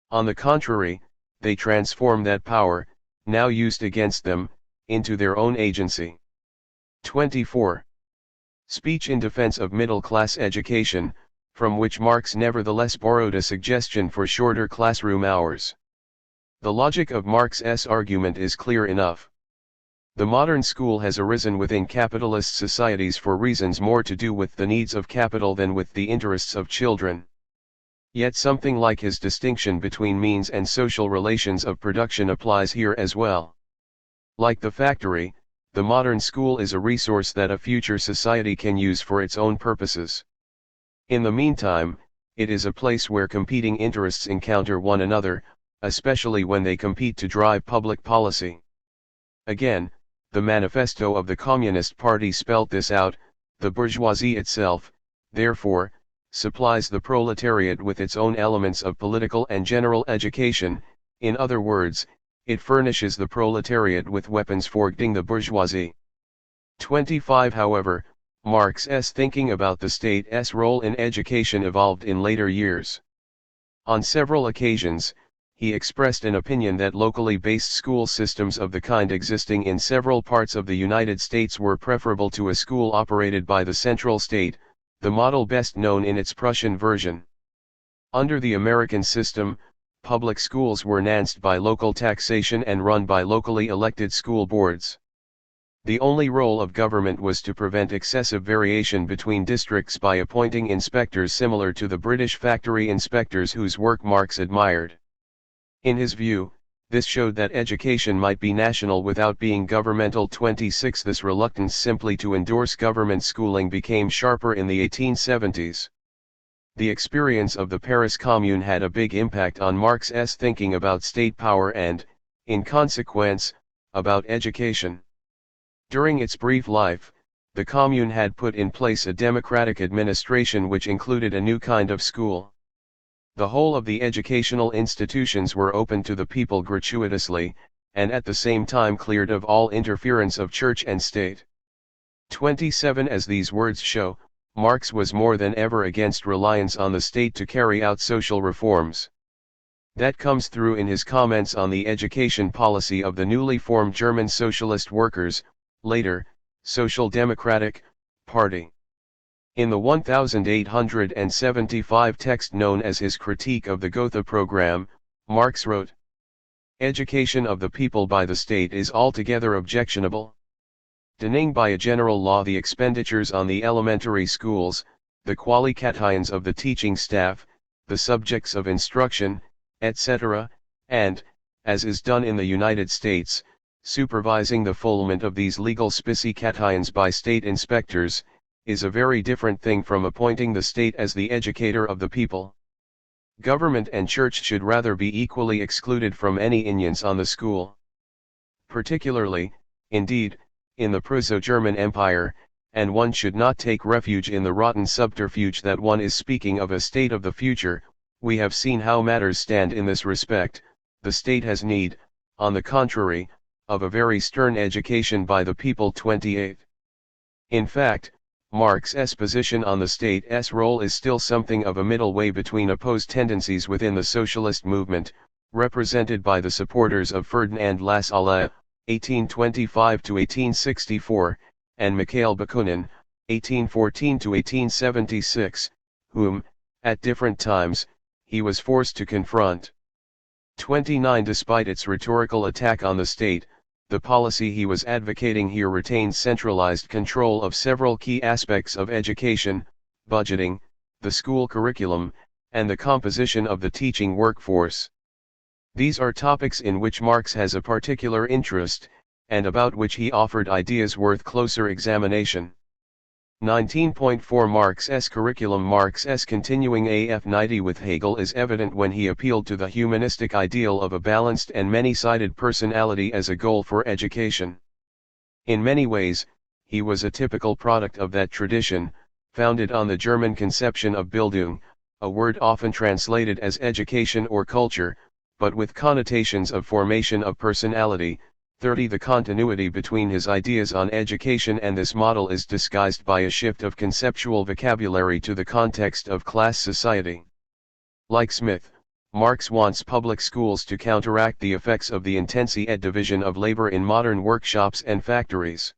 On the contrary, they transform that power, now used against them, into their own agency. 24. Speech in defense of middle-class education, from which Marx nevertheless borrowed a suggestion for shorter classroom hours. The logic of Marx's argument is clear enough. The modern school has arisen within capitalist societies for reasons more to do with the needs of capital than with the interests of children. Yet something like his distinction between means and social relations of production applies here as well. Like the factory, the modern school is a resource that a future society can use for its own purposes. In the meantime, it is a place where competing interests encounter one another, especially when they compete to drive public policy. Again, the manifesto of the Communist Party spelt this out: the bourgeoisie itself, therefore, supplies the proletariat with its own elements of political and general education, in other words, it furnishes the proletariat with weapons for fighting the bourgeoisie. 25. However, Marx's thinking about the state's role in education evolved in later years. On several occasions, he expressed an opinion that locally based school systems of the kind existing in several parts of the United States were preferable to a school operated by the central state, the model best known in its Prussian version. Under the American system, public schools were financed by local taxation and run by locally elected school boards. The only role of government was to prevent excessive variation between districts by appointing inspectors similar to the British factory inspectors whose work Marx admired. In his view, this showed that education might be national without being governmental. 26. This reluctance simply to endorse government schooling became sharper in the 1870s. The experience of the Paris Commune had a big impact on Marx's thinking about state power and, in consequence, about education. During its brief life, the Commune had put in place a democratic administration which included a new kind of school. The whole of the educational institutions were open to the people gratuitously, and at the same time cleared of all interference of church and state. 27. As these words show, Marx was more than ever against reliance on the state to carry out social reforms. That comes through in his comments on the education policy of the newly formed German Socialist Workers', later, Social Democratic, Party. In the 1875 text known as his Critique of the Gotha Program, Marx wrote, "Education of the people by the state is altogether objectionable. Denying by a general law the expenditures on the elementary schools, the qualifications of the teaching staff, the subjects of instruction, etc., and, as is done in the United States, supervising the fulfillment of these legal specifications by state inspectors, is a very different thing from appointing the state as the educator of the people. Government and church should rather be equally excluded from any influence on the school. Particularly, indeed, in the Prusso-German Empire, and one should not take refuge in the rotten subterfuge that one is speaking of a state of the future. We have seen how matters stand in this respect. The state has need, on the contrary, of a very stern education by the people." 28. In fact, Marx's position on the state's role is still something of a middle way between opposed tendencies within the socialist movement, represented by the supporters of Ferdinand Lassalle, 1825–1864, and Mikhail Bakunin, 1814–1876, whom, at different times, he was forced to confront. 29. Despite its rhetorical attack on the state, the policy he was advocating here retained centralized control of several key aspects of education: budgeting, the school curriculum, and the composition of the teaching workforce. These are topics in which Marx has a particular interest, and about which he offered ideas worth closer examination. 19.4 Marx's curriculum. Marx's continuing affinity with Hegel is evident when he appealed to the humanistic ideal of a balanced and many-sided personality as a goal for education. In many ways, he was a typical product of that tradition, founded on the German conception of Bildung, a word often translated as education or culture, but with connotations of formation of personality. 30. The continuity between his ideas on education and this model is disguised by a shift of conceptual vocabulary to the context of class society. Like Smith, Marx wants public schools to counteract the effects of the intensi-ed division of labor in modern workshops and factories.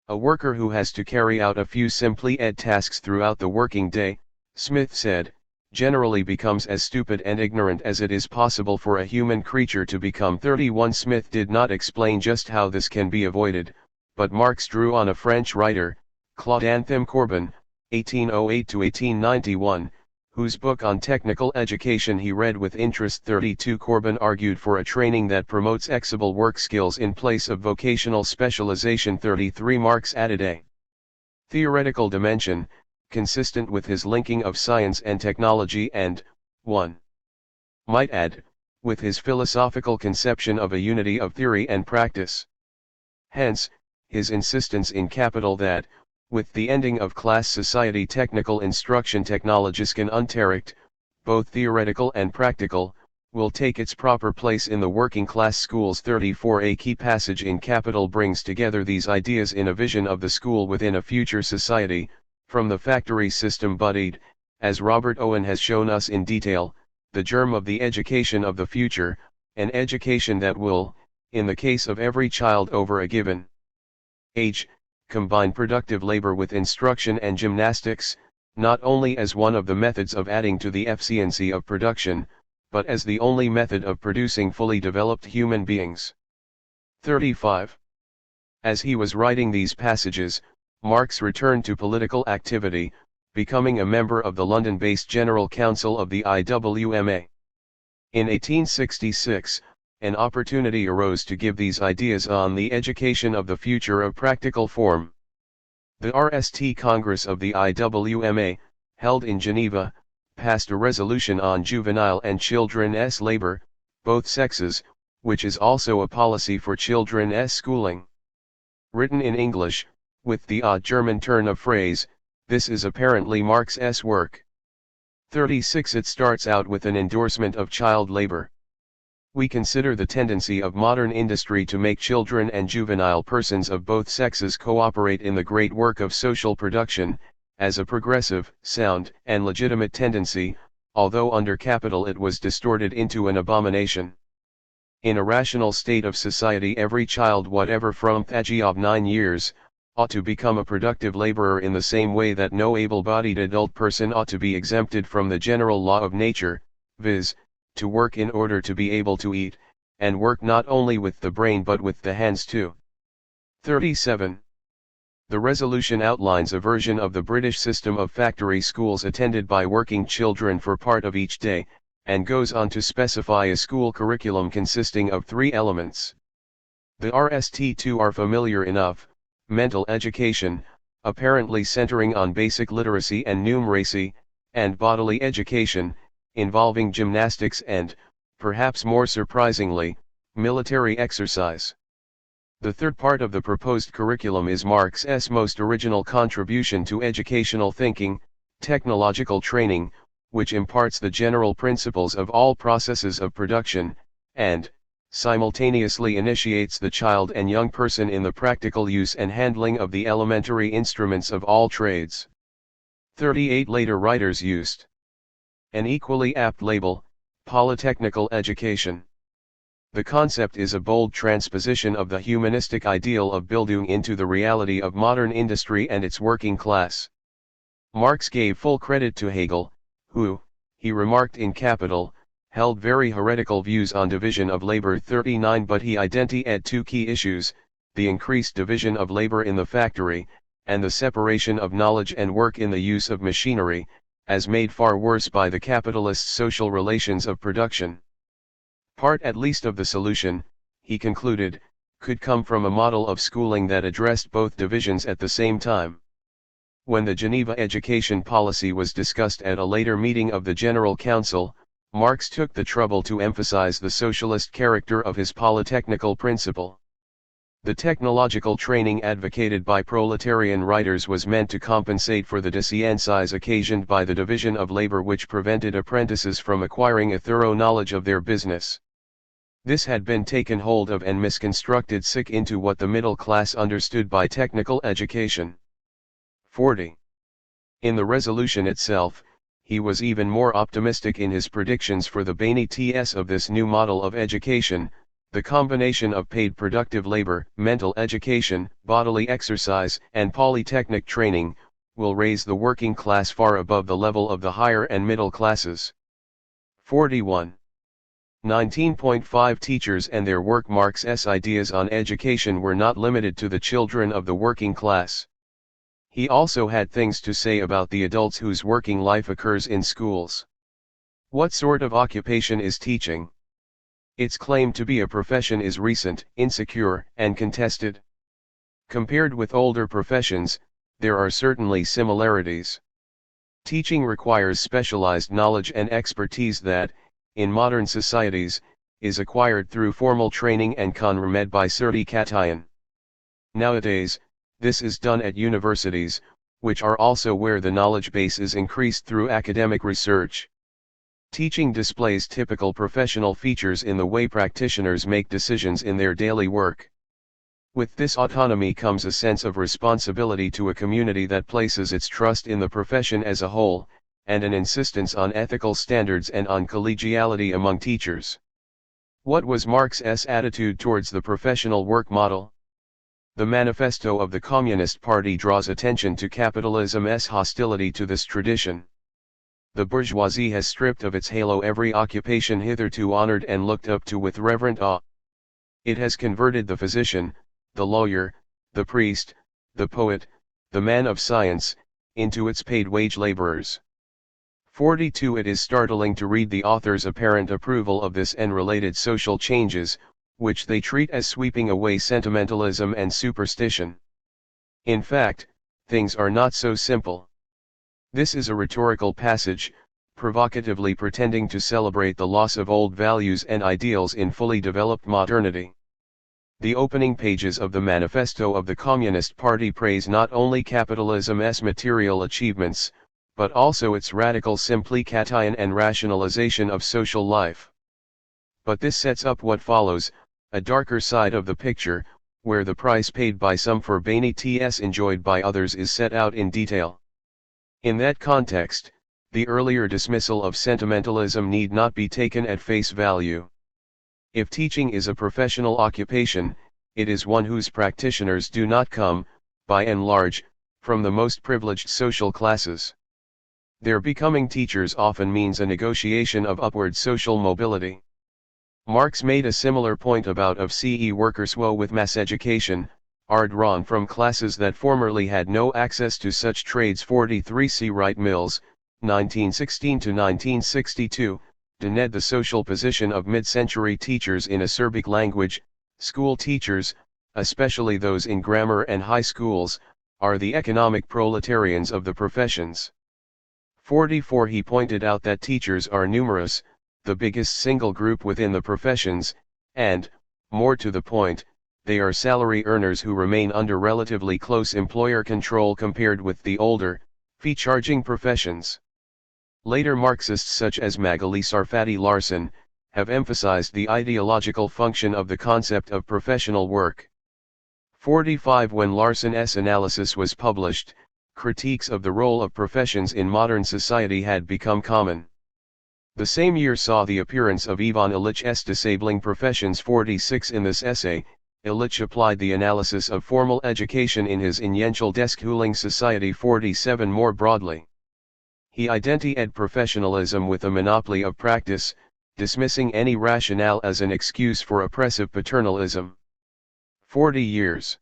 A worker who has to carry out a few simply ed tasks throughout the working day, Smith said, generally becomes as stupid and ignorant as it is possible for a human creature to become. 31. Smith did not explain just how this can be avoided, but Marx drew on a French writer, Claude Anthème Corbin, 1808–1891, whose book on technical education he read with interest. 32. Corbin argued for a training that promotes exible work skills in place of vocational specialization. 33. Marx added a theoretical dimension, consistent with his linking of science and technology and, 1. might add, with his philosophical conception of a unity of theory and practice. Hence, his insistence in Capital that, with the ending of class society technical instruction technologisken Unterricht, both theoretical and practical, will take its proper place in the working class schools. 34. A key passage in Capital brings together these ideas in a vision of the school within a future society, from the factory system buddied, as Robert Owen has shown us in detail, the germ of the education of the future, an education that will, in the case of every child over a given age, combine productive labor with instruction and gymnastics, not only as one of the methods of adding to the efficiency of production, but as the only method of producing fully developed human beings. 35. As he was writing these passages, Marx returned to political activity, becoming a member of the London-based General Council of the IWMA. In 1866, an opportunity arose to give these ideas on the education of the future a practical form. The RST Congress of the IWMA, held in Geneva, passed a resolution on juvenile and children's labor, both sexes, which is also a policy for children's schooling. Written in English, with the odd German turn of phrase, this is apparently Marx's work. 36. It starts out with an endorsement of child labor. We consider the tendency of modern industry to make children and juvenile persons of both sexes cooperate in the great work of social production, as a progressive, sound, and legitimate tendency, although under Capital it was distorted into an abomination. In a rational state of society, every child, whatever from the age of 9 years, ought to become a productive laborer in the same way that no able-bodied adult person ought to be exempted from the general law of nature, viz., to work in order to be able to eat, and work not only with the brain but with the hands too. 37. The resolution outlines a version of the British system of factory schools attended by working children for part of each day, and goes on to specify a school curriculum consisting of 3 elements. The RST2 are familiar enough: mental education, apparently centering on basic literacy and numeracy, and bodily education, involving gymnastics and, perhaps more surprisingly, military exercise. The third part of the proposed curriculum is Marx's most original contribution to educational thinking, technological training, which imparts the general principles of all processes of production, and, simultaneously initiates the child and young person in the practical use and handling of the elementary instruments of all trades. 38. Later writers used an equally apt label, Polytechnical education. The concept is a bold transposition of the humanistic ideal of Bildung into the reality of modern industry and its working class. Marx gave full credit to Hegel, who, he remarked in Capital, held very heretical views on division of labor 39, but he identified two key issues, the increased division of labor in the factory, and the separation of knowledge and work in the use of machinery, as made far worse by the capitalist social relations of production. Part at least of the solution, he concluded, could come from a model of schooling that addressed both divisions at the same time. When the Geneva education policy was discussed at a later meeting of the General Council, Marx took the trouble to emphasize the socialist character of his polytechnical principle. The technological training advocated by proletarian writers was meant to compensate for the disincise occasioned by the division of labor which prevented apprentices from acquiring a thorough knowledge of their business. This had been taken hold of and misconstructed into what the middle class understood by technical education. 40. In the resolution itself, he was even more optimistic in his predictions for the benefits of this new model of education. The combination of paid productive labor, mental education, bodily exercise, and polytechnic training, will raise the working class far above the level of the higher and middle classes. 41. 19.5 Teachers and their work. Marx's ideas on education were not limited to the children of the working class. He also had things to say about the adults whose working life occurs in schools. What sort of occupation is teaching? Its claim to be a profession is recent, insecure, and contested. Compared with older professions, there are certainly similarities. Teaching requires specialized knowledge and expertise that, in modern societies, is acquired through formal training and conremed by certification. Nowadays, this is done at universities, which are also where the knowledge base is increased through academic research. Teaching displays typical professional features in the way practitioners make decisions in their daily work. With this autonomy comes a sense of responsibility to a community that places its trust in the profession as a whole, and an insistence on ethical standards and on collegiality among teachers. What was Marx's attitude towards the professional work model? The manifesto of the Communist Party draws attention to capitalism's hostility to this tradition. The bourgeoisie has stripped of its halo every occupation hitherto honored and looked up to with reverent awe. It has converted the physician, the lawyer, the priest, the poet, the man of science, into its paid wage laborers. 42. It is startling to read the author's apparent approval of this and related social changes, which they treat as sweeping away sentimentalism and superstition. In fact, things are not so simple. This is a rhetorical passage, provocatively pretending to celebrate the loss of old values and ideals in fully developed modernity. The opening pages of the Manifesto of the Communist Party praise not only capitalism's material achievements, but also its radical simplification and rationalization of social life. But this sets up what follows, a darker side of the picture, where the price paid by some for benefits enjoyed by others is set out in detail. In that context, the earlier dismissal of sentimentalism need not be taken at face value. If teaching is a professional occupation, it is one whose practitioners do not come, by and large, from the most privileged social classes. Their becoming teachers often means a negotiation of upward social mobility. Marx made a similar point about of CE workers woe with mass education, are drawn from classes that formerly had no access to such trades. 43. C. Wright Mills, 1916–1962, dened the social position of mid-century teachers in acerbic language. School teachers, especially those in grammar and high schools, are the economic proletarians of the professions. 44. He pointed out that teachers are numerous, the biggest single group within the professions, and, more to the point, they are salary earners who remain under relatively close employer control compared with the older, fee-charging professions. Later Marxists such as Magali Sarfati Larsen, have emphasized the ideological function of the concept of professional work. 45. When Larsen's analysis was published, critiques of the role of professions in modern society had become common. The same year saw the appearance of Ivan Illich's Disabling Professions 46. In this essay, Illich applied the analysis of formal education in his Inential Deschooling Society 47 more broadly. He identified professionalism with a monopoly of practice, dismissing any rationale as an excuse for oppressive paternalism. 40 years.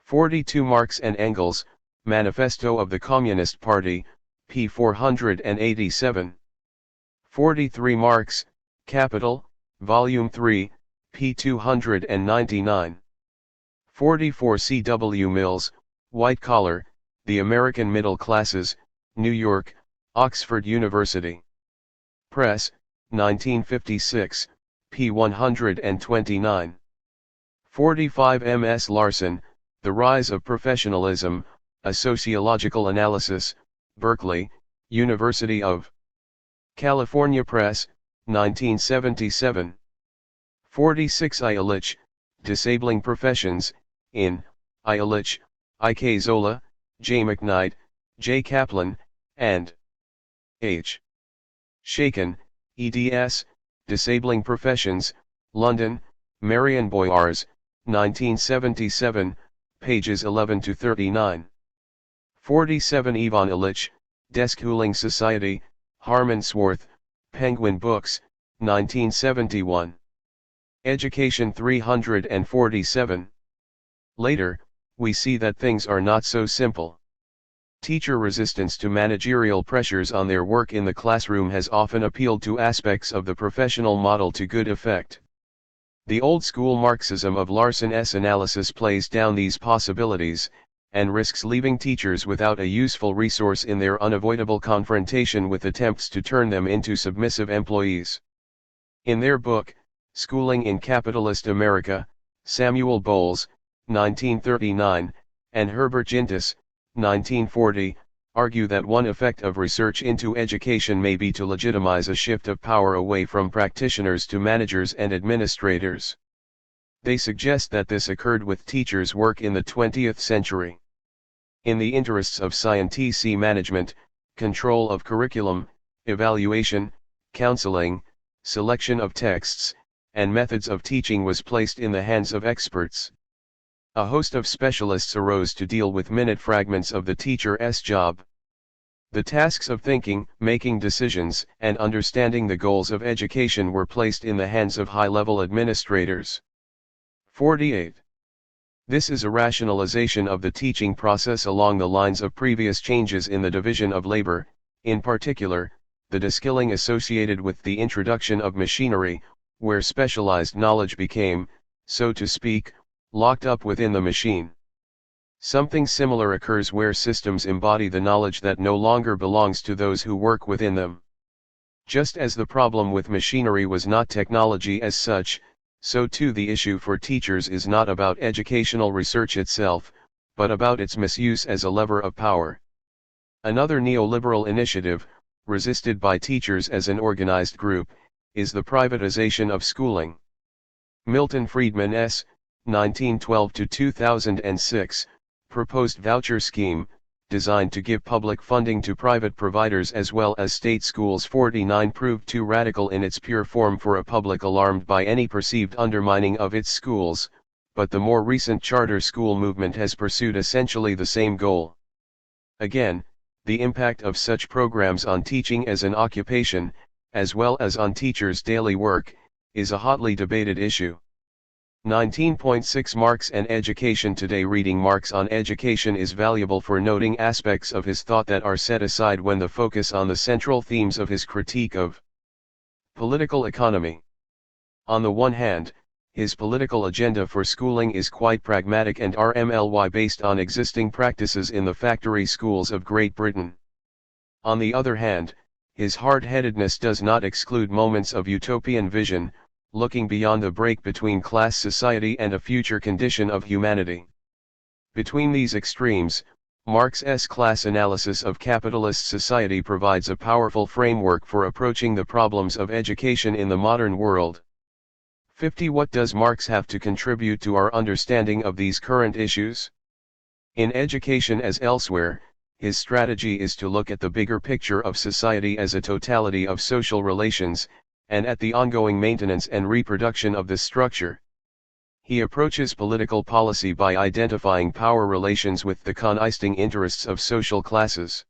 42 Marx and Engels, Manifesto of the Communist Party, p. 487. 43 Marx, Capital, Volume 3, p. 299. 44 C. W. Mills, White Collar, The American Middle Classes, New York, Oxford University Press, 1956, p. 129. 45 M. S. Larson, The Rise of Professionalism, A Sociological Analysis, Berkeley, University of California Press, 1977. 46 I. Illich, Disabling Professions, in, I. Illich, I. K. Zola, J. McKnight, J. Kaplan, and H. Shaken, eds, Disabling Professions, London, Marion Boyars, 1977, pages 11 to 39. 47 Ivan Illich, Deschooling Society, Harmonsworth, Penguin Books, 1971. Education 347. Later, we see that things are not so simple. Teacher resistance to managerial pressures on their work in the classroom has often appealed to aspects of the professional model to good effect. The old-school Marxism of Larson's analysis plays down these possibilities, and risks leaving teachers without a useful resource in their unavoidable confrontation with attempts to turn them into submissive employees. In their book, Schooling in Capitalist America, Samuel Bowles, 1939, and Herbert Gintis, 1940, argue that one effect of research into education may be to legitimize a shift of power away from practitioners to managers and administrators. They suggest that this occurred with teachers' work in the 20th century. In the interests of scientific management, control of curriculum, evaluation, counseling, selection of texts, and methods of teaching was placed in the hands of experts. A host of specialists arose to deal with minute fragments of the teacher's job. The tasks of thinking, making decisions, and understanding the goals of education were placed in the hands of high-level administrators. 48. This is a rationalization of the teaching process along the lines of previous changes in the division of labor, in particular, the deskilling associated with the introduction of machinery, where specialized knowledge became, so to speak, locked up within the machine. Something similar occurs where systems embody the knowledge that no longer belongs to those who work within them. Just as the problem with machinery was not technology as such, so too the issue for teachers is not about educational research itself, but about its misuse as a lever of power. Another neoliberal initiative, resisted by teachers as an organized group, is the privatization of schooling. Milton Friedman's 1912-2006, proposed voucher scheme, designed to give public funding to private providers as well as state schools 49 proved too radical in its pure form for a public alarmed by any perceived undermining of its schools, but the more recent charter school movement has pursued essentially the same goal. Again, the impact of such programs on teaching as an occupation, as well as on teachers' daily work, is a hotly debated issue. 19.6 Marx and Education Today. Reading Marx on education is valuable for noting aspects of his thought that are set aside when the focus on the central themes of his critique of political economy. On the one hand, his political agenda for schooling is quite pragmatic and RMLY based on existing practices in the factory schools of Great Britain. On the other hand, his hard-headedness does not exclude moments of utopian vision, looking beyond the break between class society and a future condition of humanity. Between these extremes, Marx's class analysis of capitalist society provides a powerful framework for approaching the problems of education in the modern world. 50. What does Marx have to contribute to our understanding of these current issues? In Education as Elsewhere, his strategy is to look at the bigger picture of society as a totality of social relations, and at the ongoing maintenance and reproduction of this structure. He approaches political policy by identifying power relations with the coexisting interests of social classes.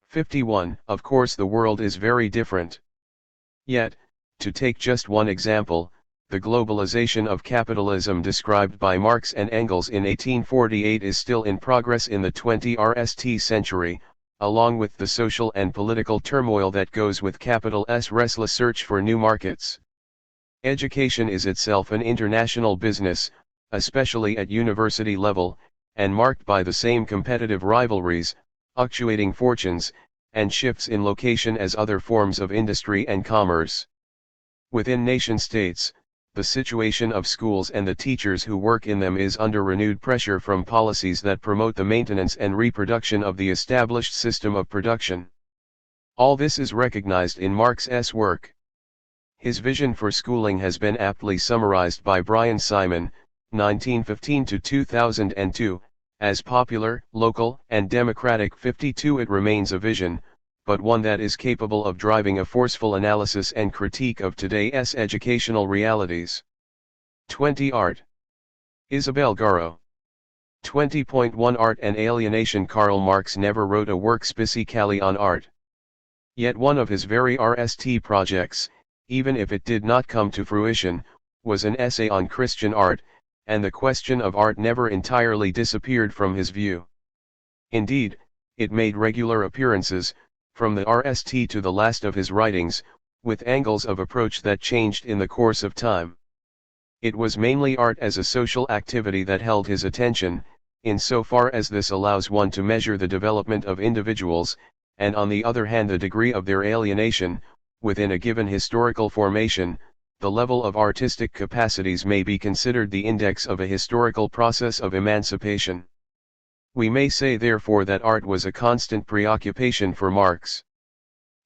51. Of course the world is very different. Yet, to take just one example, the globalization of capitalism described by Marx and Engels in 1848 is still in progress in the 20th century, along with the social and political turmoil that goes with capital's restless search for new markets. Education is itself an international business, especially at university level, and marked by the same competitive rivalries, fluctuating fortunes, and shifts in location as other forms of industry and commerce. Within nation-states, the situation of schools and the teachers who work in them is under renewed pressure from policies that promote the maintenance and reproduction of the established system of production. All this is recognized in Marx's work. His vision for schooling has been aptly summarized by Brian Simon, 1915-2002, as popular, local, and democratic. 52. It remains a vision, but one that is capable of driving a forceful analysis and critique of today's educational realities. 20. Art. Isabel Garro. 20.1 Art and Alienation. Karl Marx never wrote a work specifically on art. Yet one of his very RST projects, even if it did not come to fruition, was an essay on Christian art, and the question of art never entirely disappeared from his view. Indeed, it made regular appearances, from the RST to the last of his writings, with angles of approach that changed in the course of time. It was mainly art as a social activity that held his attention, insofar as this allows one to measure the development of individuals, and on the other hand the degree of their alienation. Within a given historical formation, the level of artistic capacities may be considered the index of a historical process of emancipation. We may say therefore that art was a constant preoccupation for Marx.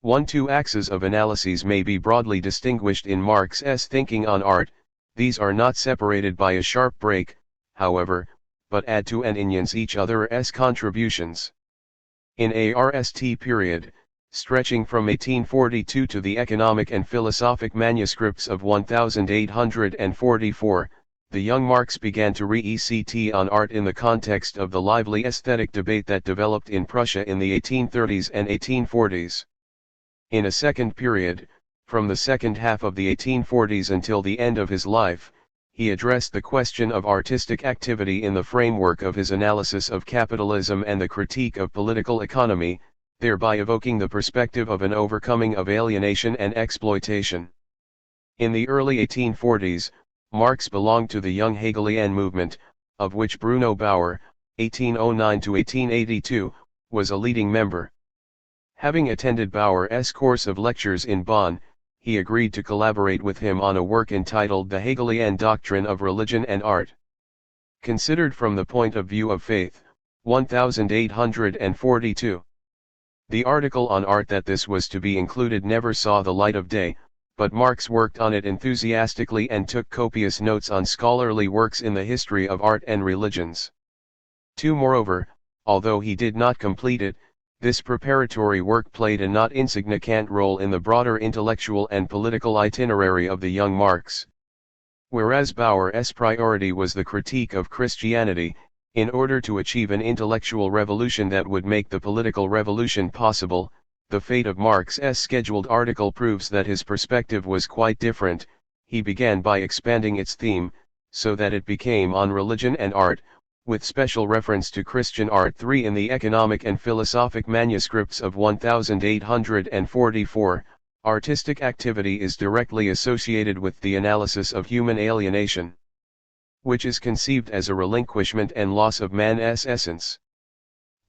2 axes of analyses may be broadly distinguished in Marx's thinking on art. These are not separated by a sharp break, however, but add to and enhance each other's contributions. In a RST period, stretching from 1842 to the economic and philosophic manuscripts of 1844, the young Marx began to re-ECT on art in the context of the lively aesthetic debate that developed in Prussia in the 1830s and 1840s. In a second period, from the second half of the 1840s until the end of his life, he addressed the question of artistic activity in the framework of his analysis of capitalism and the critique of political economy, thereby evoking the perspective of an overcoming of alienation and exploitation. In the early 1840s, Marx belonged to the young Hegelian movement, of which Bruno Bauer, 1809-1882, was a leading member. Having attended Bauer's course of lectures in Bonn, he agreed to collaborate with him on a work entitled The Hegelian Doctrine of Religion and Art. Considered from the point of view of faith, 1842. The article on art that this was to be included never saw the light of day, but Marx worked on it enthusiastically and took copious notes on scholarly works in the history of art and religions. 2. Moreover, although he did not complete it, this preparatory work played a not insignificant role in the broader intellectual and political itinerary of the young Marx. Whereas Bauer's priority was the critique of Christianity, in order to achieve an intellectual revolution that would make the political revolution possible, the fate of Marx's scheduled article proves that his perspective was quite different. He began by expanding its theme, so that it became on religion and art, with special reference to Christian art. 3. In the economic and philosophic manuscripts of 1844, artistic activity is directly associated with the analysis of human alienation, which is conceived as a relinquishment and loss of man's essence.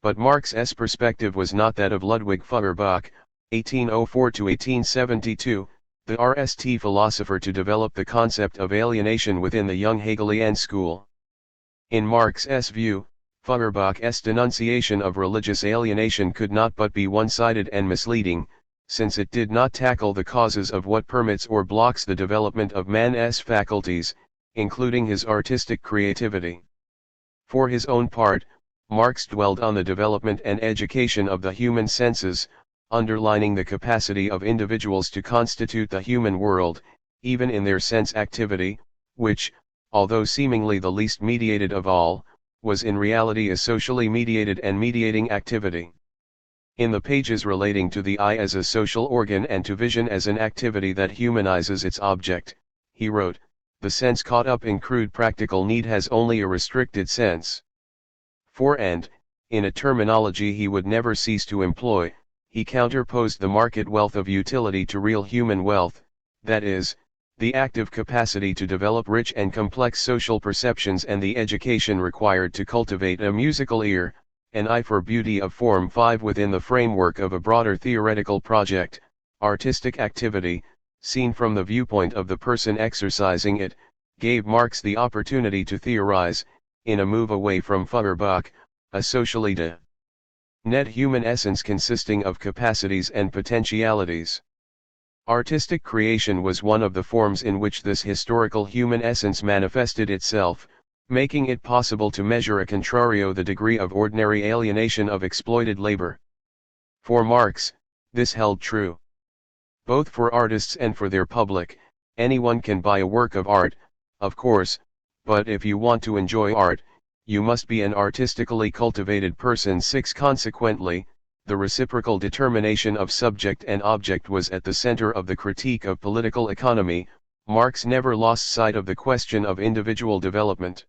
But Marx's perspective was not that of Ludwig Feuerbach, 1804-1872, the RST philosopher to develop the concept of alienation within the young Hegelian school. In Marx's view, Feuerbach's denunciation of religious alienation could not but be one-sided and misleading, since it did not tackle the causes of what permits or blocks the development of man's faculties, including his artistic creativity. For his own part, Marx dwelled on the development and education of the human senses, underlining the capacity of individuals to constitute the human world, even in their sense activity, which, although seemingly the least mediated of all, was in reality a socially mediated and mediating activity. In the pages relating to the eye as a social organ and to vision as an activity that humanizes its object, he wrote, "The sense caught up in crude practical need has only a restricted sense." For and, in a terminology he would never cease to employ, he counterposed the market wealth of utility to real human wealth, that is, the active capacity to develop rich and complex social perceptions and the education required to cultivate a musical ear, an eye for beauty of form 5 within the framework of a broader theoretical project. Artistic activity, seen from the viewpoint of the person exercising it, gave Marx the opportunity to theorize, in a move away from Feuerbach, a socially net human essence consisting of capacities and potentialities. Artistic creation was one of the forms in which this historical human essence manifested itself, making it possible to measure a contrario the degree of ordinary alienation of exploited labor. For Marx, this held true. Both for artists and for their public, anyone can buy a work of art, of course, but if you want to enjoy art, you must be an artistically cultivated person. 6. Consequently, the reciprocal determination of subject and object was at the center of the critique of political economy. Marx never lost sight of the question of individual development.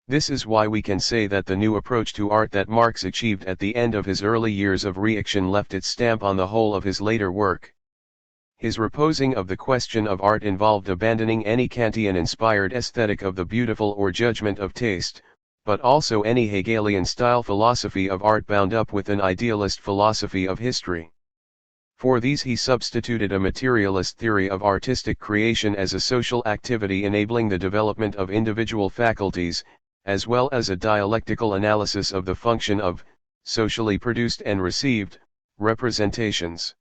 This is why we can say that the new approach to art that Marx achieved at the end of his early years of reaction left its stamp on the whole of his later work. His reposing of the question of art involved abandoning any Kantian-inspired aesthetic of the beautiful or judgment of taste, but also any Hegelian-style philosophy of art bound up with an idealist philosophy of history. For these he substituted a materialist theory of artistic creation as a social activity enabling the development of individual faculties, as well as a dialectical analysis of the function of, socially produced and received, representations.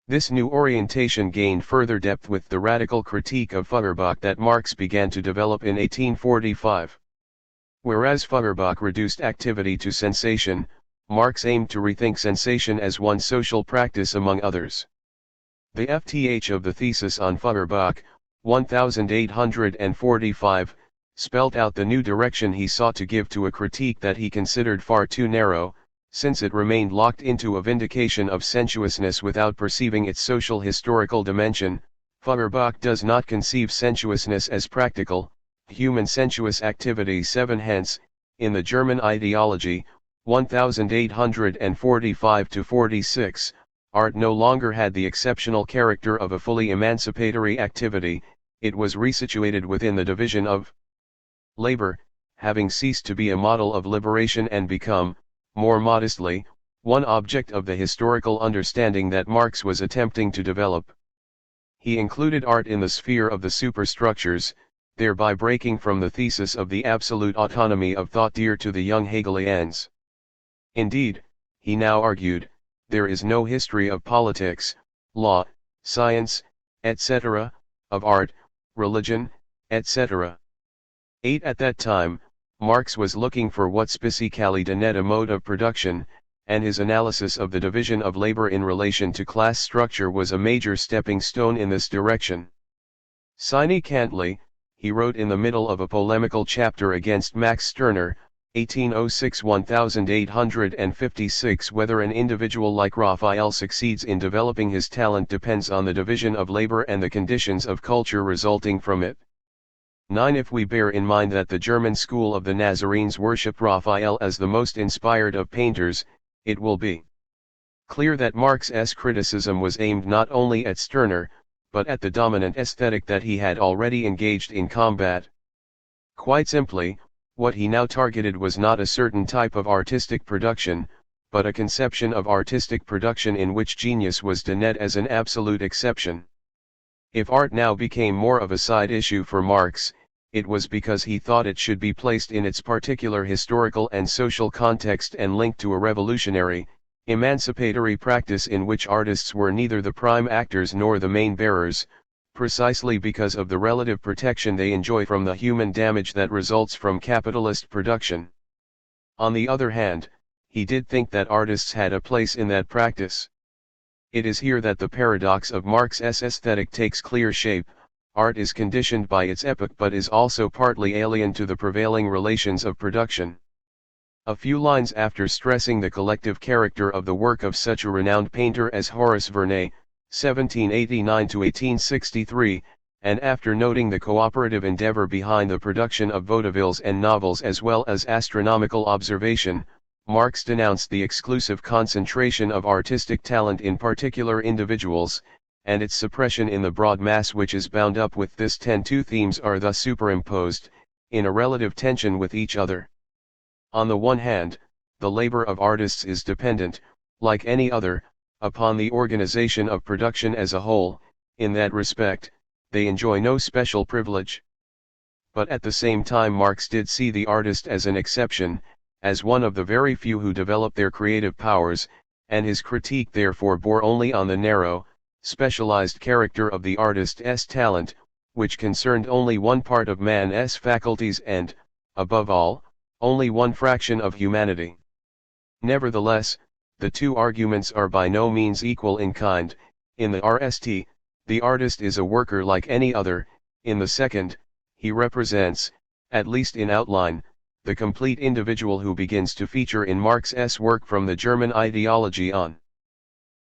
This new orientation gained further depth with the radical critique of Feuerbach that Marx began to develop in 1845. Whereas Feuerbach reduced activity to sensation, Marx aimed to rethink sensation as one social practice among others. The FTH of the thesis on Feuerbach, 1845, spelt out the new direction he sought to give to a critique that he considered far too narrow, since it remained locked into a vindication of sensuousness without perceiving its social historical dimension. Feuerbach does not conceive sensuousness as practical, human sensuous activity. 7. Hence, in the German ideology, 1845-46, art no longer had the exceptional character of a fully emancipatory activity, it was resituated within the division of labor, having ceased to be a model of liberation and become, more modestly, one object of the historical understanding that Marx was attempting to develop. He included art in the sphere of the superstructures, thereby breaking from the thesis of the absolute autonomy of thought dear to the young Hegelians. Indeed, he now argued, there is no history of politics, law, science, etc., of art, religion, etc. 8. At that time, Marx was looking for what spicically denet a mode of production, and his analysis of the division of labor in relation to class structure was a major stepping stone in this direction. Sine Kantly, he wrote in the middle of a polemical chapter against Max Stirner, 1806-1856, whether an individual like Raphael succeeds in developing his talent depends on the division of labor and the conditions of culture resulting from it. 9. If we bear in mind that the German school of the Nazarenes worshipped Raphael as the most inspired of painters, it will be clear that Marx's criticism was aimed not only at Stirner, but at the dominant aesthetic that he had already engaged in combat. Quite simply, what he now targeted was not a certain type of artistic production, but a conception of artistic production in which genius was denet as an absolute exception. If art now became more of a side issue for Marx, it was because he thought it should be placed in its particular historical and social context and linked to a revolutionary, emancipatory practice in which artists were neither the prime actors nor the main bearers, precisely because of the relative protection they enjoy from the human damage that results from capitalist production. On the other hand, he did think that artists had a place in that practice. It is here that the paradox of Marx's aesthetic takes clear shape. Art is conditioned by its epoch but is also partly alien to the prevailing relations of production. A few lines after stressing the collective character of the work of such a renowned painter as Horace Vernet, 1789–1863, and after noting the cooperative endeavor behind the production of vaudevilles and novels as well as astronomical observation, Marx denounced the exclusive concentration of artistic talent in particular individuals, and its suppression in the broad mass which is bound up with this. 2 themes are thus superimposed, in a relative tension with each other. On the one hand, the labor of artists is dependent, like any other, upon the organization of production as a whole. In that respect, they enjoy no special privilege. But at the same time Marx did see the artist as an exception, as one of the very few who develop their creative powers, and his critique therefore bore only on the narrow, specialized character of the artist's talent, which concerned only one part of man's faculties and, above all, only one fraction of humanity. Nevertheless, the two arguments are by no means equal in kind. In the first, the artist is a worker like any other; in the second, he represents, at least in outline, the complete individual who begins to feature in Marx's work from the German ideology on.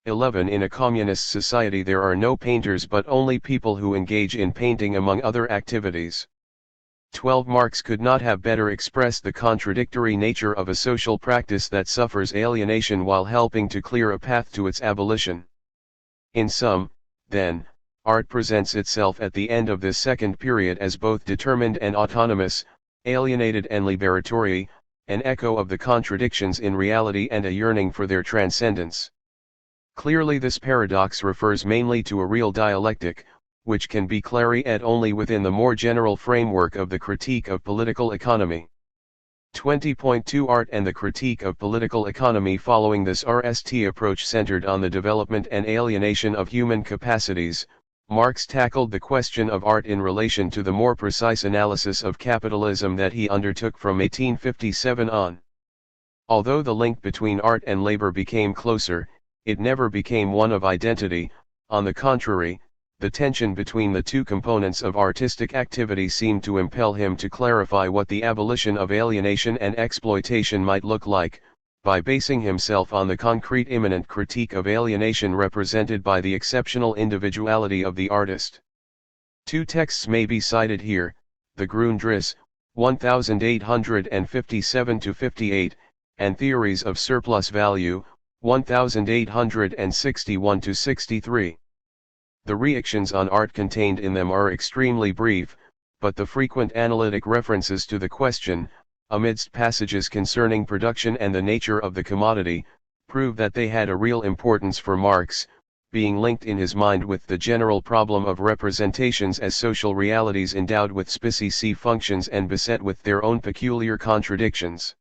11. In a communist society there are no painters but only people who engage in painting among other activities. 12. Marx could not have better expressed the contradictory nature of a social practice that suffers alienation while helping to clear a path to its abolition. In sum, then, art presents itself at the end of this second period as both determined and autonomous, alienated and liberatory, an echo of the contradictions in reality and a yearning for their transcendence. Clearly this paradox refers mainly to a real dialectic, which can be clarified only within the more general framework of the critique of political economy. 20.2 Art and the critique of political economy. Following this RST approach centered on the development and alienation of human capacities, Marx tackled the question of art in relation to the more precise analysis of capitalism that he undertook from 1857 on. Although the link between art and labor became closer, it never became one of identity. On the contrary, the tension between the two components of artistic activity seemed to impel him to clarify what the abolition of alienation and exploitation might look like, by basing himself on the concrete immanent critique of alienation represented by the exceptional individuality of the artist. Two texts may be cited here: the Grundrisse, 1857–58, and Theories of Surplus Value, 1861–63. The reactions on art contained in them are extremely brief, but the frequent analytic references to the question, amidst passages concerning production and the nature of the commodity, prove that they had a real importance for Marx, being linked in his mind with the general problem of representations as social realities endowed with specie functions and beset with their own peculiar contradictions.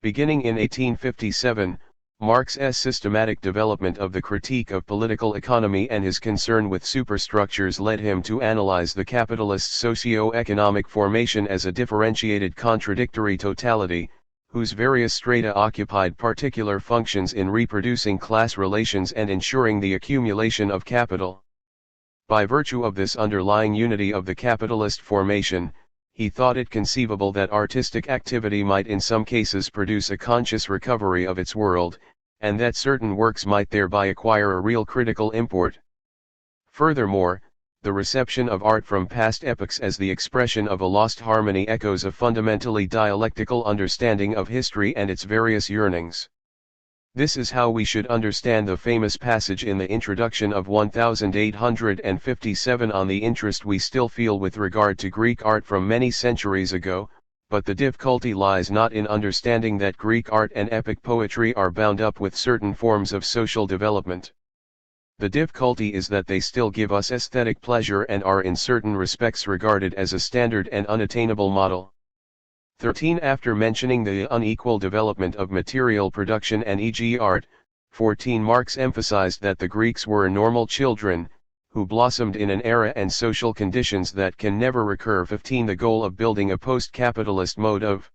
Beginning in 1857, Marx's systematic development of the critique of political economy and his concern with superstructures led him to analyze the capitalist socio-economic formation as a differentiated contradictory totality, whose various strata occupied particular functions in reproducing class relations and ensuring the accumulation of capital. By virtue of this underlying unity of the capitalist formation, he thought it conceivable that artistic activity might in some cases produce a conscious recovery of its world, and that certain works might thereby acquire a real critical import. Furthermore, the reception of art from past epochs as the expression of a lost harmony echoes a fundamentally dialectical understanding of history and its various yearnings. This is how we should understand the famous passage in the introduction of 1857 on the interest we still feel with regard to Greek art from many centuries ago, but the difficulty lies not in understanding that Greek art and epic poetry are bound up with certain forms of social development. The difficulty is that they still give us aesthetic pleasure and are in certain respects regarded as a standard and unattainable model. 13. After mentioning the unequal development of material production and e.g. art, 14. Marx emphasized that the Greeks were normal children, who blossomed in an era and social conditions that can never recur. 15. The goal of building a post-capitalist mode of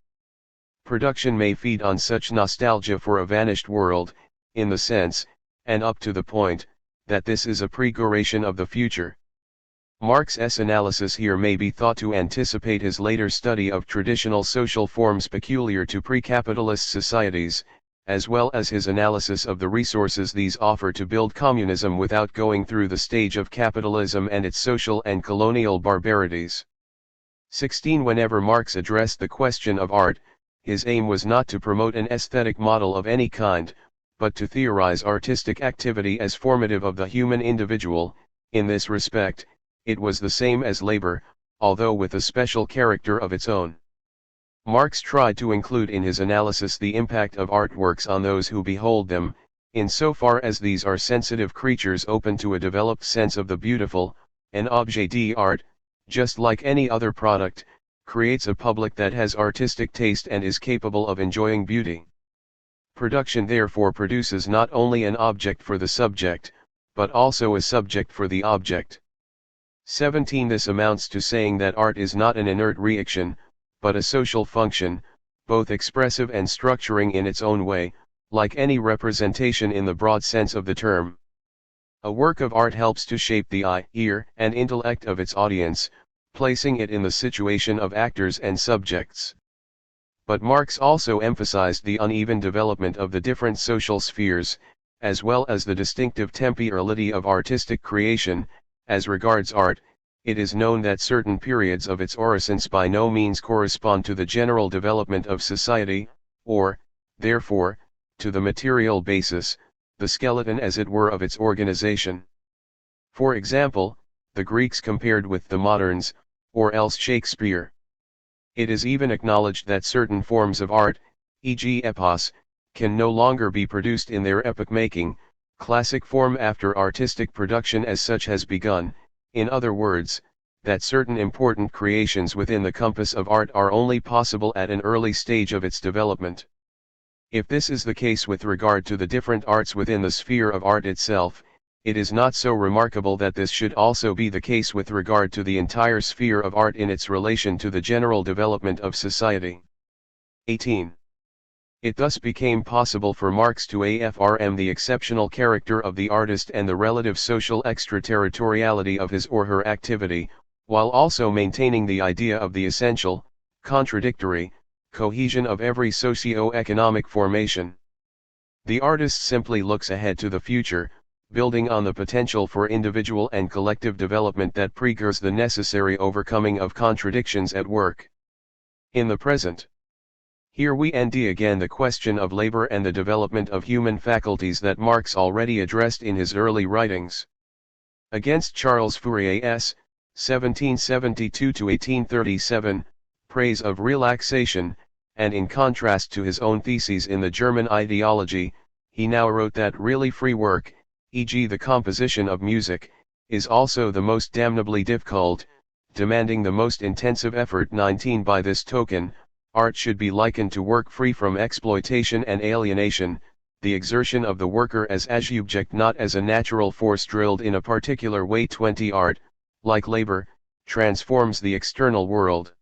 Production may feed on such nostalgia for a vanished world, in the sense, and up to the point, that this is a prefiguration of the future. Marx's analysis here may be thought to anticipate his later study of traditional social forms peculiar to pre-capitalist societies, as well as his analysis of the resources these offer to build communism without going through the stage of capitalism and its social and colonial barbarities. 16. Whenever Marx addressed the question of art, his aim was not to promote an aesthetic model of any kind, but to theorize artistic activity as formative of the human individual. In this respect, it was the same as labor, although with a special character of its own. Marx tried to include in his analysis the impact of artworks on those who behold them, insofar as these are sensitive creatures open to a developed sense of the beautiful. An objet d'art, just like any other product, creates a public that has artistic taste and is capable of enjoying beauty. Production therefore produces not only an object for the subject, but also a subject for the object. 17. This amounts to saying that art is not an inert reaction, but a social function, both expressive and structuring in its own way, like any representation in the broad sense of the term. A work of art helps to shape the eye, ear, and intellect of its audience, placing it in the situation of actors and subjects. But Marx also emphasized the uneven development of the different social spheres, as well as the distinctive temporality of artistic creation. As regards art, it is known that certain periods of its orisons by no means correspond to the general development of society, or, therefore, to the material basis, the skeleton as it were of its organization. For example, the Greeks compared with the moderns, or else Shakespeare. It is even acknowledged that certain forms of art, e.g. epos, can no longer be produced in their epoch-making, classic form after artistic production as such has begun. In other words, that certain important creations within the compass of art are only possible at an early stage of its development. If this is the case with regard to the different arts within the sphere of art itself, it is not so remarkable that this should also be the case with regard to the entire sphere of art in its relation to the general development of society. 18. It thus became possible for Marx to affirm the exceptional character of the artist and the relative social extraterritoriality of his or her activity, while also maintaining the idea of the essential, contradictory, cohesion of every socio-economic formation. The artist simply looks ahead to the future, building on the potential for individual and collective development that prefigures the necessary overcoming of contradictions at work in the present. Here we end again the question of labor and the development of human faculties that Marx already addressed in his early writings. Against Charles Fourier's 1772–1837 praise of relaxation, and in contrast to his own theses in the German ideology, he now wrote that really free work, e.g. the composition of music, is also the most damnably difficult, demanding the most intensive effort. 19. By this token, art should be likened to work free from exploitation and alienation, the exertion of the worker as subject not as a natural force drilled in a particular way. 20. Art, like labor, transforms the external world,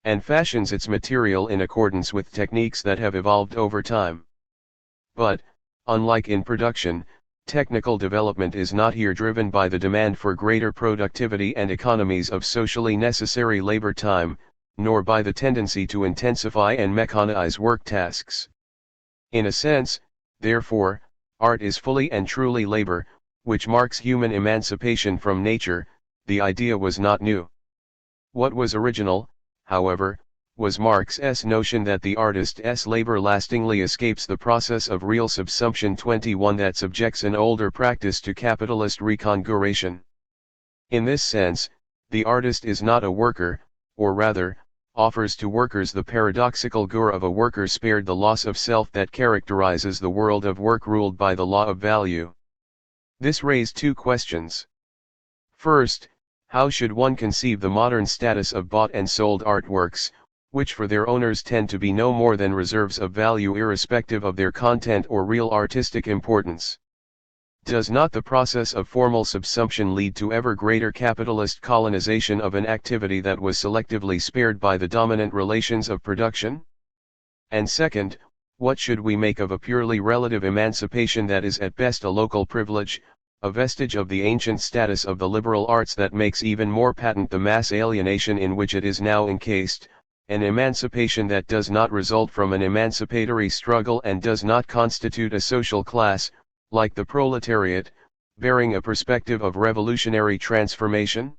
and fashions its material in accordance with techniques that have evolved over time. But, unlike in production, technical development is not here driven by the demand for greater productivity and economies of socially necessary labor time, nor by the tendency to intensify and mechanize work tasks. In a sense, therefore, art is fully and truly labor, which marks human emancipation from nature. The idea was not new. What was original, however, was Marx's notion that the artist's labor lastingly escapes the process of real subsumption. 21. That subjects an older practice to capitalist reconfiguration. In this sense, the artist is not a worker, or rather, offers to workers the paradoxical good of a worker spared the loss of self that characterizes the world of work ruled by the law of value. This raised two questions. First, how should one conceive the modern status of bought and sold artworks, which for their owners tend to be no more than reserves of value irrespective of their content or real artistic importance? Does not the process of formal subsumption lead to ever greater capitalist colonization of an activity that was selectively spared by the dominant relations of production? And second, what should we make of a purely relative emancipation that is at best a local privilege, a vestige of the ancient status of the liberal arts that makes even more patent the mass alienation in which it is now encased, an emancipation that does not result from an emancipatory struggle and does not constitute a social class, like the proletariat, bearing a perspective of revolutionary transformation?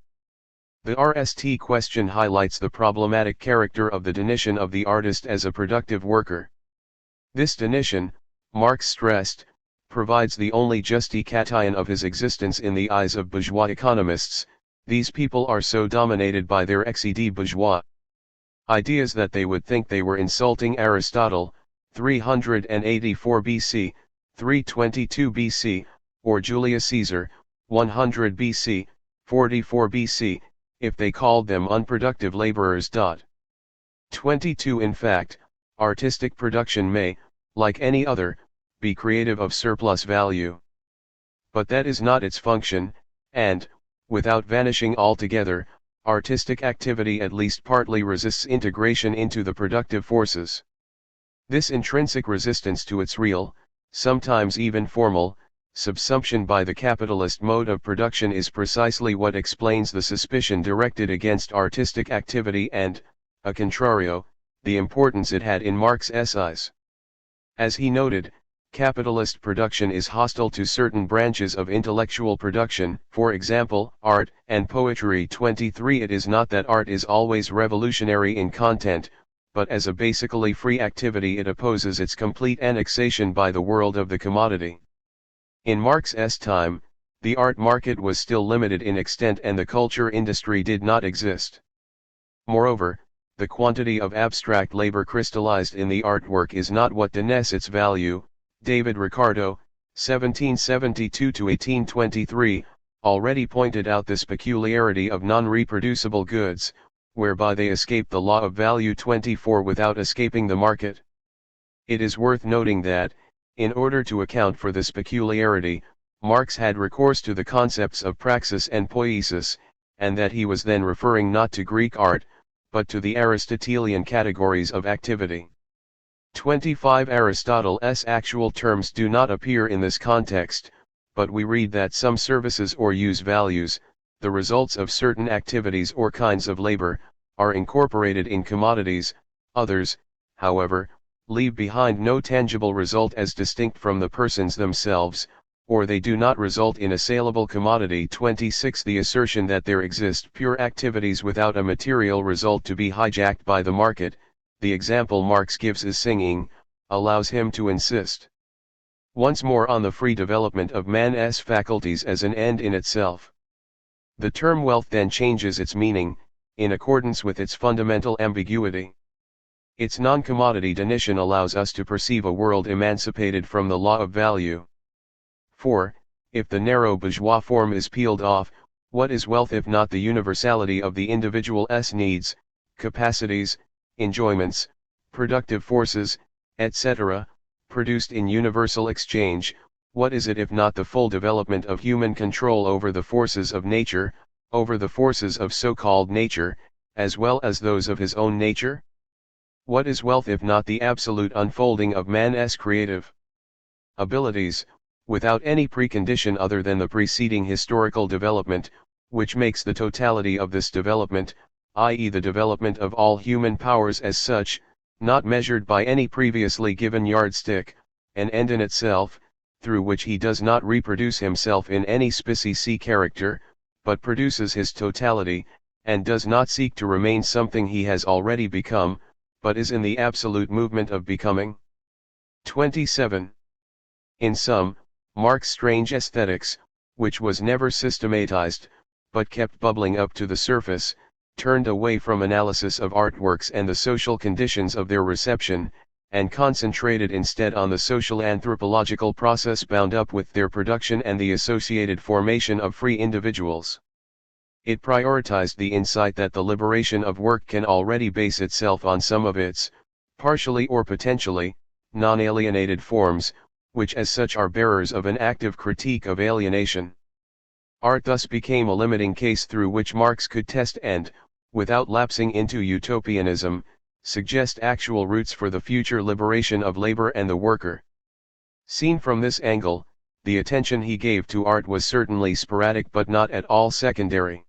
The RST question highlights the problematic character of the definition of the artist as a productive worker. This definition, Marx stressed, provides the only justification of his existence in the eyes of bourgeois economists. These people are so dominated by their excès bourgeois ideas that they would think they were insulting Aristotle, 384 BC, 322 BC, or Julius Caesar, 100 BC, 44 BC, if they called them unproductive laborers. 22 In fact, artistic production may, like any other, be creative of surplus value. But that is not its function, and, without vanishing altogether, artistic activity at least partly resists integration into the productive forces. This intrinsic resistance to its real, sometimes even formal, subsumption by the capitalist mode of production is precisely what explains the suspicion directed against artistic activity and, a contrario, the importance it had in Marx's eyes. As he noted, capitalist production is hostile to certain branches of intellectual production, for example, art and poetry. 23 It is not that art is always revolutionary in content, but as a basically free activity it opposes its complete annexation by the world of the commodity. In Marx's time, the art market was still limited in extent and the culture industry did not exist. Moreover, the quantity of abstract labor crystallized in the artwork is not what denies its value. David Ricardo, 1772–1823, already pointed out this peculiarity of non-reproducible goods, whereby they escape the law of value. 24 Without escaping the market. It is worth noting that, in order to account for this peculiarity, Marx had recourse to the concepts of praxis and poiesis, and that he was then referring not to Greek art, but to the Aristotelian categories of activity. 25 Aristotle's actual terms do not appear in this context, but we read that some services or use values, the results of certain activities or kinds of labor, are incorporated in commodities. Others, however, leave behind no tangible result as distinct from the persons themselves, or they do not result in a saleable commodity. 26 The assertion that there exist pure activities without a material result to be hijacked by the market, the example Marx gives is singing, allows him to insist once more on the free development of man's faculties as an end in itself. The term wealth then changes its meaning, in accordance with its fundamental ambiguity. Its non-commodity definition allows us to perceive a world emancipated from the law of value. For, if the narrow bourgeois form is peeled off, what is wealth if not the universality of the individual's needs, capacities, enjoyments, productive forces, etc., produced in universal exchange? What is it if not the full development of human control over the forces of nature, over the forces of so-called nature, as well as those of his own nature? What is wealth if not the absolute unfolding of man's creative abilities, without any precondition other than the preceding historical development, which makes the totality of this development, i.e. the development of all human powers as such, not measured by any previously given yardstick, an end in itself, through which he does not reproduce himself in any specie character, but produces his totality, and does not seek to remain something he has already become, but is in the absolute movement of becoming. 27. In sum, Marx's strange aesthetics, which was never systematized, but kept bubbling up to the surface, turned away from analysis of artworks and the social conditions of their reception, and concentrated instead on the social anthropological process bound up with their production and the associated formation of free individuals. It prioritized the insight that the liberation of work can already base itself on some of its, partially or potentially, non-alienated forms, which as such are bearers of an active critique of alienation. Art thus became a limiting case through which Marx could test and, without lapsing into utopianism, suggest actual routes for the future liberation of labor and the worker. Seen from this angle, the attention he gave to art was certainly sporadic but not at all secondary.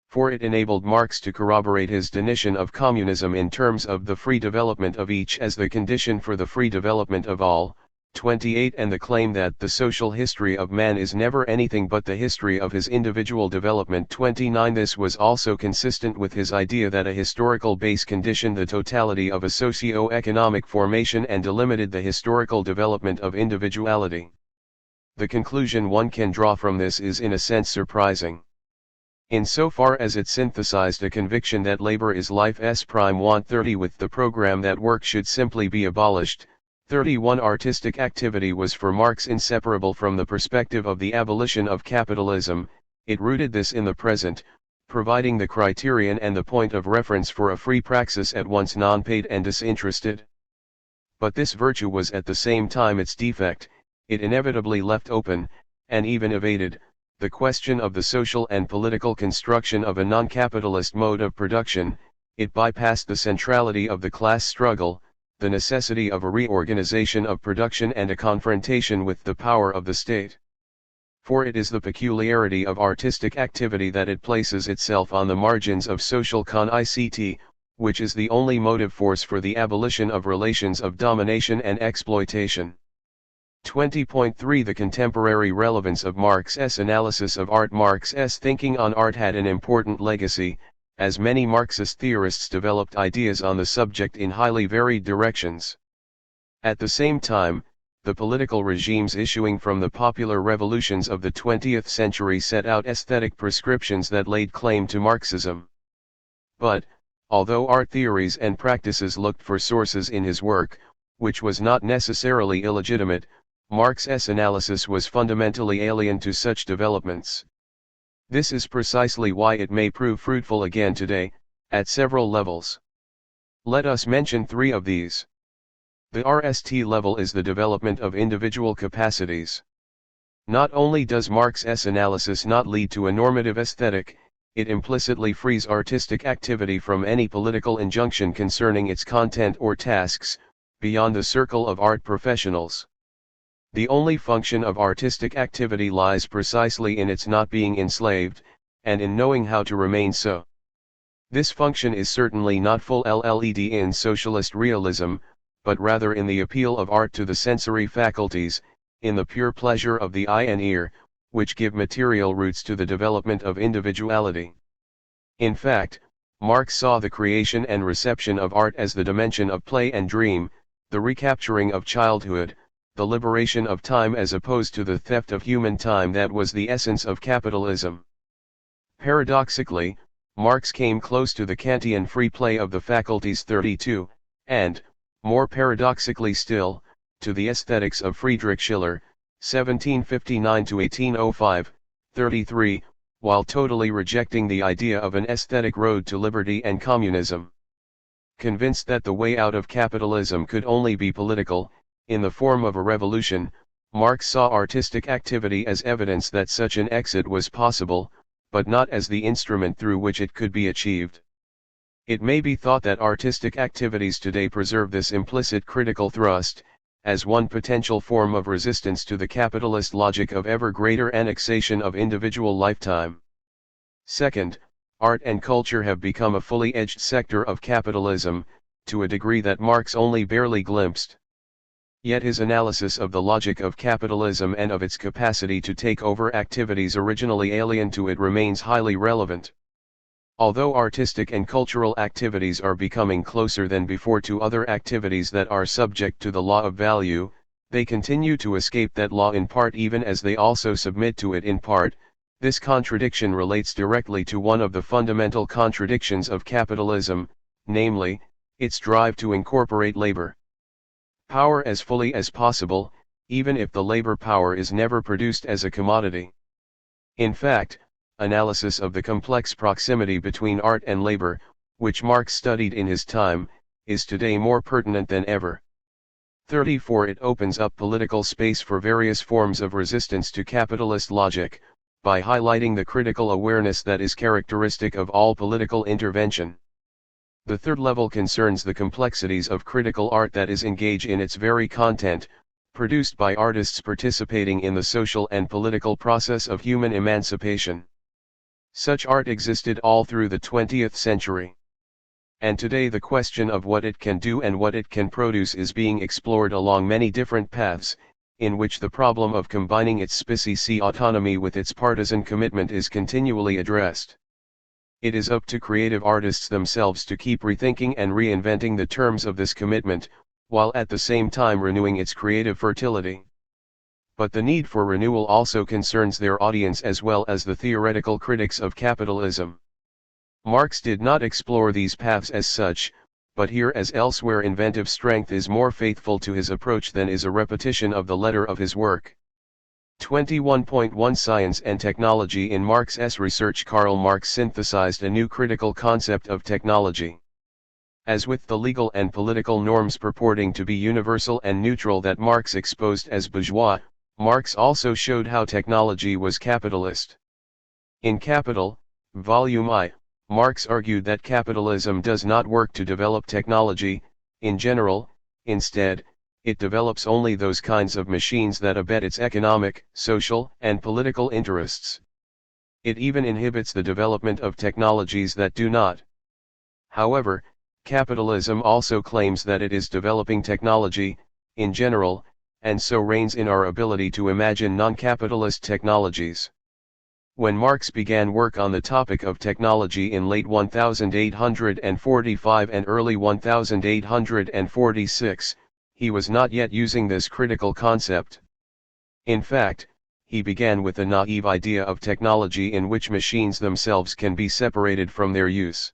For it enabled Marx to corroborate his definition of communism in terms of the free development of each as the condition for the free development of all, 28, and the claim that the social history of man is never anything but the history of his individual development, 29. This was also consistent with his idea that a historical base conditioned the totality of a socio-economic formation and delimited the historical development of individuality. The conclusion one can draw from this is in a sense surprising. Insofar as it synthesized a conviction that labor is life's prime want. 30. With the program that work should simply be abolished. 31. Artistic activity was for Marx inseparable from the perspective of the abolition of capitalism. It rooted this in the present, providing the criterion and the point of reference for a free praxis at once non-paid and disinterested. But this virtue was at the same time its defect. It inevitably left open, and even evaded, the question of the social and political construction of a non-capitalist mode of production. It bypassed the centrality of the class struggle, the necessity of a reorganization of production and a confrontation with the power of the state. For it is the peculiarity of artistic activity that it places itself on the margins of social concept, which is the only motive force for the abolition of relations of domination and exploitation. 20.3 The contemporary relevance of Marx's analysis of art. Marx's thinking on art had an important legacy, as many Marxist theorists developed ideas on the subject in highly varied directions. At the same time, the political regimes issuing from the popular revolutions of the 20th century set out aesthetic prescriptions that laid claim to Marxism. But, although art theories and practices looked for sources in his work, which was not necessarily illegitimate, Marx's analysis was fundamentally alien to such developments. This is precisely why it may prove fruitful again today, at several levels. Let us mention three of these. The RST level is the development of individual capacities. Not only does Marx's analysis not lead to a normative aesthetic, it implicitly frees artistic activity from any political injunction concerning its content or tasks, beyond the circle of art professionals. The only function of artistic activity lies precisely in its not being enslaved, and in knowing how to remain so. This function is certainly not full LED in socialist realism, but rather in the appeal of art to the sensory faculties, in the pure pleasure of the eye and ear, which give material roots to the development of individuality. In fact, Marx saw the creation and reception of art as the dimension of play and dream, the recapturing of childhood, the liberation of time as opposed to the theft of human time that was the essence of capitalism. Paradoxically, Marx came close to the Kantian free play of the faculties 32, and, more paradoxically still, to the aesthetics of Friedrich Schiller, 1759–1805, 33, while totally rejecting the idea of an aesthetic road to liberty and communism. Convinced that the way out of capitalism could only be political, in the form of a revolution, Marx saw artistic activity as evidence that such an exit was possible, but not as the instrument through which it could be achieved. It may be thought that artistic activities today preserve this implicit critical thrust, as one potential form of resistance to the capitalist logic of ever greater annexation of individual lifetime. Second, art and culture have become a fully edged sector of capitalism, to a degree that Marx only barely glimpsed. Yet his analysis of the logic of capitalism and of its capacity to take over activities originally alien to it remains highly relevant. Although artistic and cultural activities are becoming closer than before to other activities that are subject to the law of value, they continue to escape that law in part even as they also submit to it in part. This contradiction relates directly to one of the fundamental contradictions of capitalism, namely, its drive to incorporate labor power as fully as possible, even if the labor power is never produced as a commodity. In fact, analysis of the complex proximity between art and labor, which Marx studied in his time, is today more pertinent than ever. 34 It opens up political space for various forms of resistance to capitalist logic, by highlighting the critical awareness that is characteristic of all political intervention. The third level concerns the complexities of critical art that is engaged in its very content, produced by artists participating in the social and political process of human emancipation. Such art existed all through the 20th century. And today the question of what it can do and what it can produce is being explored along many different paths, in which the problem of combining its specie autonomy with its partisan commitment is continually addressed. It is up to creative artists themselves to keep rethinking and reinventing the terms of this commitment, while at the same time renewing its creative fertility. But the need for renewal also concerns their audience as well as the theoretical critics of capitalism. Marx did not explore these paths as such, but here as elsewhere inventive strength is more faithful to his approach than is a repetition of the letter of his work. 21.1 Science and Technology. In Marx's research, Karl Marx synthesized a new critical concept of technology. As with the legal and political norms purporting to be universal and neutral that Marx exposed as bourgeois, Marx also showed how technology was capitalist. In Capital, Volume I, Marx argued that capitalism does not work to develop technology, in general. Instead, it develops only those kinds of machines that abet its economic, social, and political interests. It even inhibits the development of technologies that do not. However, capitalism also claims that it is developing technology, in general, and so reigns in our ability to imagine non-capitalist technologies. When Marx began work on the topic of technology in late 1845 and early 1846, he was not yet using this critical concept. In fact, he began with a naive idea of technology in which machines themselves can be separated from their use.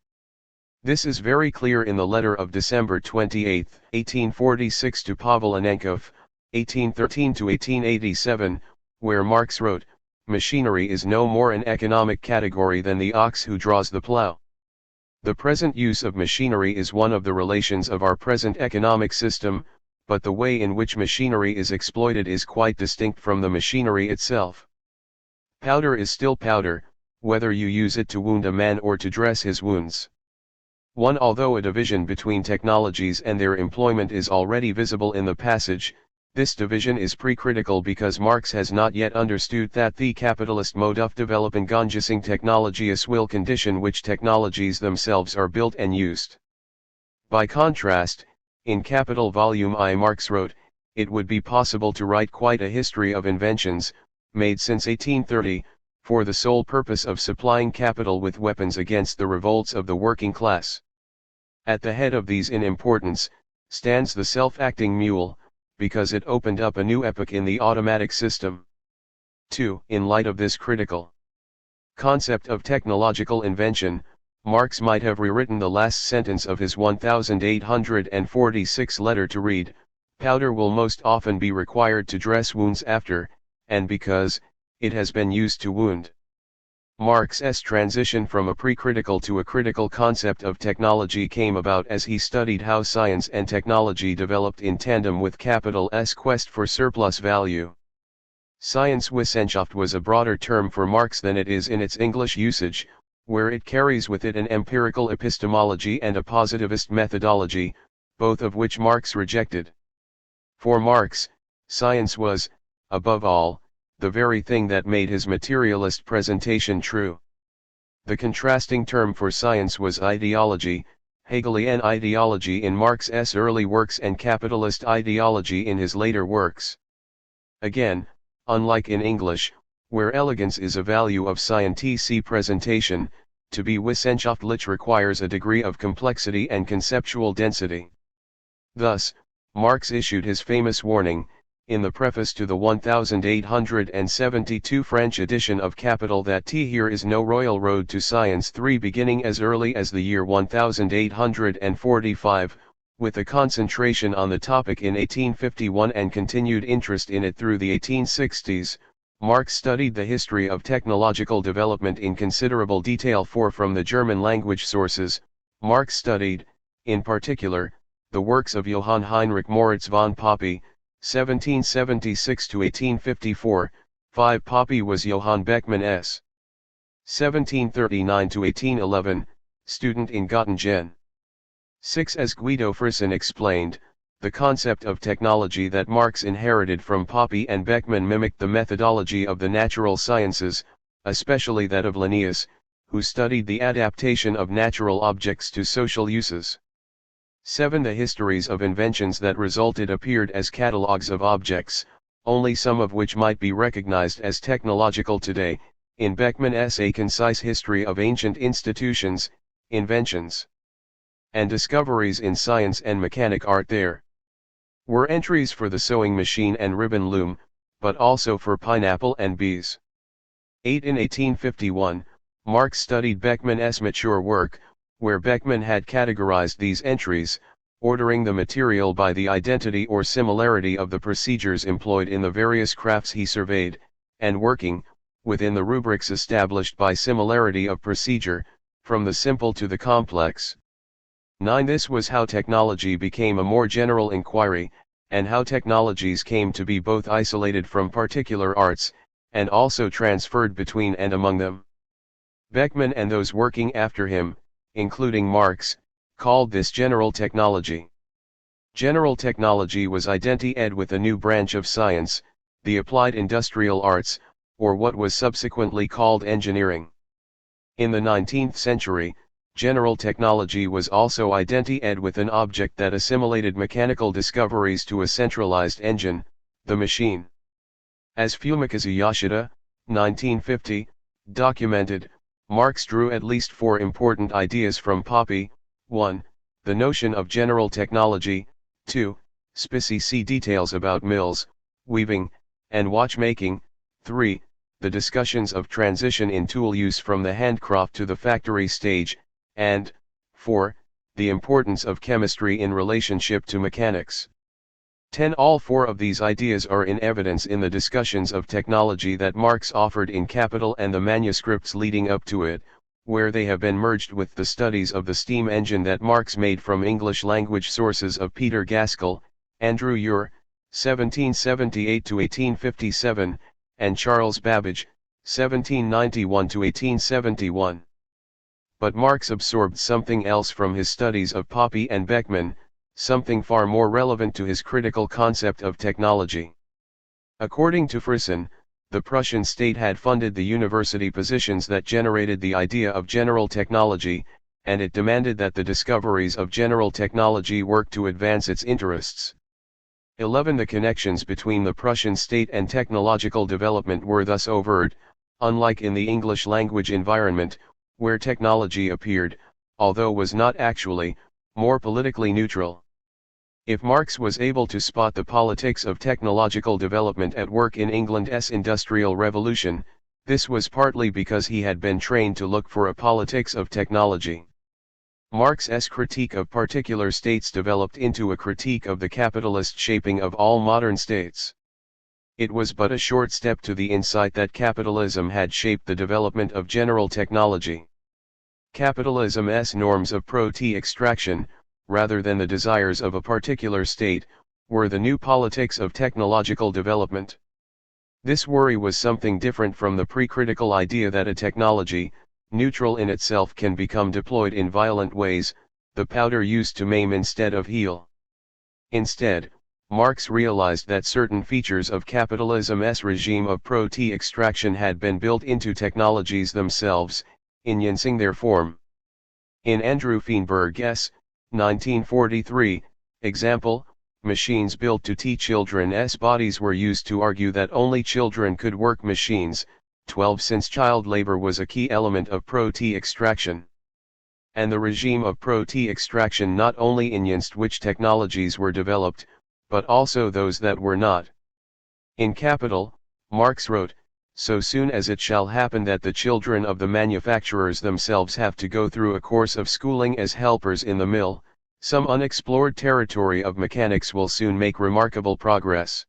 This is very clear in the letter of December 28, 1846 to Pavel Anenkov, 1813-1887, where Marx wrote, "Machinery is no more an economic category than the ox who draws the plow. The present use of machinery is one of the relations of our present economic system, but the way in which machinery is exploited is quite distinct from the machinery itself. Powder is still powder, whether you use it to wound a man or to dress his wounds." Although a division between technologies and their employment is already visible in the passage, this division is pre-critical because Marx has not yet understood that the capitalist mode of developing using technologies will condition which technologies themselves are built and used. By contrast, in Capital Volume I, Marx wrote, "It would be possible to write quite a history of inventions, made since 1830, for the sole purpose of supplying capital with weapons against the revolts of the working class. At the head of these in importance, stands the self-acting mule, because it opened up a new epoch in the automatic system." 2. In light of this critical concept of technological invention, Marx might have rewritten the last sentence of his 1846 letter to read, "Powder will most often be required to dress wounds after, and because, it has been used to wound." Marx's transition from a pre-critical to a critical concept of technology came about as he studied how science and technology developed in tandem with capital's quest for surplus value. Science-Wissenschaft was a broader term for Marx than it is in its English usage, where it carries with it an empirical epistemology and a positivist methodology, both of which Marx rejected. For Marx, science was, above all, the very thing that made his materialist presentation true. The contrasting term for science was ideology, Hegelian ideology in Marx's early works and capitalist ideology in his later works. Again, unlike in English, where elegance is a value of scientific presentation, to be wissenschaftlich requires a degree of complexity and conceptual density. Thus, Marx issued his famous warning, in the preface to the 1872 French edition of Capital, that here is no royal road to science 3 beginning as early as the year 1845, with a concentration on the topic in 1851 and continued interest in it through the 1860s. Marx studied the history of technological development in considerable detail, for from the German language sources, Marx studied, in particular, the works of Johann Heinrich Moritz von Pape, 1776-1854, 5 Pape was Johann Beckmann s. 1739-1811, student in Göttingen. 6. As Guido Frisson explained, the concept of technology that Marx inherited from Popper and Beckmann mimicked the methodology of the natural sciences, especially that of Linnaeus, who studied the adaptation of natural objects to social uses. 7. The histories of inventions that resulted appeared as catalogues of objects, only some of which might be recognized as technological today, in Beckmann's A Concise History of Ancient Institutions, Inventions and Discoveries in Science and Mechanic Art. There were entries for the sewing machine and ribbon loom, but also for pineapple and bees. 8. In 1851, Marx studied Beckmann's mature work, where Beckmann had categorized these entries, ordering the material by the identity or similarity of the procedures employed in the various crafts he surveyed, and working, within the rubrics established by similarity of procedure, from the simple to the complex. 9. This was how technology became a more general inquiry, and how technologies came to be both isolated from particular arts, and also transferred between and among them. Beckmann and those working after him, including Marx, called this general technology. General technology was identified with a new branch of science, the applied industrial arts, or what was subsequently called engineering. In the 19th century, general technology was also identified with an object that assimilated mechanical discoveries to a centralized engine, the machine. As Fumikazu Yoshida, 1950, documented, Marx drew at least 4 important ideas from Popper: 1. The notion of general technology; 2. Specific details about mills, weaving, and watchmaking; 3. The discussions of transition in tool use from the handcraft to the factory stage; and 4. The importance of chemistry in relationship to mechanics. 10. All 4 of these ideas are in evidence in the discussions of technology that Marx offered in Capital and the manuscripts leading up to it, where they have been merged with the studies of the steam engine that Marx made from English-language sources of Peter Gaskell, Andrew Ure, 1778–1857, and Charles Babbage, 1791–1871. But Marx absorbed something else from his studies of Popper and Beckmann, something far more relevant to his critical concept of technology. According to Frisson, the Prussian state had funded the university positions that generated the idea of general technology, and it demanded that the discoveries of general technology work to advance its interests. 11. The connections between the Prussian state and technological development were thus overt, unlike in the English-language environment, where technology appeared, although was not actually, more politically neutral. If Marx was able to spot the politics of technological development at work in England's Industrial Revolution, this was partly because he had been trained to look for a politics of technology. Marx's critique of particular states developed into a critique of the capitalist shaping of all modern states. It was but a short step to the insight that capitalism had shaped the development of general technology. Capitalism's norms of property extraction, rather than the desires of a particular state, were the new politics of technological development. This worry was something different from the pre-critical idea that a technology, neutral in itself, can become deployed in violent ways, the powder used to maim instead of heal. Instead, Marx realized that certain features of capitalism's regime of property extraction had been built into technologies themselves, enhancing their form. In Andrew Feinberg's 1943 example, machines built to teach children's bodies were used to argue that only children could work machines. 12. Since child labor was a key element of property extraction, and the regime of property extraction not only enhanced which technologies were developed, but also those that were not. In Capital, Marx wrote, "So soon as it shall happen that the children of the manufacturers themselves have to go through a course of schooling as helpers in the mill, some unexplored territory of mechanics will soon make remarkable progress.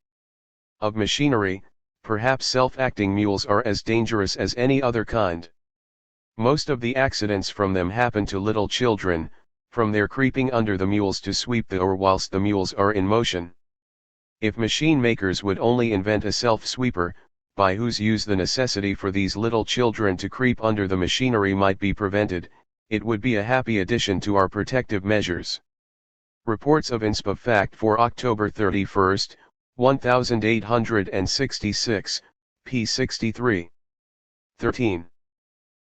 Of machinery, perhaps self-acting mules are as dangerous as any other kind. Most of the accidents from them happen to little children, from their creeping under the mules to sweep the ore whilst the mules are in motion. If machine makers would only invent a self-sweeper, by whose use the necessity for these little children to creep under the machinery might be prevented, it would be a happy addition to our protective measures. Reports of INSPA Fact for October 31, 1866, p. 63. 13.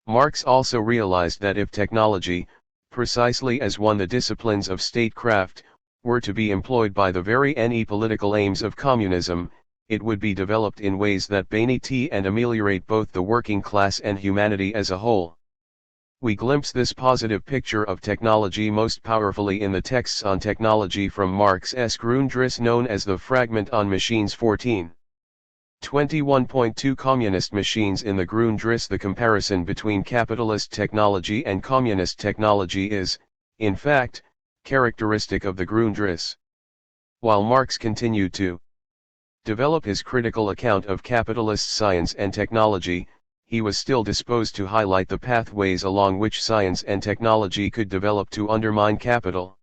Marx also realized that if technology, precisely as the disciplines of statecraft, were to be employed by the very political aims of communism, it would be developed in ways that benefit and ameliorate both the working class and humanity as a whole. We glimpse this positive picture of technology most powerfully in the texts on technology from Marx's Grundrisse known as the Fragment on Machines 14. 21.2 Communist machines in the Grundrisse. The comparison between capitalist technology and communist technology is, in fact, characteristic of the Grundrisse. While Marx continued to develop his critical account of capitalist science and technology, he was still disposed to highlight the pathways along which science and technology could develop to undermine capital.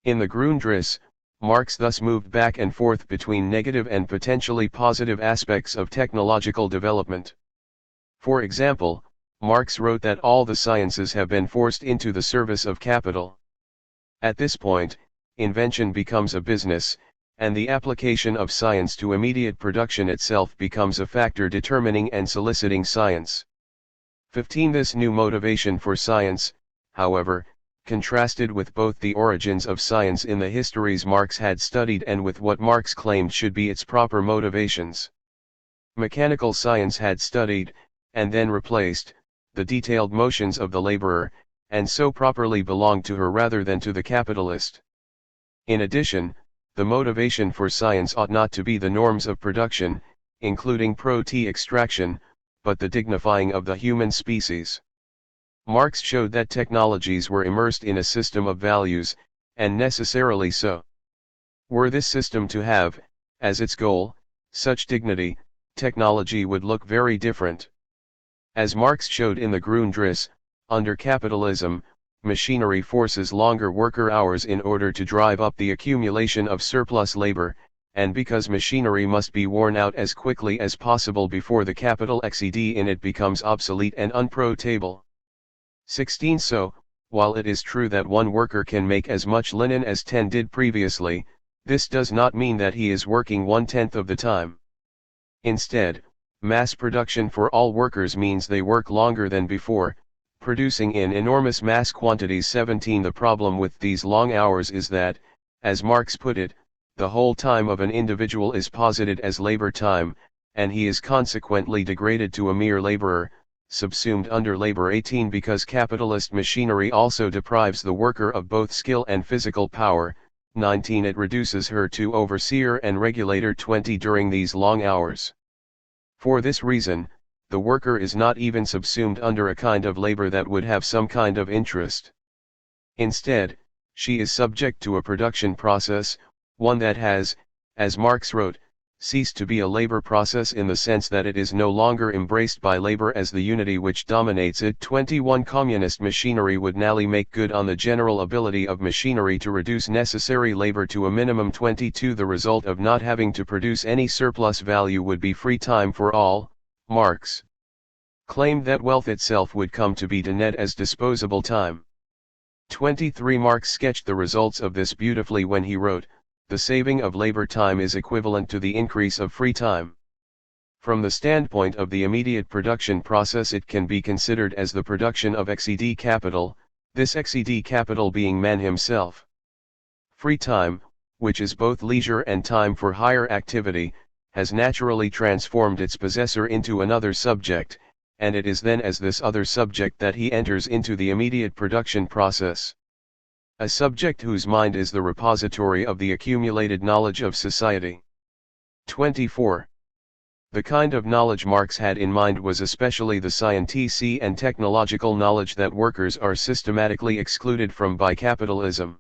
In the Grundrisse, Marx thus moved back and forth between negative and potentially positive aspects of technological development. For example, Marx wrote that all the sciences have been forced into the service of capital. At this point, invention becomes a business, and the application of science to immediate production itself becomes a factor determining and soliciting science. 15. This new motivation for science, however, contrasted with both the origins of science in the histories Marx had studied and with what Marx claimed should be its proper motivations. Mechanical science had studied, and then replaced, the detailed motions of the laborer, and so properly belonged to her rather than to the capitalist. In addition, the motivation for science ought not to be the norms of production, including protein extraction, but the dignifying of the human species. Marx showed that technologies were immersed in a system of values, and necessarily so. Were this system to have, as its goal, such dignity, technology would look very different. As Marx showed in the Grundrisse, under capitalism, machinery forces longer worker hours in order to drive up the accumulation of surplus labor, and because machinery must be worn out as quickly as possible before the capital excedent in it becomes obsolete and unprofitable. 16. So, while it is true that one worker can make as much linen as 10 did previously, this does not mean that he is working 1/10 of the time. Instead, mass production for all workers means they work longer than before, producing in enormous mass quantities. 17. The problem with these long hours is that, as Marx put it, the whole time of an individual is posited as labor time, and he is consequently degraded to a mere laborer, subsumed under labor. 18. Because capitalist machinery also deprives the worker of both skill and physical power. 19. It reduces her to overseer and regulator. 20. During these long hours. For this reason, the worker is not even subsumed under a kind of labor that would have some kind of interest. Instead, she is subject to a production process, one that has, as Marx wrote, ceased to be a labor process in the sense that it is no longer embraced by labor as the unity which dominates it. 21. Communist machinery would now make good on the general ability of machinery to reduce necessary labor to a minimum. 22. The result of not having to produce any surplus value would be free time for all. Marx claimed that wealth itself would come to be defined as disposable time. 23. Marx sketched the results of this beautifully when he wrote, "The saving of labor time is equivalent to the increase of free time." From the standpoint of the immediate production process, it can be considered as the production of excedent capital, this excedent capital being man himself. Free time, which is both leisure and time for higher activity, has naturally transformed its possessor into another subject, and it is then as this other subject that he enters into the immediate production process. A subject whose mind is the repository of the accumulated knowledge of society. 24. The kind of knowledge Marx had in mind was especially the scientific and technological knowledge that workers are systematically excluded from by capitalism.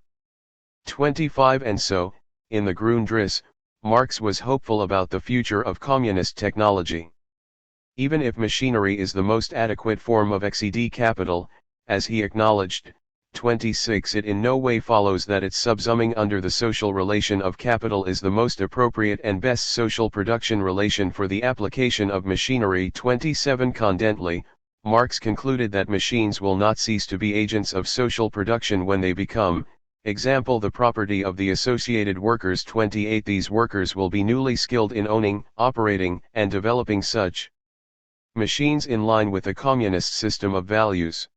25. And so, in the Grundrisse, Marx was hopeful about the future of communist technology. Even if machinery is the most adequate form of excedent capital, as he acknowledged, 26. It in no way follows that its subsuming under the social relation of capital is the most appropriate and best social production relation for the application of machinery. 27. Consequently, Marx concluded that machines will not cease to be agents of social production when they become, example, the property of the associated workers. 28 These workers will be newly skilled in owning, operating, and developing such machines in line with the communist system of values.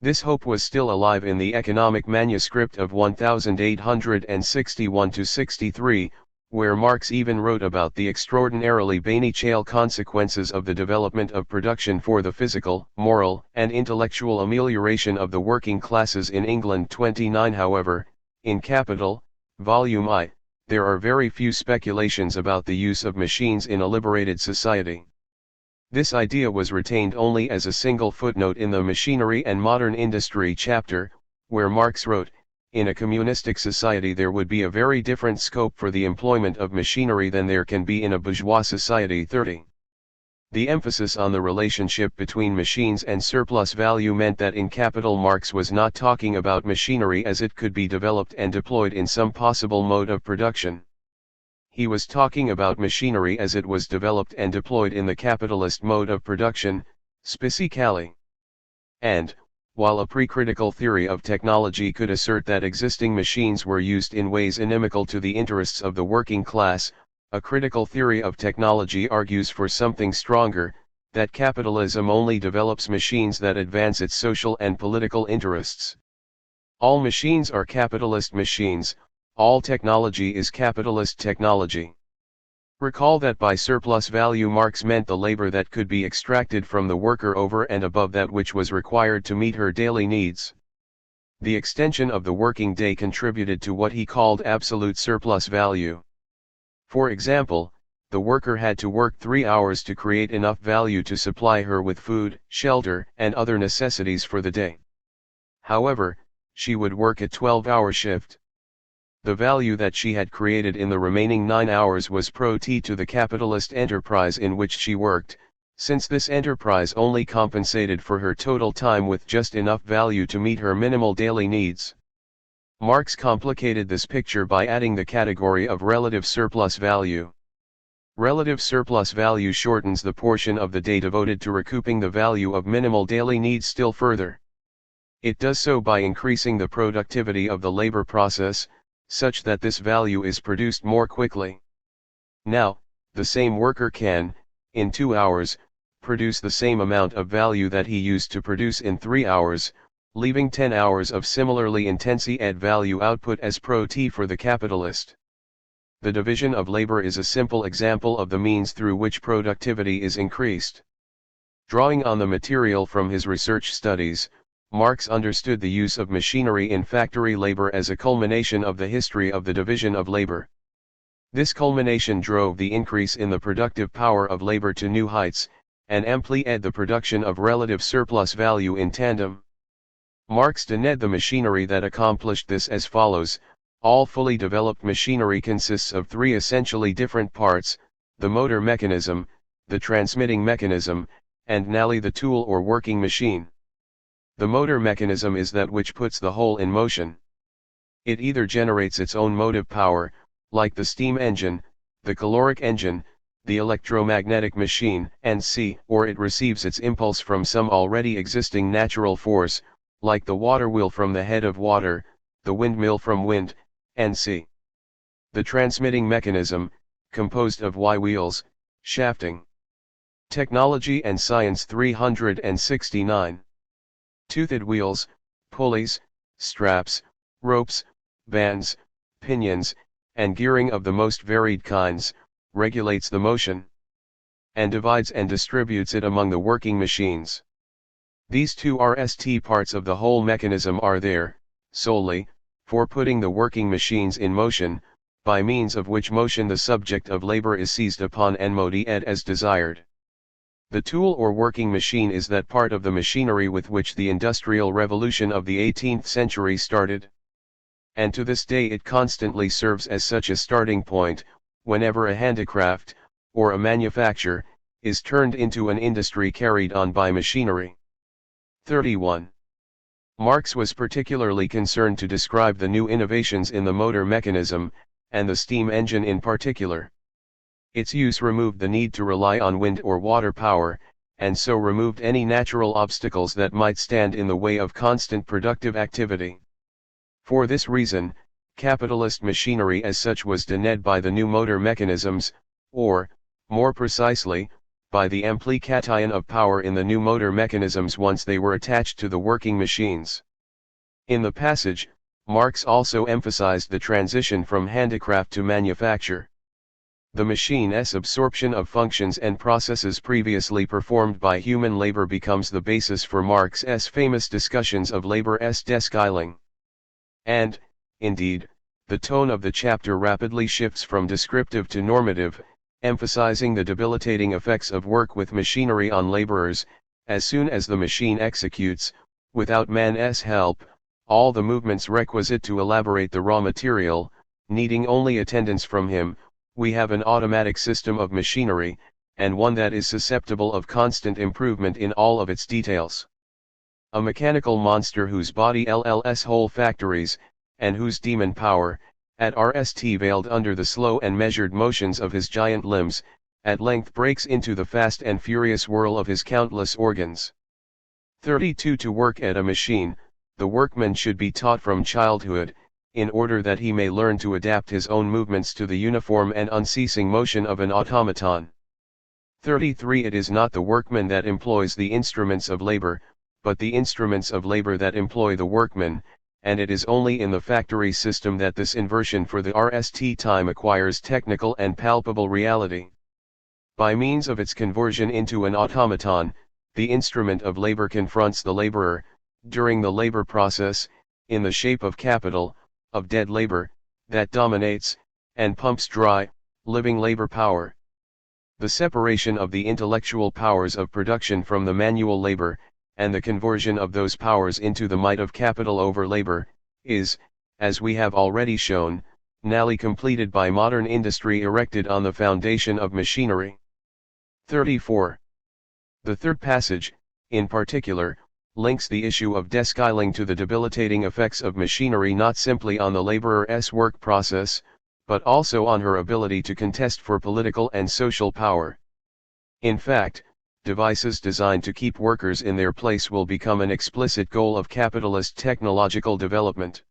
This hope was still alive in the economic manuscript of 1861-63, where Marx even wrote about the extraordinarily beneficial consequences of the development of production for the physical, moral, and intellectual amelioration of the working classes in England. 29 However, in Capital, Volume I, there are very few speculations about the use of machines in a liberated society. This idea was retained only as a single footnote in the Machinery and Modern Industry chapter, where Marx wrote, "In a communistic society there would be a very different scope for the employment of machinery than there can be in a bourgeois society." 30. The emphasis on the relationship between machines and surplus value meant that in Capital Marx was not talking about machinery as it could be developed and deployed in some possible mode of production. He was talking about machinery as it was developed and deployed in the capitalist mode of production, specifically. And, while a pre-critical theory of technology could assert that existing machines were used in ways inimical to the interests of the working class, a critical theory of technology argues for something stronger, that capitalism only develops machines that advance its social and political interests. All machines are capitalist machines. All technology is capitalist technology. Recall that by surplus value Marx meant the labor that could be extracted from the worker over and above that which was required to meet her daily needs. The extension of the working day contributed to what he called absolute surplus value. For example, the worker had to work 3 hours to create enough value to supply her with food, shelter, and other necessities for the day. However, she would work a 12-hour shift. The value that she had created in the remaining 9 hours was pro rata to the capitalist enterprise in which she worked, since this enterprise only compensated for her total time with just enough value to meet her minimal daily needs. Marx complicated this picture by adding the category of relative surplus value. Relative surplus value shortens the portion of the day devoted to recouping the value of minimal daily needs still further. It does so by increasing the productivity of the labor process, such that this value is produced more quickly. Now, the same worker can, in 2 hours, produce the same amount of value that he used to produce in 3 hours, leaving 10 hours of similarly intensive add value output as pro rata for the capitalist. The division of labor is a simple example of the means through which productivity is increased. Drawing on the material from his research studies, Marx understood the use of machinery in factory labor as a culmination of the history of the division of labor. This culmination drove the increase in the productive power of labor to new heights, and amplified the production of relative surplus value in tandem. Marx denied the machinery that accomplished this as follows: all fully developed machinery consists of 3 essentially different parts, the motor mechanism, the transmitting mechanism, and nally the tool or working machine. The motor mechanism is that which puts the whole in motion. It either generates its own motive power, like the steam engine, the caloric engine, the electromagnetic machine, or it receives its impulse from some already existing natural force, like the water wheel from the head of water, the windmill from wind, The transmitting mechanism, composed of Y wheels, shafting. Technology and Science 369. Toothed wheels, pulleys, straps, ropes, bands, pinions, and gearing of the most varied kinds, regulates the motion, and divides and distributes it among the working machines. These 2 RST parts of the whole mechanism are there, solely, for putting the working machines in motion, by means of which motion the subject of labor is seized upon and modified as desired. The tool or working machine is that part of the machinery with which the Industrial Revolution of the 18th century started. And to this day it constantly serves as such a starting point, whenever a handicraft, or a manufacture, is turned into an industry carried on by machinery. 31. Marx was particularly concerned to describe the new innovations in the motor mechanism, and the steam engine in particular. Its use removed the need to rely on wind or water power, and so removed any natural obstacles that might stand in the way of constant productive activity. For this reason, capitalist machinery as such was denuded by the new motor mechanisms, or, more precisely, by the amplification of power in the new motor mechanisms once they were attached to the working machines. In the passage, Marx also emphasized the transition from handicraft to manufacture. The machine's absorption of functions and processes previously performed by human labor becomes the basis for Marx's famous discussions of labor's deskyling. And, indeed, the tone of the chapter rapidly shifts from descriptive to normative, emphasizing the debilitating effects of work with machinery on laborers. As soon as the machine executes, without man's help, all the movements requisite to elaborate the raw material, needing only attendance from him, we have an automatic system of machinery, and one that is susceptible of constant improvement in all of its details. A mechanical monster whose body LLS whole factories, and whose demon power, at RST veiled under the slow and measured motions of his giant limbs, at length breaks into the fast and furious whirl of his countless organs. 32. To work at a machine, the workman should be taught from childhood, in order that he may learn to adapt his own movements to the uniform and unceasing motion of an automaton. 33. It is not the workman that employs the instruments of labor, but the instruments of labor that employ the workman, and it is only in the factory system that this inversion for the RST time acquires technical and palpable reality. By means of its conversion into an automaton, the instrument of labor confronts the laborer, during the labor process, in the shape of capital, of dead labor, that dominates, and pumps dry, living labor power. The separation of the intellectual powers of production from the manual labor, and the conversion of those powers into the might of capital over labor, is, as we have already shown, nearly completed by modern industry erected on the foundation of machinery. 34. The third passage, in particular, links the issue of deskyling to the debilitating effects of machinery not simply on the laborer's work process, but also on her ability to contest for political and social power. In fact, devices designed to keep workers in their place will become an explicit goal of capitalist technological development.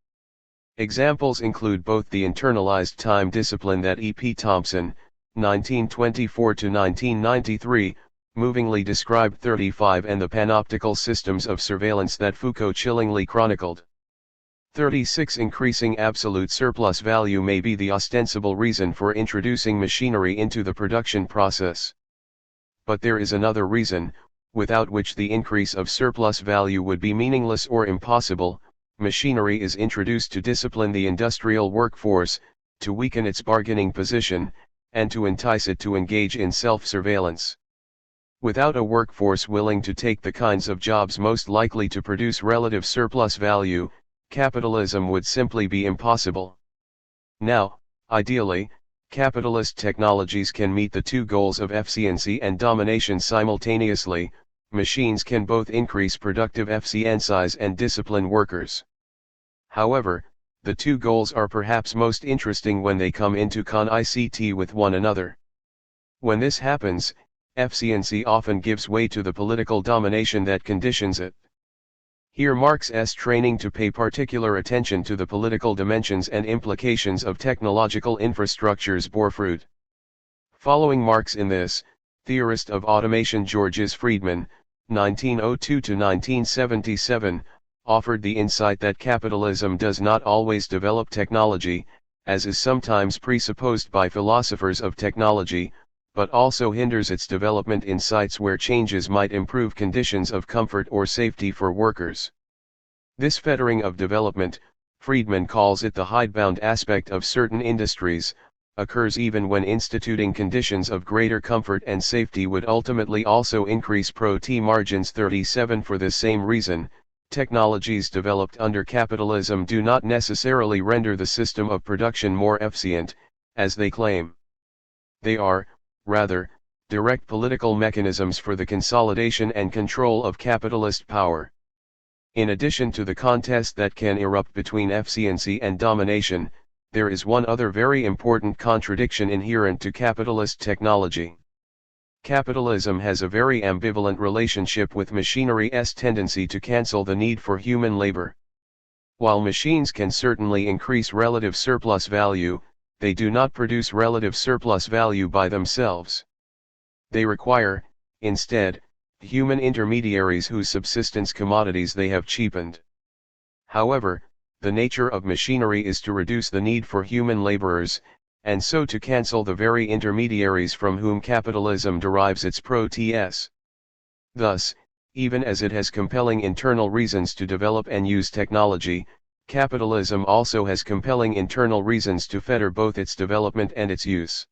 Examples include both the internalized time discipline that E. P. Thompson, 1924–1993, movingly described 35 and the panoptical systems of surveillance that Foucault chillingly chronicled. 36. Increasing absolute surplus value may be the ostensible reason for introducing machinery into the production process. But there is another reason, without which the increase of surplus value would be meaningless or impossible. Machinery is introduced to discipline the industrial workforce, to weaken its bargaining position, and to entice it to engage in self-surveillance. Without a workforce willing to take the kinds of jobs most likely to produce relative surplus value, capitalism would simply be impossible. Now, ideally, capitalist technologies can meet the two goals of efficiency and domination simultaneously. Machines can both increase productive efficiency and discipline workers. However, the two goals are perhaps most interesting when they come into conflict with one another. When this happens, efficiency often gives way to the political domination that conditions it. Here Marx's training to pay particular attention to the political dimensions and implications of technological infrastructures bore fruit. Following Marx in this, theorist of automation Georges Friedman, 1902–1977, offered the insight that capitalism does not always develop technology, as is sometimes presupposed by philosophers of technology, but also hinders its development in sites where changes might improve conditions of comfort or safety for workers. This fettering of development, Friedman calls it the hidebound aspect of certain industries, occurs even when instituting conditions of greater comfort and safety would ultimately also increase profit margins. 37. For this same reason, technologies developed under capitalism do not necessarily render the system of production more efficient, as they claim. They are, rather, direct political mechanisms for the consolidation and control of capitalist power. In addition to the contest that can erupt between efficiency and domination, there is one other very important contradiction inherent to capitalist technology. Capitalism has a very ambivalent relationship with machinery's tendency to cancel the need for human labor. While machines can certainly increase relative surplus value, they do not produce relative surplus value by themselves. They require, instead, human intermediaries whose subsistence commodities they have cheapened. However, the nature of machinery is to reduce the need for human laborers, and so to cancel the very intermediaries from whom capitalism derives its proteas. Thus, even as it has compelling internal reasons to develop and use technology, capitalism also has compelling internal reasons to fetter both its development and its use.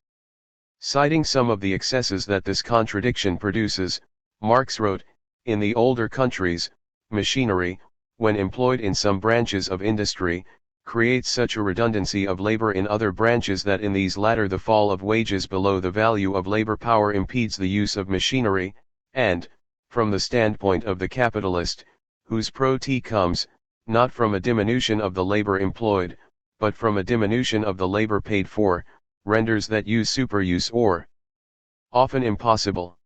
Citing some of the excesses that this contradiction produces, Marx wrote, "In the older countries, machinery, when employed in some branches of industry, creates such a redundancy of labor in other branches that in these latter the fall of wages below the value of labor power impedes the use of machinery, and, from the standpoint of the capitalist, whose prote comes, not from a diminution of the labor employed, but from a diminution of the labor paid for, renders that use superuse or often impossible."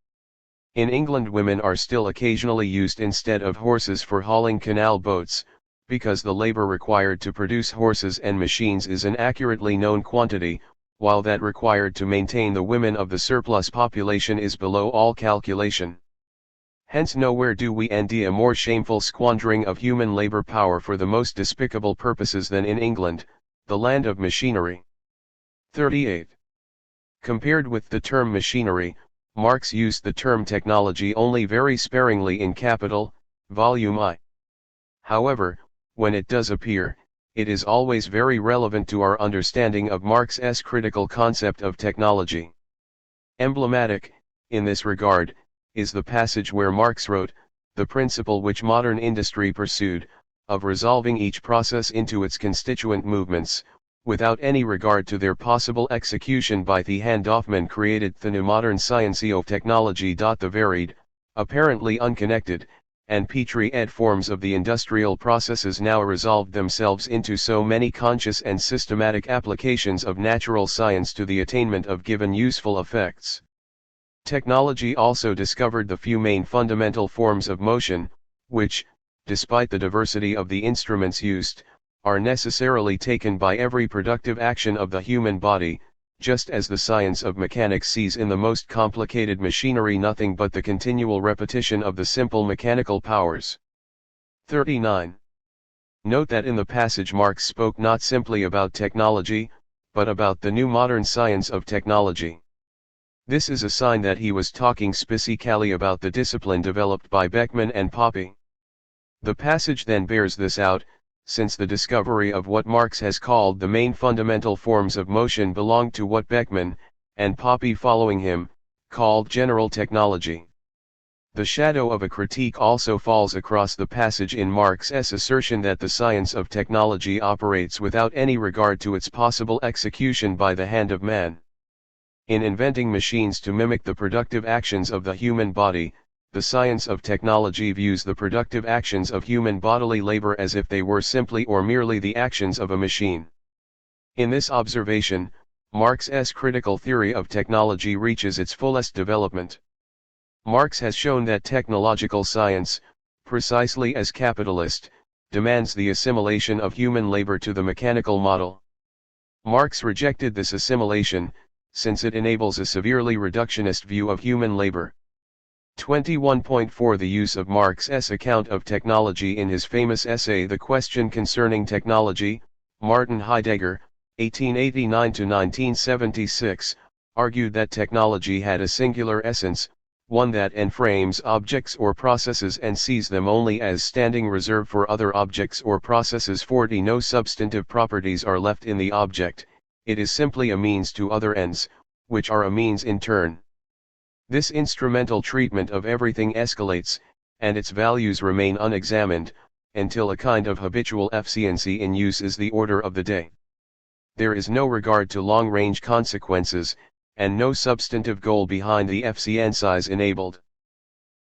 In England women are still occasionally used instead of horses for hauling canal boats, because the labor required to produce horses and machines is an accurately known quantity, while that required to maintain the women of the surplus population is below all calculation. Hence nowhere do we see a more shameful squandering of human labor power for the most despicable purposes than in England, the land of machinery. 38. Compared with the term machinery, Marx used the term technology only very sparingly in Capital, Volume I. However, when it does appear, it is always very relevant to our understanding of Marx's critical concept of technology. Emblematic, in this regard, is the passage where Marx wrote, "The principle which modern industry pursued, of resolving each process into its constituent movements, without any regard to their possible execution by the hand of man, created the new modern science of technology. The varied, apparently unconnected, and petri-ed forms of the industrial processes now resolved themselves into so many conscious and systematic applications of natural science to the attainment of given useful effects. Technology also discovered the few main fundamental forms of motion, which, despite the diversity of the instruments used, are necessarily taken by every productive action of the human body, just as the science of mechanics sees in the most complicated machinery nothing but the continual repetition of the simple mechanical powers." 39. Note that in the passage Marx spoke not simply about technology, but about the new modern science of technology. This is a sign that he was talking specifically about the discipline developed by Beckmann and Popper. The passage then bears this out, since the discovery of what Marx has called the main fundamental forms of motion belonged to what Beckmann, and Popper following him, called general technology. The shadow of a critique also falls across the passage in Marx's assertion that the science of technology operates without any regard to its possible execution by the hand of man. In inventing machines to mimic the productive actions of the human body, the science of technology views the productive actions of human bodily labor as if they were simply or merely the actions of a machine. In this observation, Marx's critical theory of technology reaches its fullest development. Marx has shown that technological science, precisely as capitalist, demands the assimilation of human labor to the mechanical model. Marx rejected this assimilation, since it enables a severely reductionist view of human labor. 21.4 The use of Marx's account of technology in his famous essay The Question Concerning Technology, Martin Heidegger, 1889–1976, argued that technology had a singular essence, one that enframes objects or processes and sees them only as standing reserved for other objects or processes. 40 No substantive properties are left in the object, it is simply a means to other ends, which are a means in turn. This instrumental treatment of everything escalates, and its values remain unexamined, until a kind of habitual efficiency in use is the order of the day. There is no regard to long-range consequences, and no substantive goal behind the efficiencies enabled.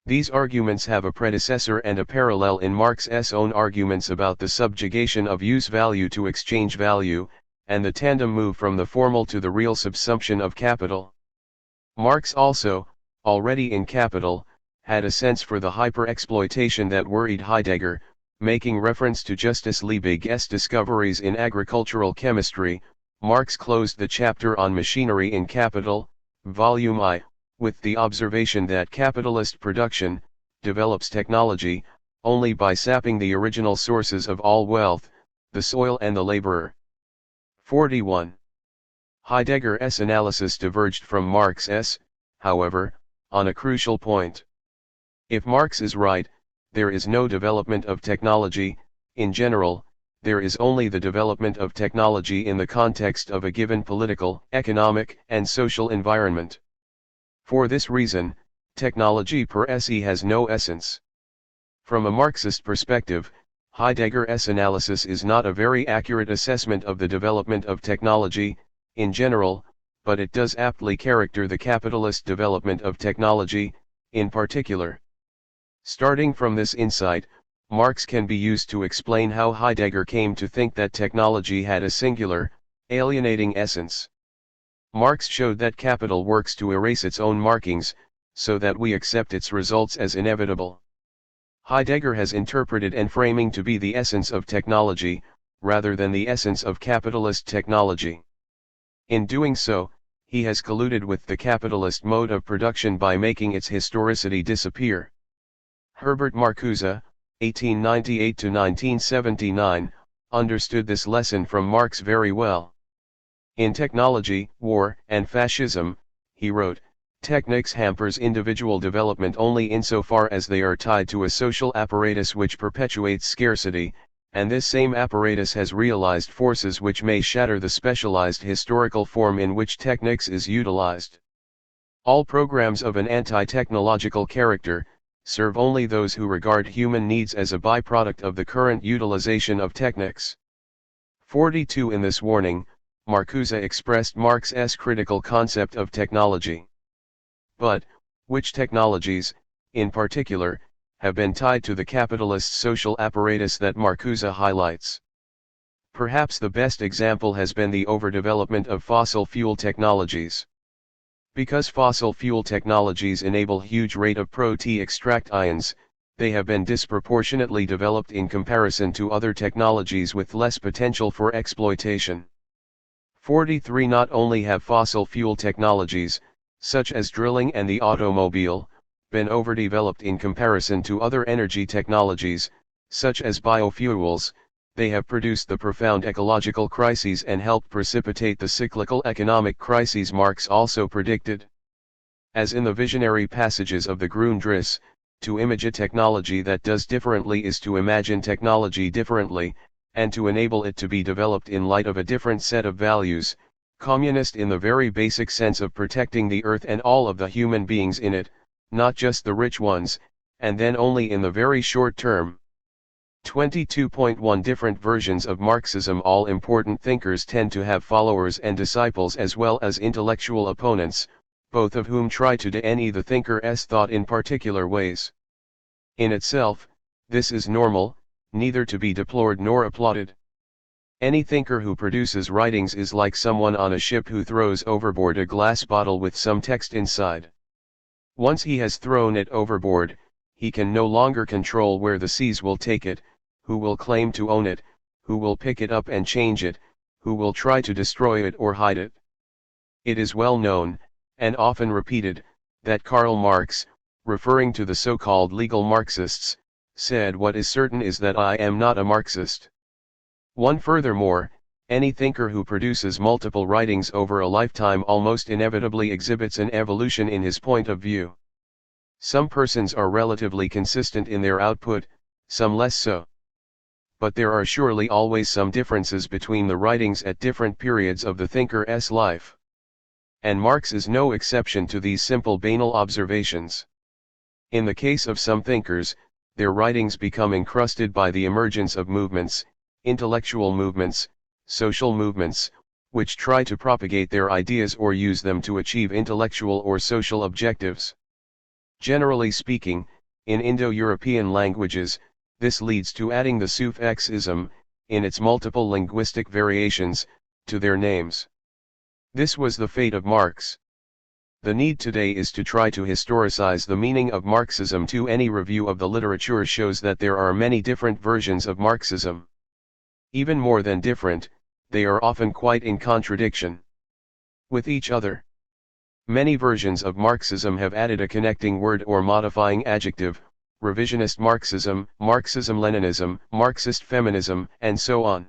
These arguments have a predecessor and a parallel in Marx's own arguments about the subjugation of use value to exchange value, and the tandem move from the formal to the real subsumption of capital. Marx also, already in Capital, had a sense for the hyper-exploitation that worried Heidegger, making reference to Justus Liebig's discoveries in agricultural chemistry. Marx closed the chapter on machinery in Capital, Volume I, with the observation that capitalist production develops technology only by sapping the original sources of all wealth, the soil and the laborer. 41. Heidegger's analysis diverged from Marx's, however, on a crucial point. If Marx is right, there is no development of technology. In general, there is only the development of technology in the context of a given political, economic, and social environment. For this reason, technology per se has no essence. From a Marxist perspective, Heidegger's analysis is not a very accurate assessment of the development of technology, in general, but it does aptly character the capitalist development of technology, in particular. Starting from this insight, Marx can be used to explain how Heidegger came to think that technology had a singular, alienating essence. Marx showed that capital works to erase its own markings, so that we accept its results as inevitable. Heidegger has interpreted enframing to be the essence of technology, rather than the essence of capitalist technology. In doing so, he has colluded with the capitalist mode of production by making its historicity disappear. Herbert Marcuse, 1898–1979, understood this lesson from Marx very well. In Technology, War, and Fascism, he wrote, technics hampers individual development only insofar as they are tied to a social apparatus which perpetuates scarcity, and this same apparatus has realized forces which may shatter the specialized historical form in which technics is utilized. All programs of an anti-technological character serve only those who regard human needs as a byproduct of the current utilization of technics. 42. In this warning, Marcuse expressed Marx's critical concept of technology. But, which technologies, in particular, have been tied to the capitalist social apparatus that Marcuse highlights? Perhaps the best example has been the overdevelopment of fossil fuel technologies. Because fossil fuel technologies enable huge rate of pro-T-extract ions, they have been disproportionately developed in comparison to other technologies with less potential for exploitation. 43. Not only have fossil fuel technologies, such as drilling and the automobile, been overdeveloped in comparison to other energy technologies, such as biofuels, they have produced the profound ecological crises and helped precipitate the cyclical economic crises Marx also predicted. As in the visionary passages of the Grundrisse, to image a technology that does differently is to imagine technology differently, and to enable it to be developed in light of a different set of values, communist in the very basic sense of protecting the earth and all of the human beings in it, not just the rich ones, and then only in the very short term. 22.1 Different versions of Marxism. All important thinkers tend to have followers and disciples as well as intellectual opponents, both of whom try to deny the thinker's thought in particular ways. In itself, this is normal, neither to be deplored nor applauded. Any thinker who produces writings is like someone on a ship who throws overboard a glass bottle with some text inside. Once he has thrown it overboard, he can no longer control where the seas will take it, who will claim to own it, who will pick it up and change it, who will try to destroy it or hide it. It is well known, and often repeated, that Karl Marx, referring to the so-called legal Marxists, said, "What is certain is that I am not a Marxist." Furthermore, any thinker who produces multiple writings over a lifetime almost inevitably exhibits an evolution in his point of view. Some persons are relatively consistent in their output, some less so. But there are surely always some differences between the writings at different periods of the thinker's life. And Marx is no exception to these simple banal observations. In the case of some thinkers, their writings become encrusted by the emergence of movements, intellectual movements, social movements, which try to propagate their ideas or use them to achieve intellectual or social objectives. Generally speaking, in Indo-European languages, this leads to adding the suffixism, in its multiple linguistic variations, to their names. This was the fate of Marx. The need today is to try to historicize the meaning of Marxism. Any review of the literature shows that there are many different versions of Marxism. Even more than different, they are often quite in contradiction with each other. Many versions of Marxism have added a connecting word or modifying adjective: revisionist Marxism, Marxism-Leninism, Marxist feminism, and so on.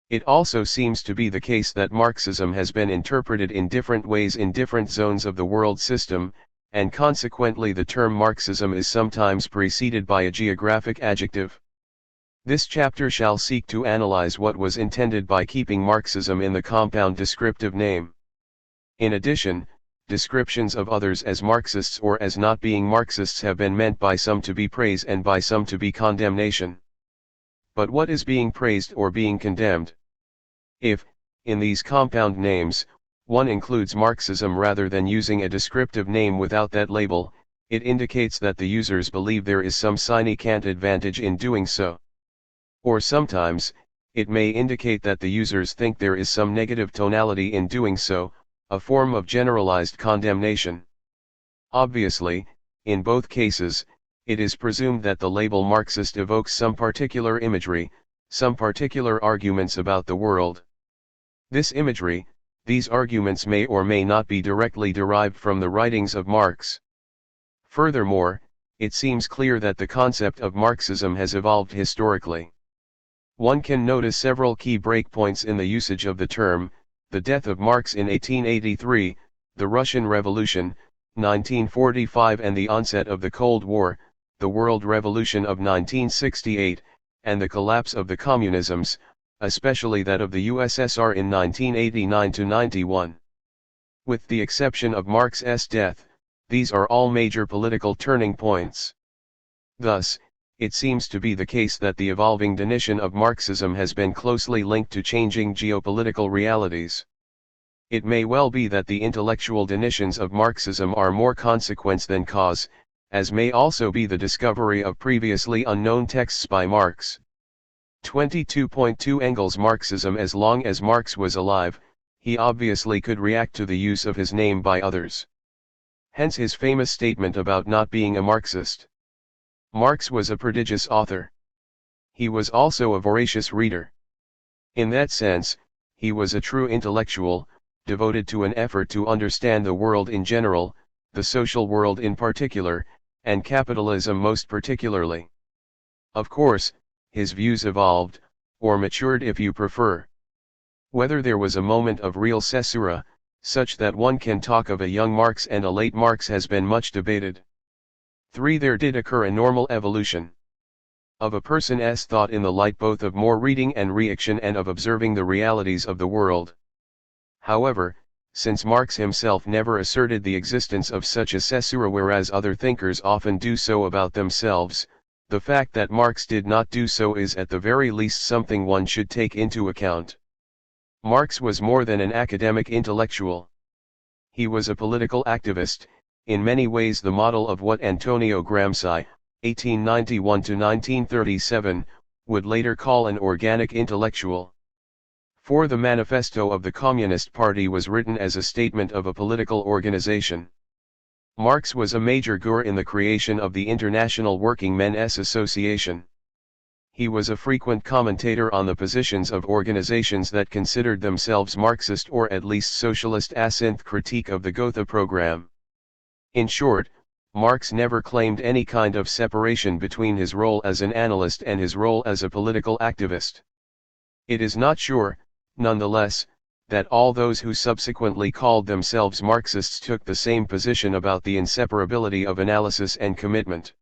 It also seems to be the case that Marxism has been interpreted in different ways in different zones of the world system, and consequently the term Marxism is sometimes preceded by a geographic adjective. This chapter shall seek to analyze what was intended by keeping Marxism in the compound descriptive name. In addition, descriptions of others as Marxists or as not being Marxists have been meant by some to be praise and by some to be condemnation. But what is being praised or being condemned? If, in these compound names, one includes Marxism rather than using a descriptive name without that label, it indicates that the users believe there is some significant advantage in doing so. Or sometimes, it may indicate that the users think there is some negative tonality in doing so, a form of generalized condemnation. Obviously, in both cases, it is presumed that the label Marxist evokes some particular imagery, some particular arguments about the world. This imagery, these arguments may or may not be directly derived from the writings of Marx. Furthermore, it seems clear that the concept of Marxism has evolved historically. One can notice several key breakpoints in the usage of the term: the death of Marx in 1883, the Russian Revolution, 1945, and the onset of the Cold War, the World Revolution of 1968, and the collapse of the communisms, especially that of the USSR in 1989–91. With the exception of Marx's death, these are all major political turning points. Thus, it seems to be the case that the evolving definition of Marxism has been closely linked to changing geopolitical realities. It may well be that the intellectual definitions of Marxism are more consequence than cause, as may also be the discovery of previously unknown texts by Marx. 22.2 Engels Marxism. As long as Marx was alive, he obviously could react to the use of his name by others. Hence his famous statement about not being a Marxist. Marx was a prodigious author. He was also a voracious reader. In that sense, he was a true intellectual, devoted to an effort to understand the world in general, the social world in particular, and capitalism most particularly. Of course, his views evolved, or matured if you prefer. Whether there was a moment of real caesura, such that one can talk of a young Marx and a late Marx, has been much debated. 3. There did occur a normal evolution of a person's thought in the light both of more reading and reaction and of observing the realities of the world. However, since Marx himself never asserted the existence of such a caesura, whereas other thinkers often do so about themselves, the fact that Marx did not do so is at the very least something one should take into account. Marx was more than an academic intellectual. He was a political activist, in many ways the model of what Antonio Gramsci, 1891–1937, would later call an organic intellectual. For the manifesto of the Communist Party was written as a statement of a political organization. Marx was a major guru in the creation of the International Working Men's Association. He was a frequent commentator on the positions of organizations that considered themselves Marxist or at least socialist, a synth critique of the Gotha program. In short, Marx never claimed any kind of separation between his role as an analyst and his role as a political activist. It is not sure, nonetheless, that all those who subsequently called themselves Marxists took the same position about the inseparability of analysis and commitment.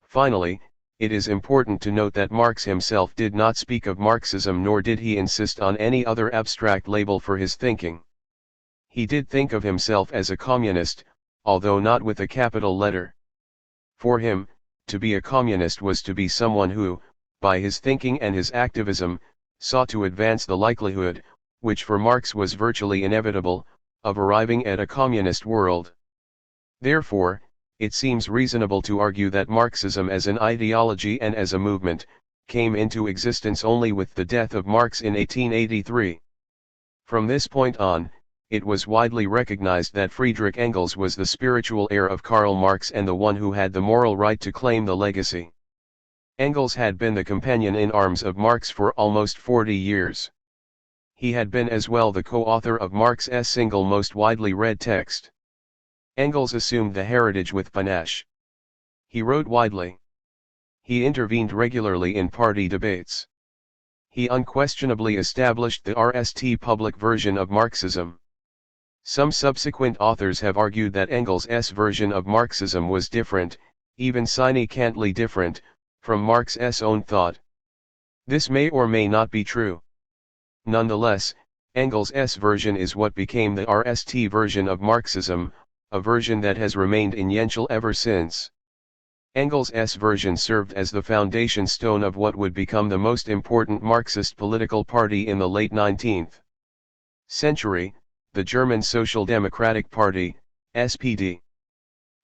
Finally, it is important to note that Marx himself did not speak of Marxism, nor did he insist on any other abstract label for his thinking. He did think of himself as a communist, although not with a capital letter. For him, to be a communist was to be someone who, by his thinking and his activism, sought to advance the likelihood, which for Marx was virtually inevitable, of arriving at a communist world. Therefore, it seems reasonable to argue that Marxism as an ideology and as a movement, came into existence only with the death of Marx in 1883. From this point on, it was widely recognized that Friedrich Engels was the spiritual heir of Karl Marx and the one who had the moral right to claim the legacy. Engels had been the companion in arms of Marx for almost 40 years. He had been as well the co-author of Marx's single most widely read text. Engels assumed the heritage with panache. He wrote widely. He intervened regularly in party debates. He unquestionably established the RST public version of Marxism. Some subsequent authors have argued that Engels' version of Marxism was different, even significantly different, from Marx's own thought. This may or may not be true. Nonetheless, Engels' version is what became the RST version of Marxism, a version that has remained essential ever since. Engels' version served as the foundation stone of what would become the most important Marxist political party in the late 19th century, the German Social Democratic Party, SPD.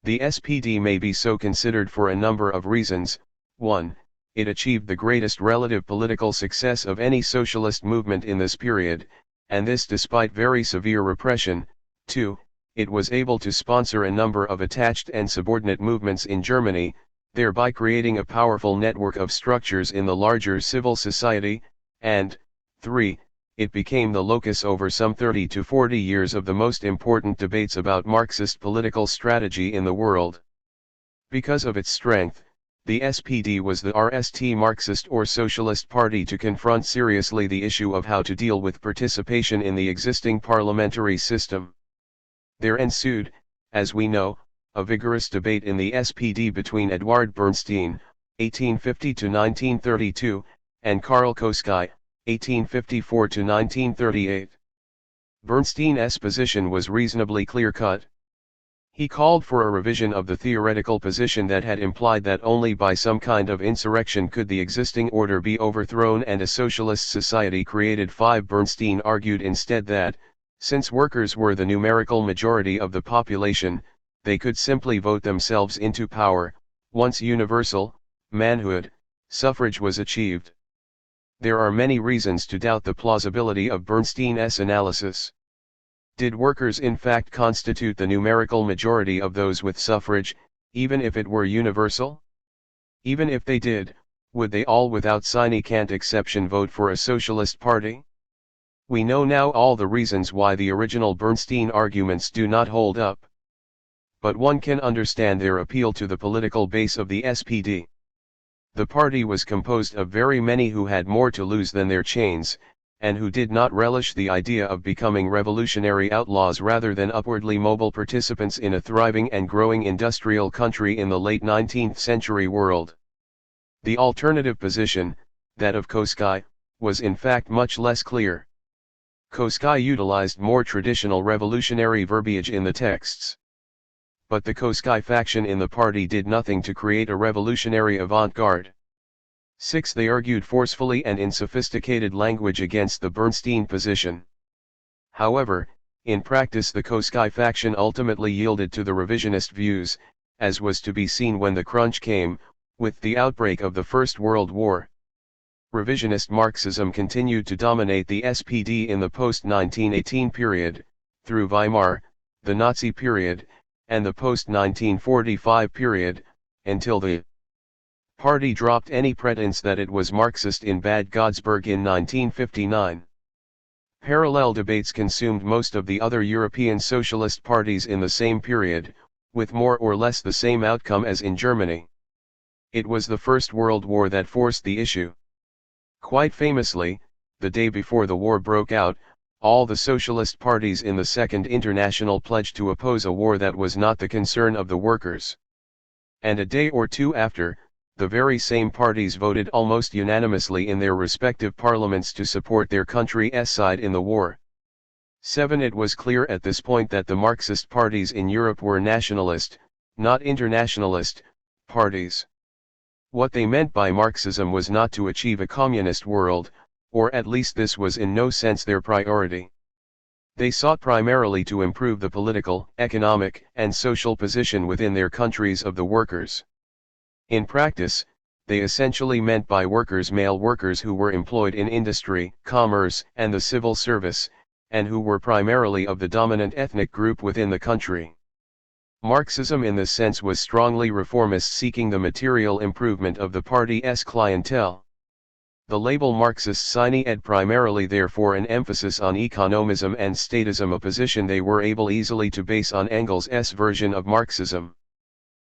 The SPD may be so considered for a number of reasons. 1. It achieved the greatest relative political success of any socialist movement in this period, and this despite very severe repression. 2. It was able to sponsor a number of attached and subordinate movements in Germany, thereby creating a powerful network of structures in the larger civil society, and 3. It became the locus over some 30 to 40 years of the most important debates about Marxist political strategy in the world. Because of its strength, the SPD was the RST Marxist or Socialist Party to confront seriously the issue of how to deal with participation in the existing parliamentary system. There ensued, as we know, a vigorous debate in the SPD between Eduard Bernstein, 1850–1932, and Karl Kosky, 1854–1938. Bernstein's position was reasonably clear-cut. He called for a revision of the theoretical position that had implied that only by some kind of insurrection could the existing order be overthrown and a socialist society created. 5. Bernstein argued instead that, since workers were the numerical majority of the population, they could simply vote themselves into power, once universal manhood suffrage was achieved. There are many reasons to doubt the plausibility of Bernstein's analysis. Did workers in fact constitute the numerical majority of those with suffrage, even if it were universal? Even if they did, would they all without significant exception vote for a socialist party? We know now all the reasons why the original Bernstein arguments do not hold up. But one can understand their appeal to the political base of the SPD. The party was composed of very many who had more to lose than their chains, and who did not relish the idea of becoming revolutionary outlaws rather than upwardly mobile participants in a thriving and growing industrial country in the late 19th century world. The alternative position, that of Kosky, was in fact much less clear. Kosky utilized more traditional revolutionary verbiage in the texts. But the Kosky faction in the party did nothing to create a revolutionary avant-garde. 6. They argued forcefully and in sophisticated language against the Bernstein position. However, in practice the Kosky faction ultimately yielded to the revisionist views, as was to be seen when the crunch came, with the outbreak of the First World War. Revisionist Marxism continued to dominate the SPD in the post-1918 period, through Weimar, the Nazi period, and the post-1945 period, until the party dropped any pretense that it was Marxist in Bad Godesberg in 1959. Parallel debates consumed most of the other European socialist parties in the same period, with more or less the same outcome as in Germany. It was the First World War that forced the issue. Quite famously, the day before the war broke out, all the socialist parties in the Second International pledged to oppose a war that was not the concern of the workers. And a day or two after, the very same parties voted almost unanimously in their respective parliaments to support their country's side in the war. 7. It was clear at this point that the Marxist parties in Europe were nationalist, not internationalist, parties. What they meant by Marxism was not to achieve a communist world, or at least this was in no sense their priority. They sought primarily to improve the political, economic, and social position within their countries of the workers. In practice, they essentially meant by workers male workers who were employed in industry, commerce, and the civil service, and who were primarily of the dominant ethnic group within the country. Marxism in this sense was strongly reformist, seeking the material improvement of the party's clientele. The label Marxist signed primarily therefore an emphasis on economism and statism, a position they were able easily to base on Engels' version of Marxism.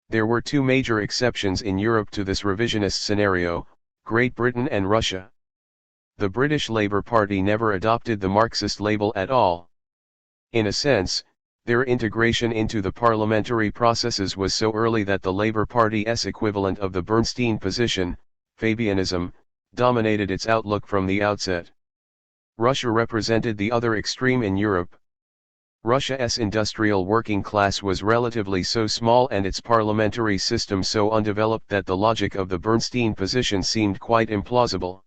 There were two major exceptions in Europe to this revisionist scenario, Great Britain and Russia. The British Labour Party never adopted the Marxist label at all. In a sense, their integration into the parliamentary processes was so early that the Labour Party's equivalent of the Bernstein position, Fabianism, dominated its outlook from the outset. Russia represented the other extreme in Europe. Russia's industrial working class was relatively so small and its parliamentary system so undeveloped that the logic of the Bernstein position seemed quite implausible.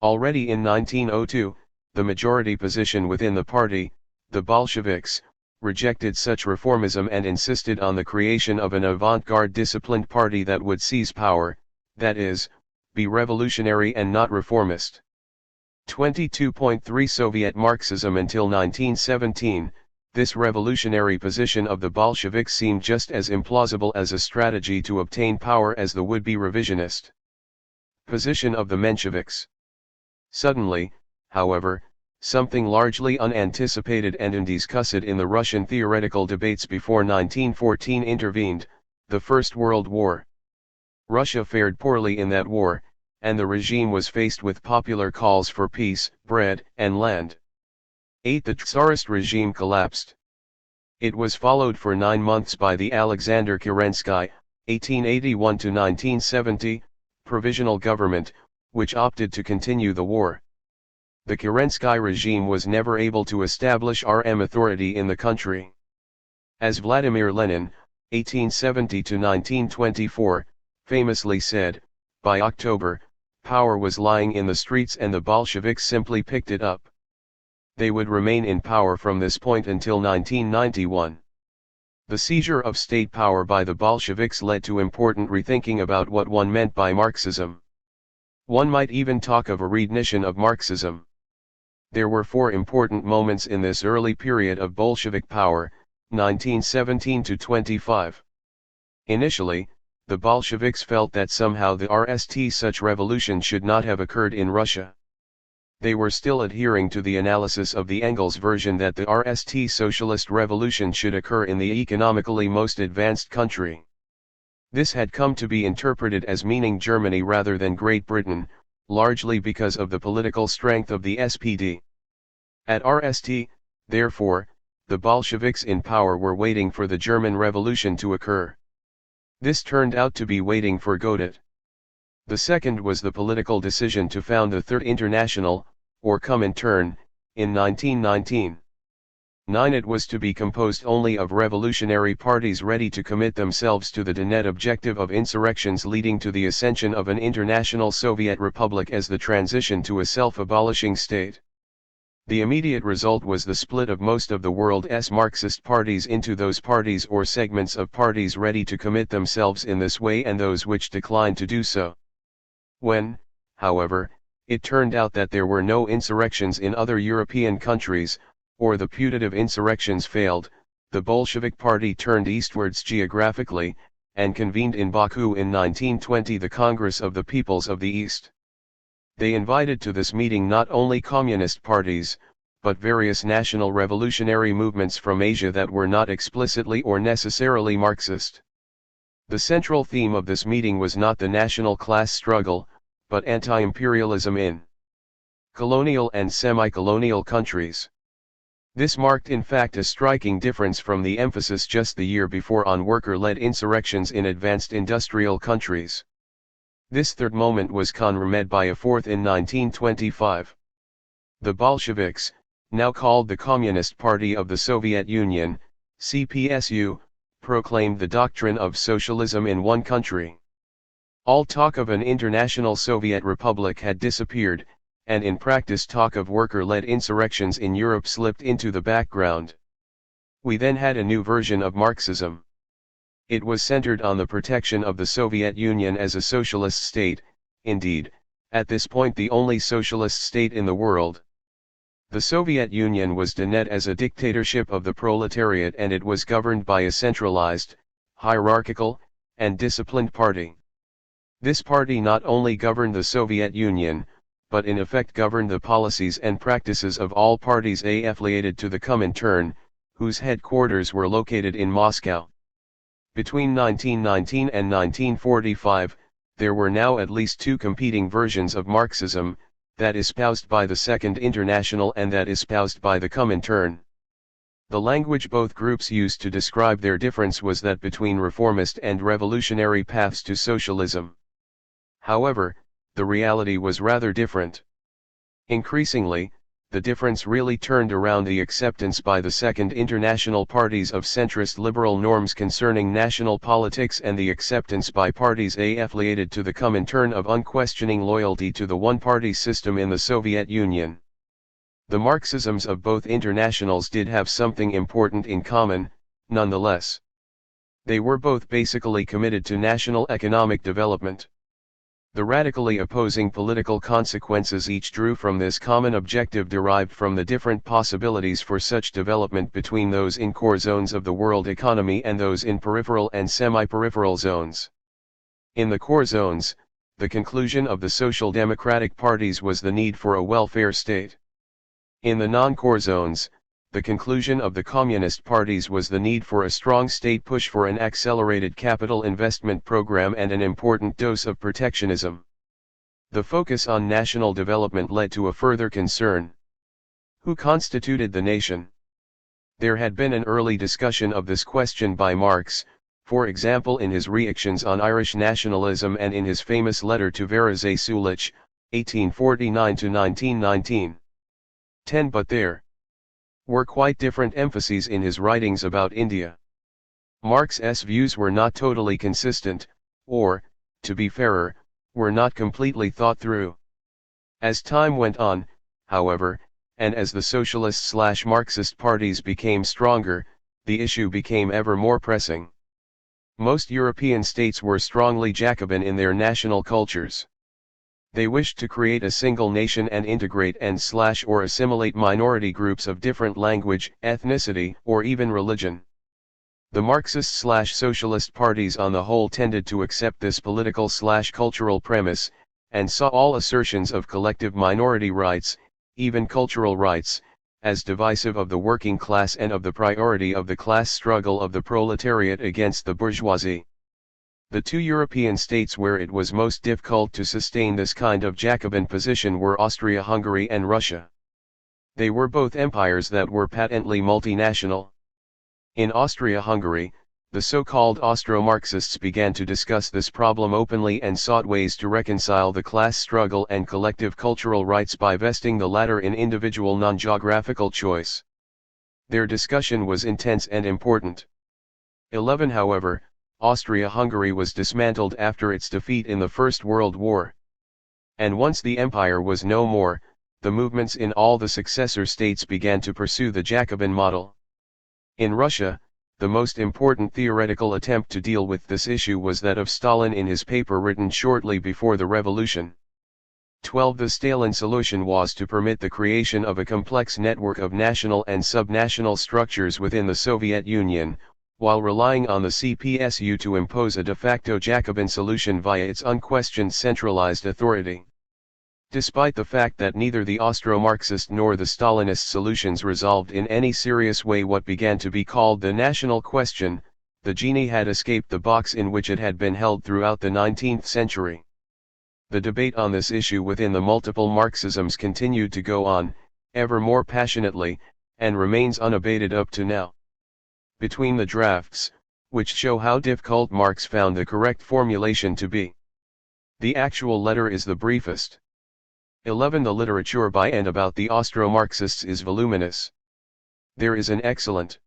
Already in 1902, the majority position within the party, the Bolsheviks, rejected such reformism and insisted on the creation of an avant-garde disciplined party that would seize power, that is, be revolutionary and not reformist. 22.3 Soviet Marxism. Until 1917, this revolutionary position of the Bolsheviks seemed just as implausible as a strategy to obtain power as the would-be revisionist position of the Mensheviks. Suddenly, however, something largely unanticipated and undiscussed in the Russian theoretical debates before 1914 intervened, the First World War. Russia fared poorly in that war, and the regime was faced with popular calls for peace, bread, and land. 8. The Tsarist regime collapsed. It was followed for 9 months by the Alexander Kerensky, 1881–1970, provisional government, which opted to continue the war. The Kerensky regime was never able to establish RM authority in the country. As Vladimir Lenin, 1870–1924, famously said, by October, power was lying in the streets and the Bolsheviks simply picked it up. They would remain in power from this point until 1991. The seizure of state power by the Bolsheviks led to important rethinking about what one meant by Marxism. One might even talk of a reignition of Marxism. There were 4 important moments in this early period of Bolshevik power, 1917–25. Initially, the Bolsheviks felt that somehow the RST such revolution should not have occurred in Russia. They were still adhering to the analysis of the Engels version that the RST socialist revolution should occur in the economically most advanced country. This had come to be interpreted as meaning Germany rather than Great Britain, largely because of the political strength of the SPD. At RST, therefore, the Bolsheviks in power were waiting for the German Revolution to occur. This turned out to be waiting for Godot. The second was the political decision to found the Third International, or Comintern, in 1919. 9. It was to be composed only of revolutionary parties ready to commit themselves to the net objective of insurrections leading to the ascension of an international Soviet republic as the transition to a self-abolishing state. The immediate result was the split of most of the world's Marxist parties into those parties or segments of parties ready to commit themselves in this way and those which declined to do so. When, however, it turned out that there were no insurrections in other European countries, or the putative insurrections failed, the Bolshevik Party turned eastwards geographically, and convened in Baku in 1920 the Congress of the Peoples of the East. They invited to this meeting not only communist parties, but various national revolutionary movements from Asia that were not explicitly or necessarily Marxist. The central theme of this meeting was not the national class struggle, but anti-imperialism in colonial and semi-colonial countries. This marked in fact a striking difference from the emphasis just the year before on worker-led insurrections in advanced industrial countries. This third moment was confirmed by a fourth in 1925. The Bolsheviks, now called the Communist Party of the Soviet Union, CPSU, proclaimed the doctrine of socialism in one country. All talk of an international Soviet republic had disappeared, and in practice talk of worker-led insurrections in Europe slipped into the background. We then had a new version of Marxism. It was centered on the protection of the Soviet Union as a socialist state, indeed, at this point the only socialist state in the world. The Soviet Union was defined as a dictatorship of the proletariat, and it was governed by a centralized, hierarchical, and disciplined party. This party not only governed the Soviet Union, but in effect governed the policies and practices of all parties affiliated to the Comintern, whose headquarters were located in Moscow. Between 1919 and 1945, there were now at least two competing versions of Marxism, that espoused by the Second International and that espoused by the Comintern. The language both groups used to describe their difference was that between reformist and revolutionary paths to socialism. However, the reality was rather different. Increasingly, the difference really turned around the acceptance by the Second International parties of centrist liberal norms concerning national politics and the acceptance by parties affiliated to the Comintern of unquestioning loyalty to the one-party system in the Soviet Union. The Marxisms of both internationals did have something important in common, nonetheless. They were both basically committed to national economic development. The radically opposing political consequences each drew from this common objective derived from the different possibilities for such development between those in core zones of the world economy and those in peripheral and semi-peripheral zones. In the core zones, the conclusion of the social democratic parties was the need for a welfare state. In the non-core zones, the conclusion of the communist parties was the need for a strong state push for an accelerated capital investment program and an important dose of protectionism. The focus on national development led to a further concern. Who constituted the nation? There had been an early discussion of this question by Marx, for example in his reactions on Irish nationalism and in his famous letter to Varazé Sulich, 1849–1919. But there were quite different emphases in his writings about India. Marx's views were not totally consistent, or, to be fairer, were not completely thought through. As time went on, however, and as the socialist/Marxist parties became stronger, the issue became ever more pressing. Most European states were strongly Jacobin in their national cultures. They wished to create a single nation and integrate and/or assimilate minority groups of different language, ethnicity, or even religion. The Marxist/socialist parties on the whole tended to accept this political/cultural premise, and saw all assertions of collective minority rights, even cultural rights, as divisive of the working class and of the priority of the class struggle of the proletariat against the bourgeoisie. The two European states where it was most difficult to sustain this kind of Jacobin position were Austria-Hungary and Russia. They were both empires that were patently multinational. In Austria-Hungary, the so-called Austro-Marxists began to discuss this problem openly and sought ways to reconcile the class struggle and collective cultural rights by vesting the latter in individual non-geographical choice. Their discussion was intense and important. 11 However, Austria-Hungary was dismantled after its defeat in the First World War. And once the empire was no more, the movements in all the successor states began to pursue the Jacobin model. In Russia, the most important theoretical attempt to deal with this issue was that of Stalin in his paper written shortly before the revolution. 12 The Stalin solution was to permit the creation of a complex network of national and subnational structures within the Soviet Union, while relying on the CPSU to impose a de facto Jacobin solution via its unquestioned centralized authority. Despite the fact that neither the Austro-Marxist nor the Stalinist solutions resolved in any serious way what began to be called the national question, the genie had escaped the box in which it had been held throughout the 19th century. The debate on this issue within the multiple Marxisms continued to go on, ever more passionately, and remains unabated up to now. Between the drafts, which show how difficult Marx found the correct formulation to be, the actual letter is the briefest. 11 The literature by and about the Austro-Marxists is voluminous. There is an excellent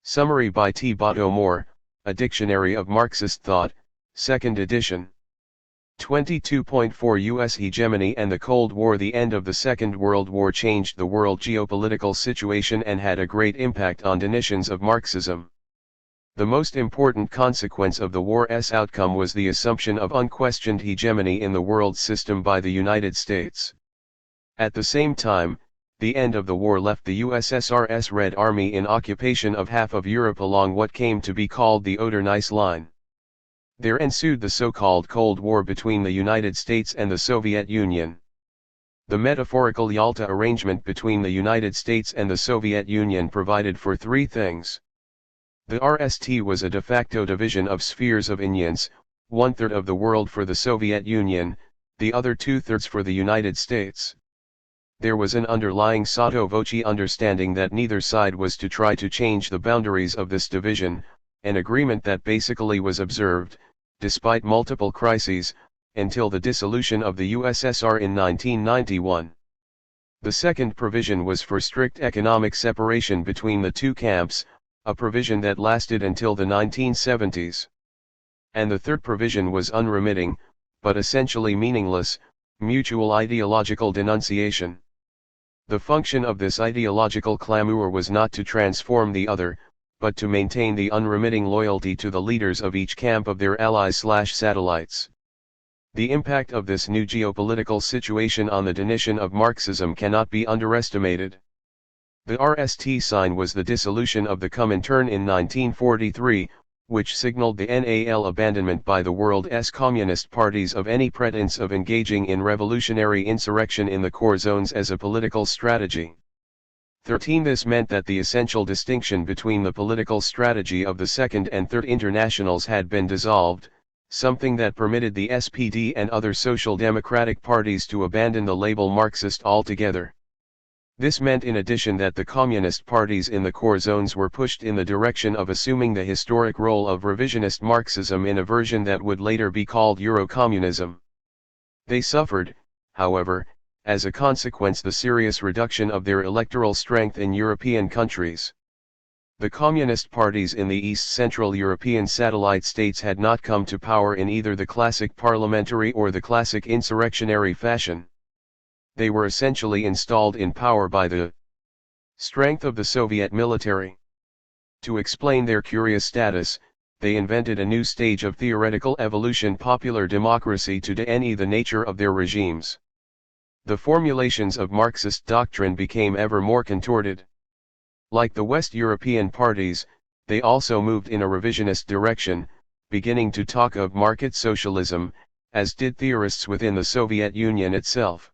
summary by T. Botto Moore, A Dictionary of Marxist Thought, 2nd edition. 22.4 U.S. hegemony and the Cold War. The end of the Second World War changed the world geopolitical situation and had a great impact on definitions of Marxism. The most important consequence of the war's outcome was the assumption of unquestioned hegemony in the world system by the United States. At the same time, The end of the war left the USSR's Red Army in occupation of half of Europe along what came to be called the Oder-Neisse Line. There ensued the so-called Cold War between the United States and the Soviet Union. The metaphorical Yalta arrangement between the United States and the Soviet Union provided for three things. The RST was a de facto division of spheres of influence, 1/3 of the world for the Soviet Union, the other 2/3 for the United States. There was an underlying sotto voce understanding that neither side was to try to change the boundaries of this division, an agreement that basically was observed, despite multiple crises, until the dissolution of the USSR in 1991. The second provision was for strict economic separation between the two camps, a provision that lasted until the 1970s. And the third provision was unremitting, but essentially meaningless, mutual ideological denunciation. The function of this ideological clamor was not to transform the other, but to maintain the unremitting loyalty to the leaders of each camp of their allies/satellites. The impact of this new geopolitical situation on the definition of Marxism cannot be underestimated. The RST sign was the dissolution of the Comintern in 1943, which signaled the NAL abandonment by the world's communist parties of any pretense of engaging in revolutionary insurrection in the core zones as a political strategy. 13. This meant that the essential distinction between the political strategy of the Second and Third Internationals had been dissolved, something that permitted the SPD and other social democratic parties to abandon the label Marxist altogether. This meant in addition that the communist parties in the core zones were pushed in the direction of assuming the historic role of revisionist Marxism in a version that would later be called Eurocommunism. They suffered, however, as a consequence the serious reduction of their electoral strength in European countries. The communist parties in the East Central European satellite states had not come to power in either the classic parliamentary or the classic insurrectionary fashion. They were essentially installed in power by the strength of the Soviet military. To explain their curious status, they invented a new stage of theoretical evolution, popular democracy, to deny the nature of their regimes. The formulations of Marxist doctrine became ever more contorted. Like the West European parties, they also moved in a revisionist direction, beginning to talk of market socialism, as did theorists within the Soviet Union itself.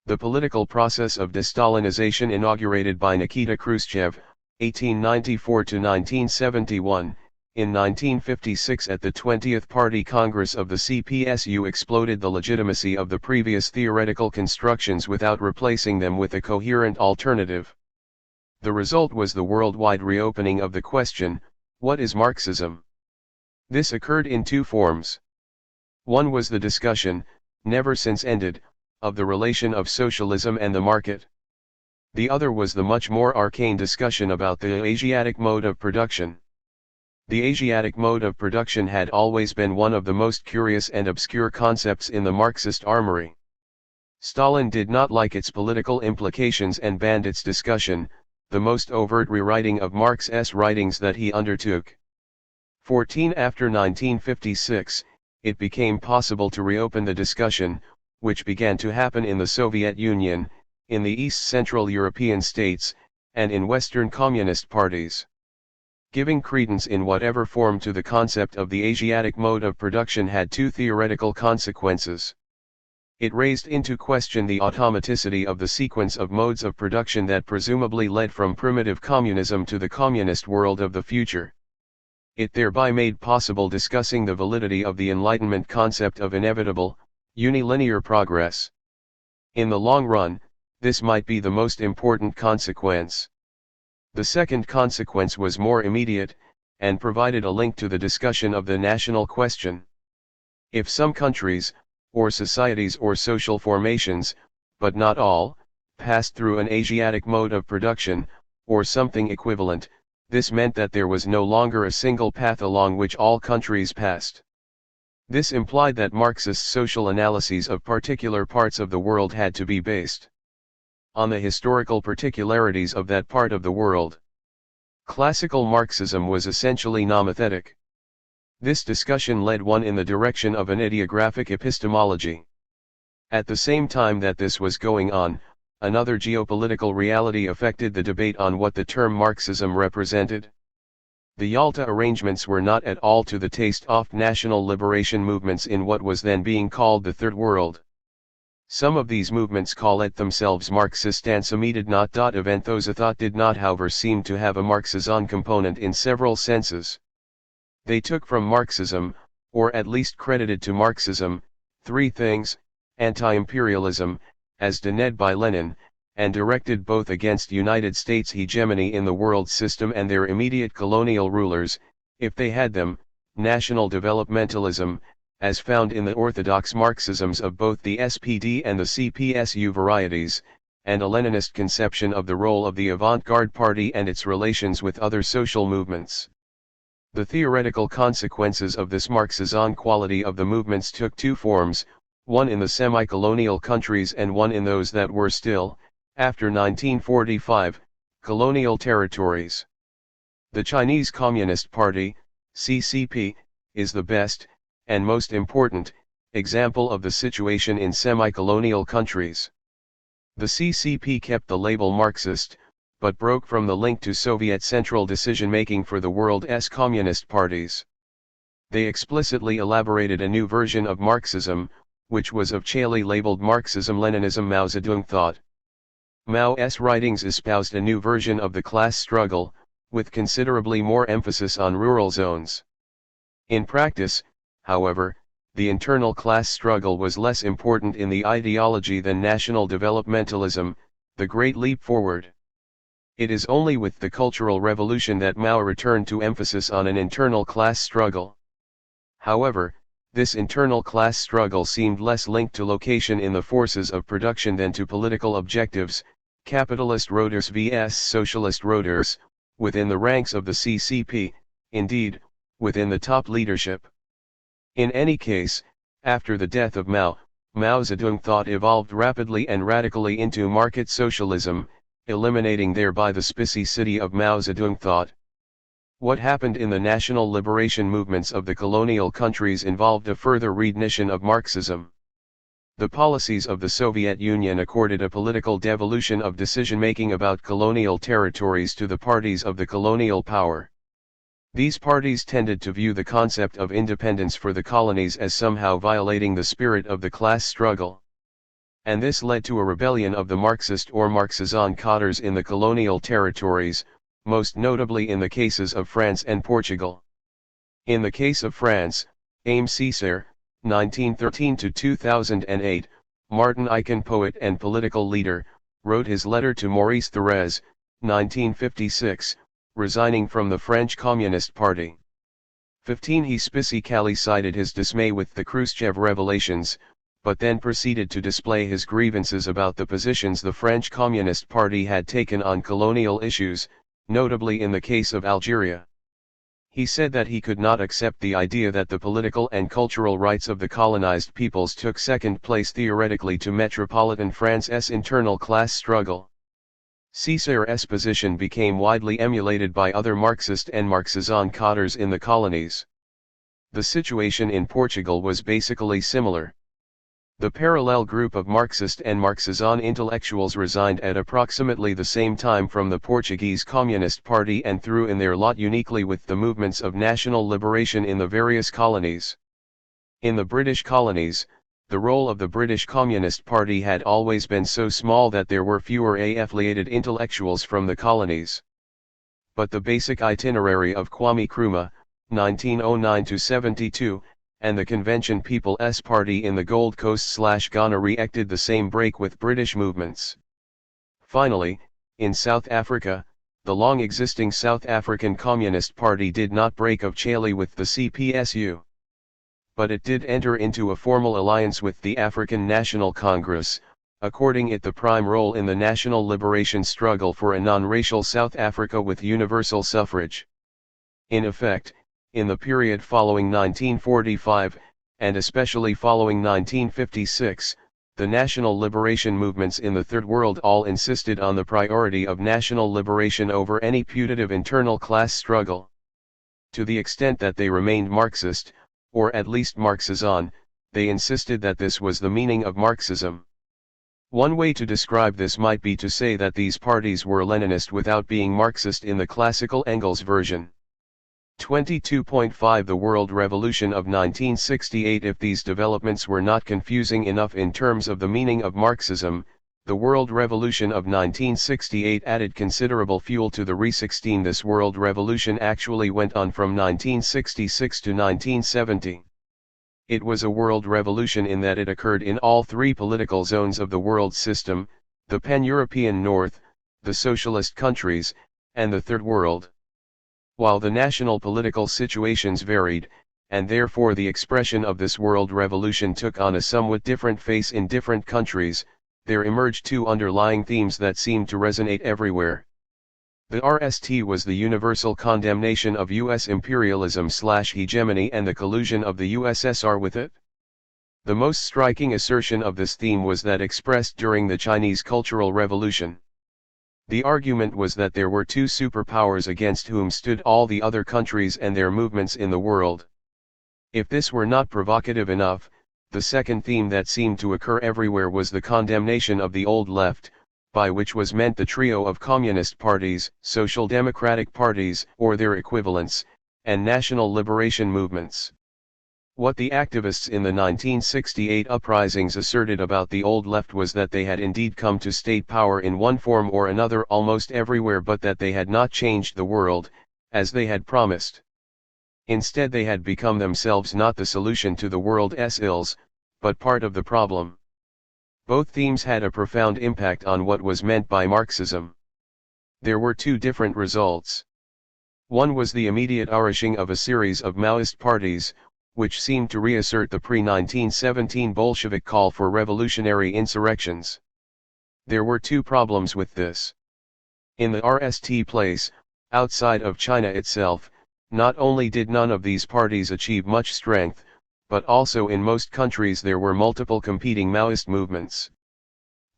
The political process of de-Stalinization inaugurated by Nikita Khrushchev, 1894–1971, in 1956 at the 20th Party Congress of the CPSU exploded the legitimacy of the previous theoretical constructions without replacing them with a coherent alternative. The result was the worldwide reopening of the question, what is Marxism? This occurred in two forms. One was the discussion, never since ended, of the relation of socialism and the market. The other was the much more arcane discussion about the Asiatic mode of production. The Asiatic mode of production had always been one of the most curious and obscure concepts in the Marxist armory. Stalin did not like its political implications and banned its discussion, the most overt rewriting of Marx's writings that he undertook. 14. After 1956, it became possible to reopen the discussion, which began to happen in the Soviet Union, in the East Central European states, and in Western Communist parties. Giving credence in whatever form to the concept of the Asiatic mode of production had two theoretical consequences. It raised into question the automaticity of the sequence of modes of production that presumably led from primitive communism to the communist world of the future. It thereby made possible discussing the validity of the Enlightenment concept of inevitable, unilinear progress. In the long run, this might be the most important consequence. The second consequence was more immediate, and provided a link to the discussion of the national question. If some countries, or societies or social formations, but not all, passed through an Asiatic mode of production, or something equivalent, this meant that there was no longer a single path along which all countries passed. This implied that Marxist social analyses of particular parts of the world had to be based on the historical particularities of that part of the world. Classical Marxism was essentially nomothetic. This discussion led one in the direction of an ideographic epistemology. At the same time that this was going on, another geopolitical reality affected the debate on what the term Marxism represented. The Yalta arrangements were not at all to the taste of national liberation movements in what was then being called the Third World. Some of these movements call it themselves Marxist and some did not. Event those thought did not however seem to have a Marxism component in several senses. They took from Marxism, or at least credited to Marxism, three things: anti-imperialism, as denounced by Lenin, and directed both against United States hegemony in the world system and their immediate colonial rulers, if they had them; national developmentalism, as found in the orthodox Marxisms of both the SPD and the CPSU varieties, and a Leninist conception of the role of the avant-garde party and its relations with other social movements. The theoretical consequences of this Marxism quality of the movements took two forms, one in the semi-colonial countries and one in those that were still, after 1945, colonial territories. The Chinese Communist Party, CCP, is the best, and most important, example of the situation in semi-colonial countries. The CCP kept the label Marxist, but broke from the link to Soviet central decision-making for the world's communist parties. They explicitly elaborated a new version of Marxism, which was officially labeled Marxism-Leninism Mao Zedong thought. Mao's writings espoused a new version of the class struggle, with considerably more emphasis on rural zones. In practice, however, the internal class struggle was less important in the ideology than national developmentalism, the great leap forward. It is only with the Cultural Revolution that Mao returned to emphasis on an internal class struggle. However, this internal class struggle seemed less linked to location in the forces of production than to political objectives, capitalist roaders vs socialist roaders, within the ranks of the CCP, indeed, within the top leadership. In any case, after the death of Mao, Mao Zedong thought evolved rapidly and radically into market socialism, eliminating thereby the specificity of Mao Zedong thought. What happened in the national liberation movements of the colonial countries involved a further redefinition of Marxism. The policies of the Soviet Union accorded a political devolution of decision-making about colonial territories to the parties of the colonial power. These parties tended to view the concept of independence for the colonies as somehow violating the spirit of the class struggle. And this led to a rebellion of the Marxist or Marxism cadres in the colonial territories, most notably in the cases of France and Portugal. In the case of France, Aimé Césaire, 1913–2008, Martin Icon, poet and political leader, wrote his letter to Maurice Thorez, 1956, resigning from the French Communist Party. 15 He specifically cited his dismay with the Khrushchev revelations, but then proceeded to display his grievances about the positions the French Communist Party had taken on colonial issues, notably in the case of Algeria. He said that he could not accept the idea that the political and cultural rights of the colonized peoples took second place theoretically to metropolitan France's internal class struggle. Césaire's position became widely emulated by other Marxist and Marxism cadres in the colonies. The situation in Portugal was basically similar. The parallel group of Marxist and Marxism intellectuals resigned at approximately the same time from the Portuguese Communist Party and threw in their lot uniquely with the movements of national liberation in the various colonies. In the British colonies, the role of the British Communist Party had always been so small that there were fewer affiliated intellectuals from the colonies. But the basic itinerary of Kwame Nkrumah, 1909–72, and the Convention People's Party in the Gold Coast/Ghana reacted the same break with British movements. Finally, in South Africa, the long-existing South African Communist Party did not break officially with the CPSU. But it did enter into a formal alliance with the African National Congress, according it the prime role in the national liberation struggle for a non-racial South Africa with universal suffrage. In effect, in the period following 1945, and especially following 1956, the national liberation movements in the Third World all insisted on the priority of national liberation over any putative internal class struggle. To the extent that they remained Marxist, or at least Marxism, they insisted that this was the meaning of Marxism. One way to describe this might be to say that these parties were Leninist without being Marxist in the classical Engels version. 22.5 The World Revolution of 1968. If these developments were not confusing enough in terms of the meaning of Marxism, the World Revolution of 1968 added considerable fuel to the re-16. This World Revolution actually went on from 1966 to 1970. It was a world revolution in that it occurred in all three political zones of the world system, the pan-European North, the socialist countries, and the Third World. While the national political situations varied, and therefore the expression of this world revolution took on a somewhat different face in different countries, there emerged two underlying themes that seemed to resonate everywhere. The RST was the universal condemnation of U.S. imperialism/hegemony and the collusion of the USSR with it. The most striking assertion of this theme was that expressed during the Chinese Cultural Revolution. The argument was that there were two superpowers against whom stood all the other countries and their movements in the world. If this were not provocative enough, the second theme that seemed to occur everywhere was the condemnation of the old left, by which was meant the trio of communist parties, social democratic parties, or their equivalents, and national liberation movements. What the activists in the 1968 uprisings asserted about the old left was that they had indeed come to state power in one form or another almost everywhere, but that they had not changed the world, as they had promised. Instead, they had become themselves not the solution to the world's ills, but part of the problem. Both themes had a profound impact on what was meant by Marxism. There were two different results. One was the immediate flourishing of a series of Maoist parties, which seemed to reassert the pre-1917 Bolshevik call for revolutionary insurrections. There were two problems with this. In the RST place, outside of China itself, not only did none of these parties achieve much strength, but also in most countries there were multiple competing Maoist movements.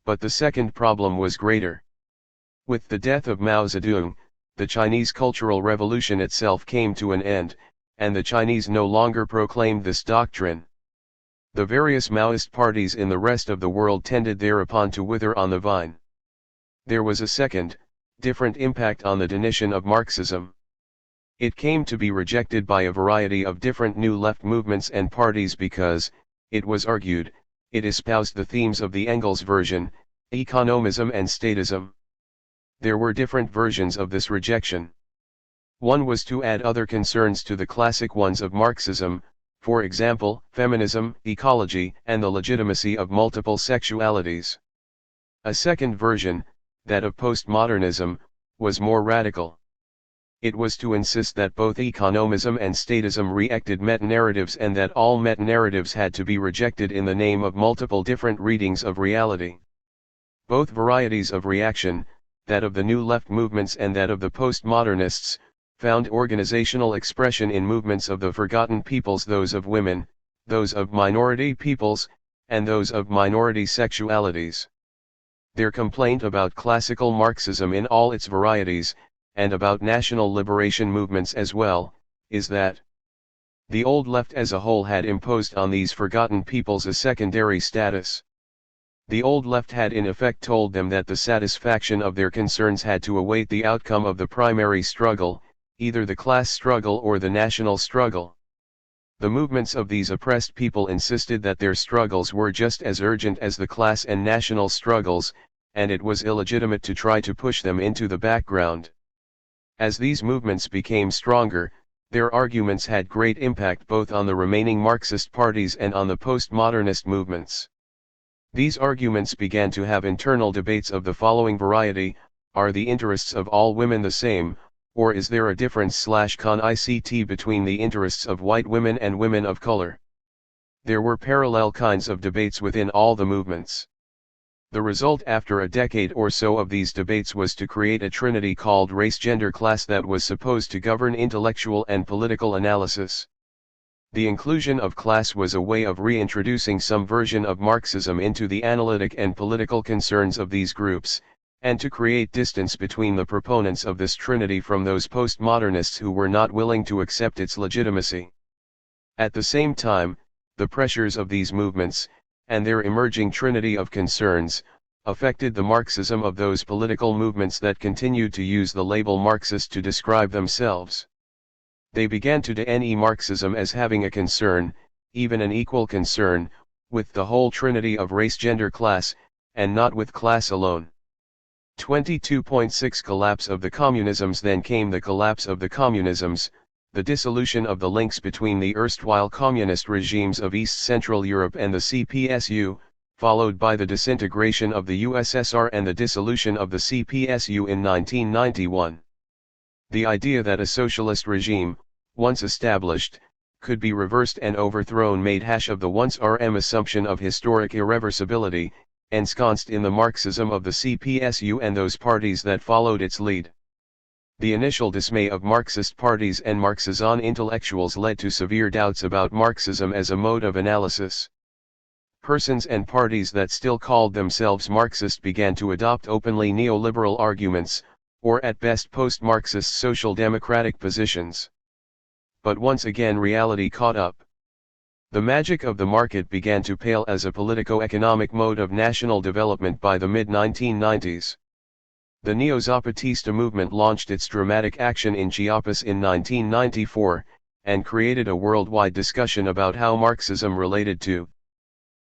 But the second problem was greater. With the death of Mao Zedong, the Chinese Cultural Revolution itself came to an end, and the Chinese no longer proclaimed this doctrine. The various Maoist parties in the rest of the world tended thereupon to wither on the vine. There was a second, different impact on the definition of Marxism. It came to be rejected by a variety of different new left movements and parties because, it was argued, it espoused the themes of the Engels version, economism and statism. There were different versions of this rejection. One was to add other concerns to the classic ones of Marxism, for example, feminism, ecology, and the legitimacy of multiple sexualities. A second version, that of postmodernism, was more radical. It was to insist that both economism and statism reacted meta-narratives and that all meta-narratives had to be rejected in the name of multiple different readings of reality. Both varieties of reaction, that of the new left movements and that of the postmodernists, found organizational expression in movements of the forgotten peoples, those of women, those of minority peoples, and those of minority sexualities. Their complaint about classical Marxism in all its varieties, and about national liberation movements as well, is that the old left as a whole had imposed on these forgotten peoples a secondary status. The old left had in effect told them that the satisfaction of their concerns had to await the outcome of the primary struggle, either the class struggle or the national struggle. The movements of these oppressed people insisted that their struggles were just as urgent as the class and national struggles, and it was illegitimate to try to push them into the background. As these movements became stronger, their arguments had great impact both on the remaining Marxist parties and on the postmodernist movements. These arguments began to have internal debates of the following variety: are the interests of all women the same, or is there a difference/con-ict between the interests of white women and women of color? There were parallel kinds of debates within all the movements. The result after a decade or so of these debates was to create a trinity called race-gender-class that was supposed to govern intellectual and political analysis. The inclusion of class was a way of reintroducing some version of Marxism into the analytic and political concerns of these groups, and to create distance between the proponents of this trinity from those postmodernists who were not willing to accept its legitimacy. At the same time, the pressures of these movements, and their emerging trinity of concerns, affected the Marxism of those political movements that continued to use the label Marxist to describe themselves. They began to deny Marxism as having a concern, even an equal concern, with the whole trinity of race, gender, class, and not with class alone. 22.6 Collapse of the communisms. Then came the collapse of the communisms, the dissolution of the links between the erstwhile communist regimes of East Central Europe and the CPSU, followed by the disintegration of the USSR and the dissolution of the CPSU in 1991. The idea that a socialist regime, once established, could be reversed and overthrown made hash of the once RM assumption of historic irreversibility, ensconced in the Marxism of the CPSU and those parties that followed its lead. The initial dismay of Marxist parties and Marxist intellectuals led to severe doubts about Marxism as a mode of analysis. Persons and parties that still called themselves Marxist began to adopt openly neoliberal arguments, or at best post-Marxist social democratic positions. But once again reality caught up. The magic of the market began to pale as a politico-economic mode of national development by the mid-1990s. The Neo-Zapatista movement launched its dramatic action in Chiapas in 1994, and created a worldwide discussion about how Marxism related to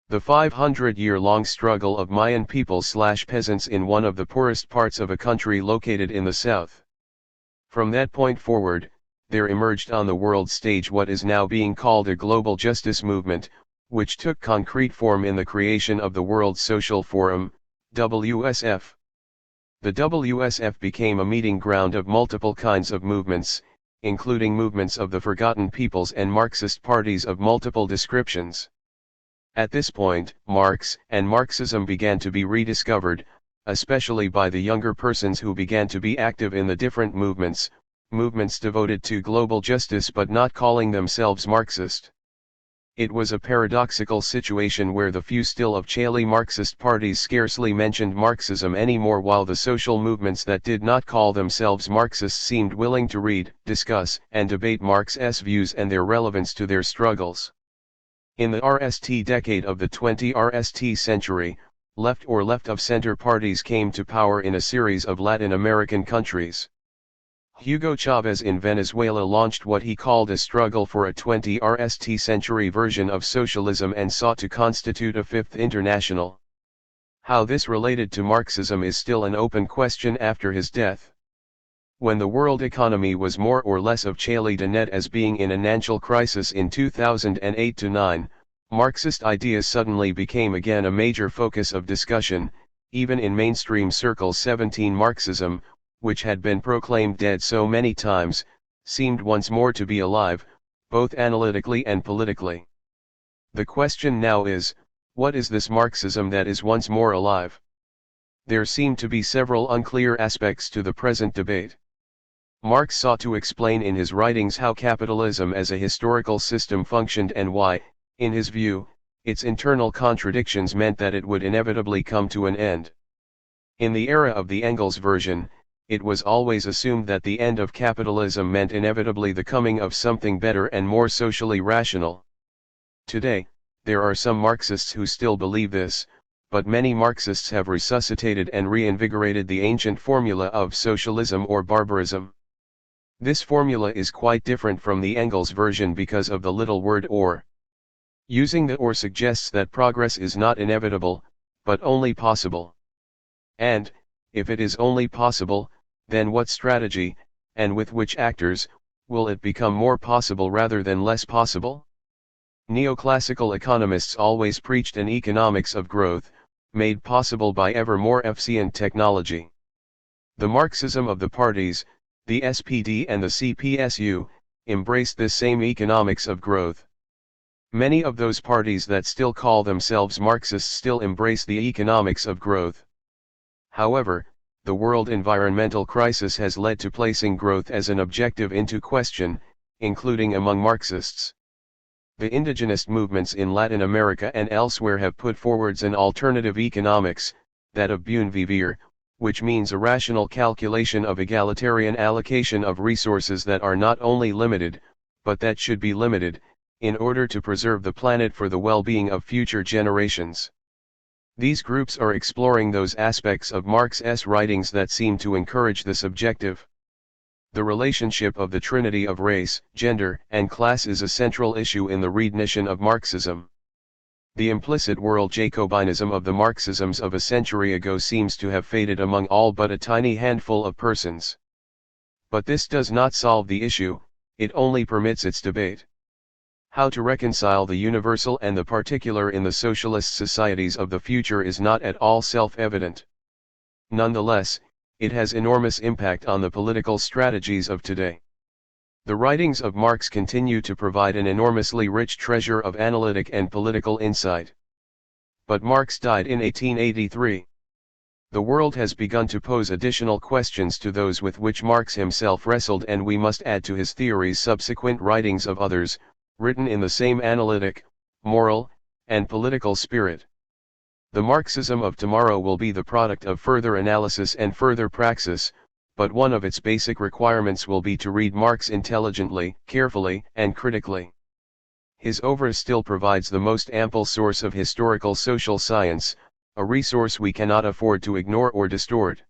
the 500-year-long struggle of Mayan people/peasants in one of the poorest parts of a country located in the south. From that point forward, there emerged on the world stage what is now being called a global justice movement, which took concrete form in the creation of the World Social Forum, WSF. The WSF became a meeting ground of multiple kinds of movements, including movements of the forgotten peoples and Marxist parties of multiple descriptions. At this point, Marx and Marxism began to be rediscovered, especially by the younger persons who began to be active in the different movements devoted to global justice but not calling themselves Marxist. It was a paradoxical situation where the few still of Chile Marxist parties scarcely mentioned Marxism anymore, while the social movements that did not call themselves Marxists seemed willing to read, discuss, and debate Marx's views and their relevance to their struggles. In the RST decade of the 20th century, left or left-of-center parties came to power in a series of Latin American countries. Hugo Chavez in Venezuela launched what he called a struggle for a 20th century version of socialism and sought to constitute a fifth international. How this related to Marxism is still an open question after his death. When the world economy was more or less of Chile de net as being in a financial crisis in 2008-9, Marxist ideas suddenly became again a major focus of discussion, even in mainstream circles. 17 Marxism, which had been proclaimed dead so many times, seemed once more to be alive, both analytically and politically. The question now is, what is this Marxism that is once more alive? There seem to be several unclear aspects to the present debate. Marx sought to explain in his writings how capitalism as a historical system functioned and why, in his view, its internal contradictions meant that it would inevitably come to an end. In the era of the Engels version, it was always assumed that the end of capitalism meant inevitably the coming of something better and more socially rational. Today, there are some Marxists who still believe this, but many Marxists have resuscitated and reinvigorated the ancient formula of socialism or barbarism. This formula is quite different from the Engels version because of the little word or. Using the or suggests that progress is not inevitable, but only possible. And, if it is only possible, then what strategy, and with which actors, will it become more possible rather than less possible? Neoclassical economists always preached an economics of growth, made possible by ever more efficient technology. The Marxism of the parties, the SPD and the CPSU, embraced this same economics of growth. Many of those parties that still call themselves Marxists still embrace the economics of growth. However, the world environmental crisis has led to placing growth as an objective into question, including among Marxists. The indigenous movements in Latin America and elsewhere have put forwards an alternative economics, that of buen vivir, which means a rational calculation of egalitarian allocation of resources that are not only limited, but that should be limited, in order to preserve the planet for the well-being of future generations. These groups are exploring those aspects of Marx's writings that seem to encourage this objective. The relationship of the trinity of race, gender, and class is a central issue in the redefinition of Marxism. The implicit world Jacobinism of the Marxisms of a century ago seems to have faded among all but a tiny handful of persons. But this does not solve the issue, it only permits its debate. How to reconcile the universal and the particular in the socialist societies of the future is not at all self-evident. Nonetheless, it has enormous impact on the political strategies of today. The writings of Marx continue to provide an enormously rich treasure of analytic and political insight. But Marx died in 1883. The world has begun to pose additional questions to those with which Marx himself wrestled, and we must add to his theories subsequent writings of others, written in the same analytic, moral, and political spirit. The Marxism of tomorrow will be the product of further analysis and further praxis, but one of its basic requirements will be to read Marx intelligently, carefully, and critically. His oeuvre still provides the most ample source of historical social science, a resource we cannot afford to ignore or distort.